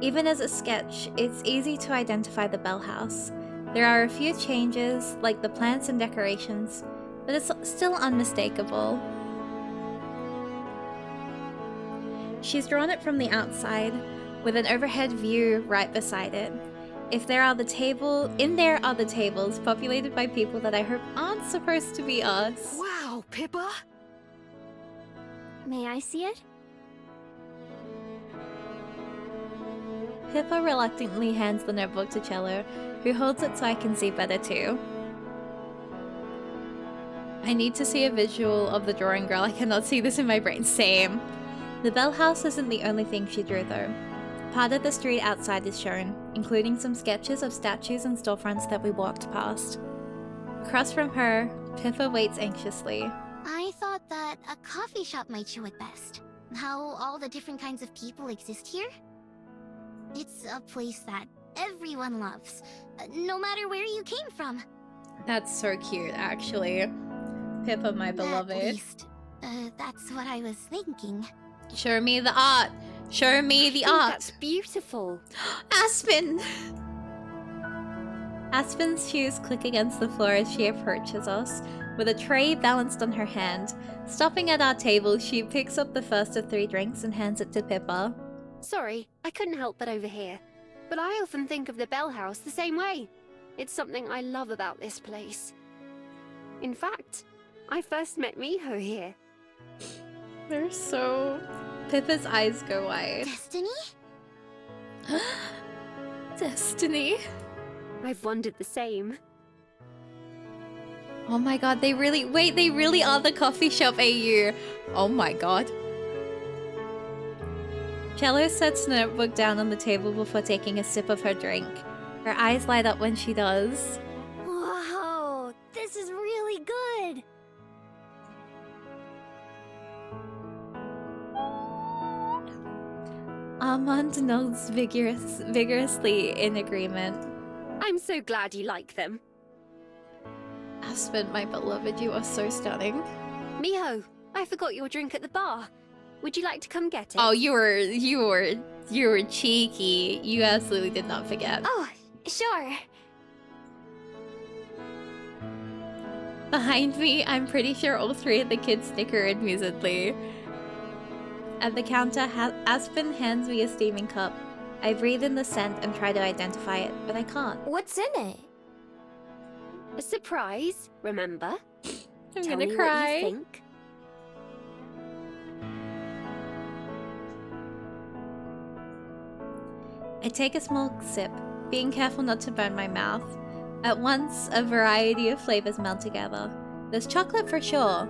Even as a sketch, it's easy to identify the Bell House. There are a few changes, like the plants and decorations, but it's still unmistakable. She's drawn it from the outside, with an overhead view right beside it. In there are the tables populated by people that I hope aren't supposed to be us. Wow, Pippa! May I see it? Pippa reluctantly hands the notebook to Cello, who holds it so I can see better too. I need to see a visual of the drawing girl. I cannot see this in my brain. Same. The Bell House isn't the only thing she drew though. Part of the street outside is shown, including some sketches of statues and storefronts that we walked past. Across from her, Pippa waits anxiously. I thought that a coffee shop might show it best. How all the different kinds of people exist here. It's a place that everyone loves, no matter where you came from. That's so cute, actually. Pippa, my beloved. At least, that's what I was thinking. Show me the art! Show me the art! That's beautiful. Aspen! Aspen's shoes click against the floor as she approaches us, with a tray balanced on her hand. Stopping at our table, she picks up the first of 3 drinks and hands it to Pippa. Sorry, I couldn't help but overhear. But I often think of the Bell House the same way. It's something I love about this place. In fact, I first met Miho here. They're so... Pippa's eyes go wide. Destiny? Destiny? I've wondered the same. Oh my god, they really... Wait, they really are the coffee shop AU. Oh my god. Cello sets the notebook down on the table before taking a sip of her drink. Her eyes light up when she does. Whoa, this is really good. Armand nods vigorously in agreement. I'm so glad you like them. Aspen, my beloved, you are so stunning. Miho, I forgot your drink at the bar. Would you like to come get it? Oh, you were cheeky. You absolutely did not forget. Oh, sure. Behind me, I'm pretty sure all 3 of the kids snicker amusedly. At the counter, Aspen hands me a steaming cup. I breathe in the scent and try to identify it, but I can't. What's in it? A surprise, remember? I'm Tell gonna me cry. what you think. I take a small sip, being careful not to burn my mouth. At once, a variety of flavors meld together. There's chocolate for sure,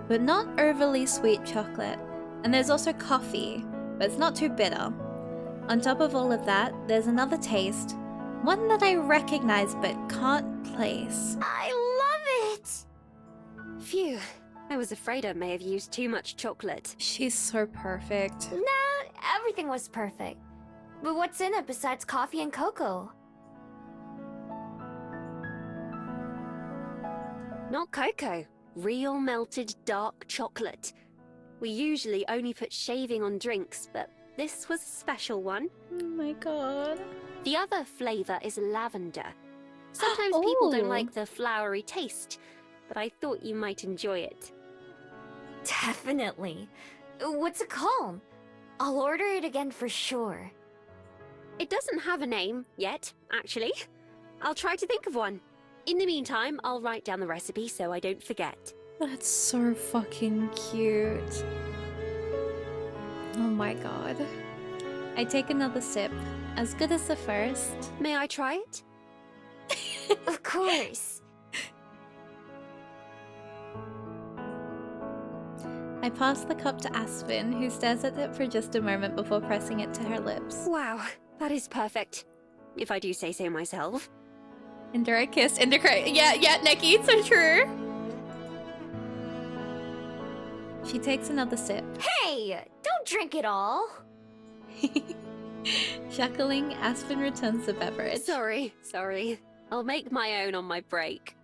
but not overly sweet chocolate. And there's also coffee, but it's not too bitter. On top of all of that, there's another taste. One that I recognize but can't place. I love it! Phew, I was afraid I may have used too much chocolate. She's so perfect. Nah, everything was perfect. But what's in it besides coffee and cocoa? Not cocoa, real melted dark chocolate. We usually only put shaving on drinks, but this was a special one. Oh my god. The other flavor is lavender. Sometimes people don't Oh. like the flowery taste, but I thought you might enjoy it. Definitely. What's it called? I'll order it again for sure. It doesn't have a name yet, actually. I'll try to think of one. In the meantime, I'll write down the recipe so I don't forget. That's so fucking cute. Oh my god. I take another sip. As good as the first. May I try it? Of course. I pass the cup to Aspen, who stares at it for just a moment before pressing it to her lips. Wow, that is perfect. If I do say so myself. Indira kiss, Indira. Yeah, Nikki, so true. She takes another sip. Hey, don't drink it all. Chuckling, Aspen returns the beverage. Sorry. I'll make my own on my break.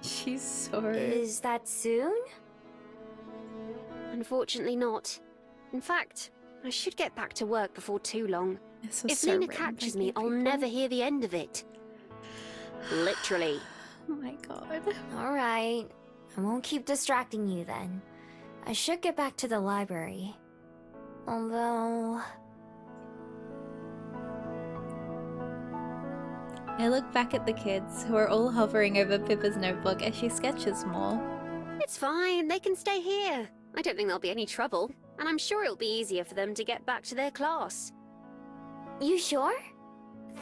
She's so... Is that soon? Unfortunately not. In fact, I should get back to work before too long. This was If so Luna written catches by me, gay I'll people. never hear the end of it. Literally. Oh my god. Alright. I won't keep distracting you then. I should get back to the library. Although... I look back at the kids, who are all hovering over Pippa's notebook as she sketches more. It's fine, they can stay here. I don't think there'll be any trouble, and I'm sure it'll be easier for them to get back to their class. You sure?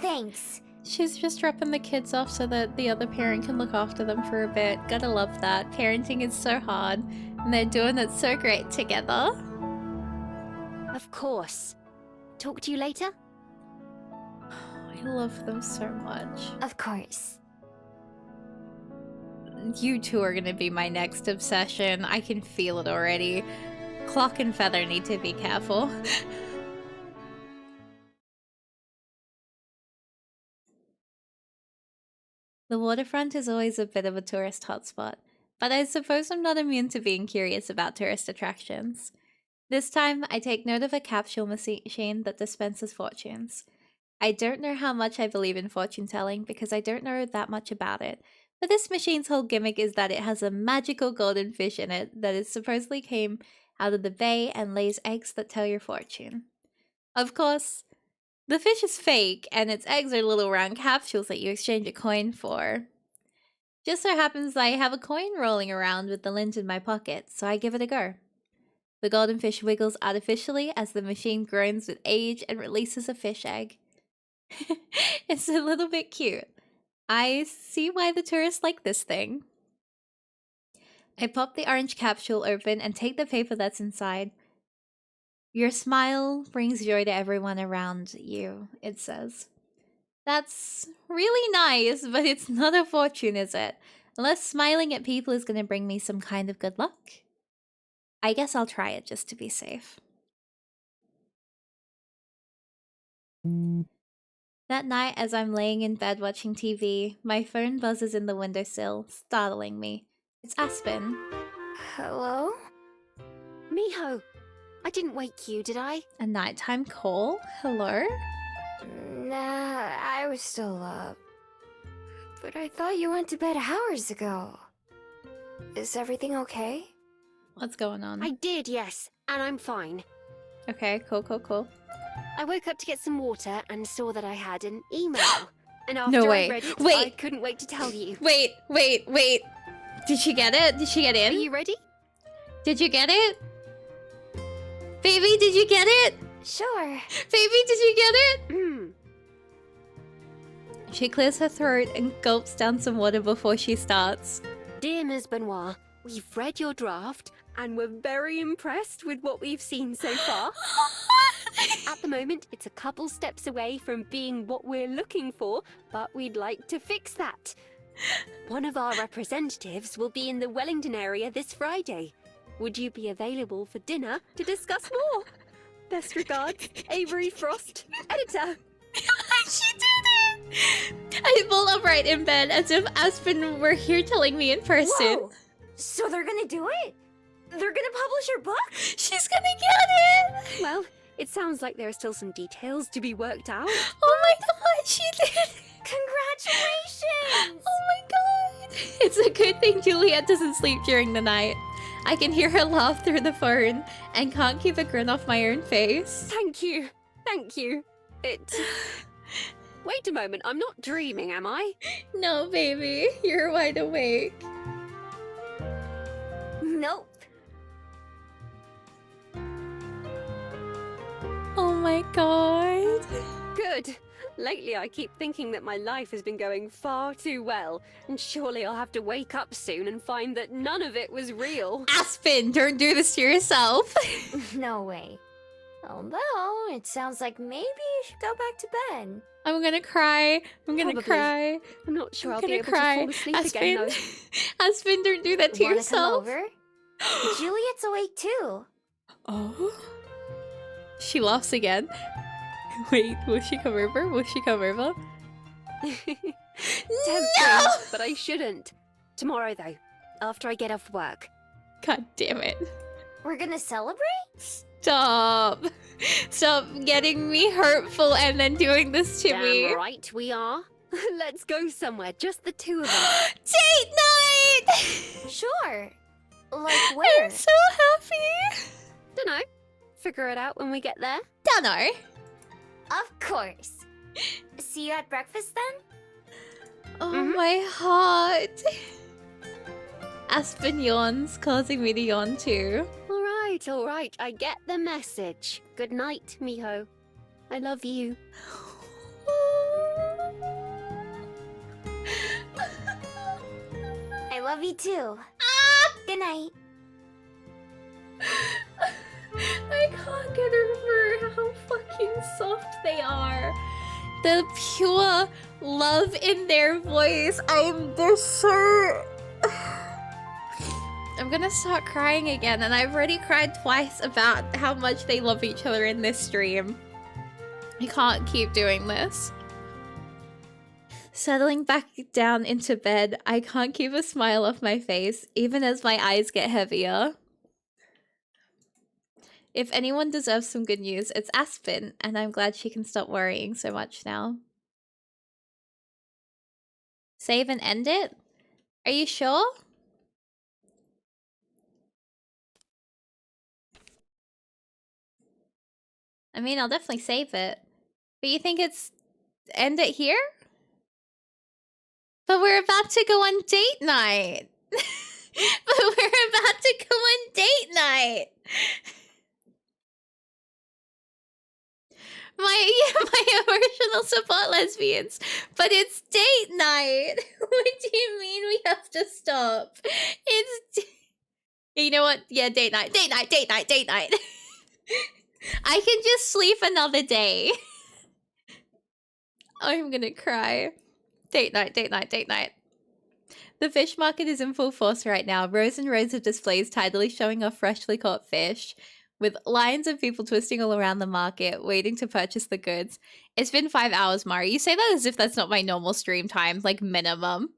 Thanks. She's just dropping the kids off so that the other parent can look after them for a bit. Gotta love that. Parenting is so hard, and they're doing it so great together. Of course. Talk to you later? I love them so much. Of course. You two are gonna be my next obsession. I can feel it already. Clock and Feather need to be careful. The waterfront is always a bit of a tourist hotspot, but I suppose I'm not immune to being curious about tourist attractions. This time, I take note of a capsule machine that dispenses fortunes. I don't know how much I believe in fortune telling because I don't know that much about it, but this machine's whole gimmick is that it has a magical golden fish in it that is supposedly came out of the bay and lays eggs that tell your fortune. Of course, the fish is fake and its eggs are little round capsules that you exchange a coin for. Just so happens I have a coin rolling around with the lint in my pocket, so I give it a go. The golden fish wiggles artificially as the machine groans with age and releases a fish egg. It's a little bit cute. I see why the tourists like this thing. I pop the orange capsule open and take the paper that's inside. Your smile brings joy to everyone around you, it says. That's really nice, but it's not a fortune, is it? Unless smiling at people is going to bring me some kind of good luck. I guess I'll try it just to be safe. That night, as I'm laying in bed watching TV, my phone buzzes in the windowsill, startling me. It's Aspen. Hello? Miho, I didn't wake you, did I? A nighttime call? Hello? Nah, I was still up. But I thought you went to bed hours ago. Is everything okay? What's going on? I did, yes, and I'm fine. Okay, cool. I woke up to get some water and saw that I had an email. And after No I way. read it, Wait. I couldn't wait to tell you. Wait. Did she get it? Did she get in? Are you ready? Did you get it? Baby, did you get it? Sure. Baby, did you get it? Hmm. She clears her throat and gulps down some water before she starts. Dear Ms. Benoit, we've read your draft and we're very impressed with what we've seen so far. At the moment, it's a couple steps away from being what we're looking for, but we'd like to fix that. One of our representatives will be in the Wellington area this Friday. Would you be available for dinner to discuss more? Best regards, Avery Frost, editor. She did it! I pull upright in bed as if Aspen were here telling me in person. Whoa. So they're gonna do it? They're gonna publish your book? She's gonna get it! Well, it sounds like there are still some details to be worked out. Oh my god, she did it! Congratulations! Oh my god! It's a good thing Juliet doesn't sleep during the night. I can hear her laugh through the phone and can't keep a grin off my own face. Thank you. Thank you. Wait a moment, I'm not dreaming, am I? No, baby, you're wide awake. Nope. Oh my god. Good. Lately I keep thinking that my life has been going far too well, and surely I'll have to wake up soon and find that none of it was real. Aspen, don't do this to yourself. No way. Although, it sounds like maybe you should go back to bed. I'm gonna cry. I'm gonna Probably. cry. I'm not sure I'm I'll be gonna able cry. to fall asleep Aspen, again, though. Aspen, don't do that to Wanna yourself. come over? Juliet's awake too. Oh. She laughs again. Wait, will she come over? Will she come over? Tempting, but I shouldn't. Tomorrow, though, after I get off work. God damn it. We're gonna celebrate? Stop. Stop getting me hurtful and then doing this to Damn me. right we are. Let's go somewhere, just the two of us. Date night! Sure. Like where? I'm so happy. Dunno. Figure it out when we get there. Dunno. Of course. See you at breakfast then? Oh, my heart. Aspen yawns, causing me to yawn too. All right. I get the message. Good night, Miho. I love you. I love you too. Good night. I can't get over how fucking soft they are. The pure love in their voice. They're so... I'm gonna start crying again, and I've already cried twice about how much they love each other in this stream. I can't keep doing this. Settling back down into bed, I can't keep a smile off my face, even as my eyes get heavier. If anyone deserves some good news, it's Aspen, and I'm glad she can stop worrying so much now. Save and end it? Are you sure? I mean, I'll definitely save it. But you think it's... end it here? But we're about to go on date night! But we're about to go on date night! My emotional support lesbians, but it's date night. What do you mean we have to stop? You know what? Yeah, date night. I can just sleep another day. I'm gonna cry. Date night. The fish market is in full force right now. Rows and rows of displays tidily showing off freshly caught fish, with lines of people twisting all around the market, waiting to purchase the goods. It's been 5 hours, Mari. You say that as if that's not my normal stream time, like minimum.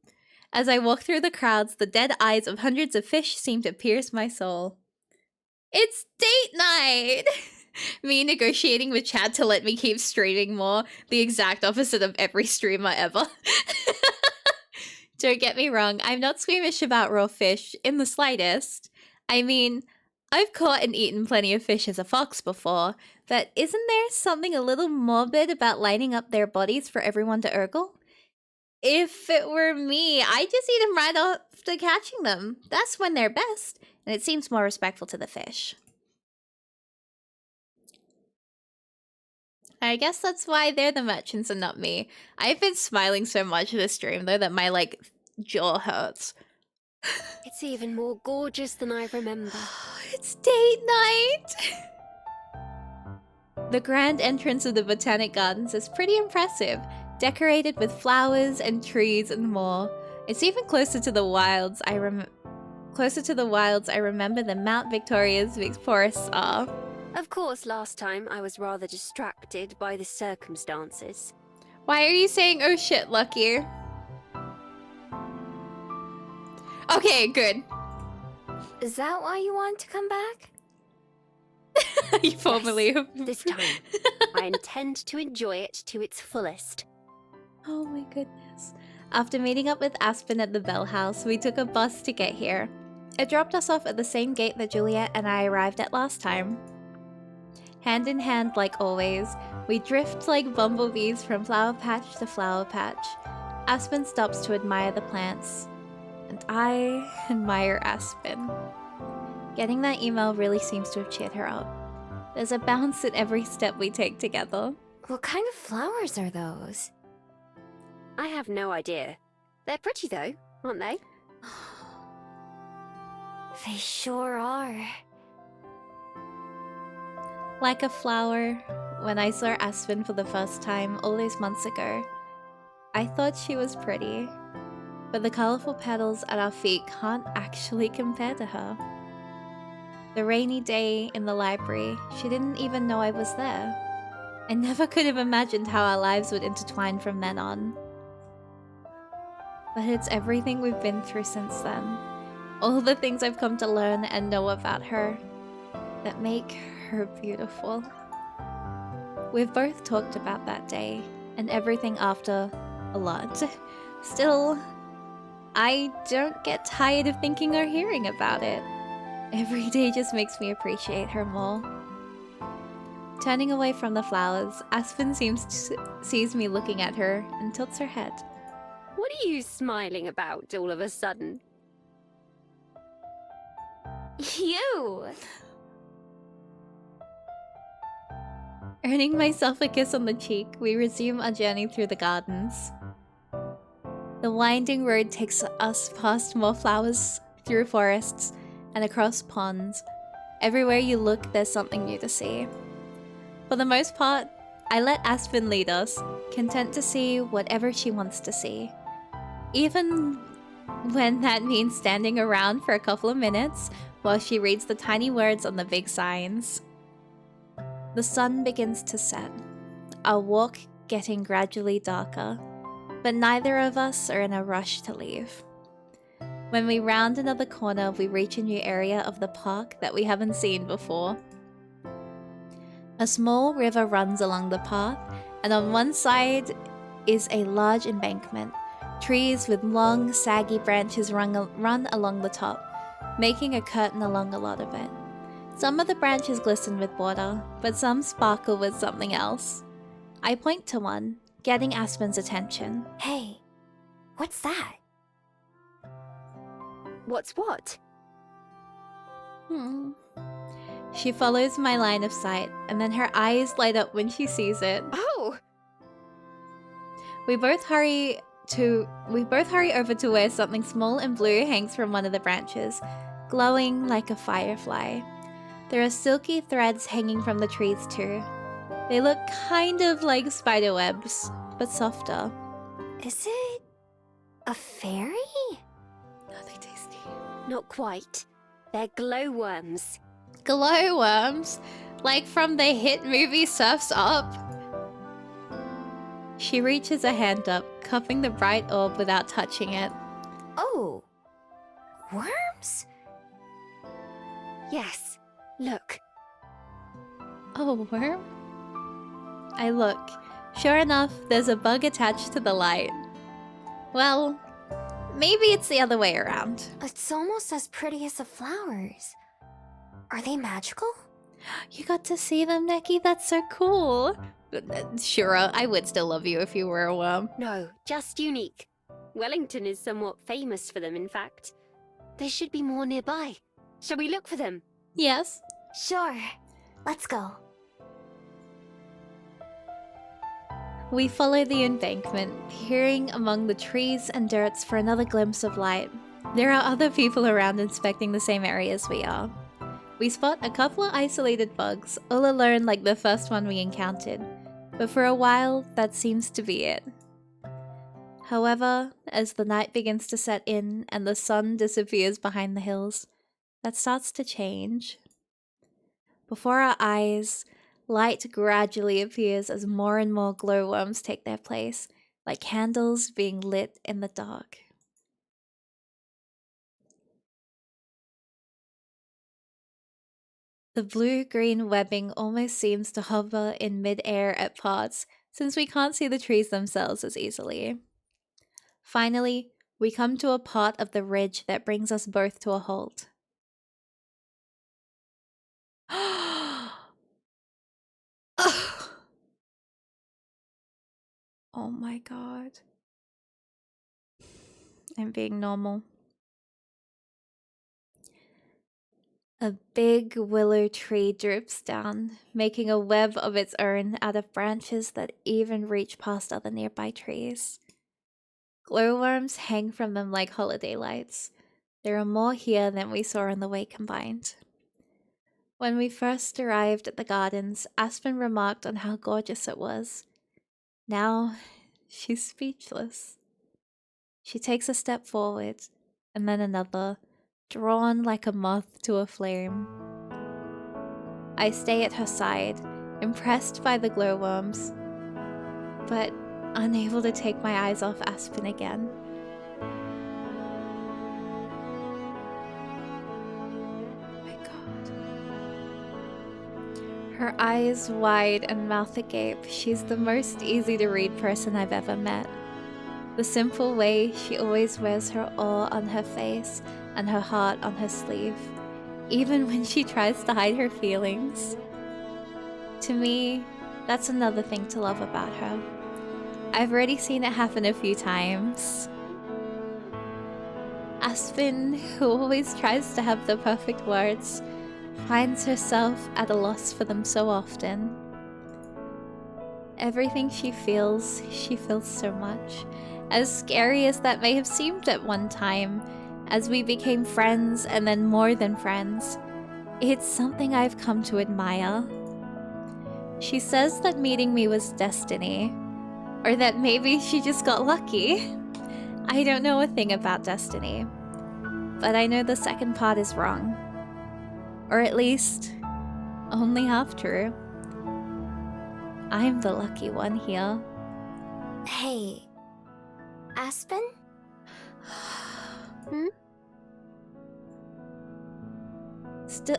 As I walk through the crowds, the dead eyes of hundreds of fish seem to pierce my soul. It's date night! Me negotiating with Chad to let me keep streaming more, the exact opposite of every streamer ever. Don't get me wrong, I'm not squeamish about raw fish in the slightest. I mean, I've caught and eaten plenty of fish as a fox before, but isn't there something a little morbid about lining up their bodies for everyone to ogle? If it were me, I'd just eat them right after catching them. That's when they're best, and it seems more respectful to the fish. I guess that's why they're the merchants and not me. I've been smiling so much this stream, though, that my, like, jaw hurts. It's even more gorgeous than I remember. It's date night! The grand entrance of the Botanic Gardens is pretty impressive, decorated with flowers and trees and more. It's even closer to the wilds I remember than Mount Victoria's big forests are. Of course, last time I was rather distracted by the circumstances. Why are you saying oh shit, Lucky? Okay, good. Is that why you want to come back? You formally Yes, this time. I intend to enjoy it to its fullest. Oh my goodness. After meeting up with Aspen at the Bell House, we took a bus to get here. It dropped us off at the same gate that Juliet and I arrived at last time. Hand in hand, like always, we drift like bumblebees from flower patch to flower patch. Aspen stops to admire the plants, and I admire Aspen. Getting that email really seems to have cheered her up. There's a bounce at every step we take together. What kind of flowers are those? I have no idea. They're pretty though, aren't they? They sure are. Like a flower, when I saw Aspen for the first time all those months ago, I thought she was pretty, but the colourful petals at our feet can't actually compare to her. The rainy day in the library, she didn't even know I was there. I never could have imagined how our lives would intertwine from then on. But it's everything we've been through since then. All the things I've come to learn and know about her that make her beautiful. We've both talked about that day and everything after a lot. Still, I don't get tired of thinking or hearing about it. Every day just makes me appreciate her more. Turning away from the flowers, Aspen sees me looking at her and tilts her head. What are you smiling about all of a sudden? You! Earning myself a kiss on the cheek, we resume our journey through the gardens. The winding road takes us past more flowers, through forests, and across ponds. Everywhere you look, there's something new to see. For the most part, I let Aspen lead us, content to see whatever she wants to see. Even when that means standing around for a couple of minutes while she reads the tiny words on the big signs. The sun begins to set, our walk getting gradually darker, but neither of us are in a rush to leave. When we round another corner, we reach a new area of the park that we haven't seen before. A small river runs along the path, and on one side is a large embankment. Trees with long, saggy branches run along the top, making a curtain along a lot of it. Some of the branches glisten with water, but some sparkle with something else. I point to one, getting Aspen's attention. Hey, what's that? What's what? She follows my line of sight, and then her eyes light up when she sees it. Oh! We both hurry over to where something small and blue hangs from one of the branches, glowing like a firefly. There are silky threads hanging from the trees too. They look kind of like spider webs, but softer. Is it a fairy? Are they tasty? Not quite. They're glowworms. Glowworms? Like from the hit movie Surf's Up? She reaches a hand up, cupping the bright orb without touching it. Oh, worms? Yes. Look. Oh, worm? I look. Sure enough, there's a bug attached to the light. Well, maybe it's the other way around. It's almost as pretty as the flowers. Are they magical? You got to see them, Neki? That's so cool. Sure, I would still love you if you were a worm. No, just unique. Wellington is somewhat famous for them, in fact. There should be more nearby. Shall we look for them? Yes. Sure. Let's go. We follow the embankment, peering among the trees and dirts for another glimpse of light. There are other people around inspecting the same areas we are. We spot a couple of isolated bugs, all alone like the first one we encountered, but for a while that seems to be it. However, as the night begins to set in and the sun disappears behind the hills, that starts to change. Before our eyes, light gradually appears as more and more glowworms take their place, like candles being lit in the dark. The blue-green webbing almost seems to hover in mid-air at parts, since we can't see the trees themselves as easily. Finally, we come to a part of the ridge that brings us both to a halt. Oh my god. I'm being normal. A big willow tree droops down, making a web of its own out of branches that even reach past other nearby trees. Glowworms hang from them like holiday lights. There are more here than we saw on the way combined. When we first arrived at the gardens, Aspen remarked on how gorgeous it was. Now, she's speechless. She takes a step forward, and then another, drawn like a moth to a flame. I stay at her side, impressed by the glowworms, but unable to take my eyes off Aspen again. My god. Her eyes wide and mouth agape, she's the most easy to read person I've ever met. The simple way she always wears her awe on her face and her heart on her sleeve, even when she tries to hide her feelings. To me, that's another thing to love about her. I've already seen it happen a few times. Aspen, who always tries to have the perfect words, finds herself at a loss for them so often. Everything she feels so much. As scary as that may have seemed at one time, as we became friends and then more than friends, it's something I've come to admire. She says that meeting me was destiny, or that maybe she just got lucky. I don't know a thing about destiny, but I know the second part is wrong. Or at least, only half true. I'm the lucky one here. Hey, Aspen? Hmm? Still...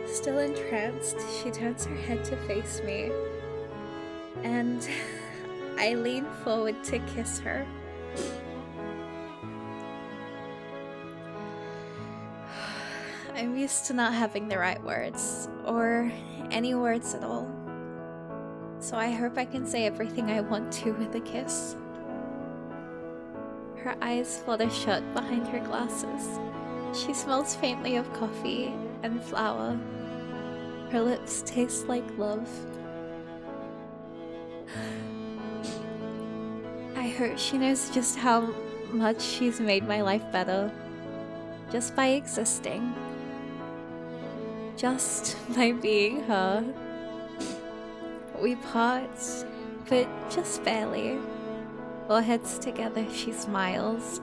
Still entranced, she turns her head to face me, and I lean forward to kiss her. I'm used to not having the right words, or any words at all, so I hope I can say everything I want to with a kiss. Her eyes flutter shut behind her glasses. She smells faintly of coffee and flour. Her lips taste like love. I hope she knows just how much she's made my life better. Just by existing. Just by being her. We part, but just barely. Our heads together, she smiles.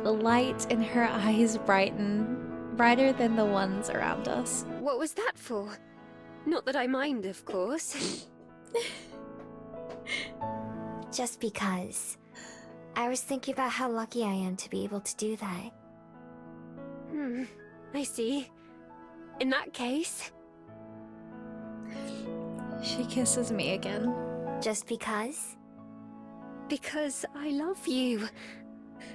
The light in her eyes brighten, brighter than the ones around us. What was that for? Not that I mind, of course. Just because I was thinking about how lucky I am to be able to do that. I see. In that case... She kisses me again. Just because? Because I love you.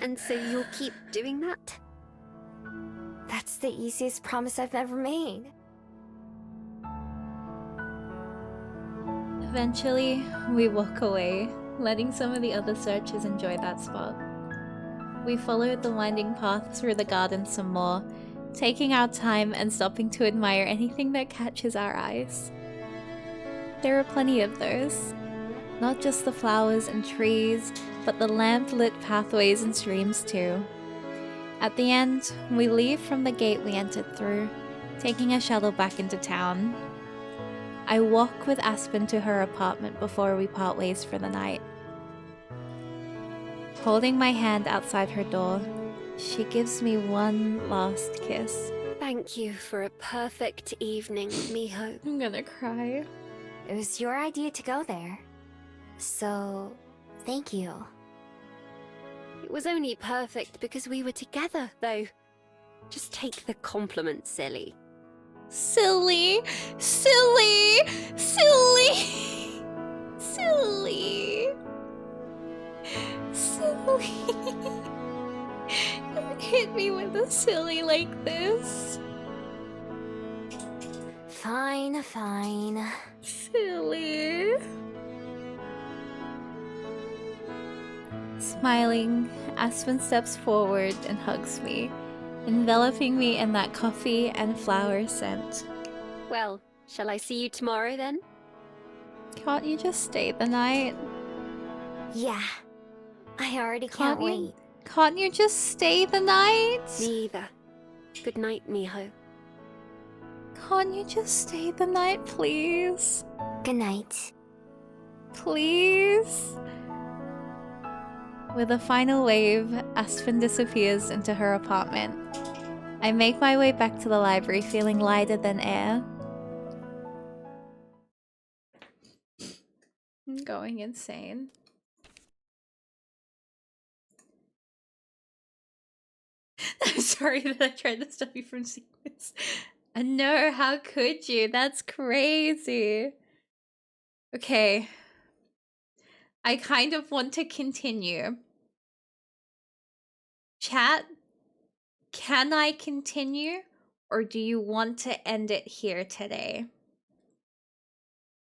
And so you'll keep doing that? That's the easiest promise I've ever made. Eventually, we walk away, letting some of the other searchers enjoy that spot. We followed the winding path through the garden some more, taking our time and stopping to admire anything that catches our eyes. There are plenty of those. Not just the flowers and trees, but the lamp-lit pathways and streams too. At the end, we leave from the gate we entered through, taking a shuttle back into town. I walk with Aspen to her apartment before we part ways for the night. Holding my hand outside her door, she gives me one last kiss. Thank you for a perfect evening, Miho. I'm gonna cry. It was your idea to go there. So, thank you. It was only perfect because we were together, though. Just take the compliment, silly. Silly! Silly! Silly! Silly! Silly! Don't hit me with a silly like this. Fine, fine. Silly. Smiling, Aspen steps forward and hugs me, enveloping me in that coffee and flower scent. Well, shall I see you tomorrow then? Can't you just stay the night? Yeah. I already can't wait. Can't you just stay the night? Me either. Good night, Miho. Can't you just stay the night, please? Good night. Please? With a final wave, Aspen disappears into her apartment. I make my way back to the library feeling lighter than air. I'm going insane. I'm sorry that I tried to stop you from seeing this. No, how could you? That's crazy. Okay. I kind of want to continue. Chat, can I continue? Or do you want to end it here today?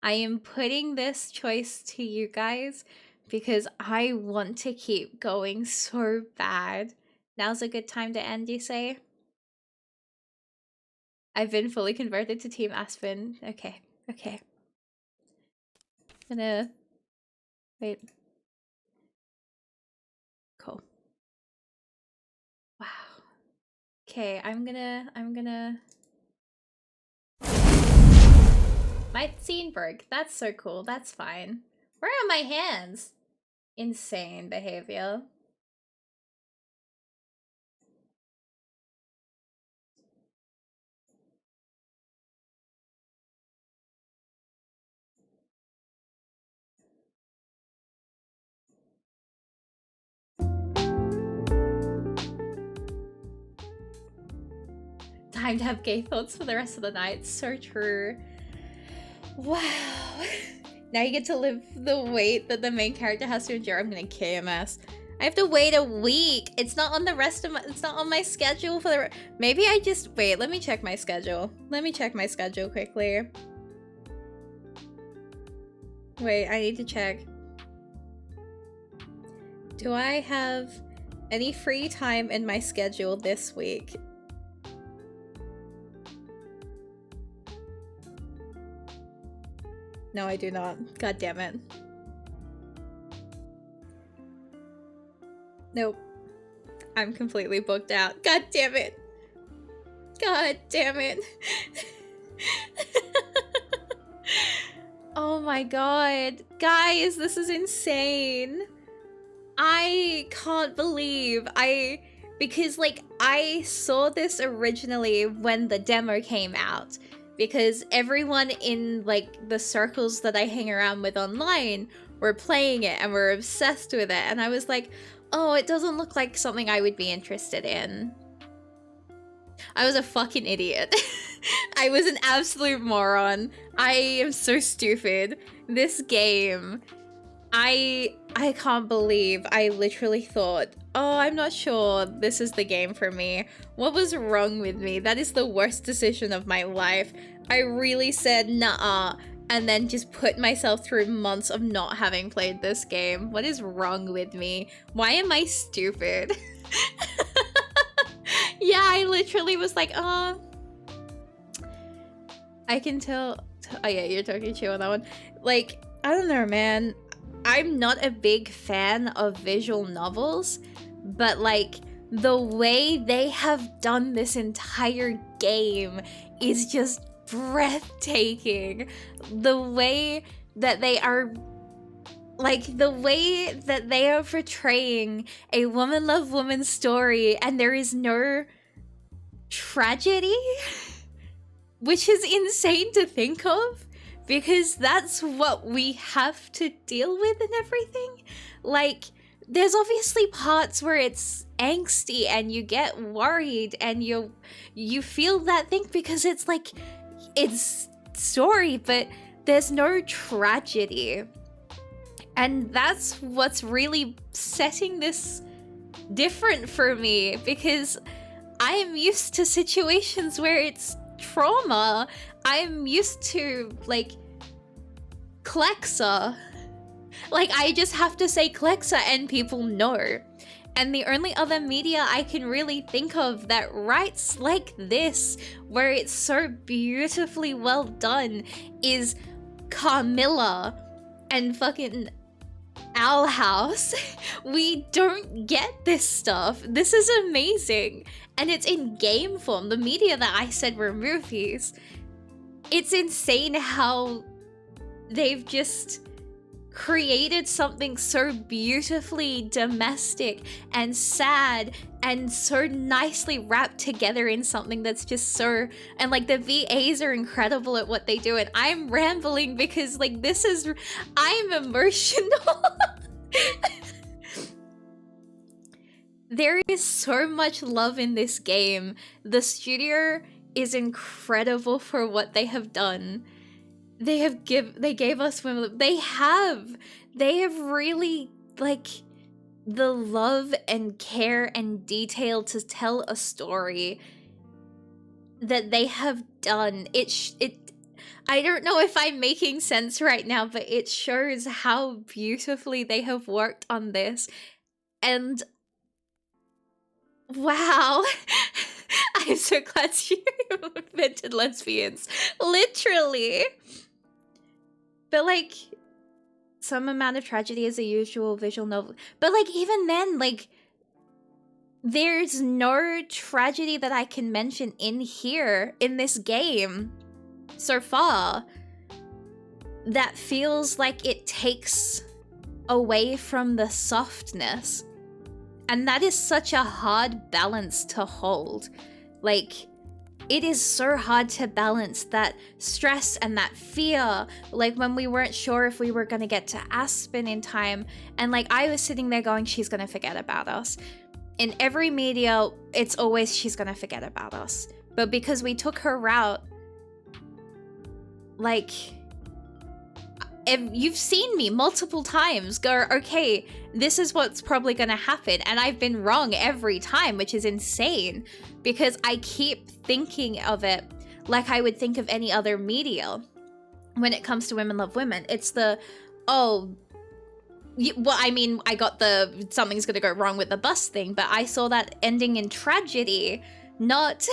I am putting this choice to you guys because I want to keep going so bad. Now's a good time to end, you say? I've been fully converted to Team Aspen. Okay, okay. I'm gonna... Wait. Cool. Wow. Okay, I'm gonna... My Steenberg. That's so cool. That's fine. Where are my hands? Insane behavior. Time to have gay thoughts for the rest of the night. So true. Wow. Now you get to live the wait that the main character has to endure. I'm gonna KMS. I have to wait a week. It's not on the rest of my, it's not on my schedule for the, maybe I just, wait, let me check my schedule. Let me check my schedule quickly. Wait, I need to check. Do I have any free time in my schedule this week? No, I do not. God damn it. Nope. I'm completely booked out. God damn it. God damn it. Oh my god. Guys, this is insane. I can't believe because like I saw this originally when the demo came out. Because everyone in like the circles that I hang around with online we're playing it and we're obsessed with it. And I was like, oh, it doesn't look like something I would be interested in. I was a fucking idiot. I was an absolute moron. I am so stupid. This game, I can't believe I literally thought, oh, I'm not sure this is the game for me. What was wrong with me? That is the worst decision of my life. I really said nah, and then just put myself through months of not having played this game. What is wrong with me? Why am I stupid? Yeah, I literally was like, oh, I can tell. Oh yeah, you're talking to on that one. Like, I don't know, man. I'm not a big fan of visual novels, but like the way they have done this entire game is just breathtaking. The way that they are, like, the way that they are portraying a woman love woman story and there is no tragedy, which is insane to think of, because that's what we have to deal with and everything. Like, there's obviously parts where it's angsty and you get worried and you feel that thing because it's like, it's story, but there's no tragedy. And that's what's really setting this different for me, because I am used to situations where it's trauma. I'm used to, like, Klexa. Like, I just have to say Klexa and people know. And the only other media I can really think of that writes like this, where it's so beautifully well done, is Carmilla and fucking Owl House. We don't get this stuff. This is amazing. And it's in game form. The media that I said were movies. It's insane how they've just created something so beautifully domestic and sad and so nicely wrapped together in something that's just so, and like the VAs are incredible at what they do. And I'm rambling because like I'm emotional. There is so much love in this game. The studio is incredible for what they have done. They gave us women. They have really, like, the love and care and detail to tell a story that they have done. I don't know if I'm making sense right now, but it shows how beautifully they have worked on this. And wow. I'm so glad you invented lesbians. Literally. But like, some amount of tragedy is a usual visual novel. But like, even then, like, there's no tragedy that I can mention in here, in this game, so far, that feels like it takes away from the softness. And that is such a hard balance to hold. Like, it is so hard to balance that stress and that fear. Like, when we weren't sure if we were going to get to Aspen in time, and like, I was sitting there going, she's going to forget about us. In every media, it's always, she's going to forget about us. But because we took her route, like, you've seen me multiple times go, okay, this is what's probably gonna happen, and I've been wrong every time, which is insane, because I keep thinking of it like I would think of any other media when it comes to Women Love Women. It's the, well, I mean, I got the something's gonna go wrong with the bus thing, but I saw that ending in tragedy, not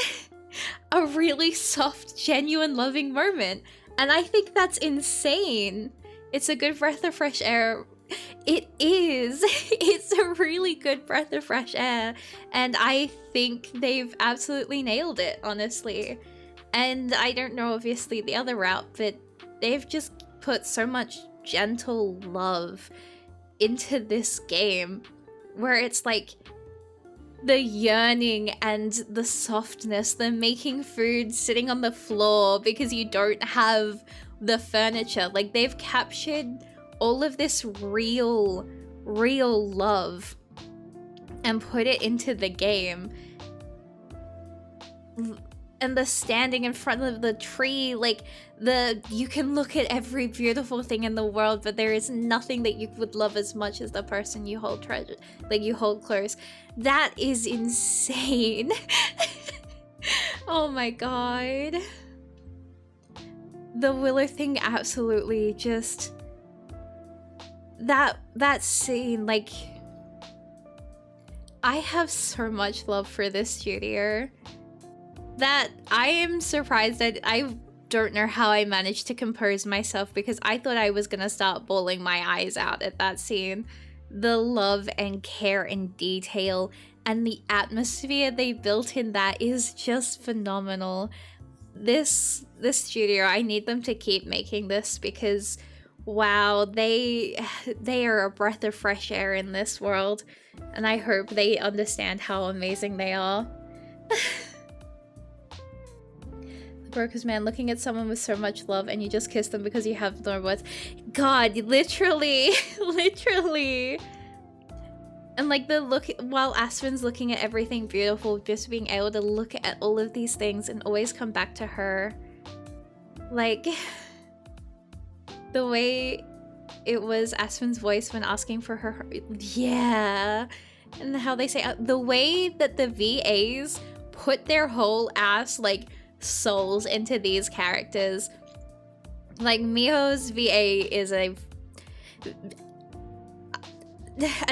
a really soft, genuine, loving moment. And I think that's insane. It's a good breath of fresh air. It is. It's a really good breath of fresh air. And I think they've absolutely nailed it, honestly. And I don't know, obviously, the other route, but they've just put so much gentle love into this game, where it's like the yearning and the softness, the making food, sitting on the floor because you don't have the furniture. Like, they've captured all of this real love and put it into the game. And the standing in front of the tree, like, you can look at every beautiful thing in the world, but there is nothing that you would love as much as the person you hold treasure, like you hold close. That is insane. Oh my god. The Willow thing absolutely just... That scene, like... I have so much love for this studio that I am surprised that I don't know how I managed to compose myself, because I thought I was gonna start bawling my eyes out at that scene. The love and care and detail and the atmosphere they built in that is just phenomenal. This studio, I need them to keep making this, because wow, they are a breath of fresh air in this world, and I hope they understand how amazing they are. Broker's man, looking at someone with so much love and you just kiss them because you have no words. God, literally. Literally. And like the look, while Aspen's looking at everything beautiful, just being able to look at all of these things and always come back to her. Like, the way it was Aspen's voice when asking for her, yeah. And how they say, the way that the VAs put their whole ass, like, souls into these characters. Like, Miho's VA is a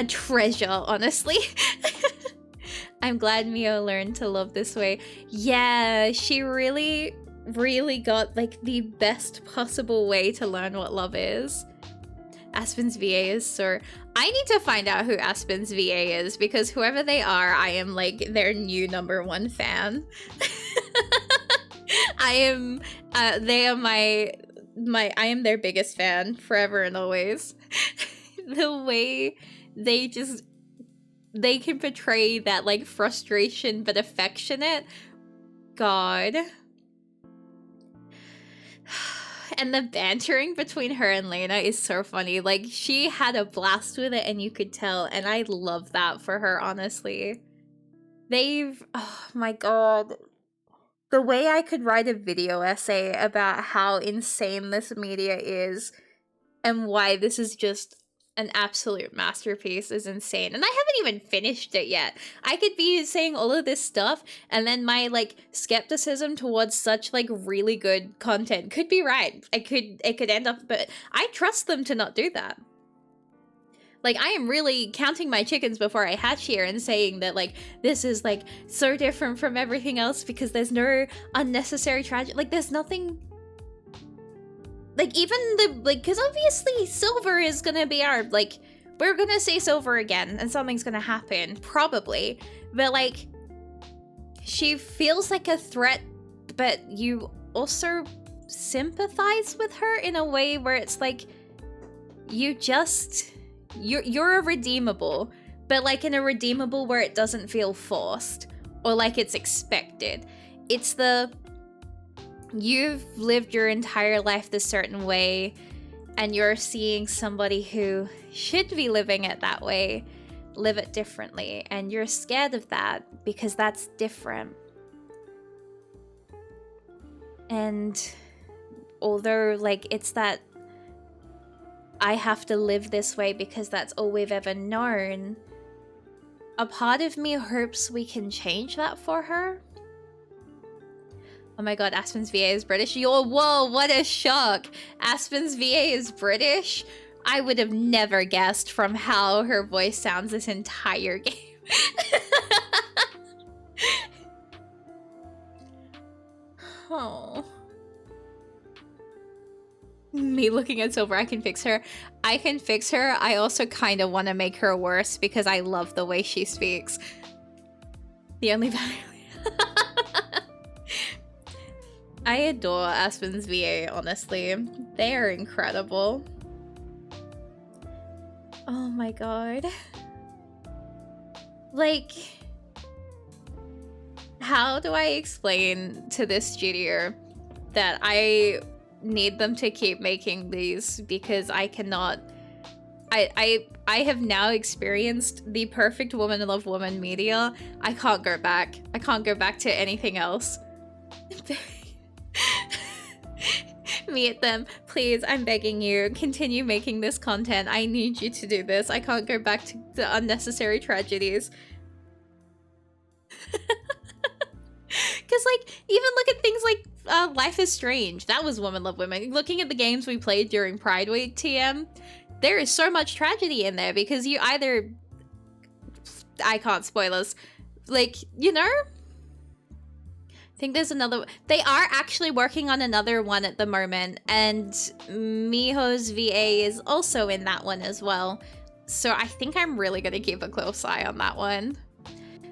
treasure, honestly. I'm glad Miho learned to love this way. Yeah, she really got like the best possible way to learn what love is. Aspen's VA is so... I need to find out who Aspen's VA is, because whoever they are, I am like their new #1 fan. I am I am their biggest fan forever and always. The way they can portray that like frustration but affectionate. God. And the bantering between her and Lena is so funny. Like, she had a blast with it and you could tell, and I love that for her, honestly. Oh my god. The way I could write a video essay about how insane this media is and why this is just an absolute masterpiece is insane. And I haven't even finished it yet. I could be saying all of this stuff and then my like skepticism towards such like really good content could be right. It could end up, but I trust them to not do that. Like, I am really counting my chickens before I hatch here and saying that, like, this is, like, so different from everything else because there's no unnecessary tragedy. Like, there's nothing... Like, even the... Like, because obviously Silver is gonna be our, like... We're gonna say Silver again and something's gonna happen. Probably. But, like... She feels like a threat, but you also sympathize with her in a way where it's, like... You just... You're a redeemable, but like in a redeemable where it doesn't feel forced or like it's expected. It's the you've lived your entire life this certain way and you're seeing somebody who should be living it that way live it differently, and you're scared of that because that's different. And although like it's that I have to live this way because that's all we've ever known, a part of me hopes we can change that for her. Oh my god, Aspen's VA is British. Whoa, what a shock. Aspen's VA is British? I would have never guessed from how her voice sounds this entire game. Oh. Me looking at Silver, I can fix her. I can fix her. I also kind of want to make her worse because I love the way she speaks. The only value. I adore Aspen's VA, honestly. They are incredible. Oh my god. Like, how do I explain to this studio that I need them to keep making these because I cannot I have now experienced the perfect woman love woman media. I can't go back. I can't go back to anything else. Meet them. Please, I'm begging you. Continue making this content. I need you to do this. I can't go back to the unnecessary tragedies. Because, like, even look at things like Life is Strange. That was Woman Love Women. Looking at the games we played during Pride Week TM, there is so much tragedy in there because you either... I can't spoilers. Like, you know? I think there's another... They are actually working on another one at the moment, and Miho's VA is also in that one as well. So I think I'm really going to keep a close eye on that one.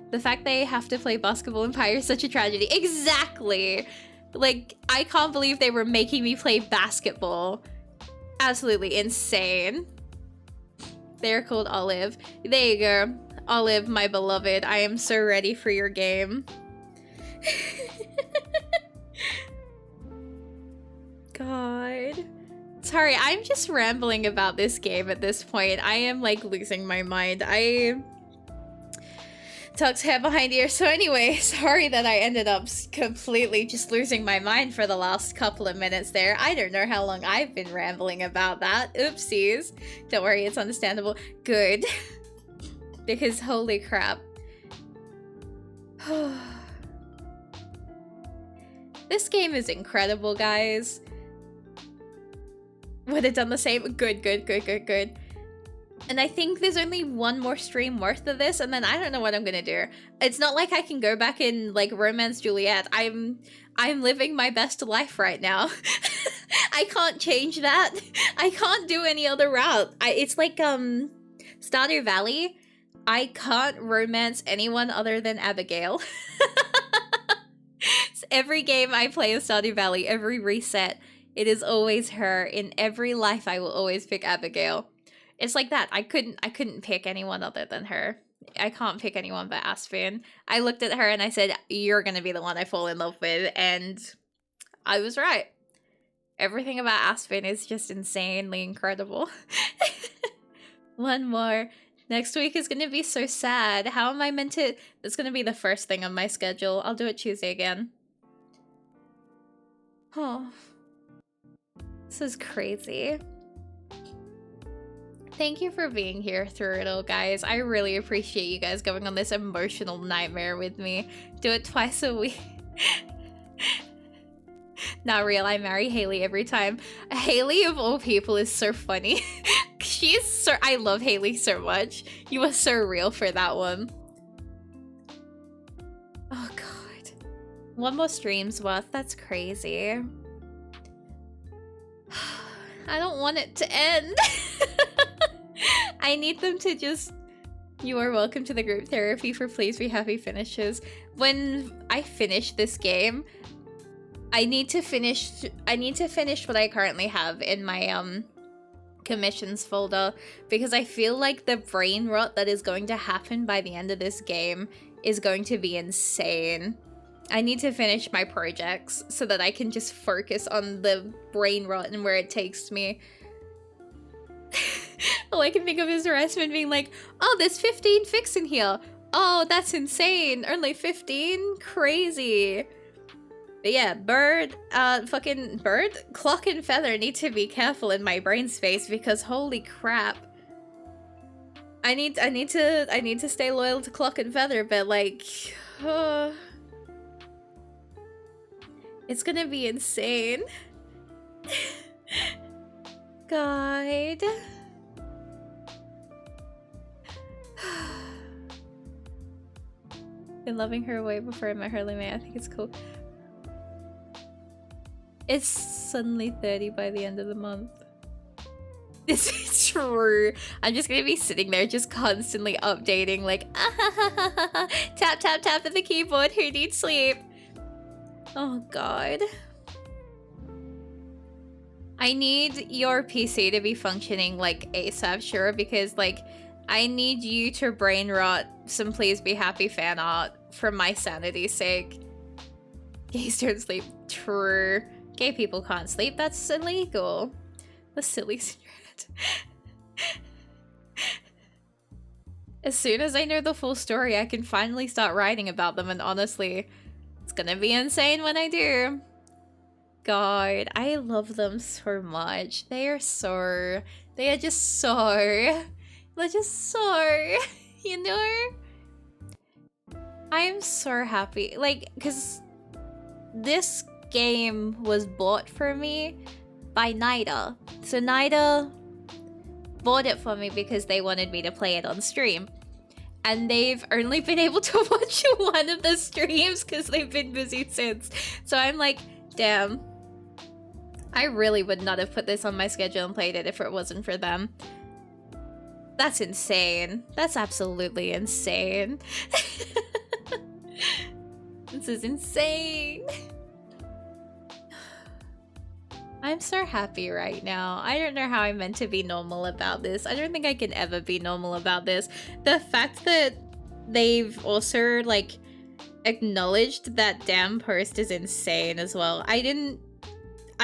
The fact they have to play Basketball Empire is such a tragedy. Exactly! Like, I can't believe they were making me play basketball. Absolutely insane. They're called Olive. There you go. Olive, my beloved. I am so ready for your game. God. Sorry, I'm just rambling about this game at this point. I am, like, losing my mind. I... Tuck's head behind ear. So anyway, sorry that I ended up completely just losing my mind for the last couple of minutes there. I don't know how long I've been rambling about that. Oopsies. Don't worry, it's understandable. Good. Because holy crap. This game is incredible, guys. Would have done the same. Good, good, good, good, good. And I think there's only one more stream worth of this, and then I don't know what I'm gonna do. It's not like I can go back and, like, romance Juliet. I'm living my best life right now. I can't change that. I can't do any other route. It's like, Stardew Valley. I can't romance anyone other than Abigail. So every game I play of Stardew Valley, every reset, it is always her. In every life, I will always pick Abigail. It's like that. I couldn't pick anyone other than her. I can't pick anyone but Aspen. I looked at her and I said, you're gonna be the one I fall in love with, and I was right. Everything about Aspen is just insanely incredible. One more. Next week is gonna be so sad. How am I meant to... That's gonna be the first thing on my schedule. I'll do it Tuesday again. Oh. This is crazy. Thank you for being here through it all, guys. I really appreciate you guys going on this emotional nightmare with me. Do it twice a week. Not real, I marry Haley every time. Haley, of all people, is so funny. She's so... I love Haley so much. You are so real for that one. Oh, God. One more stream's worth. That's crazy. I don't want it to end. I need them to just... You are welcome to the group therapy for Please Be Happy finishes. When I finish this game, I need to finish what I currently have in my commissions folder, because I feel like the brain rot that is going to happen by the end of this game is going to be insane. I need to finish my projects so that I can just focus on the brain rot and where it takes me. All I can think of is Aspen being like, oh, there's 15 fics in here. Oh, that's insane. Only 15? Crazy. But yeah, fucking bird, clock and feather need to be careful in my brain space, because holy crap. I need to stay loyal to clock and feather, but like, it's gonna be insane. God. Been loving her way before I met her roommate. I think it's cool. It's suddenly 30 by the end of the month. This is true. I'm just gonna be sitting there just constantly updating, like, tap, tap, tap at the keyboard. Who needs sleep? Oh, God. I need your PC to be functioning, like, ASAP, sure, because, like, I need you to brain rot some Please Be Happy fan art for my sanity's sake. Gays don't sleep. True. Gay people can't sleep. That's illegal. The silly in your head. As soon as I know the full story, I can finally start writing about them, and honestly, it's gonna be insane when I do. God, I love them so much. They are just so, they're just so, you know? I'm so happy, like, because this game was bought for me by Nida. So Nida bought it for me because they wanted me to play it on stream. And they've only been able to watch one of the streams because they've been busy since. So I'm like, damn. I really would not have put this on my schedule and played it if it wasn't for them. That's insane. That's absolutely insane. This is insane. I'm so happy right now. I don't know how I'm meant to be normal about this. I don't think I can ever be normal about this. The fact that they've also, like, acknowledged that damn post is insane as well. I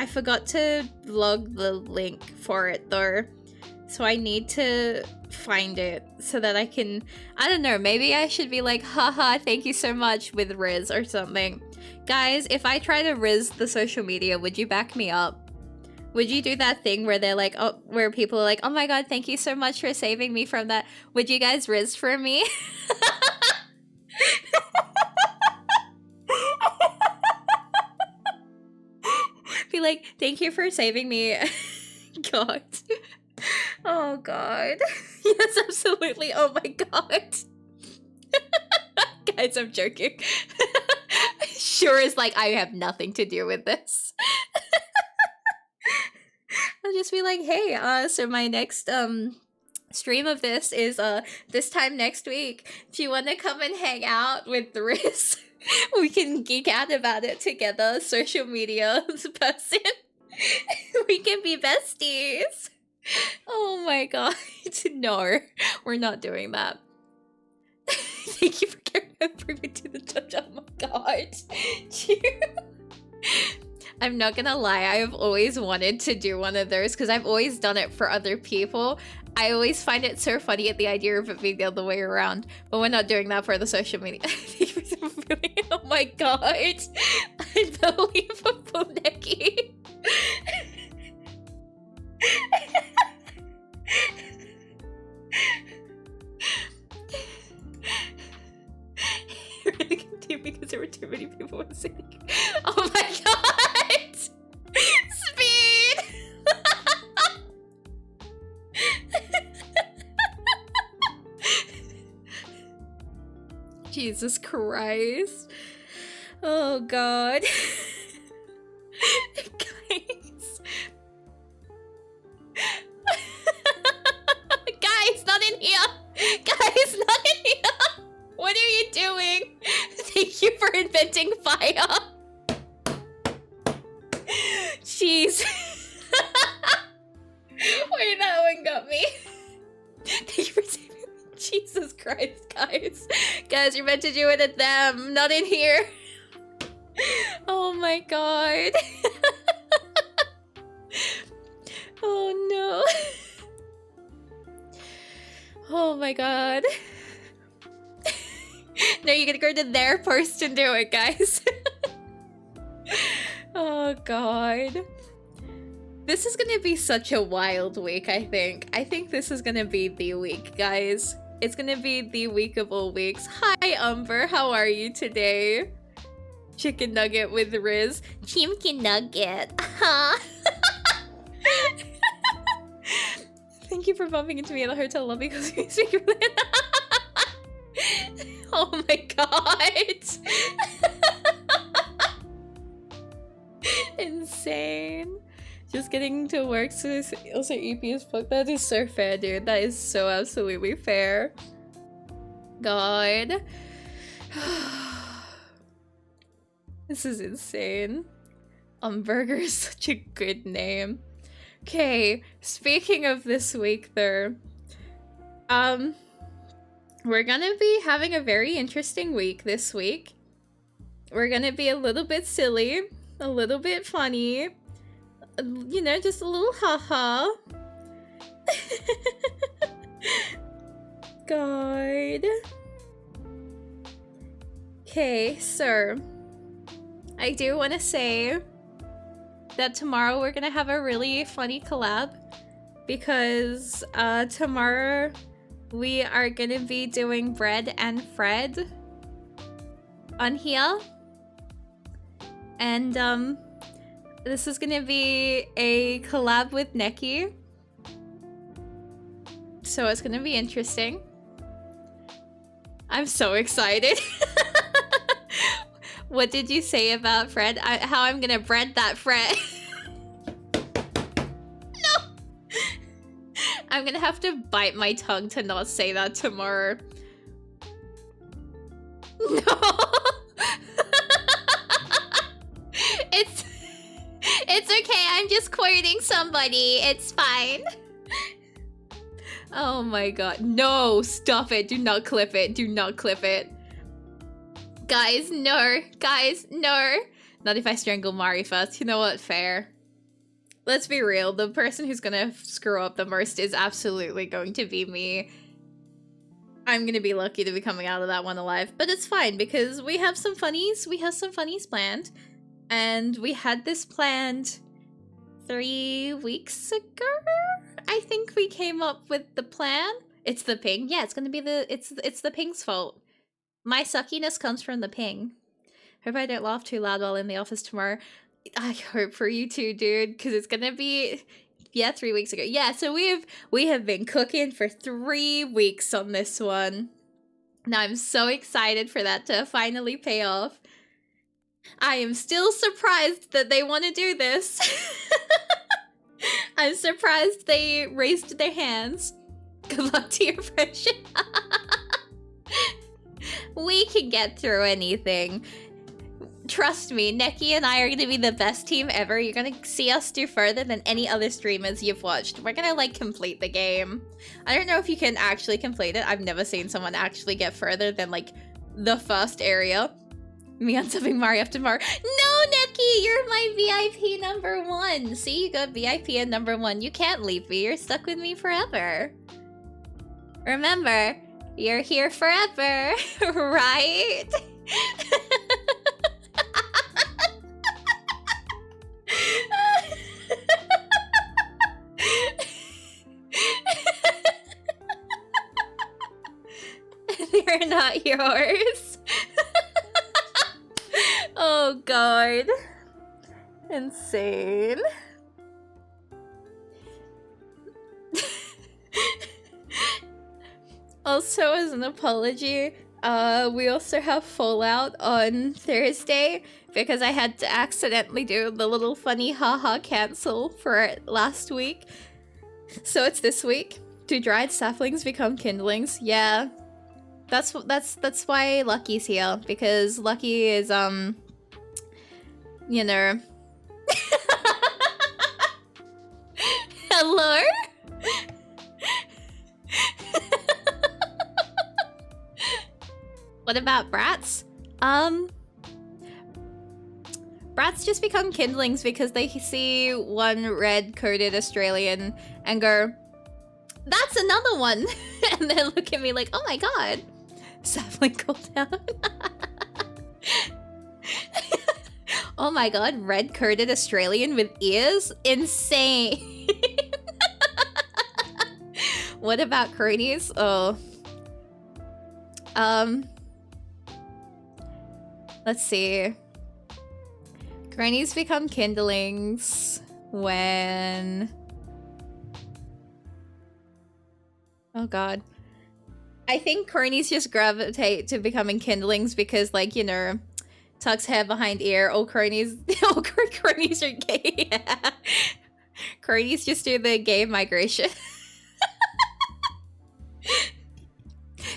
forgot to log the link for it though. So I need to find it so that I can, I don't know, maybe I should be like, haha, thank you so much with Riz or something. Guys, if I try to Riz the social media, would you back me up? Would you do that thing where they're like, oh, where people are like, oh my god, thank you so much for saving me from that. Would you guys Riz for me? Be like, thank you for saving me. God. Oh god. Yes, absolutely. Oh my god. Guys, I'm joking. Sure is like, I have nothing to do with this. I'll just be like, hey, so my next stream of this is this time next week. Do you want to come and hang out with Riz? We can geek out about it together. Social media person. We can be besties. Oh my god. No, we're not doing that. Thank you for bringing me to the judge. Oh my god. I'm not gonna lie, I've always wanted to do one of those because I've always done it for other people. I always find it so funny at the idea of it being the other way around, but we're not doing that for the social media. Oh my god. Unbelievable, Nikki. Really continue because there were too many people saying, oh my god! Speed! Jesus Christ. Oh god. Guys. Guys, not in here! Guys, not in here! What are you doing? Thank you for inventing fire. Jeez. Wait, that one got me. Thank you for saving me. Jesus Christ, guys. Guys, you're meant to do it at them, not in here. Oh my god. Oh no. Oh my god. No, you gotta go to their post and do it, guys. Oh god. This is gonna be such a wild week, I think. I think this is gonna be the week, guys. It's gonna be the week of all weeks. Hi, Umber. How are you today? Chicken nugget with Riz. Chimkin nugget. Huh? Thank you for bumping into me in the hotel lobby because we speak Berlin. Oh my god. Insane. Just getting to work so also EP as fuck. That is so fair, dude. That is so absolutely fair. God. This is insane. Umberger is such a good name. Okay, speaking of this week though, we're gonna be having a very interesting week this week. We're gonna be a little bit silly, a little bit funny, you know, just a little haha. god. Okay, sir. I do want to say that tomorrow we're gonna have a really funny collab because tomorrow we are gonna be doing Bread and Fred on here, and this is gonna be a collab with Neki, so it's gonna be interesting. I'm so excited. What did you say about Fred? How I'm gonna bread that Fred? No! I'm gonna have to bite my tongue to not say that tomorrow. No! It's okay, I'm just quoting somebody. It's fine. Oh my god. No, stop it. Do not clip it. Do not clip it. Guys, no. Guys, no. Not if I strangle Mari first. You know what? Fair. Let's be real. The person who's gonna screw up the most is absolutely going to be me. I'm gonna be lucky to be coming out of that one alive. But it's fine because we have some funnies. We have some funnies planned. And we had this planned 3 weeks ago? I think we came up with the plan. It's the ping. Yeah, it's gonna be the it's the ping's fault. My suckiness comes from the ping. Hope I don't laugh too loud while in the office tomorrow. I hope for you too, dude, because it's gonna be 3 weeks ago. Yeah, so we have been cooking for 3 weeks on this one. Now I'm so excited for that to finally pay off. I am still surprised that they want to do this. I'm surprised they raised their hands. Good luck to your friendship. We can get through anything. Trust me, Neki and I are going to be the best team ever. You're going to see us do further than any other streamers you've watched. We're going to, like, complete the game. I don't know if you can actually complete it. I've never seen someone actually get further than, like, the first area. Me unsubbing Mari after Mar. No, Neki, you're my VIP number 1. See, you got VIP at number 1. You can't leave me. You're stuck with me forever. Remember, you're here forever, right? They're not yours. Oh god. Insane. Also, as an apology, we also have Fallout on Thursday because I had to accidentally do the little funny haha cancel for it last week. So it's this week. Do dried saplings become kindlings? Yeah. That's why Lucky's here, because Lucky is you know. Hello? What about brats? Brats just become kindlings because they see one red-coated Australian and go, that's another one! And then look at me like, oh my god. Sapling cooldown. Oh my god, red-coated Australian with ears? Insane! What about cronies? Oh. Let's see. Cronies become kindlings when... Oh god. I think cronies just gravitate to becoming kindlings because, like, you know, tucks hair behind ear. All cronies... all cronies are gay. Yeah. Cronies just do the gay migration.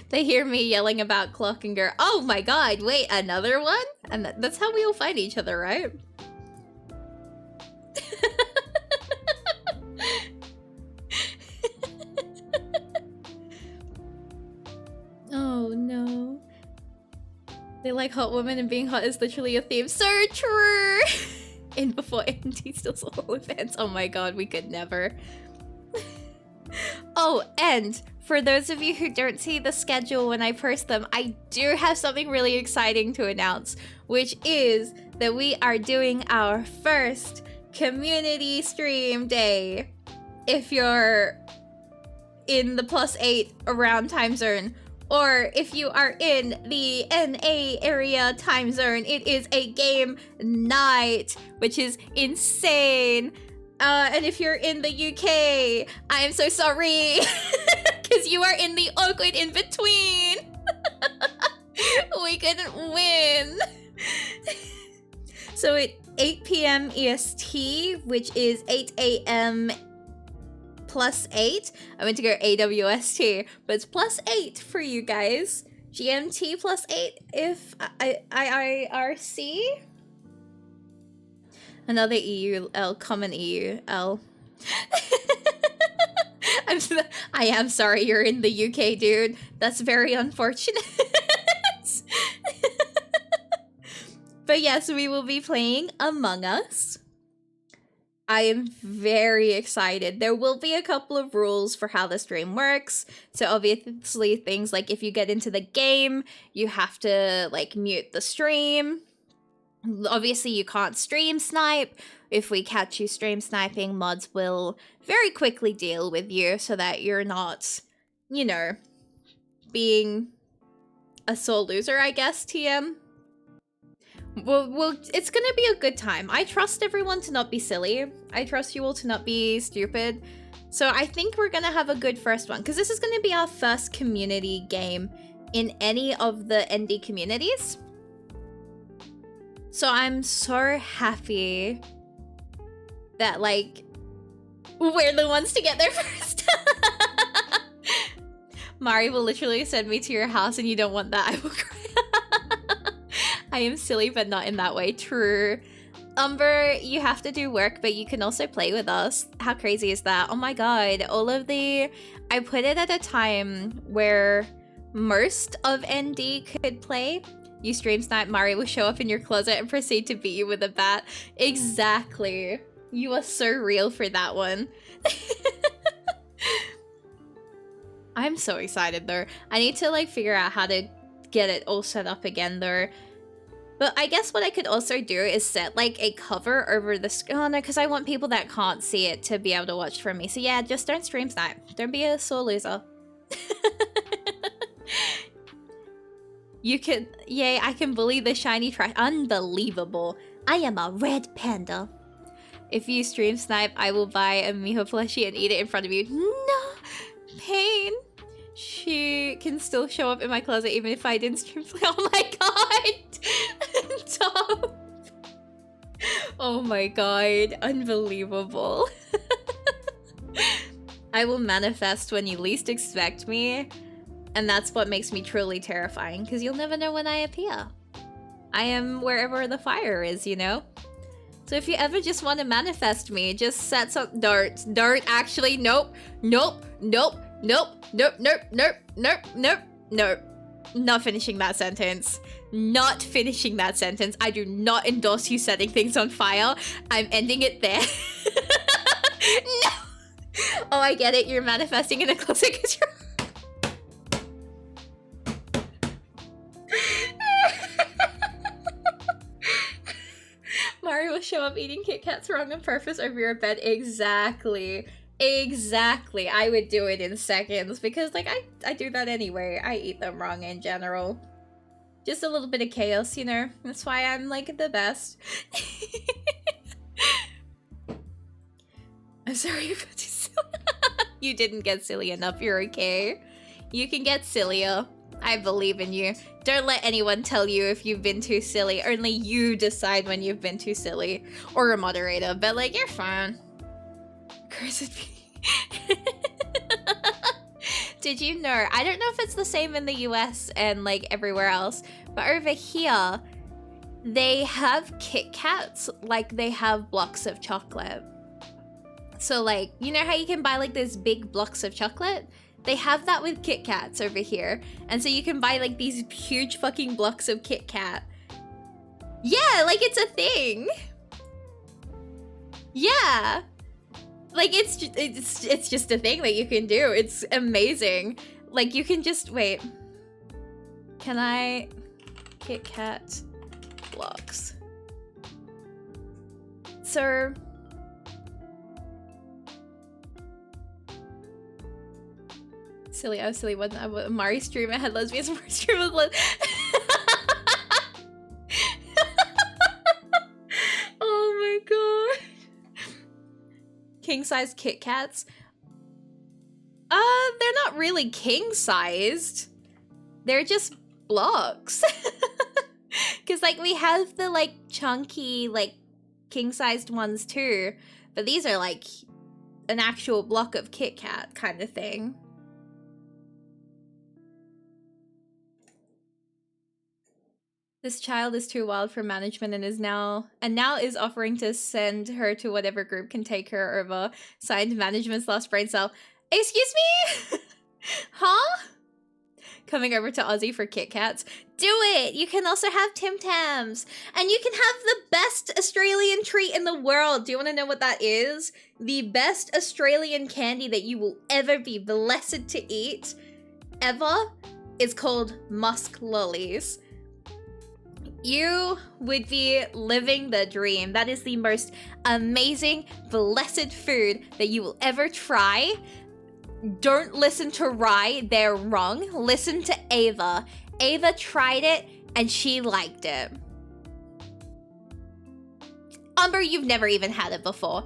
They hear me yelling about clock and go, oh my god, wait, another one? And that's how we all find each other, right? Oh no. They like hot women and being hot is literally a theme. So true! In before NT steals all events. Oh my god, we could never. Oh, and for those of you who don't see the schedule when I post them, I do have something really exciting to announce, which is that we are doing our first community stream day. If you're in the +8 around time zone, or if you are in the NA area time zone, it is a game night, which is insane. And if you're in the UK, I am so sorry, because you are in the awkward in-between. We couldn't win. So at 8 p.m. EST, which is 8 a.m. +8. I went to go AWST, but it's +8 for you guys. GMT +8 if IRC. Another EU L, common EU L. I am sorry you're in the UK, dude. That's very unfortunate. But yes, we will be playing Among Us. I am very excited. There will be a couple of rules for how the stream works. So obviously things like if you get into the game, you have to like mute the stream. Obviously you can't stream snipe. If we catch you stream sniping, mods will very quickly deal with you so that you're not, you know, being a sore loser, I guess, TM. Well, it's gonna be a good time. I trust everyone to not be silly. I trust you all to not be stupid. So I think we're gonna have a good first one, because this is gonna be our first community game in any of the ND communities. So I'm so happy that, like, we're the ones to get there first. Mari will literally send me to your house and you don't want that. I will cry. I am silly, but not in that way. True. Umber, you have to do work, but you can also play with us. How crazy is that? Oh my god. All of the... I put it at a time where most of ND could play. You stream snipe, Mari will show up in your closet and proceed to beat you with a bat. Exactly. You are so real for that one. I'm so excited though. I need to like figure out how to get it all set up again though. But I guess what I could also do is set like a cover over the screen. Oh no, because I want people that can't see it to be able to watch from me. So yeah, just don't stream snipe. Don't be a sore loser. You can, yay, I can bully the shiny trash. Unbelievable. I am a red panda. If you stream snipe, I will buy a Miho plushie and eat it in front of you. No, pain. She can still show up in my closet even if I didn't stream play. Oh my god. Top. Oh my god. Unbelievable. I will manifest when you least expect me. And that's what makes me truly terrifying, because you'll never know when I appear. I am wherever the fire is, you know? So if you ever just want to manifest me, just set some... Don't actually, nope. Nope. Nope. Nope. Nope. Nope. Nope. Nope. Nope. Nope. Not finishing that sentence. Not finishing that sentence. I do not endorse you setting things on fire. I'm ending it there. No! Oh, I get it. You're manifesting in a closet because you're... Mario will show up eating Kit Kats wrong on purpose over your bed. Exactly. Exactly. I would do it in seconds because, like, I do that anyway. I eat them wrong in general. Just a little bit of chaos, you know? That's why I'm, like, the best. I'm sorry you got too silly. You didn't get silly enough. You're okay. You can get sillier. I believe in you. Don't let anyone tell you if you've been too silly. Only you decide when you've been too silly. Or a moderator, but like, you're fine. Cursed be. Did you know? I don't know if it's the same in the US and like everywhere else, but over here, they have Kit Kats like they have blocks of chocolate. So like, you know how you can buy like those big blocks of chocolate? They have that with Kit Kats over here. And so you can buy like these huge fucking blocks of Kit Kat. Yeah, like it's a thing. Yeah. Like, it's just a thing that you can do. It's amazing. Like, you can just... Wait. Can I... Kit Kat blocks. So... Silly, I was silly. Wasn't I? Mari streamer had lesbians. Mari streamer was oh my god. King size Kit Kats. They're not really king sized. They're just blocks. Cause like we have the like chunky like king sized ones too, but these are like an actual block of Kit Kat kind of thing. This child is too wild for management and now is offering to send her to whatever group can take her over. Signed, management's last brain cell. Excuse me? Huh? Coming over to Aussie for Kit Kats. Do it! You can also have Tim Tams. And you can have the best Australian treat in the world. Do you want to know what that is? The best Australian candy that you will ever be blessed to eat, ever, is called musk lollies. You would be living the dream. That is the most amazing, blessed food that you will ever try. Don't listen to Rai, they're wrong. Listen to Ava. Ava tried it and she liked it. Umber, you've never even had it before.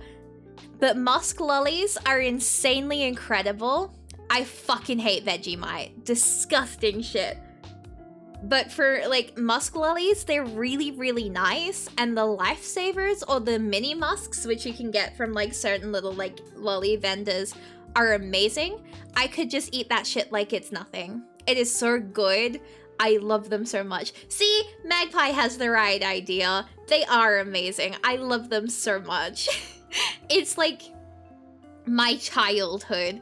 But musk lollies are insanely incredible. I fucking hate Vegemite. Disgusting shit. But for, like, musk lollies, they're really, really nice. And the lifesavers, or the mini musks, which you can get from, like, certain little, like, lolly vendors, are amazing. I could just eat that shit like it's nothing. It is so good. I love them so much. See, Magpie has the right idea. They are amazing. I love them so much. It's, like, my childhood.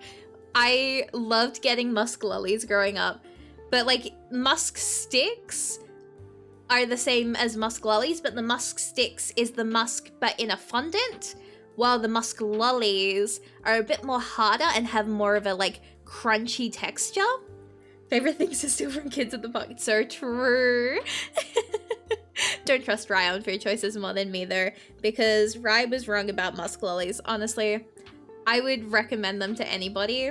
I loved getting musk lollies growing up. But, like, musk sticks are the same as musk lollies, but the musk sticks is the musk but in a fondant, while the musk lollies are a bit more harder and have more of a, like, crunchy texture. Favorite things to steal from kids at the park. So true. Don't trust Rai on food choices more than me, though, because Rai was wrong about musk lollies. Honestly, I would recommend them to anybody.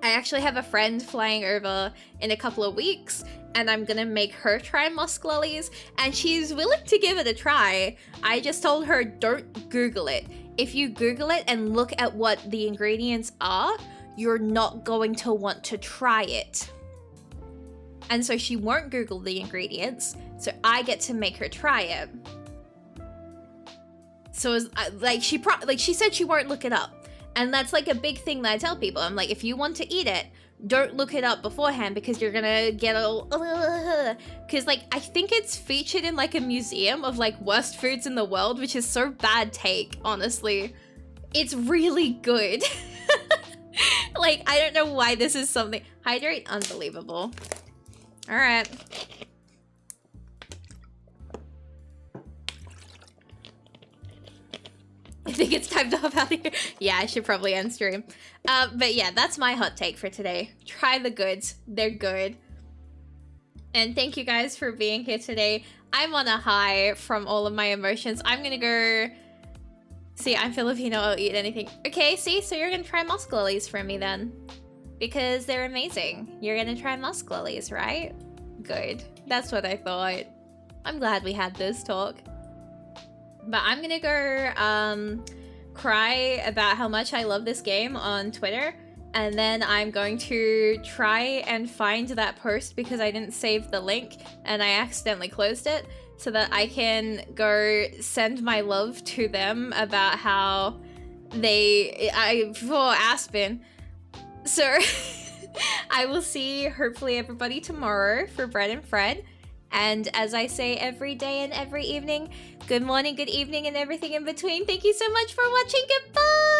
I actually have a friend flying over in a couple of weeks, and I'm gonna make her try musk lollies, and she's willing to give it a try. I just told her, don't Google it. If you Google it and look at what the ingredients are, you're not going to want to try it. And so she won't Google the ingredients, so I get to make her try it. So she said she won't look it up. And that's like a big thing that I tell people. I'm like, if you want to eat it, don't look it up beforehand because you're gonna get all... Because, like, I think it's featured in, like, a museum of, like, worst foods in the world, which is so bad take, honestly. It's really good. Like, I don't know why this is something... Hydrate? Unbelievable. Alright. I think it's time to hop out of here. Yeah, I should probably end stream. But yeah, that's my hot take for today. Try the goods. They're good. And thank you guys for being here today. I'm on a high from all of my emotions. I'm gonna go... See, I'm Filipino. I'll eat anything. Okay, see? So you're gonna try musk lollies for me then. Because they're amazing. You're gonna try musk lollies, right? Good. That's what I thought. I'm glad we had this talk. But I'm gonna go cry about how much I love this game on Twitter, and then I'm going to try and find that post because I didn't save the link and I accidentally closed it, so that I can go send my love to them about how for Aspen. So I will see hopefully everybody tomorrow for Bread and Fred. And as I say every day and every evening, good morning, good evening, and everything in between. Thank you so much for watching. Goodbye!